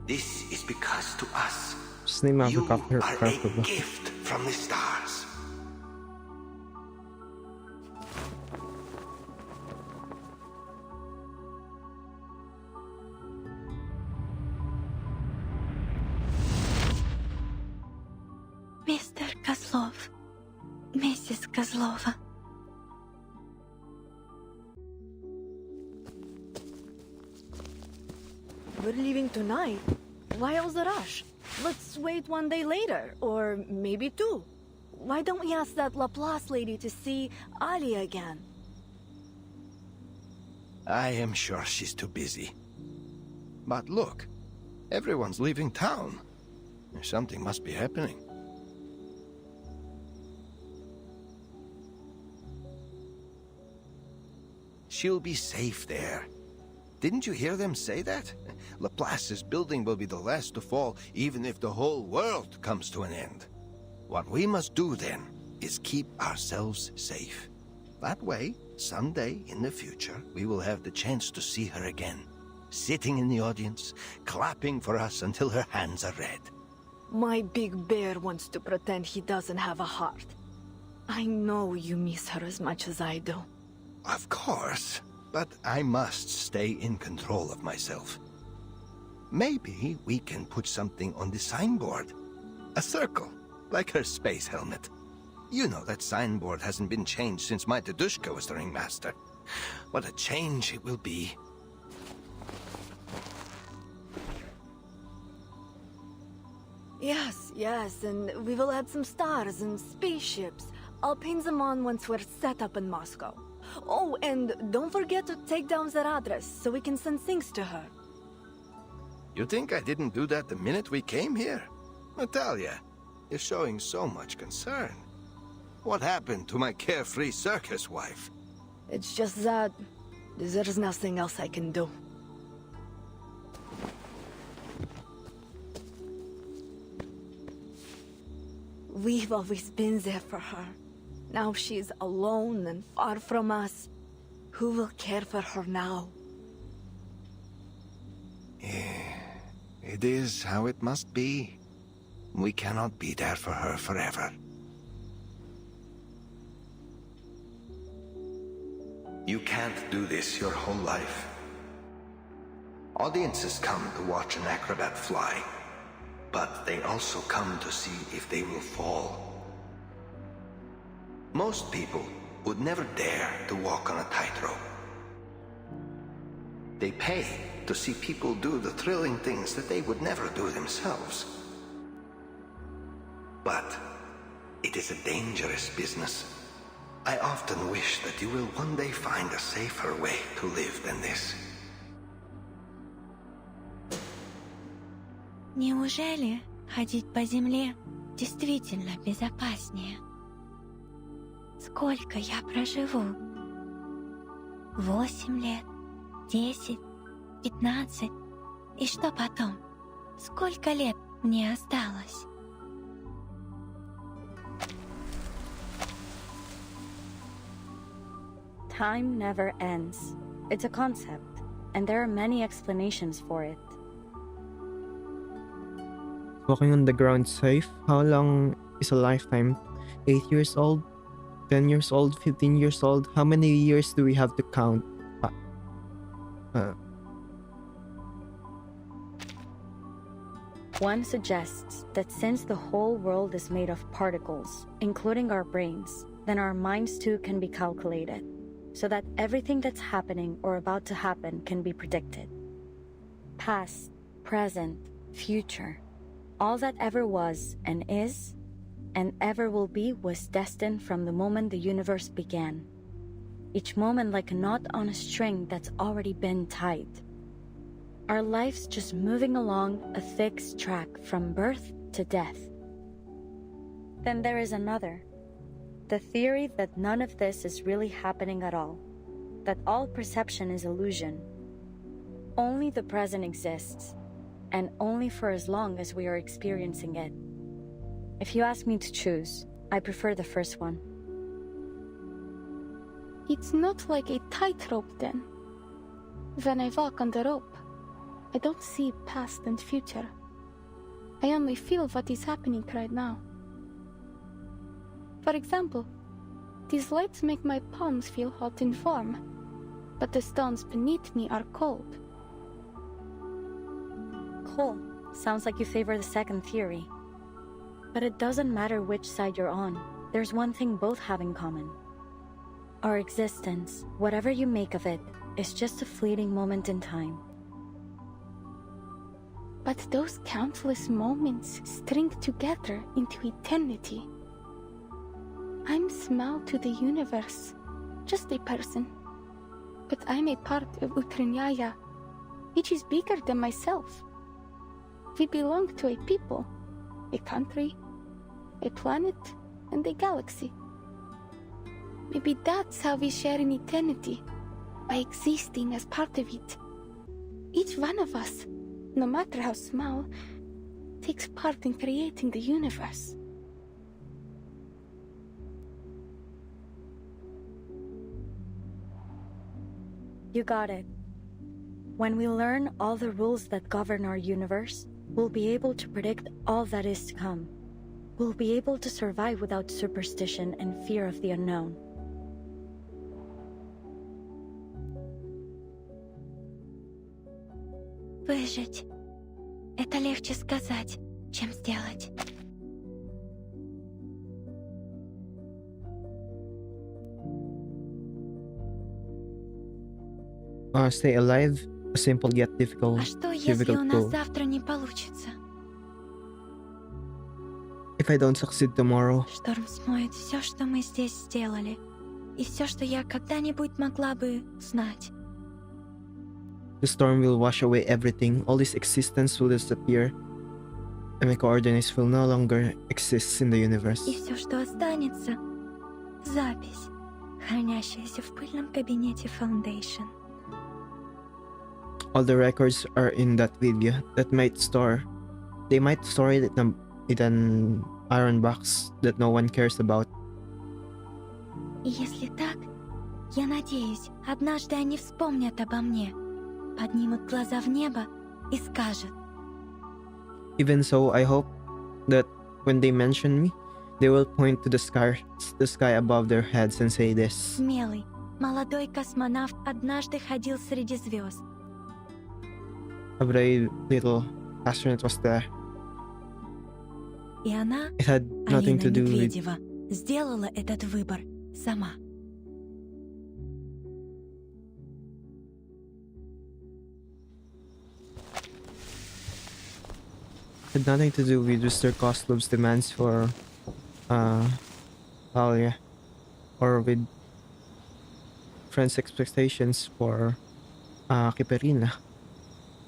This is because to us, Just name after you Dr. are a Karpova. gift from the stars. Mr. Kozlov. Mrs. Kozlova. We're leaving tonight. Why all the rush? Let's wait one day later, or maybe two. Why don't we ask that Laplace lady to see Ali again? I am sure she's too busy. But look, everyone's leaving town. Something must be happening. She'll be safe there. Didn't you hear them say that? Laplace's building will be the last to fall, even if the whole world comes to an end. What we must do then is keep ourselves safe. That way, someday in the future, we will have the chance to see her again, sitting in the audience, clapping for us until her hands are red. My big bear wants to pretend he doesn't have a heart. I know you miss her as much as I do. Of course, but I must stay in control of myself. Maybe we can put something on the signboard. A circle, like her space helmet. You know that signboard hasn't been changed since my Dedushka was the ringmaster. What a change it will be. Yes, and we will add some stars and spaceships. I'll paint them on once we're set up in Moscow. Oh, and don't forget to take down their address so we can send things to her. You think I didn't do that the minute we came here? Natalia, you're showing so much concern. What happened to my carefree circus wife? It's just that there's nothing else I can do. We've always been there for her. Now she's alone and far from us. Who will care for her now? It is how it must be. We cannot be there for her forever. You can't do this your whole life. Audiences come to watch an acrobat fly, but they also come to see if they will fall. Most people would never dare to walk on a tightrope. They pay to see people do the thrilling things that they would never do themselves. But it is a dangerous business. I often wish that you will one day find a safer way to live than this. Неужели ходить по земле действительно безопаснее? Сколько я проживу? 8 лет, 10, 15. И что потом? Сколько лет мне осталось? Time never ends. It's a concept, and there are many explanations for it. Walking on the ground safe? How long is a lifetime? 8 years old? 10 years old? 15 years old? How many years do we have to count? One suggests that since the whole world is made of particles, including our brains, then our minds too can be calculated, so that everything that's happening or about to happen can be predicted. Past, present, future. All that ever was and is, and ever will be, was destined from the moment the universe began. Each moment like a knot on a string that's already been tied. Our lives just moving along a fixed track from birth to death. Then there is another. The theory that none of this is really happening at all. That all perception is illusion. Only the present exists, and only for as long as we are experiencing it. If you ask me to choose, I prefer the first one. It's not like a tightrope then. When I walk on the rope, I don't see past and future. I only feel what is happening right now. For example, these lights make my palms feel hot and warm, but the stones beneath me are cold. Cool. Sounds like you favor the second theory. But it doesn't matter which side you're on. There's one thing both have in common. Our existence, whatever you make of it, is just a fleeting moment in time. But those countless moments string together into eternity. I'm small to the universe, just a person. But I'm a part of Utrnyaya, which is bigger than myself. We belong to a people, a country, a planet, and a galaxy. Maybe that's how we share in eternity, by existing as part of it. Each one of us, no matter how small, takes part in creating the universe. You got it. When we learn all the rules that govern our universe, we'll be able to predict all that is to come. We'll be able to survive without superstition and fear of the unknown. Выжить. Это легче сказать, чем сделать. Stay alive, a simple yet difficult, А что, если у нас goal. завтра не получится? If I don't succeed tomorrow, Шторм смоет все, что мы здесь сделали, и все, что я когда-нибудь могла бы знать. the storm will wash away everything, all this existence will disappear, and my coordinates will no longer exist in the universe. И все, что останется, запись, хранящаяся в пыльном кабинете Foundation. All the records are in that video. They might store it in an iron box that no one cares about. И если так, я надеюсь, однажды они вспомнят обо мне, поднимут глаза в небо и скажут: Even so, I hope that when they mention me, they will point to the sky above their heads and say this. «Смелый, Молодой космонавт однажды ходил среди звезд. A brave little astronaut was there. И она, It had nothing Алина to do with Медведева, сделала этот выбор сама. had nothing to do with Mr. Koslow's demands for Alia, or with friends' expectations for Kiperina.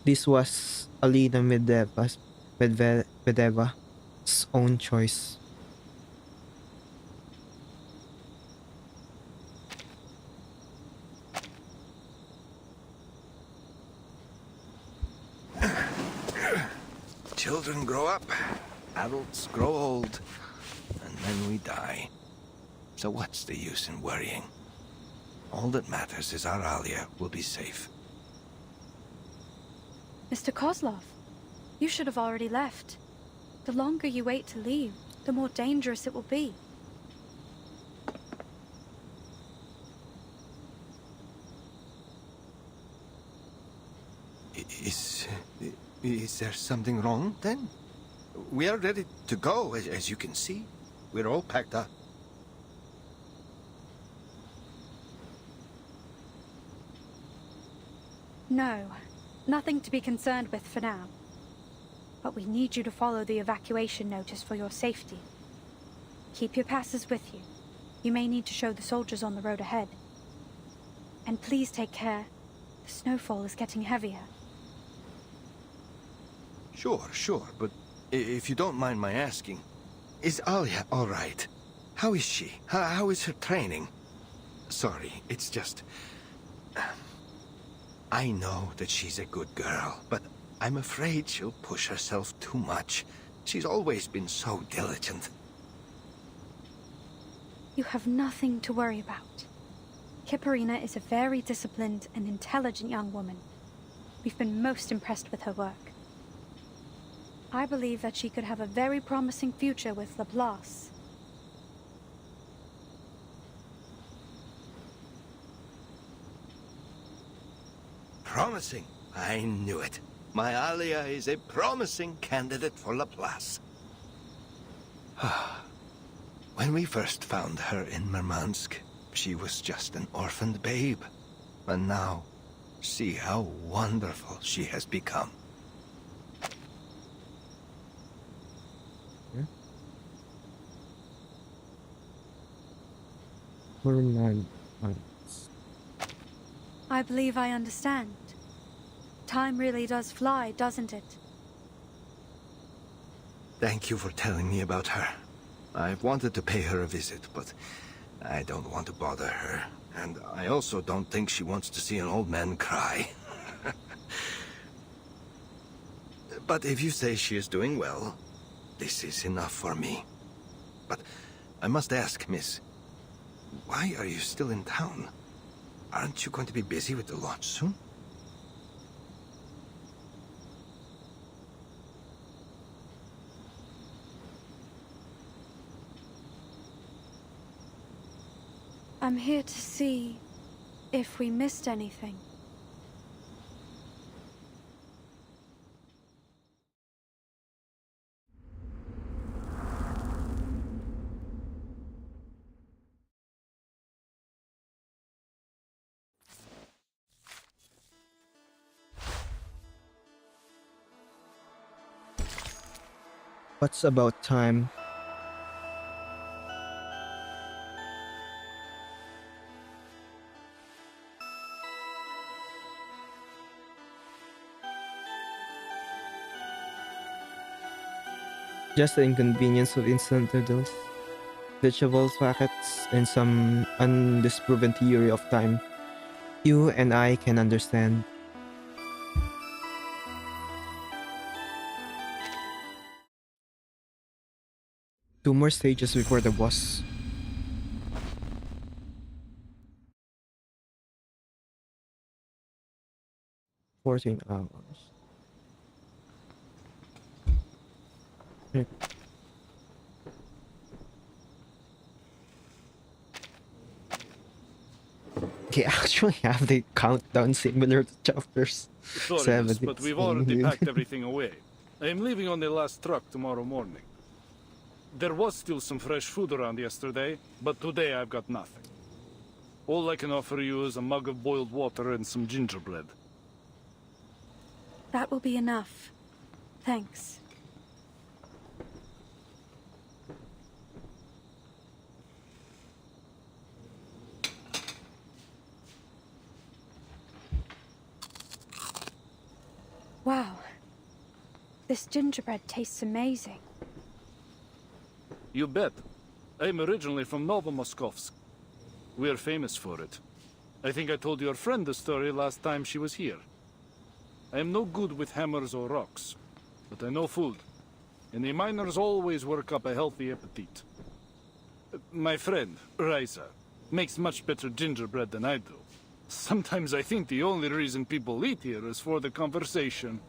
This was Alina Medeva's own choice. Children grow up, adults grow old, and then we die. So what's the use in worrying? All that matters is our Alia will be safe. Mr. Kozlov, you should have already left. The longer you wait to leave, the more dangerous it will be. Is there something wrong, then? We are ready to go, as you can see. We're all packed up. No, nothing to be concerned with for now. But we need you to follow the evacuation notice for your safety. Keep your passes with you. You may need to show the soldiers on the road ahead. And please take care. The snowfall is getting heavier. Sure, but if you don't mind my asking, is Alia all right? How is she? How is her training? Sorry, it's just... I know that she's a good girl, but I'm afraid she'll push herself too much. She's always been so diligent. You have nothing to worry about. Kiparina is a very disciplined and intelligent young woman. We've been most impressed with her work. I believe that she could have a very promising future with Laplace. Promising? I knew it. My Alia is a promising candidate for Laplace. When we first found her in Murmansk, she was just an orphaned babe. And now, see how wonderful she has become. I believe I understand. Time really does fly, doesn't it? Thank you for telling me about her. I've wanted to pay her a visit, but I don't want to bother her. And I also don't think she wants to see an old man cry. But if you say she is doing well, this is enough for me. But I must ask, miss, why are you still in town? Aren't you going to be busy with the launch soon? I'm here to see if we missed anything. What's about time? Just the inconvenience of instant noodles, vegetable packets, and some undisproven theory of time. You and I can understand. Two more stages before the boss. $14. Okay. They actually have the countdown similar to chapters Sorry, 7. miss, but we've already packed everything away. I am leaving on the last truck tomorrow morning. There was still some fresh food around yesterday, but today I've got nothing. All I can offer you is a mug of boiled water and some gingerbread. That will be enough. Thanks. Wow. This gingerbread tastes amazing. You bet. I'm originally from Novomoskovsk. We're famous for it. I think I told your friend the story last time she was here. I am no good with hammers or rocks, but I know food, and the miners always work up a healthy appetite. My friend, Raisa, makes much better gingerbread than I do. Sometimes I think the only reason people eat here is for the conversation.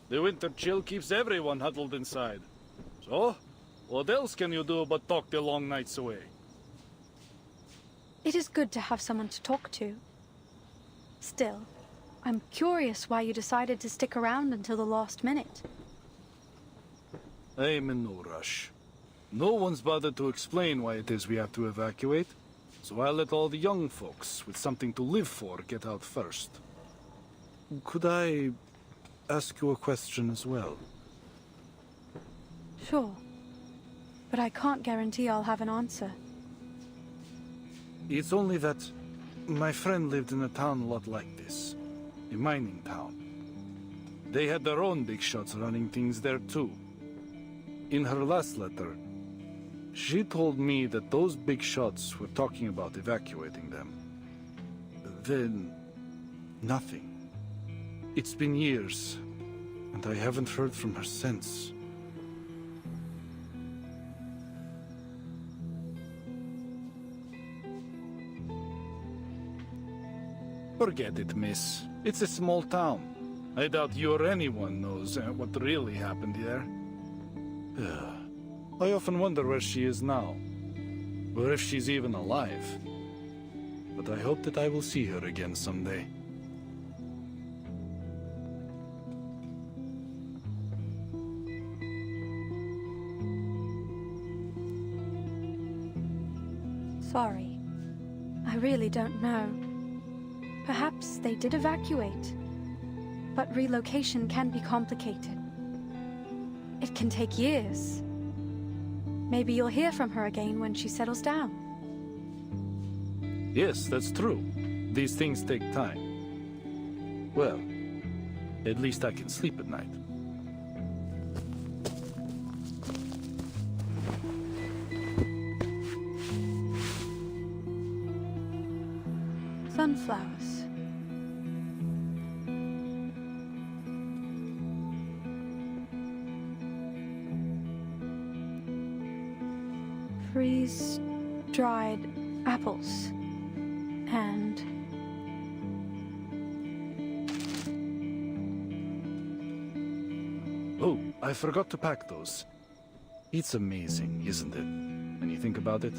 The winter chill keeps everyone huddled inside. So, what else can you do but talk the long nights away? It is good to have someone to talk to. Still, I'm curious why you decided to stick around until the last minute. I am in no rush. No one's bothered to explain why it is we have to evacuate, so I'll let all the young folks with something to live for get out first. Could I ask you a question as well? Sure. But I can't guarantee I'll have an answer. It's only that my friend lived in a town a lot like this. A mining town. They had their own big shots running things there too. In her last letter, she told me that those big shots were talking about evacuating them. Then, nothing. It's been years, and I haven't heard from her since. Forget it, miss. It's a small town. I doubt you or anyone knows what really happened there. I often wonder where she is now, or if she's even alive. But I hope that I will see her again someday. Sorry. I really don't know. Perhaps they did evacuate. But relocation can be complicated. It can take years. Maybe you'll hear from her again when she settles down. Yes, that's true. These things take time. Well, at least I can sleep at night. Sunflowers. Freeze-dried apples. And oh, I forgot to pack those. It's amazing, isn't it, when you think about it?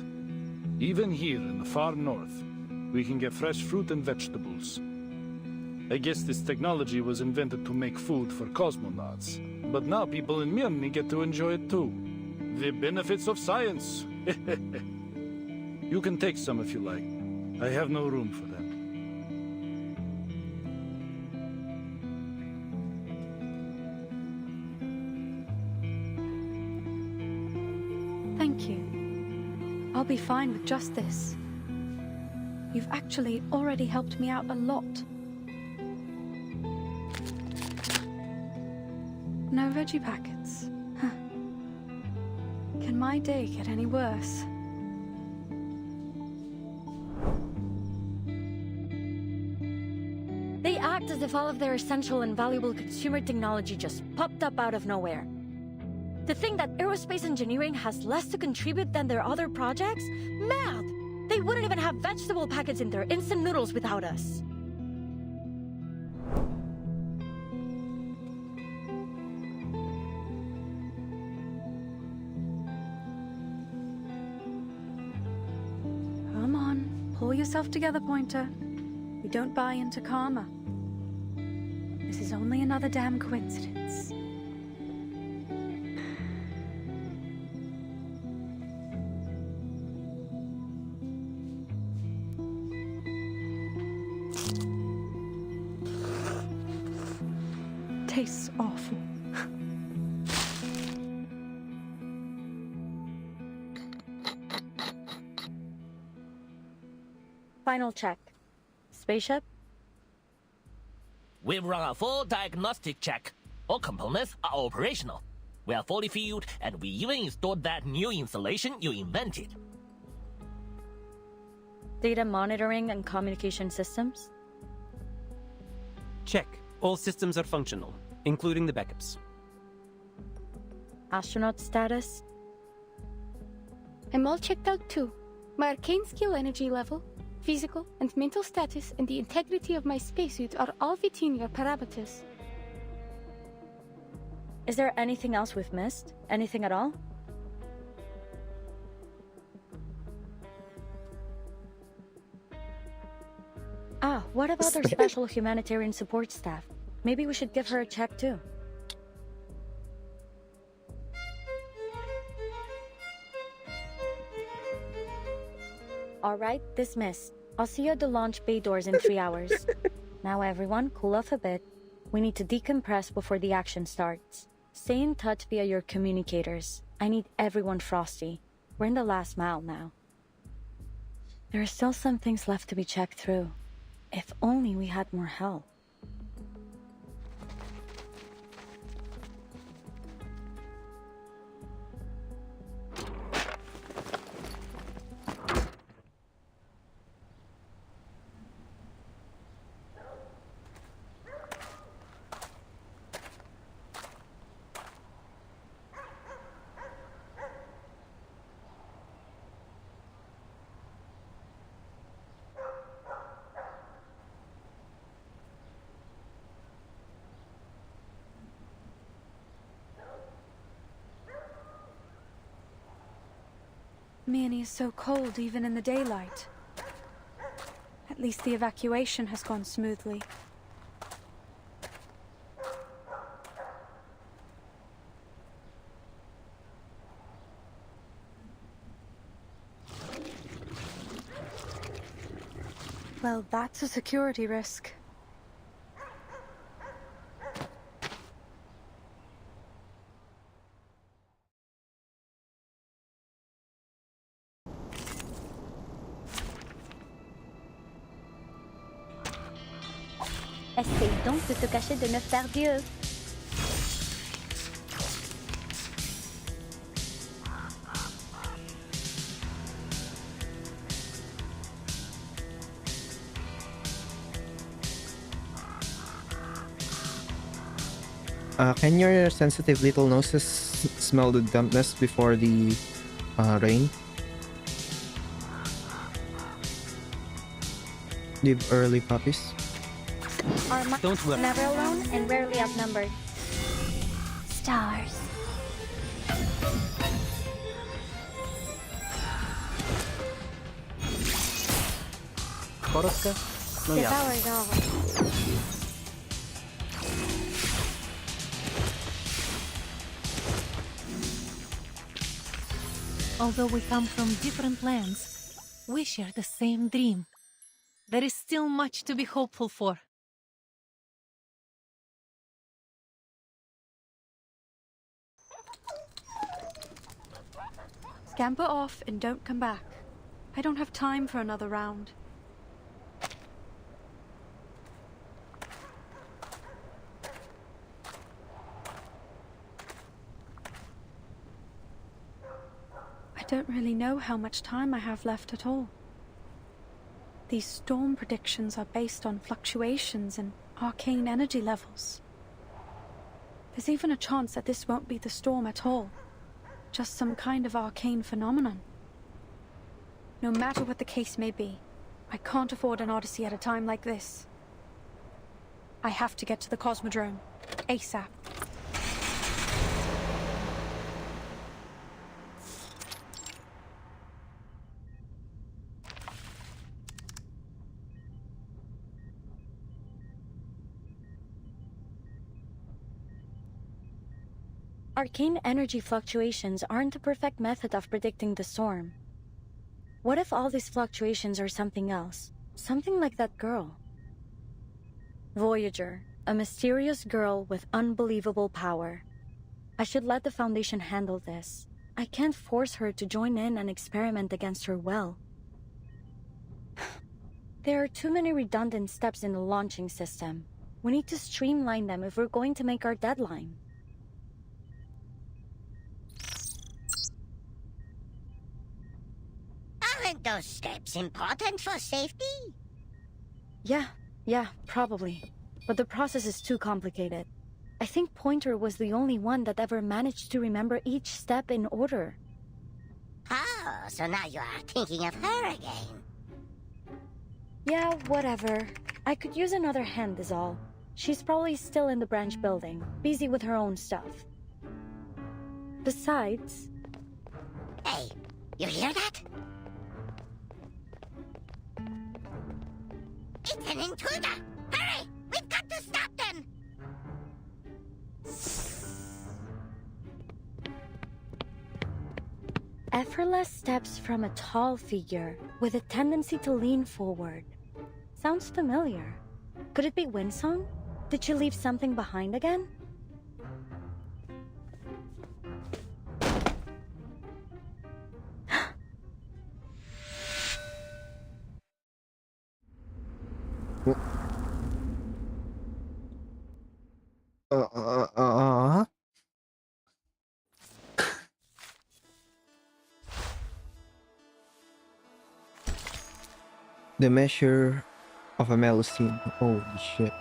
Even here in the far north, we can get fresh fruit and vegetables. I guess this technology was invented to make food for cosmonauts, but now people in Mirny get to enjoy it too. The benefits of science. You can take some if you like. I have no room for them. thank you. I'll be fine with just this. You've actually already helped me out a lot. No veggie packets. Huh. Can my day get any worse? They act as if all of their essential and valuable consumer technology just popped up out of nowhere. To think that aerospace engineering has less to contribute than their other projects? Mad! They wouldn't even have vegetable packets in their instant noodles without us. Pull yourself together, Pointer. We don't buy into karma. This is only another damn coincidence. Tastes awful. Final check. Spaceship? We've run a full diagnostic check. All components are operational. We are fully fueled, and we even installed that new installation you invented. Data monitoring and communication systems? Check. All systems are functional, including the backups. Astronaut status? I'm all checked out too. My arcane skill energy level, physical and mental status, and the integrity of my spacesuit are all within your parameters. Is there anything else we've missed? Anything at all? Ah, what about our special humanitarian support staff? Maybe we should give her a check too. Alright, dismissed. I'll see you at the launch bay doors in 3 hours. Now everyone, cool off a bit. We need to decompress before the action starts. Stay in touch via your communicators. I need everyone frosty. We're in the last mile now. There are still some things left to be checked through. If only we had more help. Mirny is so cold even in the daylight. At least the evacuation has gone smoothly. Well, that's a security risk. Essaye donc de te cacher de neuf perdieux. Can your sensitive little noses smell the dampness before the rain? Live early, puppies. Our minds are never alone and rarely outnumbered. Stars. Koroska? No ja. Devour it all. Although we come from different lands, we share the same dream. There is still much to be hopeful for. Scamper off and don't come back. I don't have time for another round. I don't really know how much time I have left at all. These storm predictions are based on fluctuations in arcane energy levels. There's even a chance that this won't be the storm at all. Just some kind of arcane phenomenon. No matter what the case may be, I can't afford an odyssey at a time like this. I have to get to the Cosmodrome, ASAP. Arcane energy fluctuations aren't a perfect method of predicting the storm. What if all these fluctuations are something else? Something like that girl. Voyager, a mysterious girl with unbelievable power. I should let the Foundation handle this. I can't force her to join in and experiment against her will. There are too many redundant steps in the launching system. We need to streamline them if we're going to make our deadline. Aren't those steps important for safety? Yeah, probably. But the process is too complicated. I think Pointer was the only one that ever managed to remember each step in order. Oh, so now you are thinking of her again. Yeah, whatever. I could use another hand is all. She's probably still in the branch building, busy with her own stuff. Besides... Hey, you hear that? It's an intruder! Hurry! We've got to stop them! Effortless steps from a tall figure with a tendency to lean forward. Sounds familiar. Could it be Winsong? Did she leave something behind again? The measure of a Melusine. Holy shit.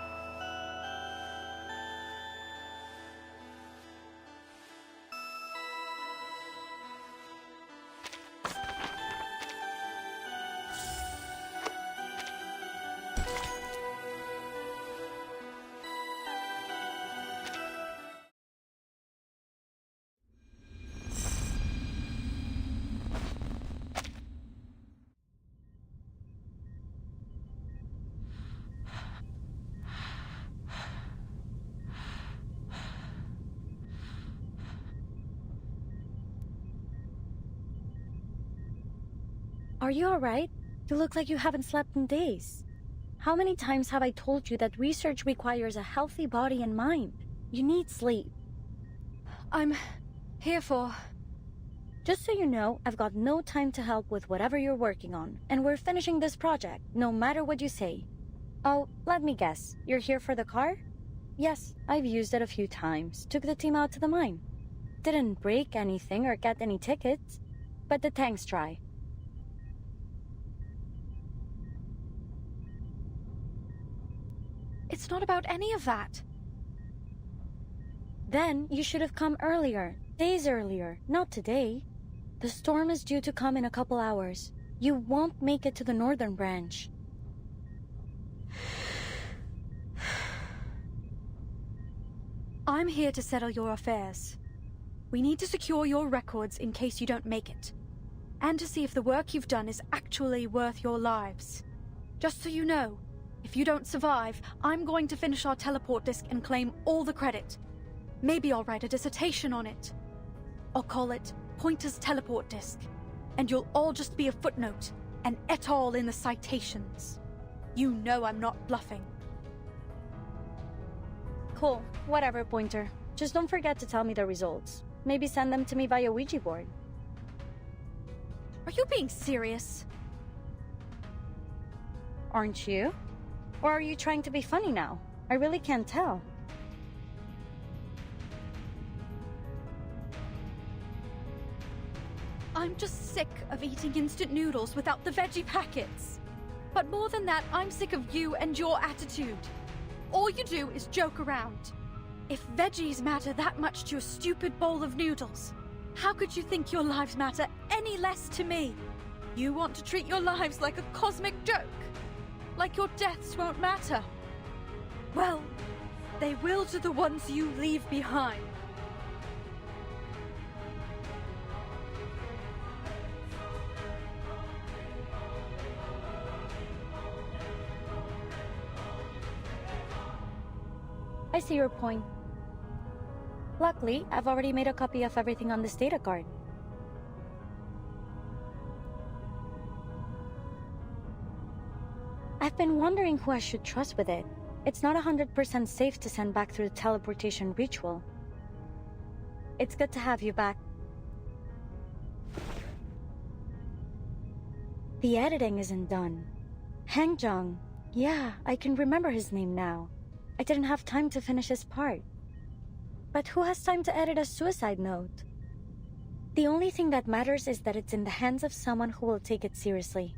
Are you alright? You look like you haven't slept in days. How many times have I told you that research requires a healthy body and mind? You need sleep. I'm here for... Just so you know, I've got no time to help with whatever you're working on, and we're finishing this project, no matter what you say. Oh, let me guess, you're here for the car? Yes, I've used it a few times, took the team out to the mine. Didn't break anything or get any tickets, but the tanks dry. It's not about any of that. Then you should have come earlier, days earlier, not today. The storm is due to come in a couple hours. You won't make it to the northern branch. I'm here to settle your affairs. We need to secure your records in case you don't make it. And to see if the work you've done is actually worth your lives. Just so you know, if you don't survive, I'm going to finish our teleport disk and claim all the credit. Maybe I'll write a dissertation on it. I'll call it Pointer's Teleport Disk. And you'll all just be a footnote, an et al. In the citations. You know I'm not bluffing. Cool, whatever, Pointer. Just don't forget to tell me the results. Maybe send them to me via Ouija board. Are you being serious? Aren't you? Or are you trying to be funny now? I really can't tell. I'm just sick of eating instant noodles without the veggie packets. But more than that, I'm sick of you and your attitude. All you do is joke around. If veggies matter that much to a stupid bowl of noodles, how could you think your lives matter any less to me? You want to treat your lives like a cosmic joke? Like your deaths won't matter? Well, they will to the ones you leave behind. I see your point. Luckily, I've already made a copy of everything on this data card. I've been wondering who I should trust with it. It's not 100% safe to send back through the teleportation ritual. It's good to have you back. The editing isn't done. Hangjong. Yeah, I can remember his name now. I didn't have time to finish his part. But who has time to edit a suicide note? The only thing that matters is that it's in the hands of someone who will take it seriously.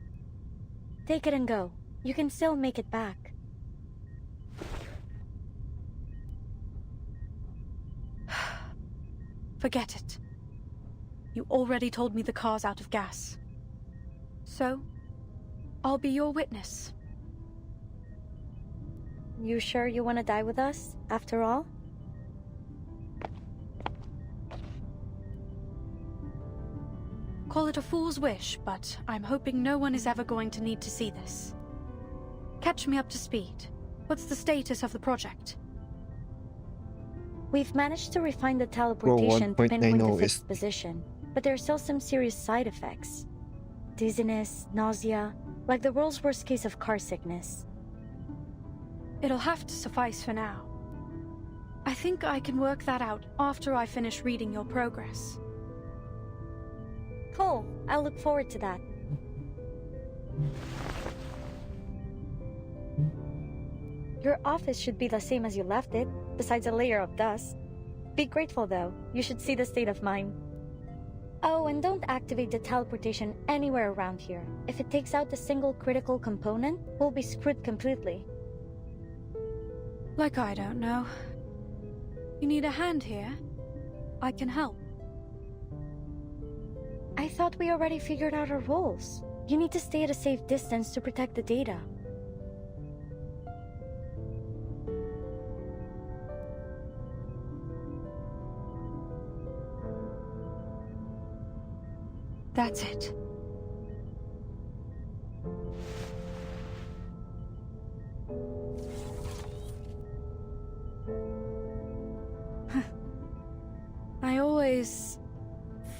Take it and go. You can still make it back. Forget it. You already told me the car's out of gas. So, I'll be your witness. You sure you want to die with us, after all? Call it a fool's wish, but I'm hoping no one is ever going to need to see this. Catch me up to speed. What's the status of the project? We've managed to refine the teleportation to pinpoint the 1.90 fixed is position, but there are still some serious side effects. Dizziness, nausea, like the world's worst case of car sickness. It'll have to suffice for now. I think I can work that out after I finish reading your progress. Cool. I'll look forward to that. Your office should be the same as you left it, besides a layer of dust. Be grateful though. You should see the state of mine. Oh, and don't activate the teleportation anywhere around here. If it takes out the single critical component, we'll be screwed completely. Like I don't know. You need a hand here? I can help. I thought we already figured out our roles. You need to stay at a safe distance to protect the data. That's it. I always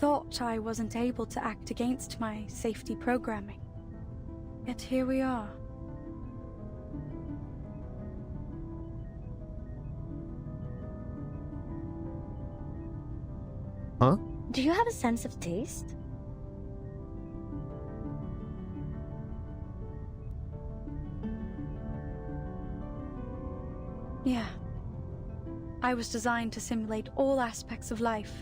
thought I wasn't able to act against my safety programming. Yet here we are. Huh? Do you have a sense of taste? Yeah. I was designed to simulate all aspects of life.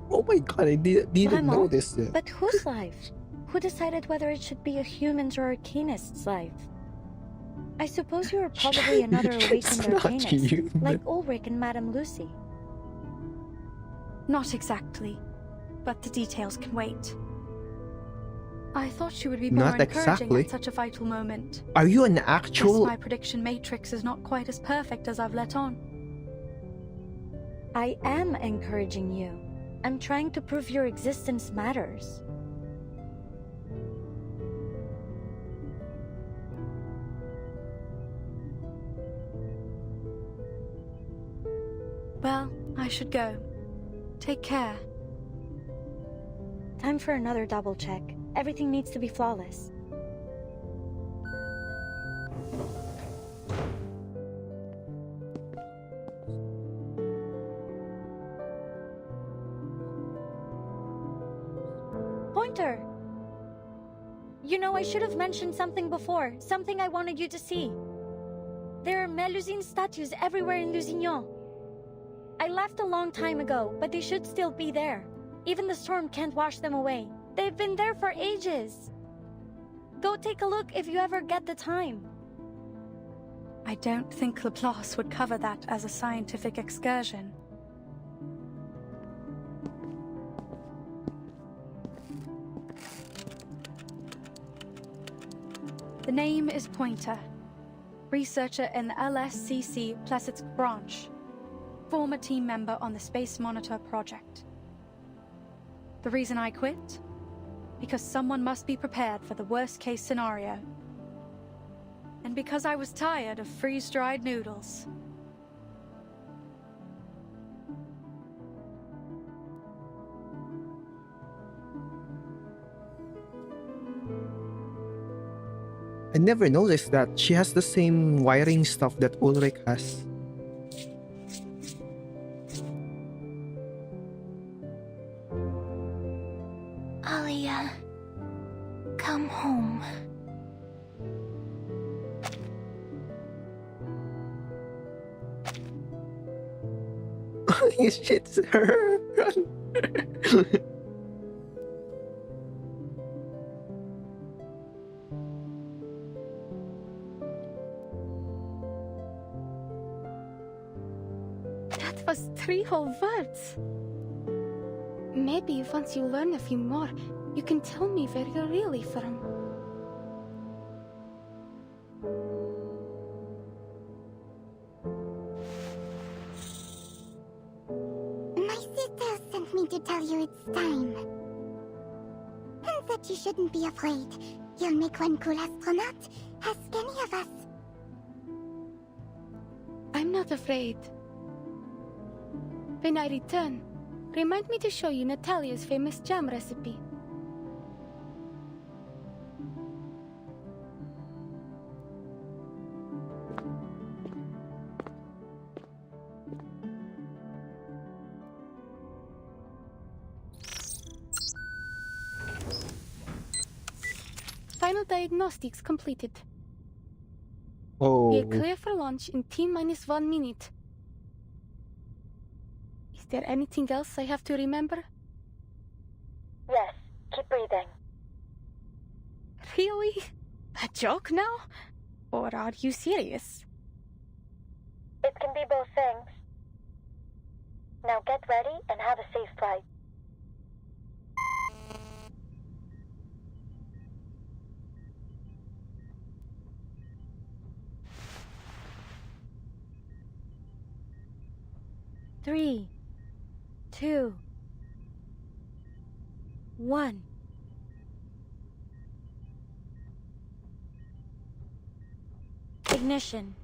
Oh my god, I didn't know Mama, this yet. But whose life? Who decided whether it should be a human's or arcanist's life? I suppose you are probably another It's awakened not arcanist, human. like Ulrich and Madame Lucy. Not exactly, but the details can wait. I thought you would be more Not encouraging exactly. at such a vital moment. Are you an Guess actual... my prediction matrix is not quite as perfect as I've let on. I am encouraging you. I'm trying to prove your existence matters. Well, I should go. Take care. Time for another double check. Everything needs to be flawless. Pointer! You know, I should have mentioned something before. Something I wanted you to see. There are Melusine statues everywhere in Lusignan. I left a long time ago, but they should still be there. Even the storm can't wash them away. They've been there for ages. Go take a look if you ever get the time. I don't think Laplace would cover that as a scientific excursion. The name is Pointer, researcher in the LSCC Plesetsk branch, former team member on the Space Monitor project. The reason I quit? Because someone must be prepared for the worst-case scenario. And because I was tired of freeze-dried noodles. I never noticed that she has the same wiring stuff that Ulrich has. Alia, come home. It's her. That was 3 whole words. Maybe once you learn a few more, you can tell me where you're really from. My sister sent me to tell you it's time. And that you shouldn't be afraid. You'll make one cool astronaut. Ask any of us. I'm not afraid. When I return, remind me to show you Natalia's famous jam recipe. Final diagnostics completed. Oh. We're clear for launch in T-1 minute. Is there anything else I have to remember? Yes, keep breathing. Really? A joke now? Or are you serious? It can be both things. Now get ready and have a safe flight. Three, 2, 1. Ignition.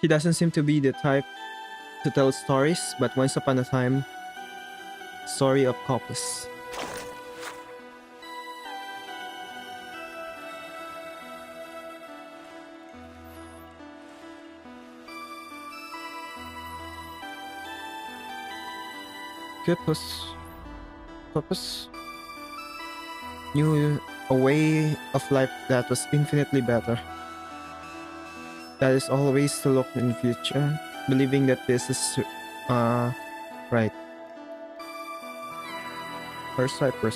He doesn't seem to be the type to tell stories, but once upon a time, story of Copus. Copus knew a way of life that was infinitely better. That is always to look in the future, believing that this is right. Or Cyprus.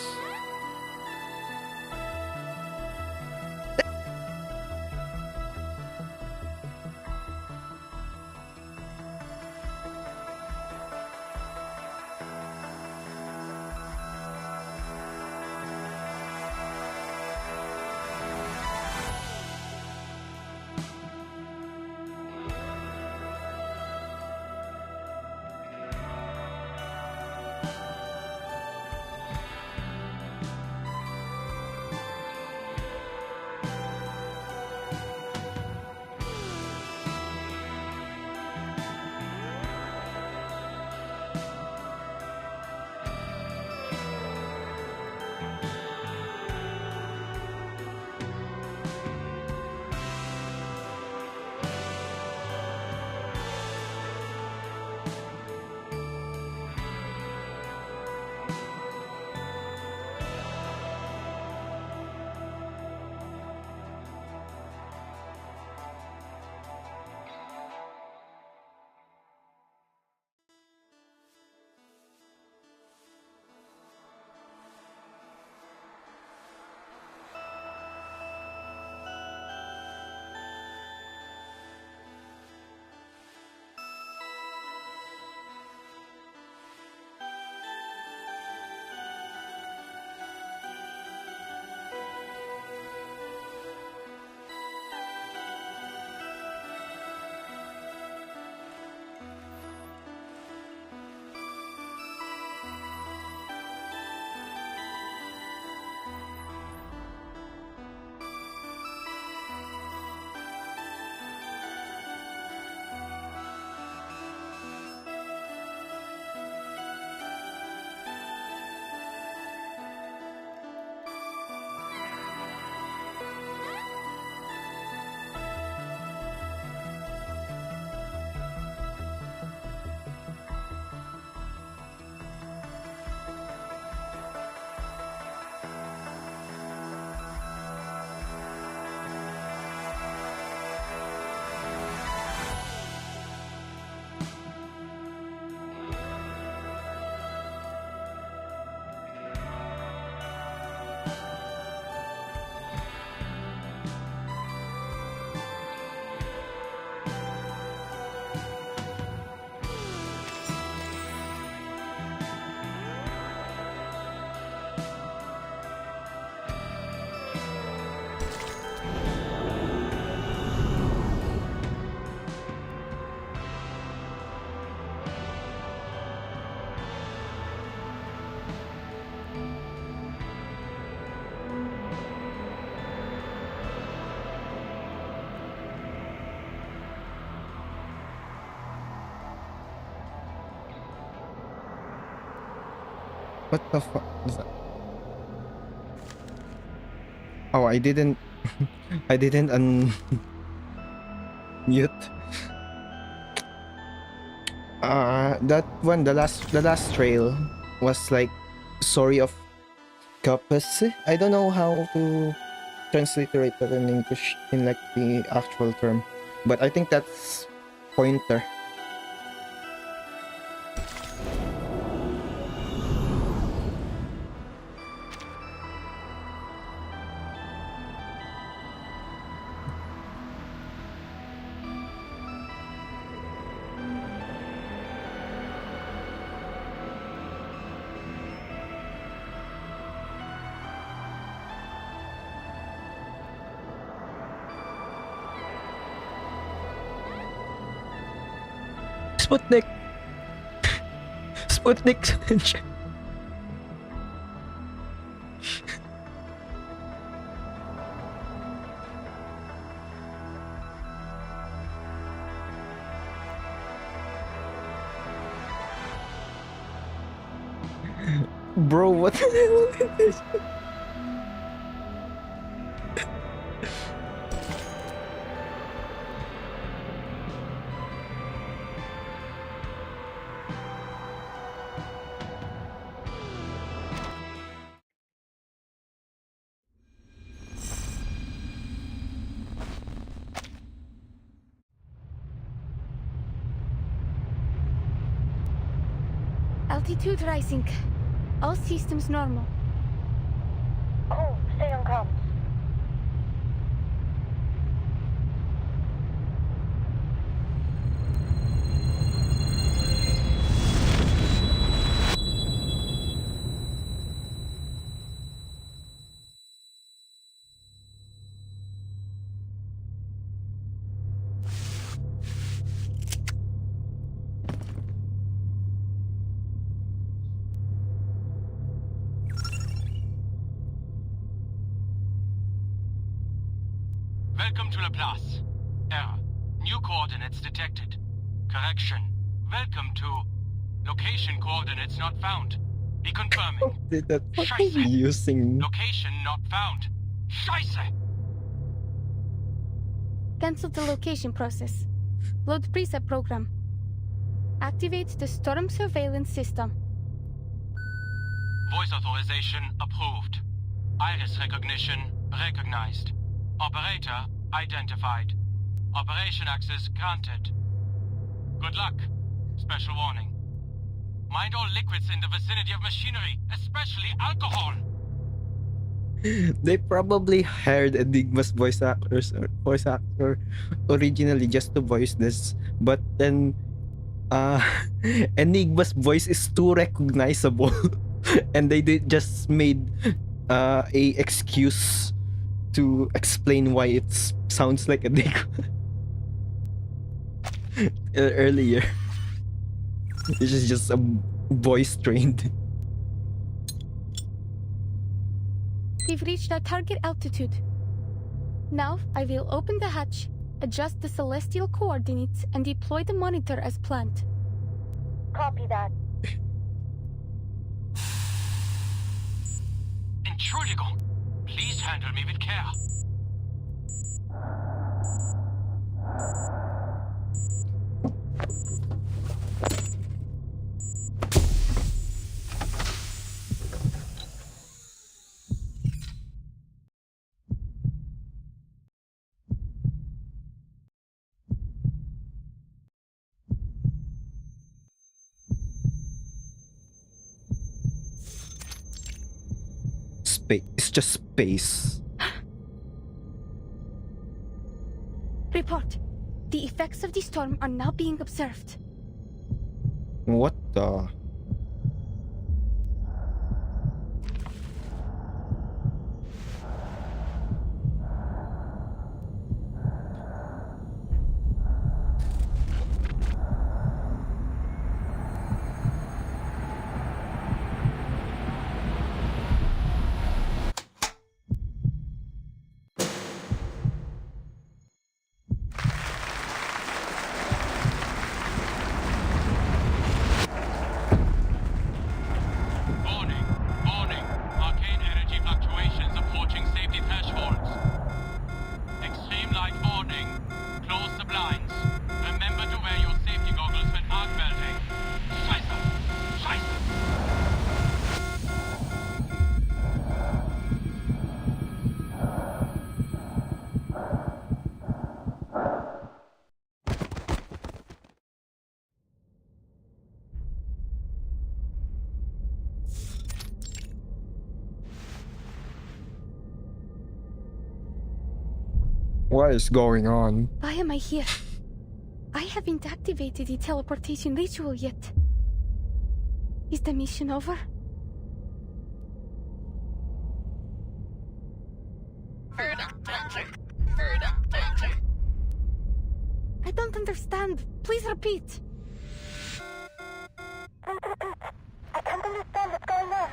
What the fuck is that? Oh, I didn't I didn't mute. That one, the last trail was like story of Kapus. I don't know how to transliterate that in English in like the actual term, but I think that's pointer. Sputnik. Sputnik. Bro, what the hell is this? Altitude rising. All systems normal. Cool, stay on comms. Welcome to Laplace. Error. New coordinates detected. Correction. Welcome to... Location coordinates not found. Be confirming. Did that fucking using Location not found. Scheiße! Cancel the location process. Load preset program. Activate the storm surveillance system. Voice authorization approved. Iris recognition recognized. Operator identified. Operation access granted. Good luck. Special warning. Mind all liquids in the vicinity of machinery, especially alcohol. They probably hired Enigma's voice actor originally just to voice this, but then Enigma's voice is too recognizable and they did just made a excuse to explain why it sounds like Enigma earlier. This is just a voice trained. We've reached our target altitude. Now I will open the hatch, adjust the celestial coordinates, and deploy the monitor as planned. Copy that. Entschuldigung. Please handle me with care. It's just space. Report. The effects of the storm are now being observed. What the? What is going on? Why am I here? I haven't activated the teleportation ritual yet. Is the mission over? I don't understand. Please repeat. I can't understand what's going on.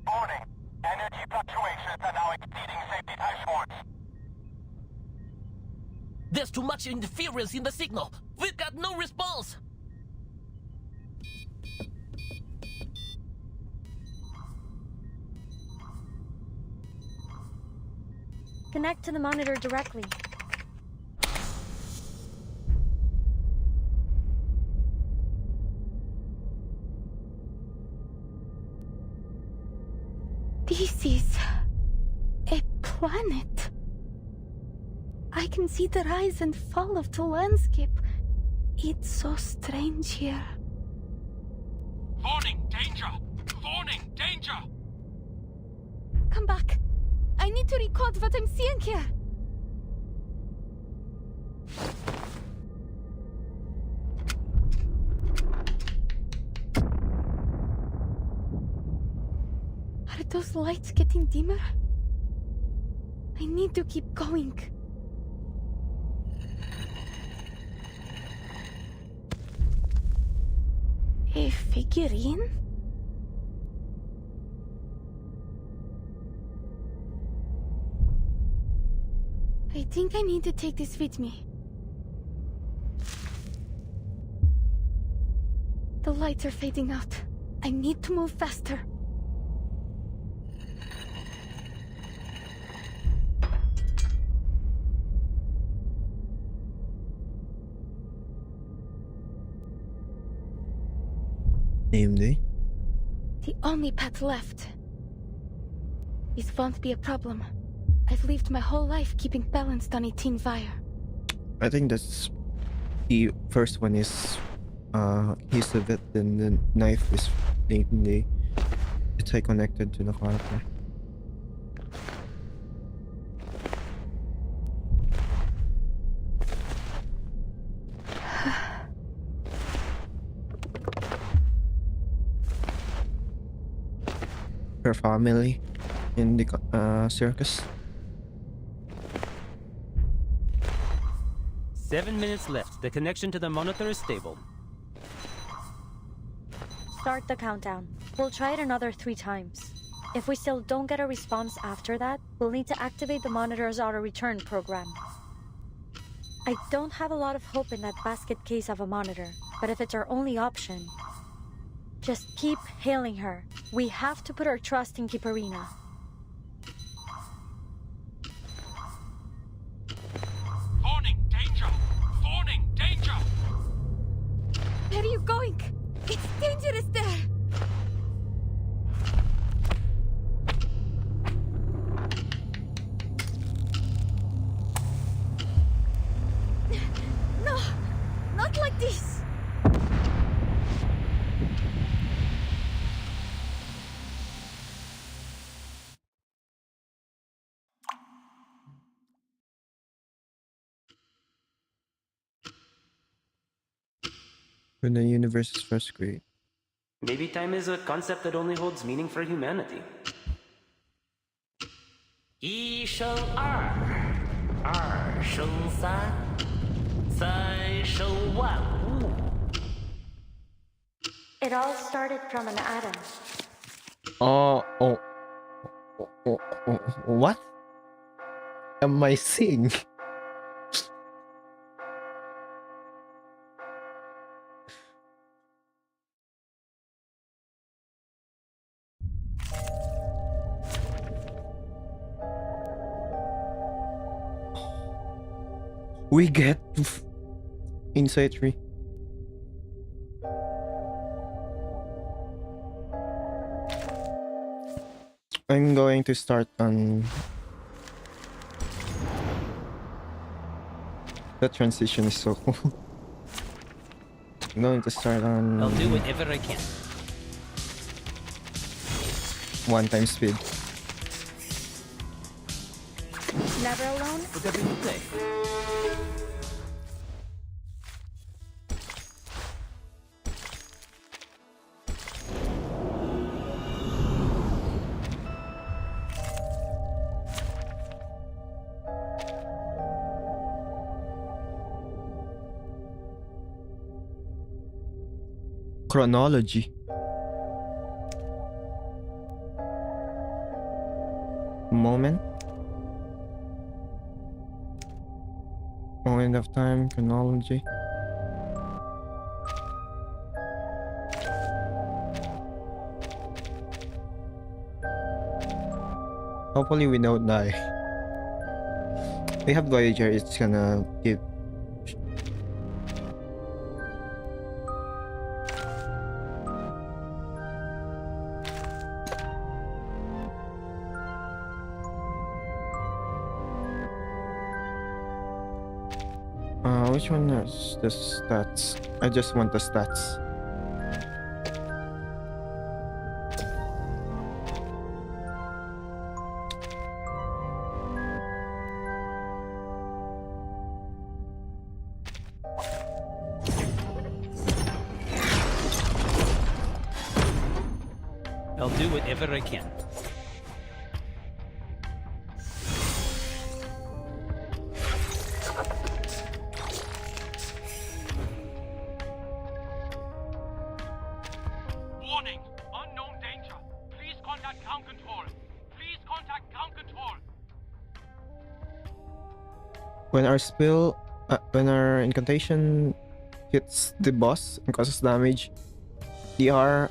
Warning. Energy fluctuations are now exceeding safety thresholds. There's too much interference in the signal. We've got no response. Connect to the monitor directly. This is a planet. I can see the rise and fall of the landscape. It's so strange here. Warning, danger! Warning, danger! Come back. I need to record what I'm seeing here. Are those lights getting dimmer? I need to keep going. A figurine? I think I need to take this with me. The lights are fading out. I need to move faster. AMD? The only path left. This won't be a problem. I've lived my whole life keeping balanced on a teen fire. I think that's the first one is he's a vet, then the knife is the it's like connected to the character. Her family in the circus. 7 minutes left. The connection to the monitor is stable. Start the countdown. We'll try it another 3 times. If we still don't get a response after that, we'll need to activate the monitor's auto-return program. I don't have a lot of hope in that basket case of a monitor, but if it's our only option, just keep hailing her. We have to put our trust in Kiparina. Warning, danger! Warning, danger! Where are you going? It's dangerous there! No! Not like this! When the universe is first created. Maybe time is a concept that only holds meaning for humanity. E shall R shall Sai shall Wa. It all started from an atom. What am I seeing? We get Insight 3. I'm going to start on that transition is so cool. I'm going to start on I'll do whatever I can. 1 time speed. never alone? Whatever you say. Chronology. Moment. Moment of time, chronology. Hopefully we don't die. We have Voyager, it's gonna give. Which one is the stats? I just want the stats. I'll do whatever I can. Warning! Unknown danger. Please contact ground control. Please contact ground control. When our incantation hits the boss and causes damage, the hour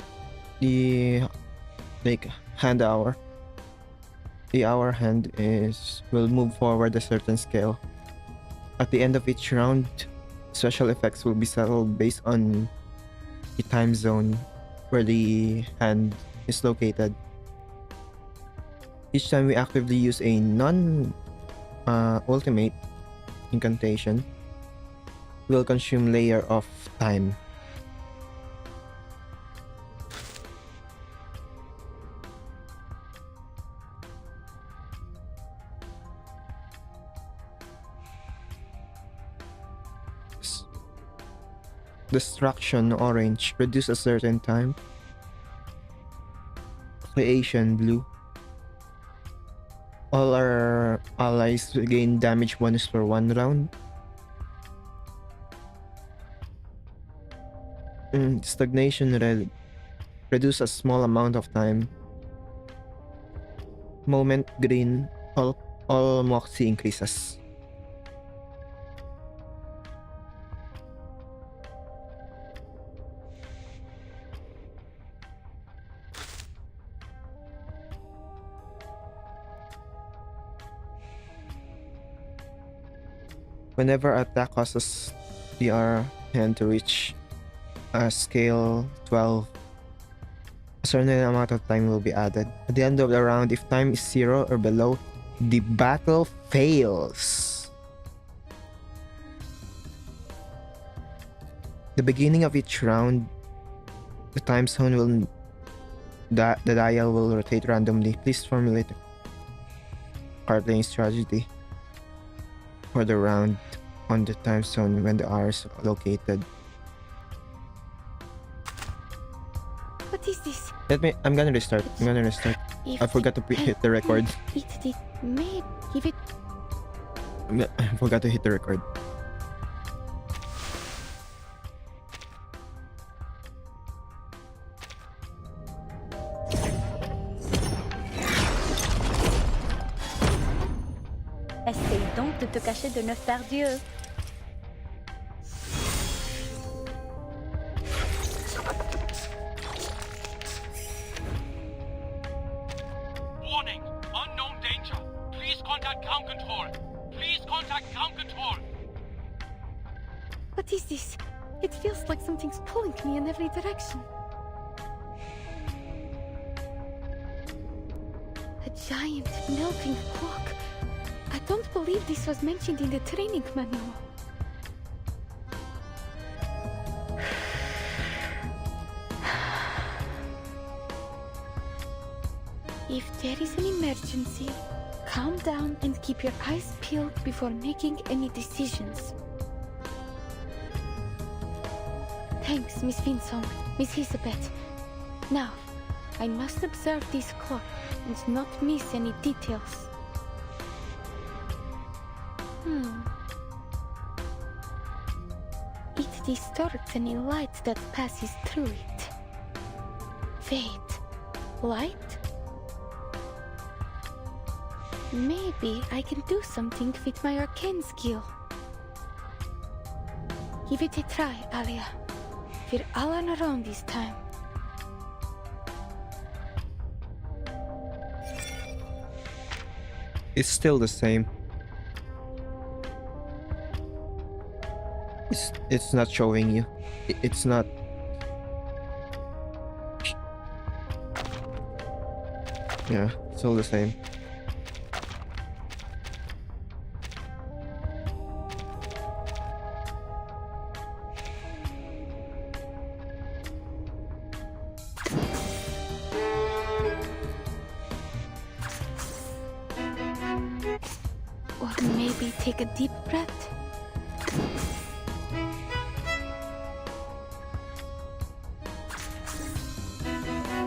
hand will move forward a certain scale. At the end of each round, special effects will be settled based on the time zone where the hand is located. Each time we actively use a non-ultimate incantation, will consume layer of time. Destruction orange, reduce a certain time. Creation blue. All our allies gain damage bonus for 1 round. Stagnation red, reduce a small amount of time. Moment green, all moxie increases. Whenever attack causes the hand to reach a scale 12, a certain amount of time will be added. At the end of the round, if time is 0 or below, the battle fails. The beginning of each round, the time zone will the dial will rotate randomly. Please formulate a card playing strategy for the round on the time zone when the hour is located. What is this? I'm gonna restart. I forgot to hit the record. It may give it. I forgot to hit the record. Essaye donc de te cacher de neuf par Dieu. Warning! Unknown danger. Please contact ground control. Please contact ground control. What is this? It feels like something's pulling me in every direction. A giant melting clock. I don't believe this was mentioned in the training manual. If there is an emergency, calm down and keep your eyes peeled before making any decisions. Thanks, Miss Vinsong, Miss Elizabeth. Now, I must observe this clock and not miss any details. It distorts any light that passes through it. Wait, light? Maybe I can do something with my arcane skill. Give it a try, Alia. We're all on our own this time. It's still the same. It's not showing you. It's not. Yeah, still the same. Or maybe take a deep breath.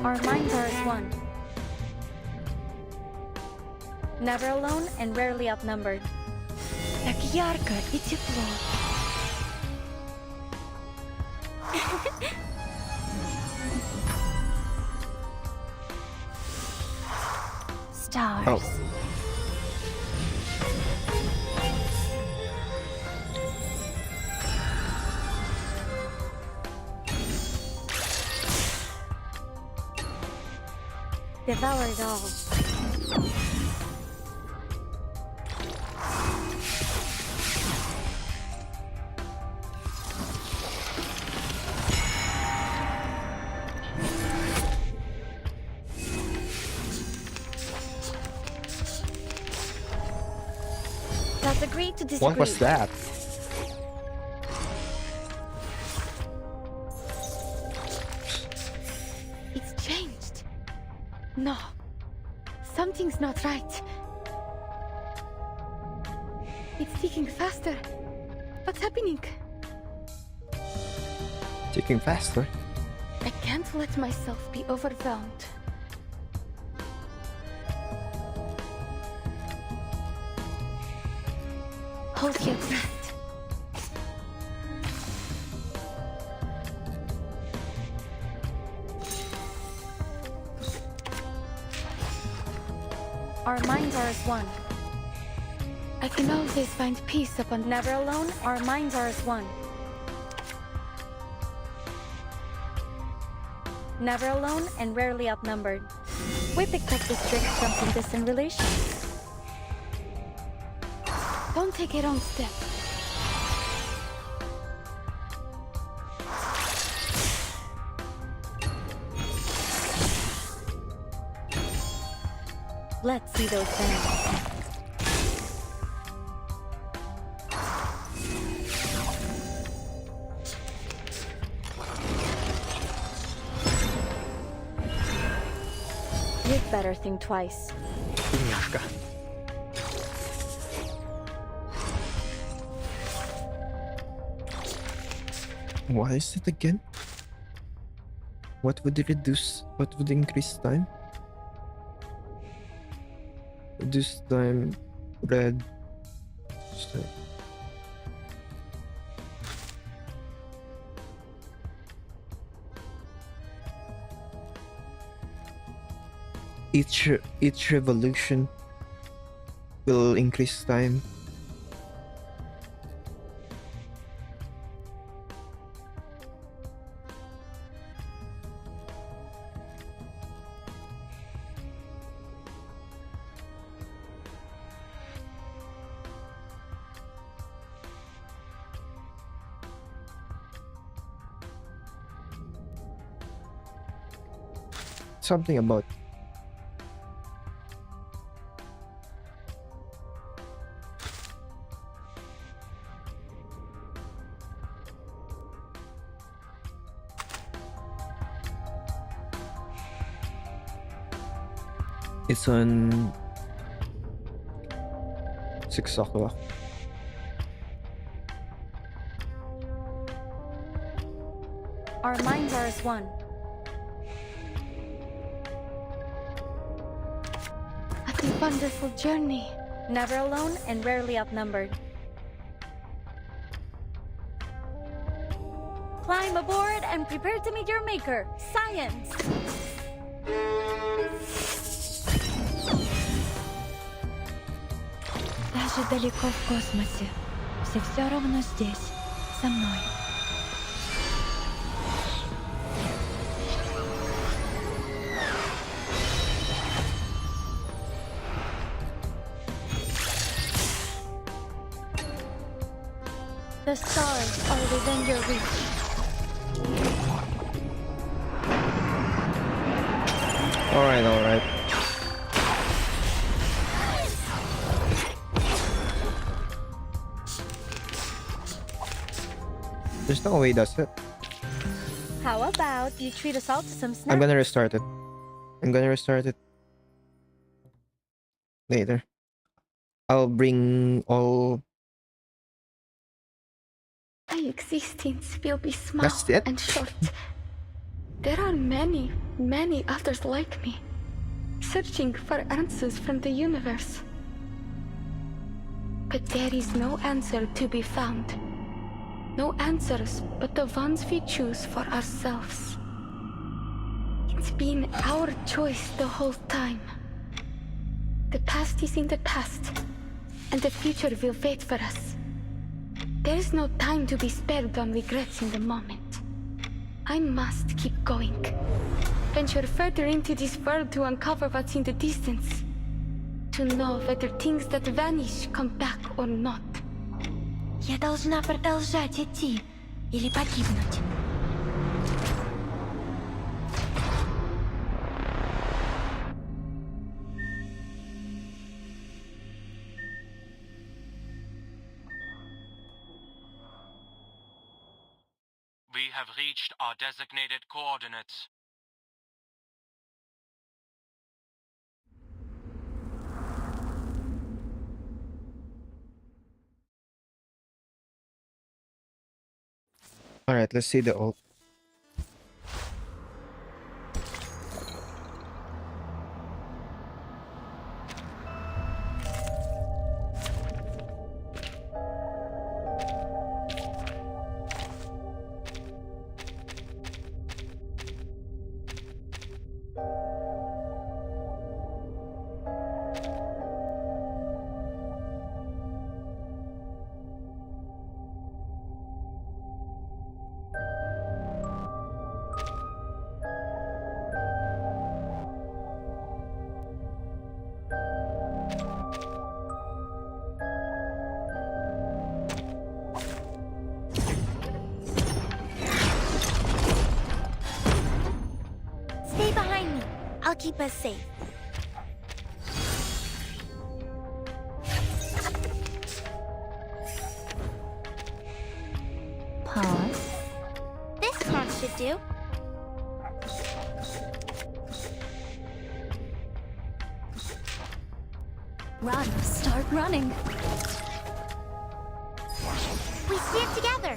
Our minds are as one. Never alone and rarely outnumbered. Так ярко и тепло. Stars. Oh. Devour it all. Let's agree to disagree. What was that? It's changed. No, something's not right. It's ticking faster. What's happening? Ticking faster. I can't let myself be overwhelmed. Hold your breath. Our minds are as one. I can always find peace upon... Never alone, our minds are as one. Never alone and rarely outnumbered. We picked up this trick from some distant relations. Don't take a wrong step. Let's see those bands. You'd better think twice. Бедняжка. What is it again? What would reduce? What would increase time? Reduce time. Red. So. Each revolution will increase time. Something about it's on 6 o'clock. Our minds are as one. What a wonderful journey. Never alone and rarely outnumbered. Climb aboard and prepare to meet your maker, Science! Даже далеко в космосе. Все равно здесь, со мной. The stars are within your reach. Alright. There's no way that's it. How about you treat us all to some snacks? I'm gonna restart it. Later. I'll bring all... My existence will be small That's it? and short. There are many, many others like me, searching for answers from the universe. But there is no answer to be found. No answers but the ones we choose for ourselves. It's been our choice the whole time. The past is in the past, and the future will wait for us. There is no time to be spared on regrets in the moment. I must keep going. Venture further into this world to uncover what's in the distance. To know whether things that vanish come back or not. Я должна продолжать идти или погибнуть. We have reached our designated coordinates. Alright, let's see the ult. Stay behind me. I'll keep us safe. Pause. This conch should do. Run, start running. We stand together.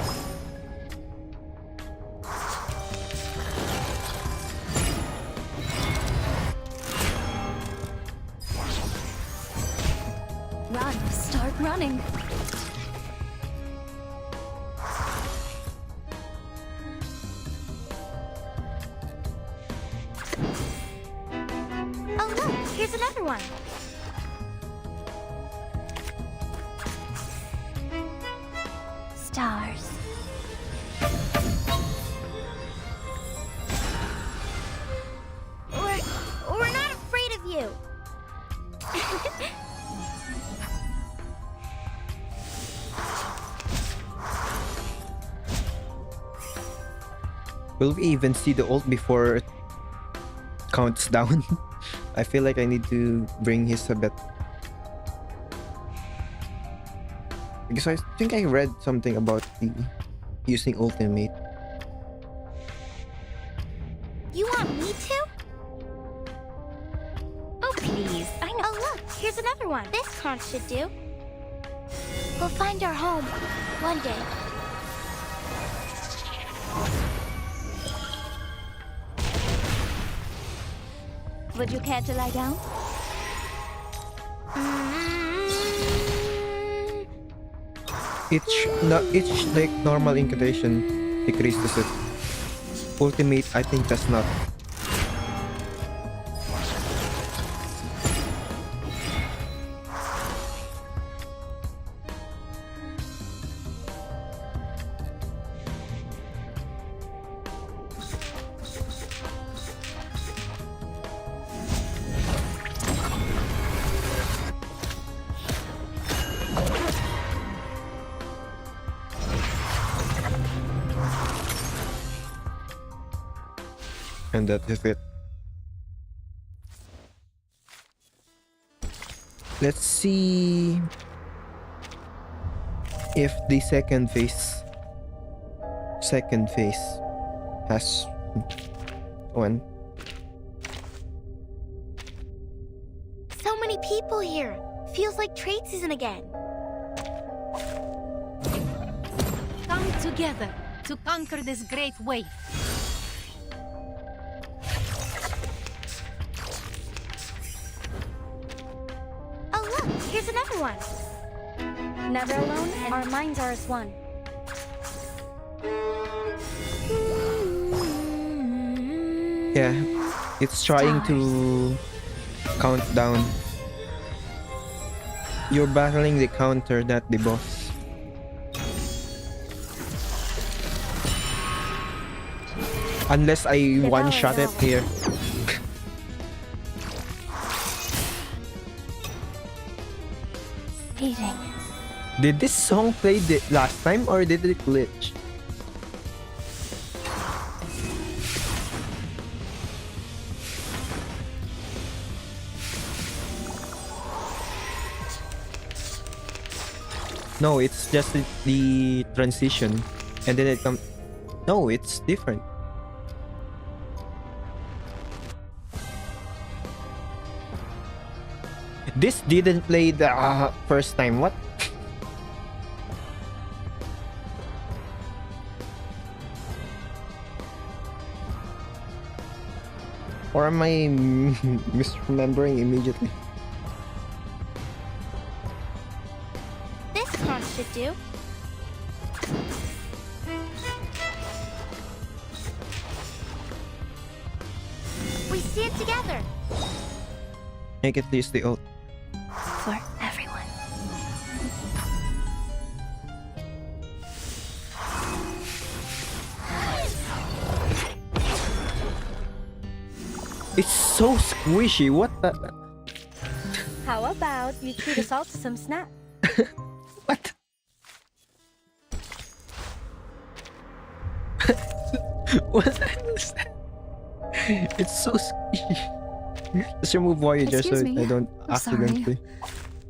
Run, start running. Oh look, here's another one. Stars. We're not afraid of you. Will we even see the ult before it counts down? I feel like I need to bring his a bit. Because I think I read something about the using ultimate. You want me to? Oh please, I know. Oh look, here's another one. This conch should do. We'll find our home one day. Would you care to lie down? Each like normal incantation decreases it. Ultimate, I think does not. And that is it. Let's see if the second phase has one. So many people here. Feels like trade season again. Come together to conquer this great wave. Here's another one. Never alone, and our minds are as one. Yeah, it's trying to count down. You're battling the counter, not the boss. Unless I one-shot it here. Did this song play last time or did it glitch? No, it's just the transition and then it comes. No, it's different. This didn't play the first time. What? Or am I misremembering immediately? This cross should do. We stand together. Make it use the ult. For everyone. It's so squishy. What the? How about you treat us all to some snack? What? What is that? It's so squishy. Let's remove Voyager so I don't accidentally.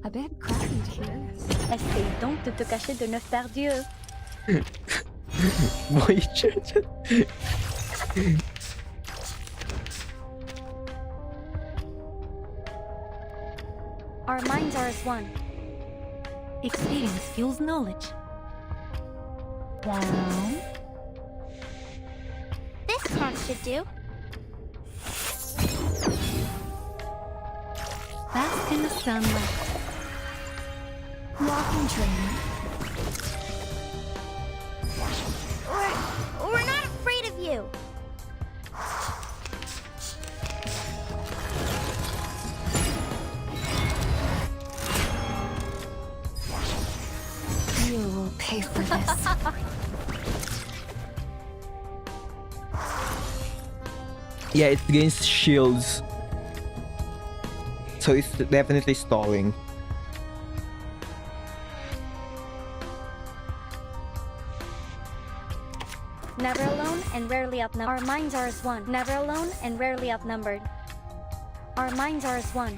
A bit crowded here. Essaye donc de te cacher de notre perdieu. Voyager. Our minds are as one. Experience fuels knowledge. Wow. This cross should do. Bask in the sunlight. Walking trainer. We're not afraid of you. You will pay for this. Yeah, it gains shields. So it's definitely stalling. Never alone and rarely outnumbered. Our minds are as one. Never alone and rarely outnumbered. Our minds are as one.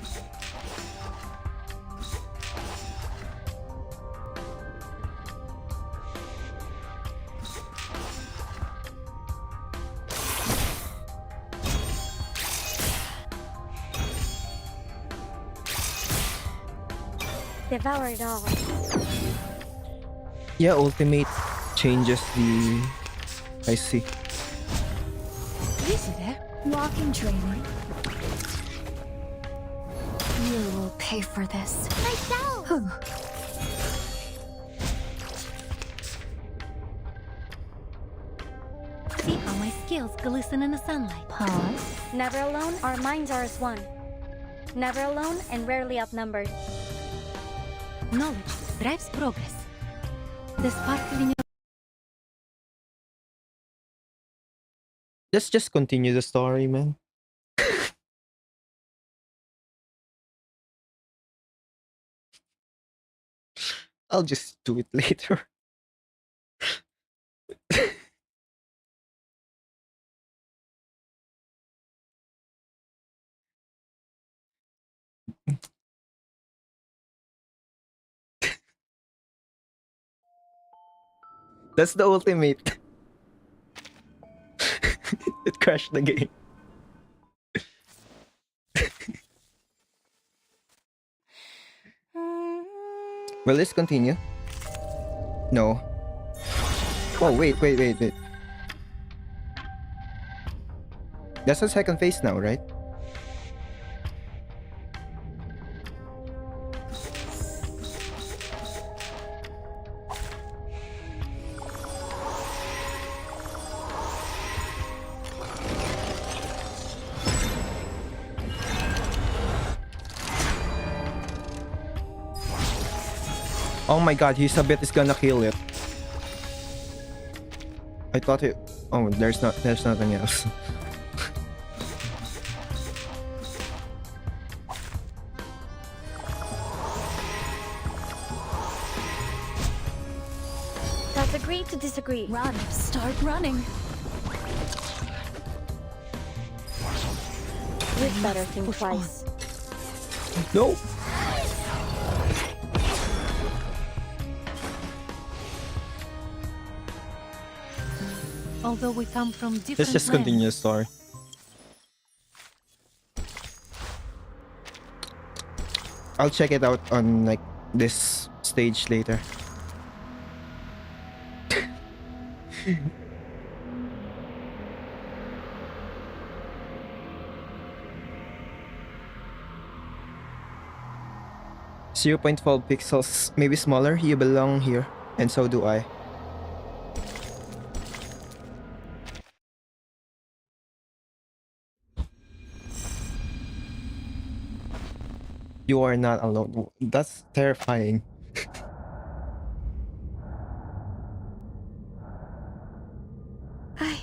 Devour it all. Yeah, ultimate changes the... I see. Easy there. Walking training. You will pay for this. Myself! See how my skills glisten in the sunlight. Pause. Never alone, our minds are as one. Never alone and rarely outnumbered. Knowledge drives progress. The sparkle in your... Let's just continue the story, man. I'll just do it later. That's the ultimate. It crashed the game. Well, let's continue. No. Oh, wait. That's the second phase now, right? Oh my god, Hisabet is gonna kill it. I thought it... Oh, there's nothing else. Let's agree to disagree. Run. Start running. You'd better think twice. No! Although we come from different Let's just lands, continue the story. I'll check it out on like this stage later. 0.12 pixels, maybe smaller. You belong here, and so do I. You are not alone. That's terrifying. I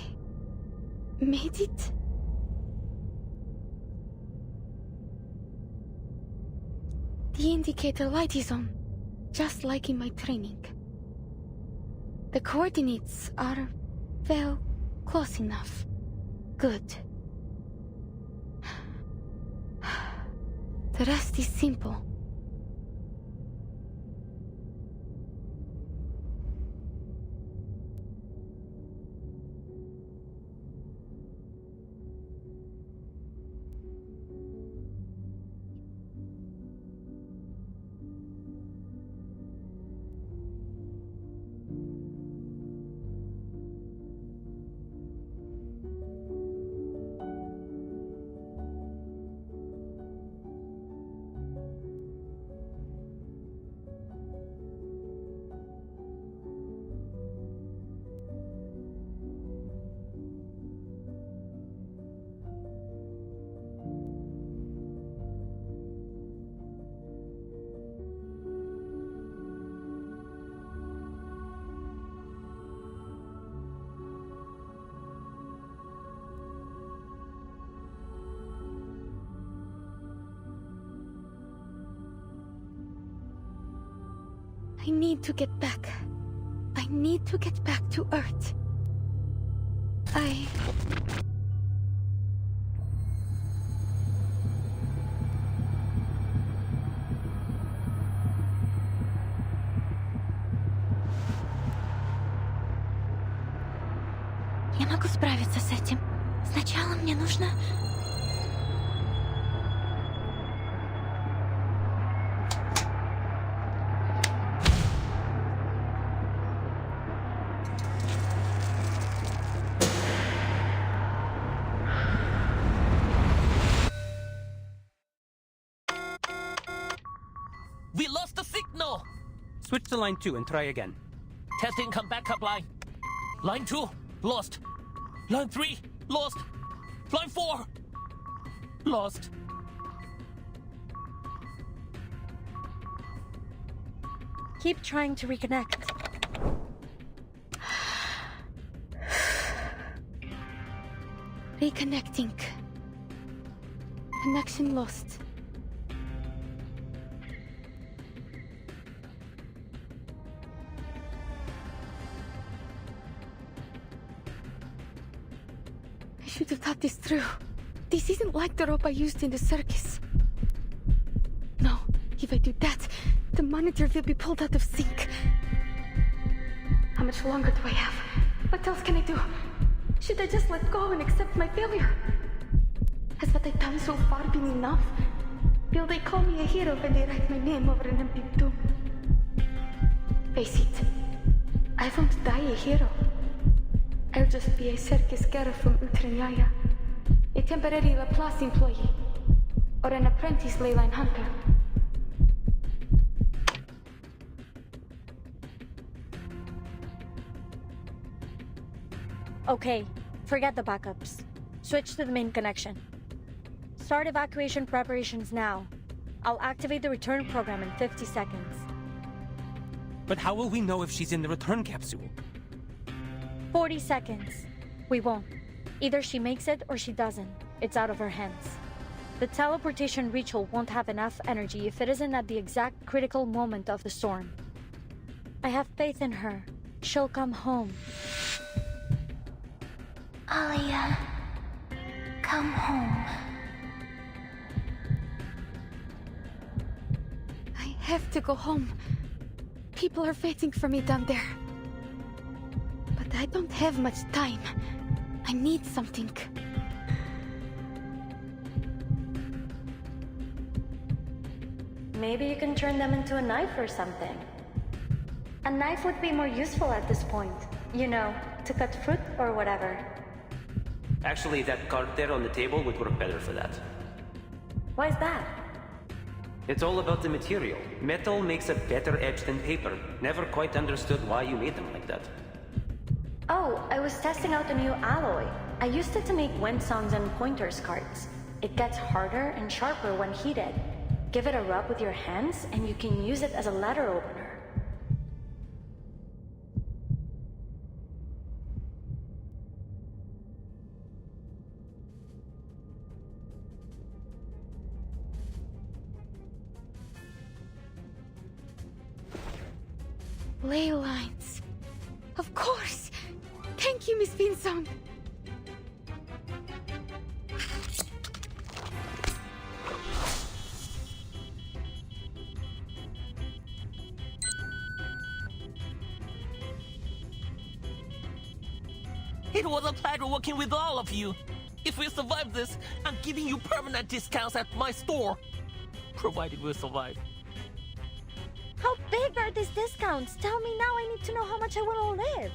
made it. The indicator light is on, just like in my training. The coordinates are, well, close enough. Good. The rest is simple. I need to get back. I need to get back to Earth. Я могу справиться с этим. Сначала мне нужно... Switch to line 2 and try again. Testing, come backup line. Line 2, lost. Line 3, lost. Line 4, lost. Keep trying to reconnect. Reconnecting. Connection lost. I should have thought this through. This isn't like the rope I used in the circus. No, if I do that, the monitor will be pulled out of sync. How much longer do I have? What else can I do? Should I just let go and accept my failure? Has what I've done so far been enough? Will they call me a hero when they write my name over an empty tomb? Face it, I won't die a hero. I'll just be a circus girl from Utranyaya, a temporary Laplace employee, or an apprentice leyline hunter. Okay, forget the backups. Switch to the main connection. Start evacuation preparations now. I'll activate the return program in 50 seconds. But how will we know if she's in the return capsule? 40 seconds. We won't. Either she makes it or she doesn't. It's out of her hands. The teleportation ritual won't have enough energy if it isn't at the exact critical moment of the storm. I have faith in her. She'll come home. Alia, come home. I have to go home. People are waiting for me down there. But I don't have much time. I need something. Maybe you can turn them into a knife or something. A knife would be more useful at this point. You know, to cut fruit or whatever. Actually, that card there on the table would work better for that. Why is that? It's all about the material. Metal makes a better edge than paper. Never quite understood why you made them like that. Oh, I was testing out a new alloy. I used it to make wind songs and pointers cards. It gets harder and sharper when heated. Give it a rub with your hands and you can use it as a letter opener. Ley lines. Of course! Thank you, Miss Vinsong. It was a pleasure working with all of you. If we survive this, I'm giving you permanent discounts at my store. Provided we survive. How big are these discounts? Tell me now, I need to know how much I want to live.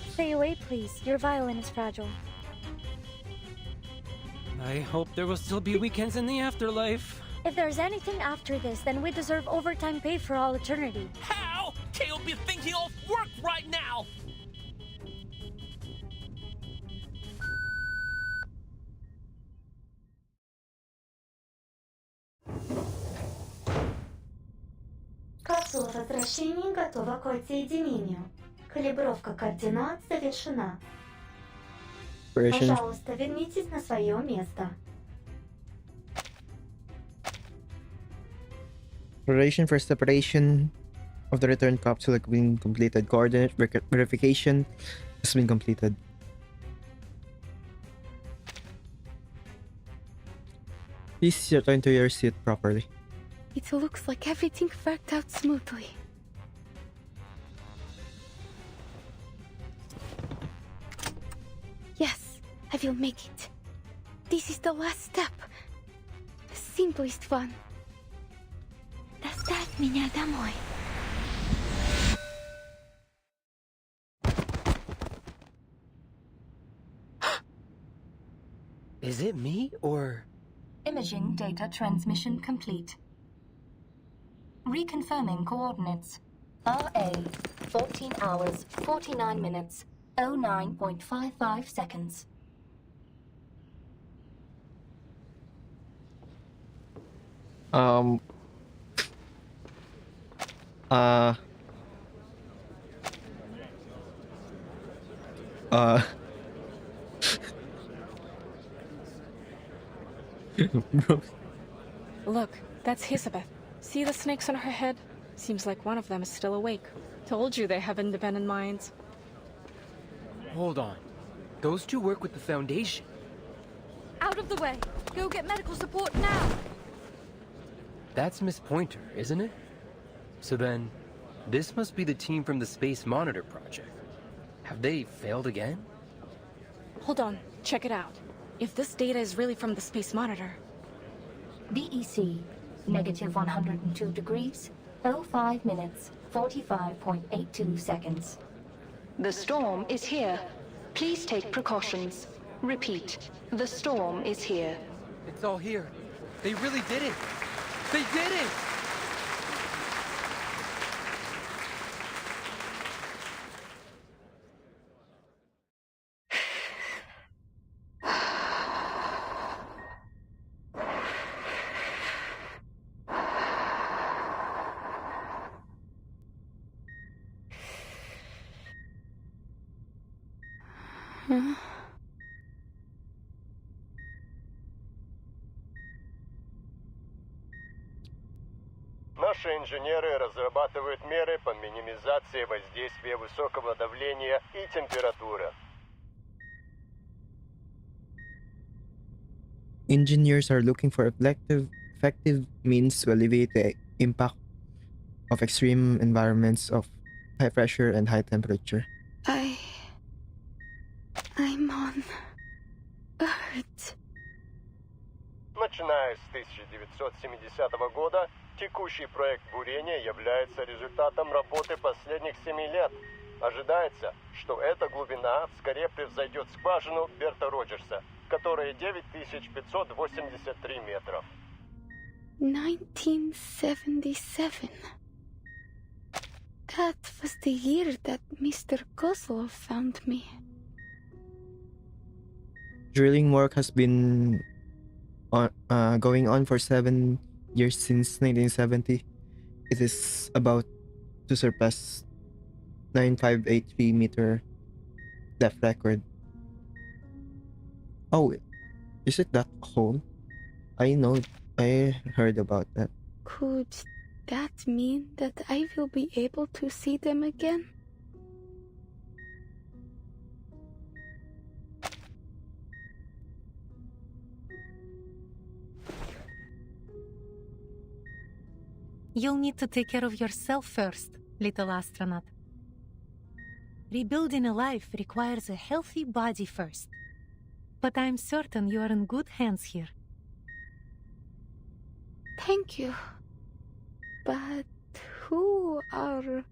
Stay away, please. Your violin is fragile. I hope there will still be weekends in the afterlife. If there's anything after this, then we deserve overtime pay for all eternity. How can you be thinking of work right now? Капсула возвращения готова к отсоединению. Калибровка координат завершена. Пожалуйста, вернитесь на свое место. Preparation for separation of the return capsule has been completed. Coordinate verification has been completed. Please return to your seat properly. It looks like everything worked out smoothly. Yes, I will make it. This is the last step. The simplest one. Доставь меня домой. Is it me, or... Imaging data transmission complete. Reconfirming coordinates. RA, 14 hours, 49 minutes, 09.55 seconds. Um. Uh. Uh. Bro. Look, that's Elizabeth. See the snakes on her head? Seems like one of them is still awake. Told you they have independent minds. Hold on. Those two work with the Foundation. Out of the way! Go get medical support now! That's Miss Pointer, isn't it? So then, this must be the team from the Space Monitor project. Have they failed again? Hold on, check it out. If this data is really from the Space Monitor... BEC, negative 102 degrees, 05 minutes, 45.82 seconds. The storm is here. Please take precautions. Repeat, the storm is here. It's all here. They really did it! They did it! Huh? Наши инженеры разрабатывают меры по минимизации воздействия высокого давления и температуры. Engineers are looking for effective means to alleviate the impact of extreme environments of high pressure and high temperature. I'm on Earth. Начиная с 1970 года, текущий проект бурения является результатом работы последних 7 лет. Ожидается, что эта глубина вскоре превзойдет скважину Берта Роджерса, которая 9583 метров. 1977. That was the year that Mr. Kozlov found me. Drilling work has been going on for 7 years since 1970. It is about to surpass 9583 meter depth record. Oh, is it that hole? I heard about that. Could that mean that I will be able to see them again? You'll need to take care of yourself first, little astronaut. Rebuilding a life requires a healthy body first. But I'm certain you are in good hands here. Thank you. But who are...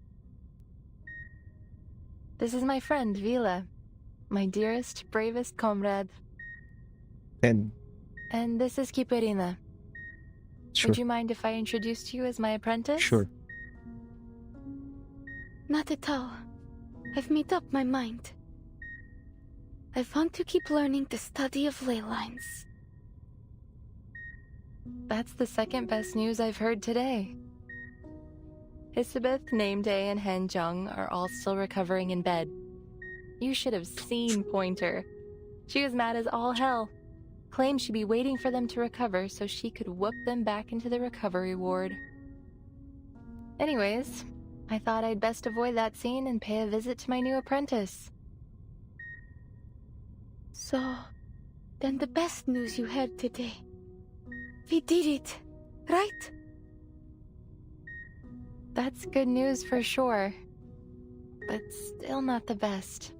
This is my friend, Vila. My dearest, bravest comrade. And this is Kiperina. Sure. Would you mind if I introduced you as my apprentice? Sure. Not at all. I've made up my mind. I want to keep learning the study of ley lines. That's the second best news I've heard today. Elizabeth, Nameday, and Henjung are all still recovering in bed. You should have seen Pointer. She was mad as all hell. Claimed she'd be waiting for them to recover so she could whoop them back into the recovery ward. Anyways, I thought I'd best avoid that scene and pay a visit to my new apprentice. So, then the best news you heard today. We did it, right? That's good news for sure. But still not the best.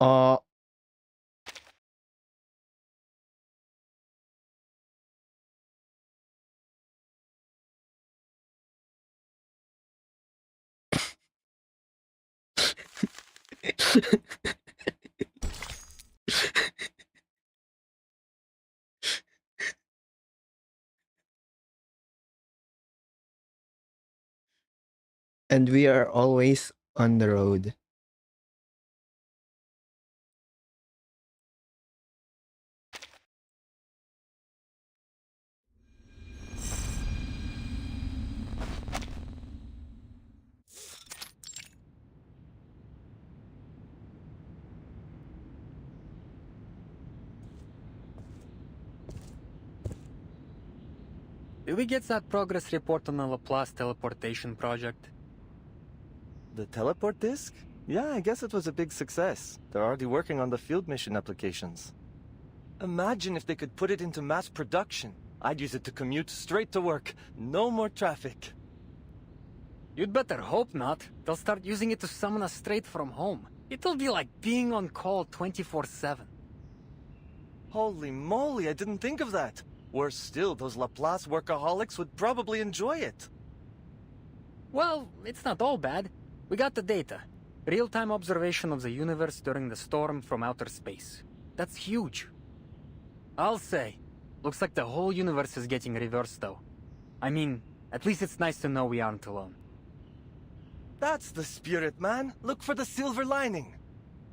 Uh, and we are always on the road. Did we get that progress report on the Laplace teleportation project? The teleport disk? Yeah, I guess it was a big success. They're already working on the field mission applications. Imagine if they could put it into mass production. I'd use it to commute straight to work. No more traffic. You'd better hope not. They'll start using it to summon us straight from home. It'll be like being on call 24/7. Holy moly, I didn't think of that. Worse still, those Laplace workaholics would probably enjoy it. Well, it's not all bad. We got the data. Real-time observation of the universe during the storm from outer space. That's huge. I'll say, looks like the whole universe is getting reversed though. I mean, at least it's nice to know we aren't alone. That's the spirit, man. Look for the silver lining.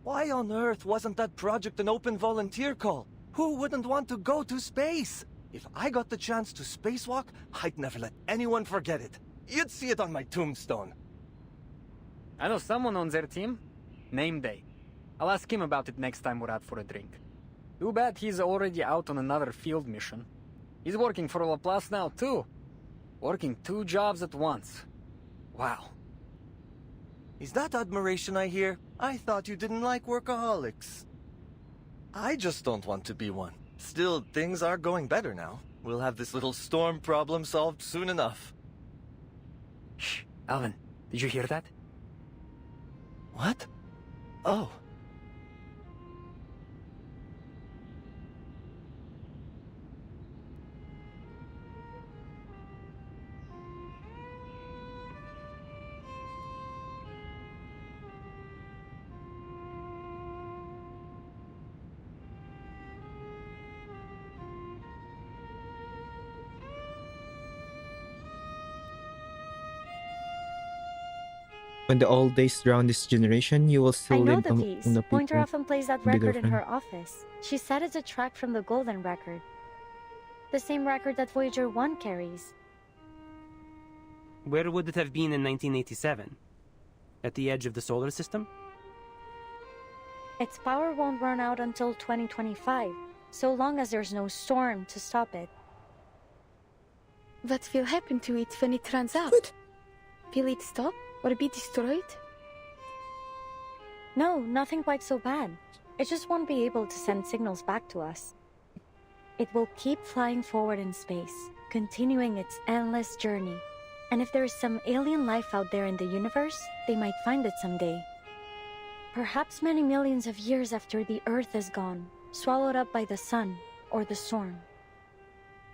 Why on earth wasn't that project an open volunteer call? Who wouldn't want to go to space? If I got the chance to spacewalk, I'd never let anyone forget it. You'd see it on my tombstone. I know someone on their team. Name Day. I'll ask him about it next time we're out for a drink. Too bad he's already out on another field mission. He's working for Laplace now, too. Working 2 jobs at once. Wow. Is that admiration I hear? I thought you didn't like workaholics. I just don't want to be one. Still, things are going better now. We'll have this little storm problem solved soon enough. Shh, Alvin, did you hear that? What? Oh. When the old days drown this generation, you will I still know live the piece. on the Pointer people. often plays that Bigger record in friend. her office. She said it's a track from the Golden Record. The same record that Voyager 1 carries. Where would it have been in 1987? At the edge of the solar system? Its power won't run out until 2025, so long as there's no storm to stop it. What will happen to it when it runs out? Will it stop or be destroyed? No, nothing quite so bad. It just won't be able to send signals back to us. It will keep flying forward in space, continuing its endless journey. And if there is some alien life out there in the universe, they might find it someday. Perhaps many millions of years after the Earth is gone, swallowed up by the sun or the storm.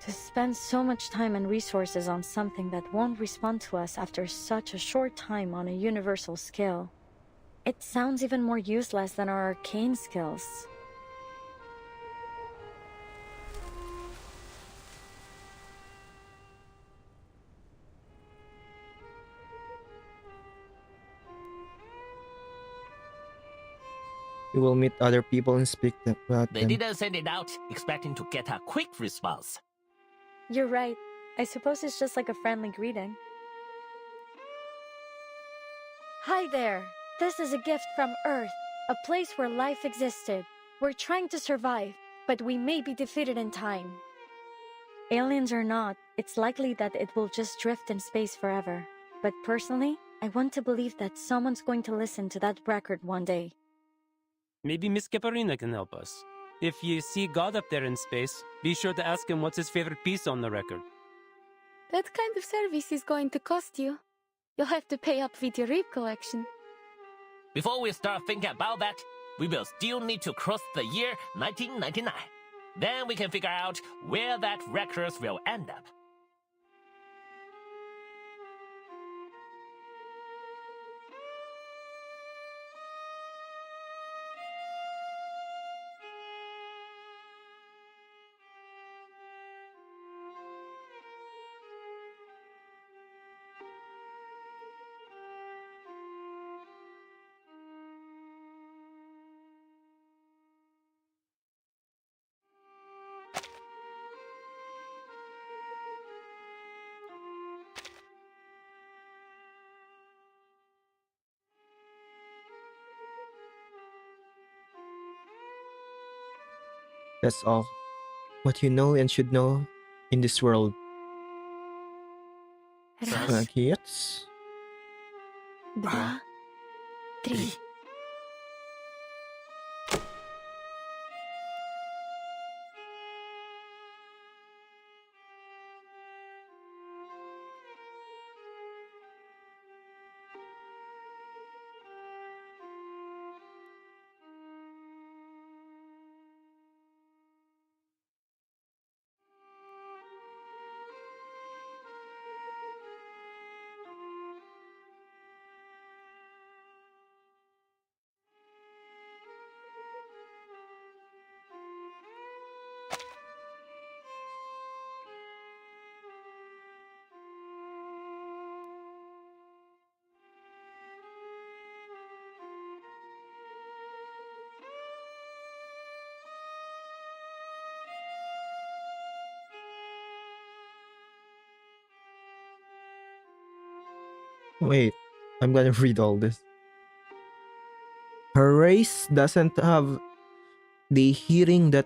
To spend so much time and resources on something that won't respond to us after such a short time on a universal scale, it sounds even more useless than our arcane skills. You will meet other people and speak about They them. didn't send it out expecting to get a quick response. You're right. I suppose it's just like a friendly greeting. Hi there. This is a gift from Earth, a place where life existed. We're trying to survive, but we may be defeated in time. Aliens or not, it's likely that it will just drift in space forever. But personally, I want to believe that someone's going to listen to that record one day. Maybe Miss Caparina can help us. If you see God up there in space, be sure to ask him what's his favorite piece on the record. That kind of service is going to cost you. You'll have to pay up with your rib collection. Before we start thinking about that, we will still need to cross the year 1999. Then we can figure out where that records will end up. That's all. What you know and should know in this world. Raz, Kids. 2, 3. Wait, I'm gonna read all this. Her race doesn't have the hearing that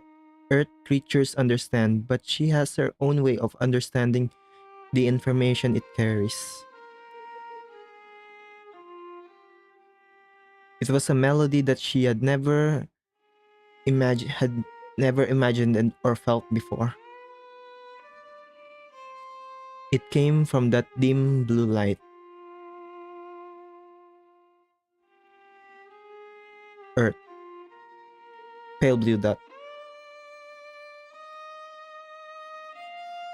Earth creatures understand, but she has her own way of understanding the information it carries. It was a melody that she had never imagined or felt before. It came from that dim blue light. Earth. Pale blue dot.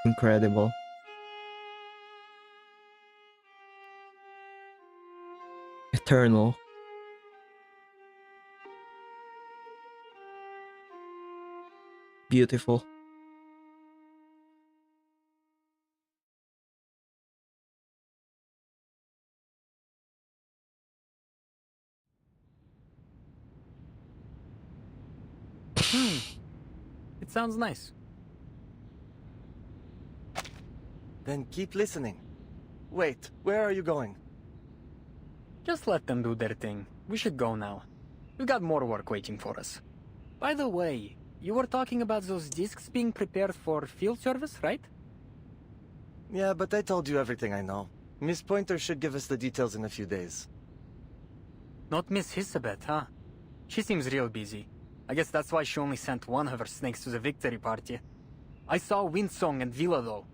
Incredible. Eternal. Beautiful. It sounds nice. Then keep listening. Wait, where are you going? Just let them do their thing. We should go now. We got more work waiting for us. By the way, you were talking about those discs being prepared for field service, right? Yeah, but I told you everything I know. Miss Pointer should give us the details in a few days. Not Miss Hisabeth, huh? She seems real busy. I guess that's why she only sent one of her snakes to the victory party. I saw Windsong and Villa though.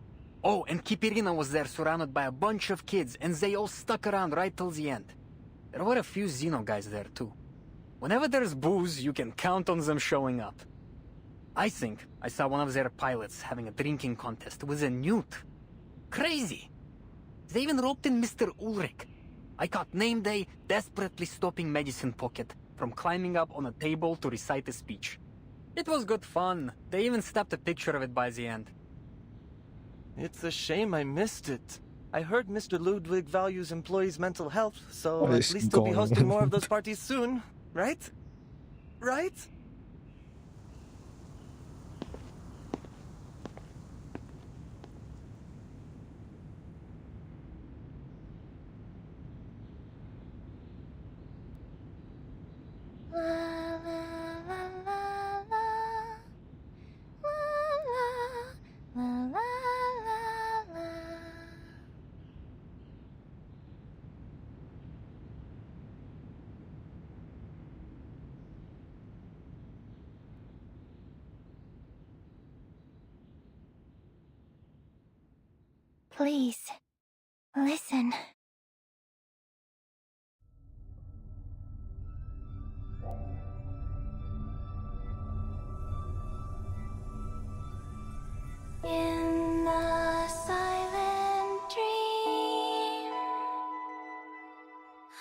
Oh, and Kipirina was there surrounded by a bunch of kids, and they all stuck around right till the end. There were a few Xeno guys there too. Whenever there's booze, you can count on them showing up. I think I saw one of their pilots having a drinking contest with a newt. Crazy! They even roped in Mr. Ulrich. I caught name day desperately stopping Medicine Pocket from climbing up on a table to recite a speech. It was good fun. They even snapped a picture of it by the end. It's a shame I missed it. I heard Mr. Ludwig values employees' mental health, so What at is least he'll be going hosting on? more of those parties soon, right? Right? Please, listen. In a silent dream,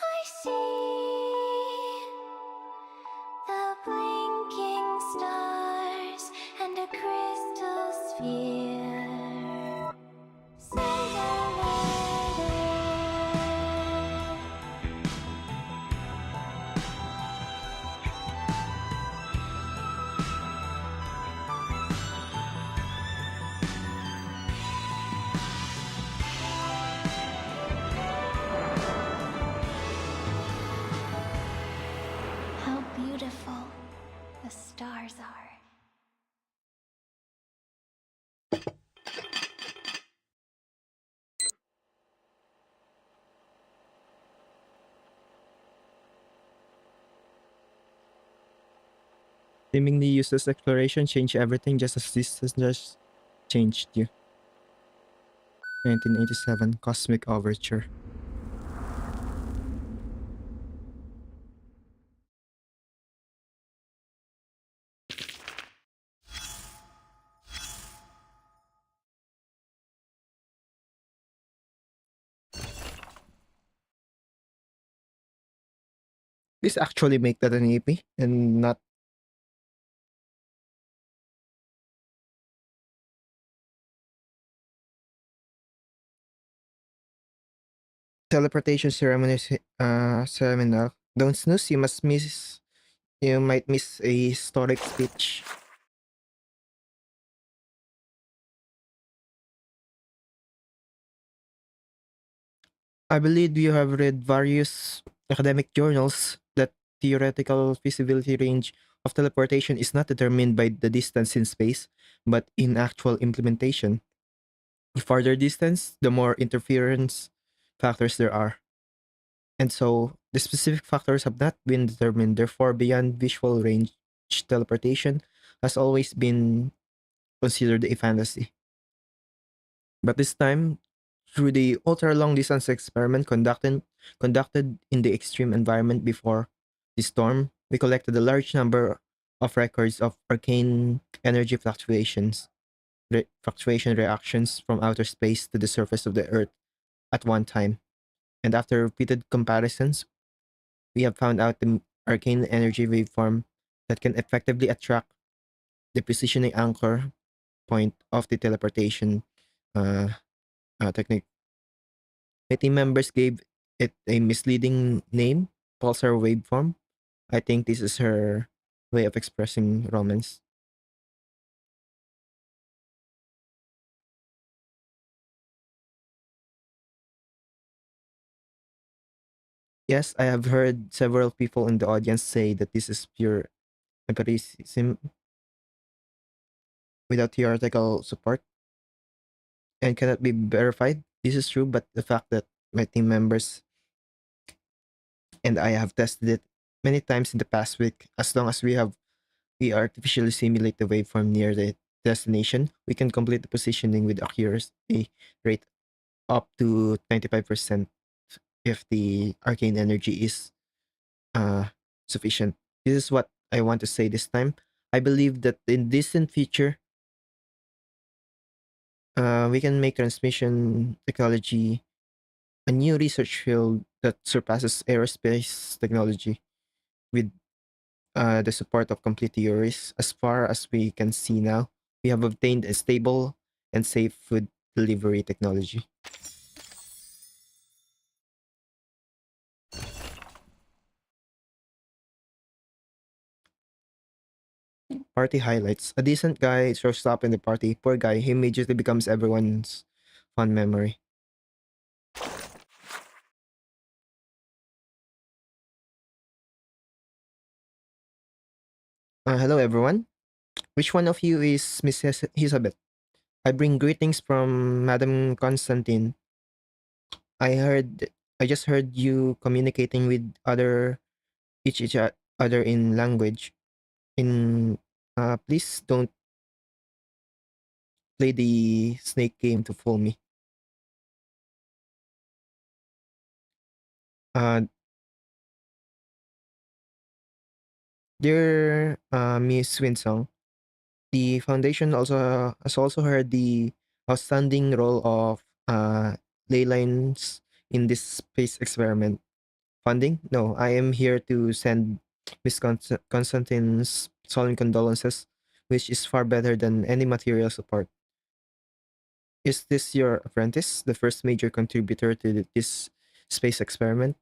I see the blinking stars and a crystal sphere. How beautiful the stars are. Seemingly useless exploration changed everything just as this has just changed you. 1987 Cosmic Overture. This actually make that an AP and not teleportation ceremonial. Don't snooze, you might miss a historic speech. I believe you have read various academic journals that theoretical feasibility range of teleportation is not determined by the distance in space, but in actual implementation. The farther distance, the more interference factors there are. And so, the specific factors have not been determined, therefore, beyond visual range teleportation has always been considered a fantasy. But this time, through the ultra long distance experiment conducted in the extreme environment before the storm, we collected a large number of records of arcane energy fluctuation reactions from outer space to the surface of the Earth at one time. And after repeated comparisons, we have found out the arcane energy waveform that can effectively attract the positioning anchor point of the teleportation uh, technique. My team members gave it a misleading name, pulsar waveform. I think this is her way of expressing romance. Yes, I have heard several people in the audience say that this is pure empiricism without theoretical support and cannot be verified. This is true, but the fact that my team members and I have tested it many times in the past week, as long as we artificially simulate the waveform near the destination, we can complete the positioning with accuracy rate up to 95% if the arcane energy is sufficient. This is what I want to say this time. I believe that in distant future, we can make transmission technology a new research field that surpasses aerospace technology with the support of complete theories. As far as we can see now, we have obtained a stable and safe food delivery technology. Party highlights. A decent guy shows up in the party. Poor guy, he immediately becomes everyone's fun memory. Hello everyone. Which one of you is Miss Elizabeth? I bring greetings from Madam Constantine. I just heard you communicating with each other in language. In Please don't play the snake game to fool me. Uh, dear Miss Winsong, The Foundation also has also heard the outstanding role of ley lines in this space experiment. Funding? No, I am here to send Miss Constantine's solemn condolences, which is far better than any material support. Is this your apprentice, the first major contributor to this space experiment?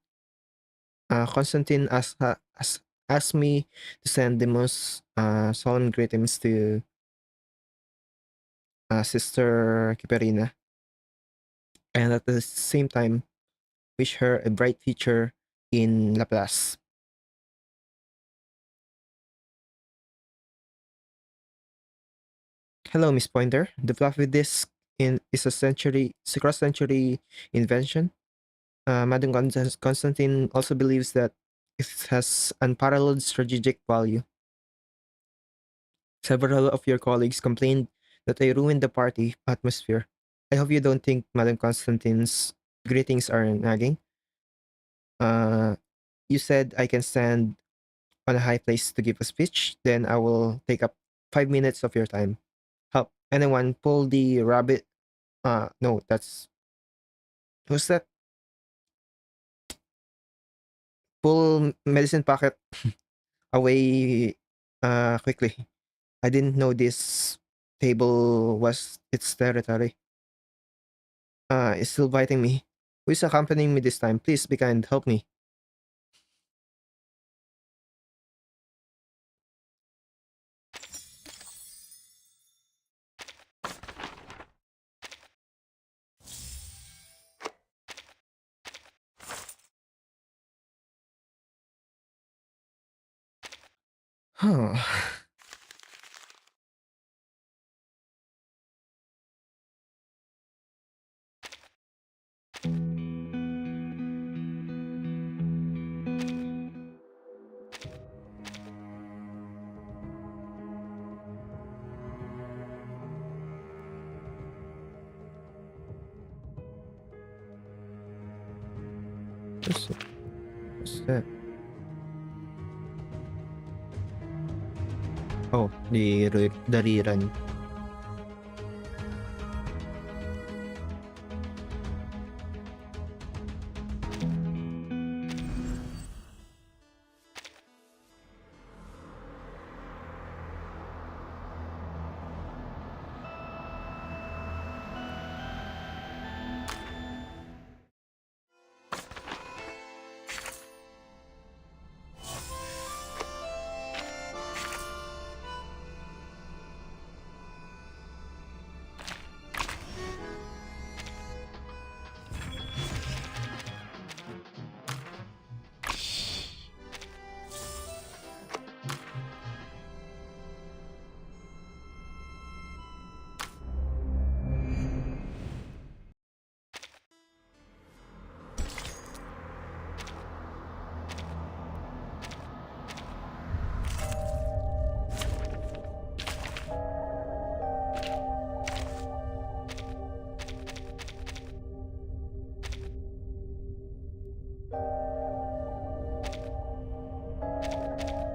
Constantine asked me to send the most solemn greetings to Sister Kiperina, and at the same time, wish her a bright future in Laplace. Hello, Miss Pointer. The floppy disk is a cross-century invention. Madam Constantine also believes that it has unparalleled strategic value. Several of your colleagues complained that I ruined the party atmosphere. I hope you don't think Madam Constantine's greetings are nagging. Uh, you said I can stand on a high place to give a speech, then I will take up 5 minutes of your time. Help anyone pull the rabbit. No, that's who's that? Pull medicine pocket away quickly. I didn't know this table was its territory. It's still biting me. Who is accompanying me this time? Please be kind, help me. Huh. What's that? Oh, the rerun.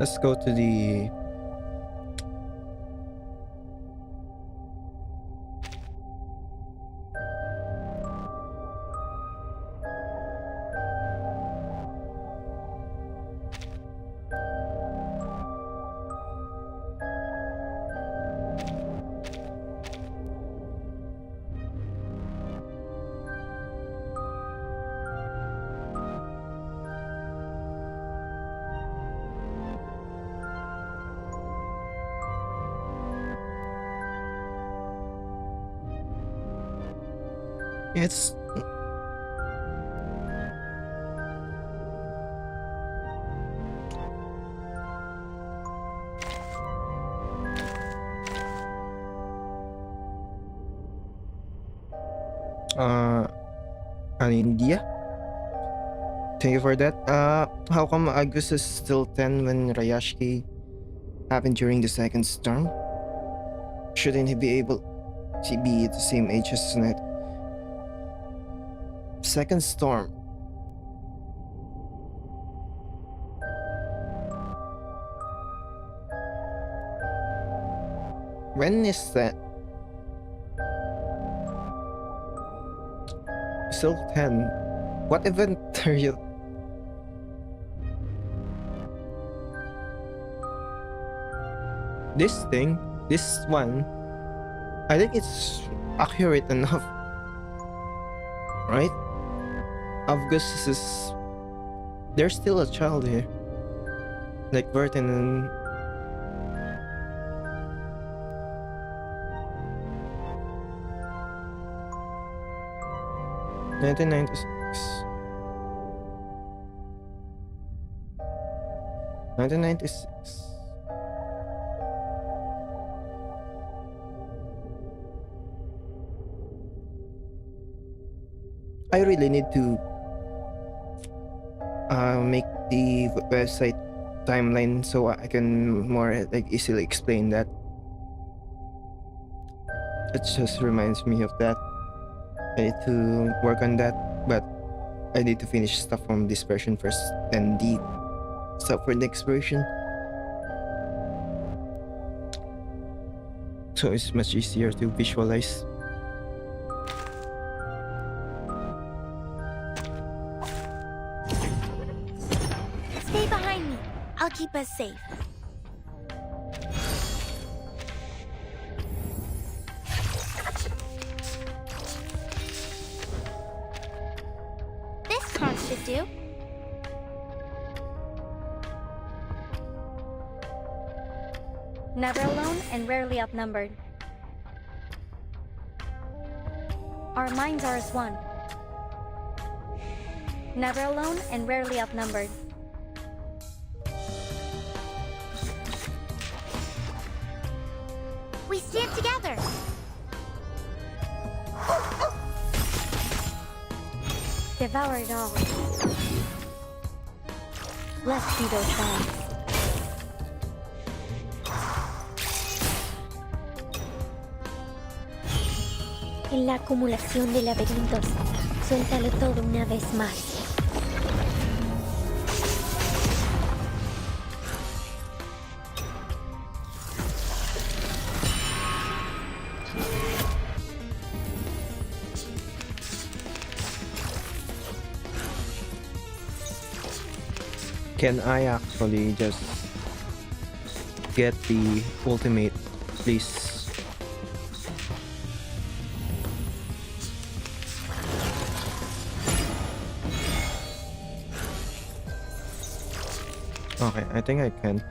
Let's go to the it's an India. Thank you for that. How come Agus is still 10 when Rayashki happened during the second storm? Shouldn't he be able to be at the same age as Ned? Second storm. When is that? Still 10. What event are you? This thing, this one, I think it's accurate enough, right? Augustus is... There's still a child here. Like Burton and... ...1996. 1996. I really need to make the website timeline so I can more like easily explain that. It just reminds me of that. I need to work on that, but I need to finish stuff from this version first and the stuff for next version. So it's much easier to visualize. Stay behind me. I'll keep us safe. This crunch should do. Never alone and rarely outnumbered. Our minds are as one. Never alone and rarely outnumbered. We stand together. Devour it all. Blessed be those bonds. En la acumulación de laberintos, suéltalo todo una vez más. Can I actually just get the ultimate, please? Okay, I think I can.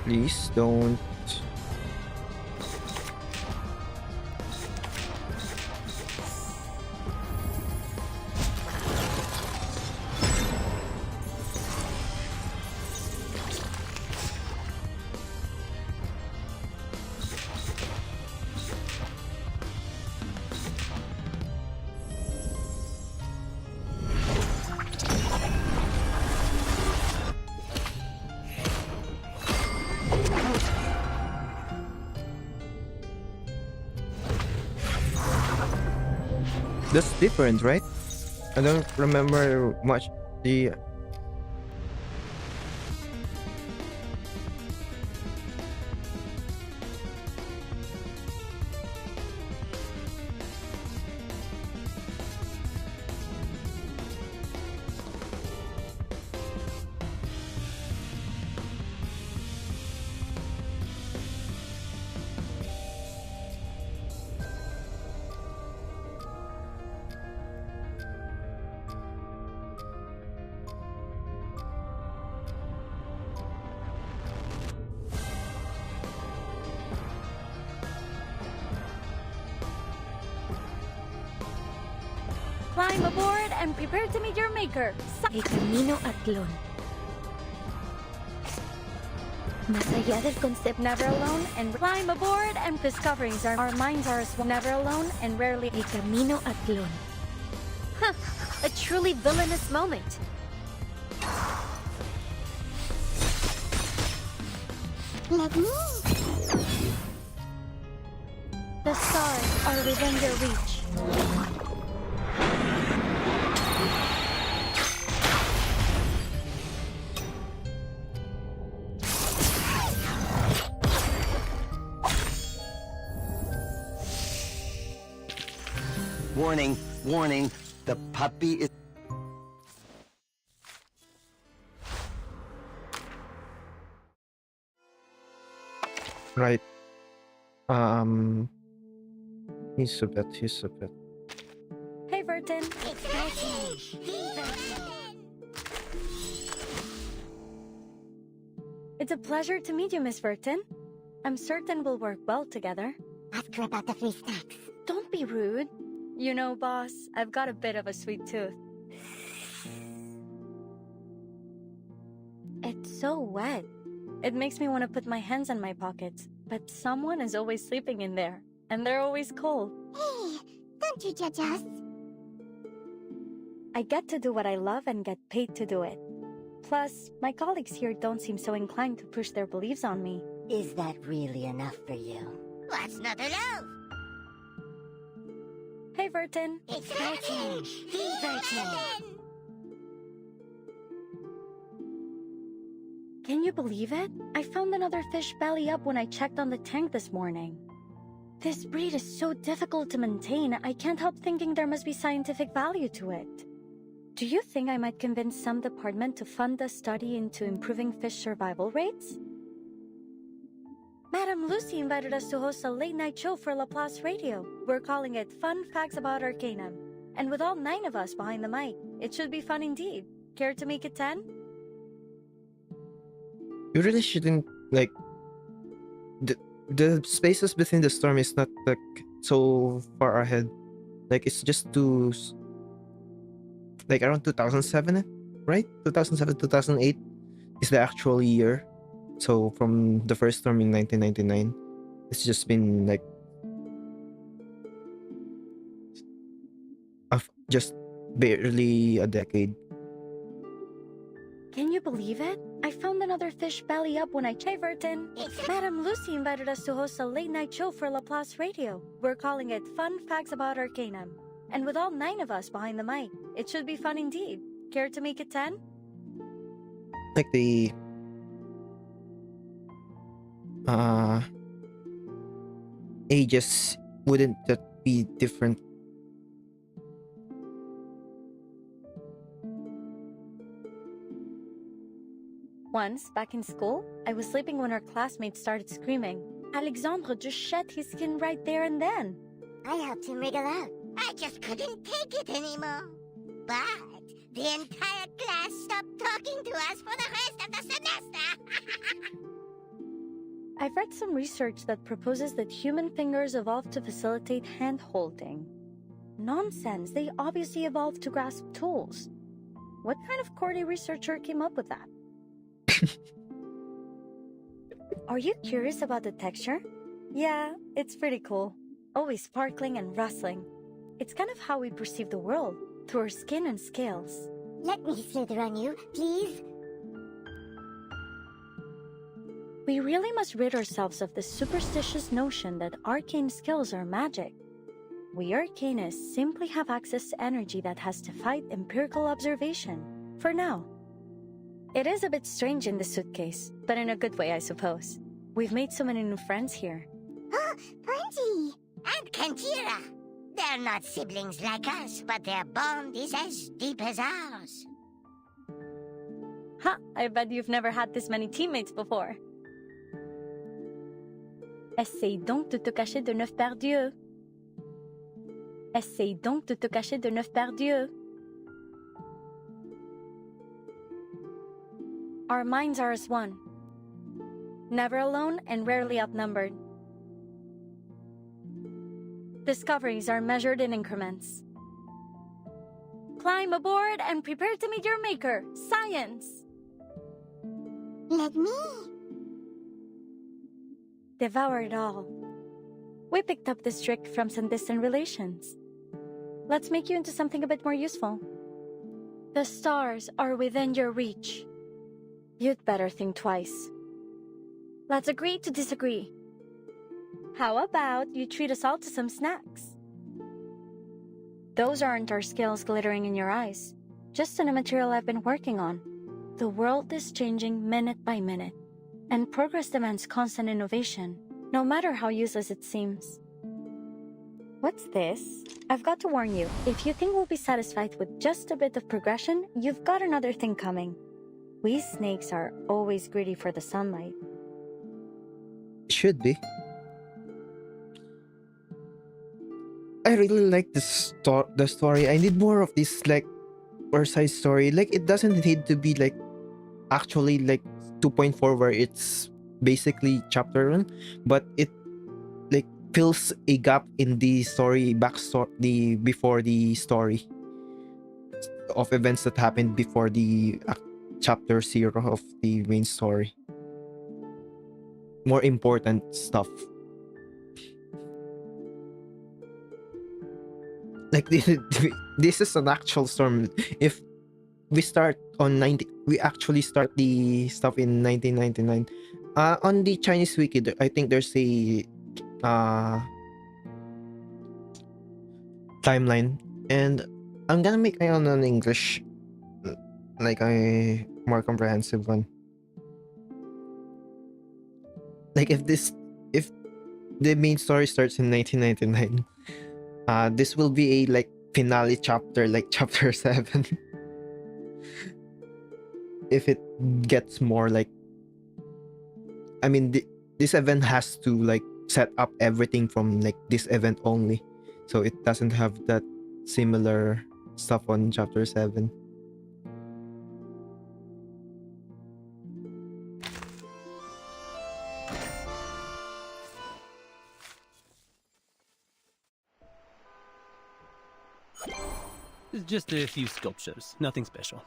Please don't. That's different, right? I don't remember much the... Climb aboard and prepare to meet your maker. El camino a Tlón. Más allá del concepto. Never alone and climb aboard and discoveries are our minds are as one. Never alone and rarely. El camino a Tlón. Huh, a truly villainous moment. Let's move. The stars are within your reach. Warning, warning, the puppy is... Right. He's a bit. Hey, Vertin. It's a pleasure to meet you, Miss Vertin. I'm certain we'll work well together. Ask her about the free snacks. Don't be rude. You know, boss, I've got a bit of a sweet tooth. It's so wet. It makes me want to put my hands in my pockets, but someone is always sleeping in there, and they're always cold. Hey, don't you judge us. I get to do what I love and get paid to do it. Plus, my colleagues here don't seem so inclined to push their beliefs on me. Is that really enough for you? What's not to love? Hey, Vertin. It's Vertin. The Vertin. Can you believe it? I found another fish belly up when I checked on the tank this morning. This breed is so difficult to maintain, I can't help thinking there must be scientific value to it. Do you think I might convince some department to fund a study into improving fish survival rates? Madam Lucy invited us to host a late-night show for Laplace Radio. We're calling it Fun Facts About Arcanum. And with all 9 of us behind the mic, it should be fun indeed. Care to make it 10? You really shouldn't, like... The spaces between the storm is not, like, so far ahead. Like, it's just to... Like, around 2007, right? 2007, 2008 is the actual year. So, from the first storm in 1999, it's just been, like... just barely a decade. Can you believe it? I found another fish belly up when I Vertin. Madam Lucy invited us to host a late-night show for Laplace Radio. We're calling it Fun Facts About Arcanum. And with all 9 of us behind the mic, it should be fun indeed. Care to make it 10? Like the... ages, wouldn't that be different? Once, back in school, I was sleeping when our classmates started screaming. Alexandre just shed his skin right there and then. I helped him wriggle out. I just couldn't take it anymore. But the entire class stopped talking to us for the rest of the semester. I've read some research that proposes that human fingers evolved to facilitate hand-holding. Nonsense, they obviously evolved to grasp tools. What kind of corny researcher came up with that? Are you curious about the texture? Yeah, it's pretty cool. Always sparkling and rustling. It's kind of how we perceive the world, through our skin and scales. Let me slither on you, please. We really must rid ourselves of the superstitious notion that arcane skills are magic. We arcanists simply have access to energy that has defied empirical observation, for now. It is a bit strange in the suitcase, but in a good way, I suppose. We've made so many new friends here. Oh, Bungie! And Kantira! They're not siblings like us, but their bond is as deep as ours. Ha! I bet you've never had this many teammates before. Essaye donc de te cacher de neuf perdus. Essaye donc de te cacher de neuf perdus. Our minds are as one. Never alone and rarely outnumbered. Discoveries are measured in increments. Climb aboard and prepare to meet your maker, science! Let me. Devour it all. We picked up this trick from some distant relations. Let's make you into something a bit more useful. The stars are within your reach. You'd better think twice. Let's agree to disagree. How about you treat us all to some snacks? Those aren't our skills glittering in your eyes, just in a material I've been working on. The world is changing minute by minute, and progress demands constant innovation, no matter how useless it seems. What's this? I've got to warn you, if you think we'll be satisfied with just a bit of progression, you've got another thing coming. We snakes are always greedy for the sunlight. Should be. I really like the story. I need more of this like Earthside story. Like it doesn't need to be like actually like 2.4 where it's basically chapter 1, but it like fills a gap in the story backstory before the story of events that happened before the chapter 0 of the main story. More important stuff. Like this is an actual storm. If we start on we actually start the stuff in 1999. On the Chinese wiki, I think there's a timeline, and I'm gonna make my own in English, like a more comprehensive one. Like if the main story starts in 1999. This will be a like finale chapter, like chapter 7. If it gets more like, I mean, this event has to like set up everything from like this event only, so it doesn't have that similar stuff on chapter 7. Just a few sculptures, nothing special.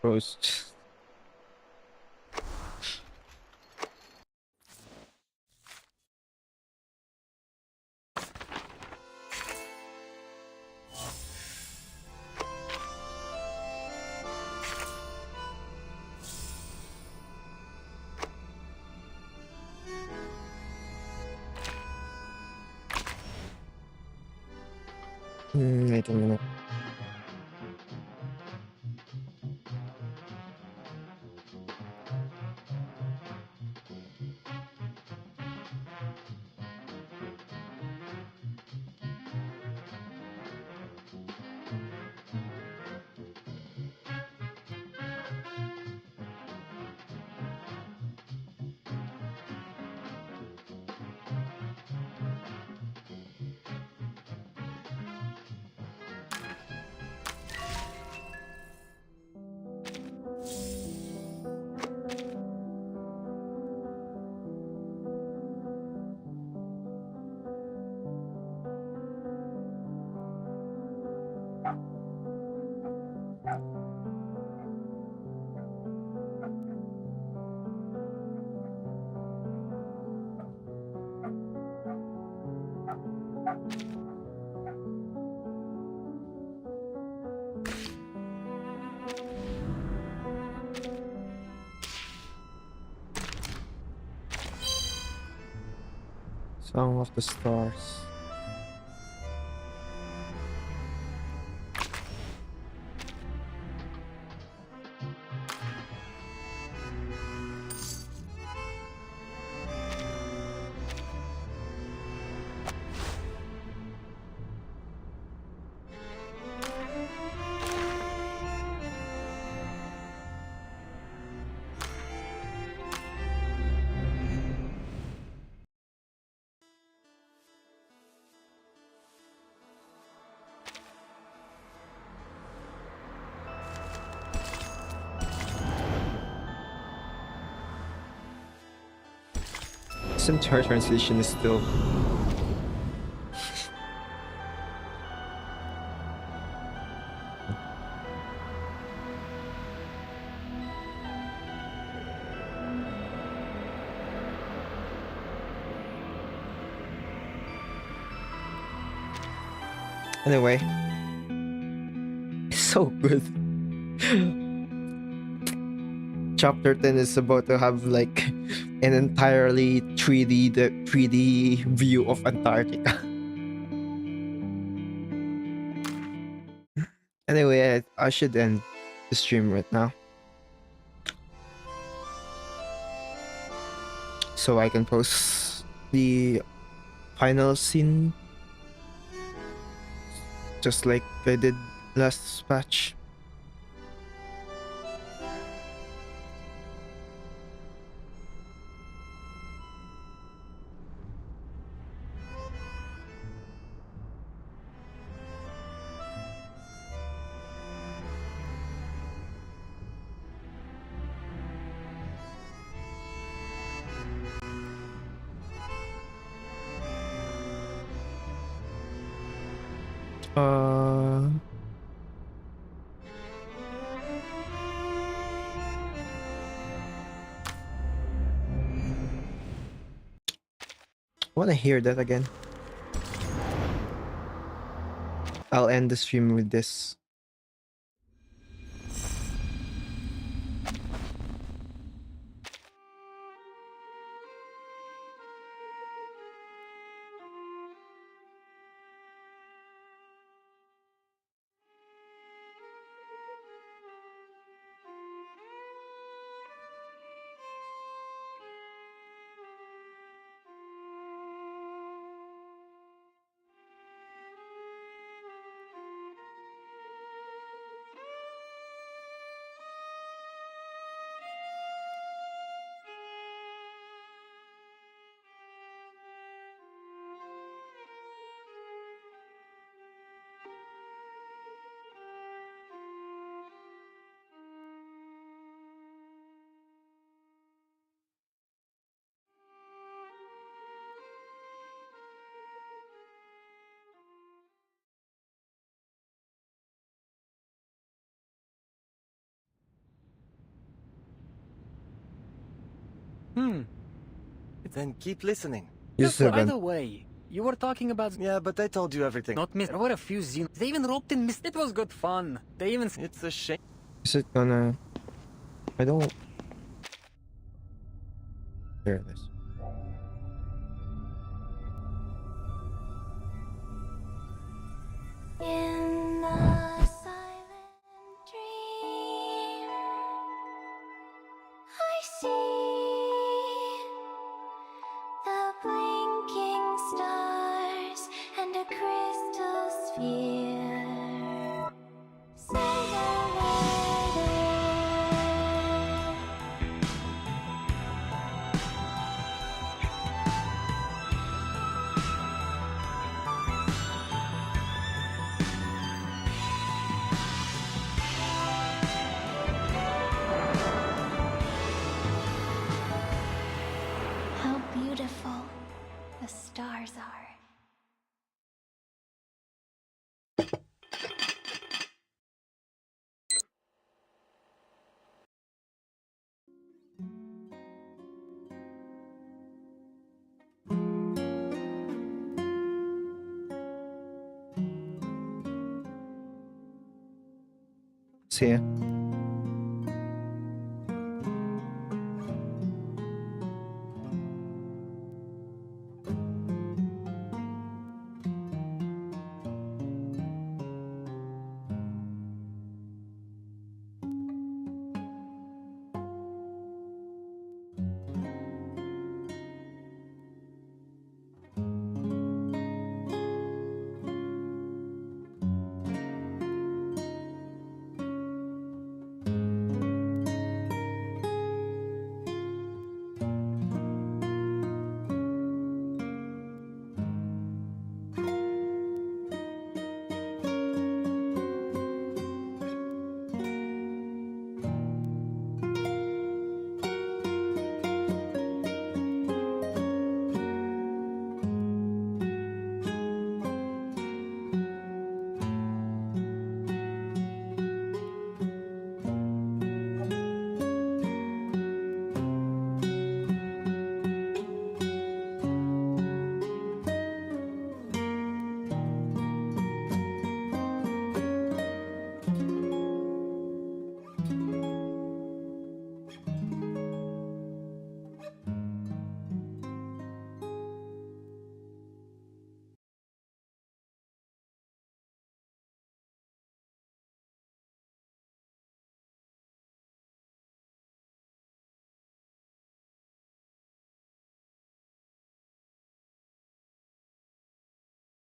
Rose. Wait a minute. Song of the Stars. This entire transition is still Anyway, it's so good. Chapter 10 is about to have like an entirely 3D view of Antarctica. Anyway, I should end the stream right now, so I can post the final scene just like I did last patch. Want to hear that again? I'll end the stream with this. Then keep listening. By the way, you were talking about... Yeah, but I told you everything. Not miss. There were a few Xenos. They even roped in It was good fun. They even... It's a shame. Is it gonna... I don't... There it is. In a silent dream, I see the blinking stars and a crystal sphere. How beautiful the stars are. See ya.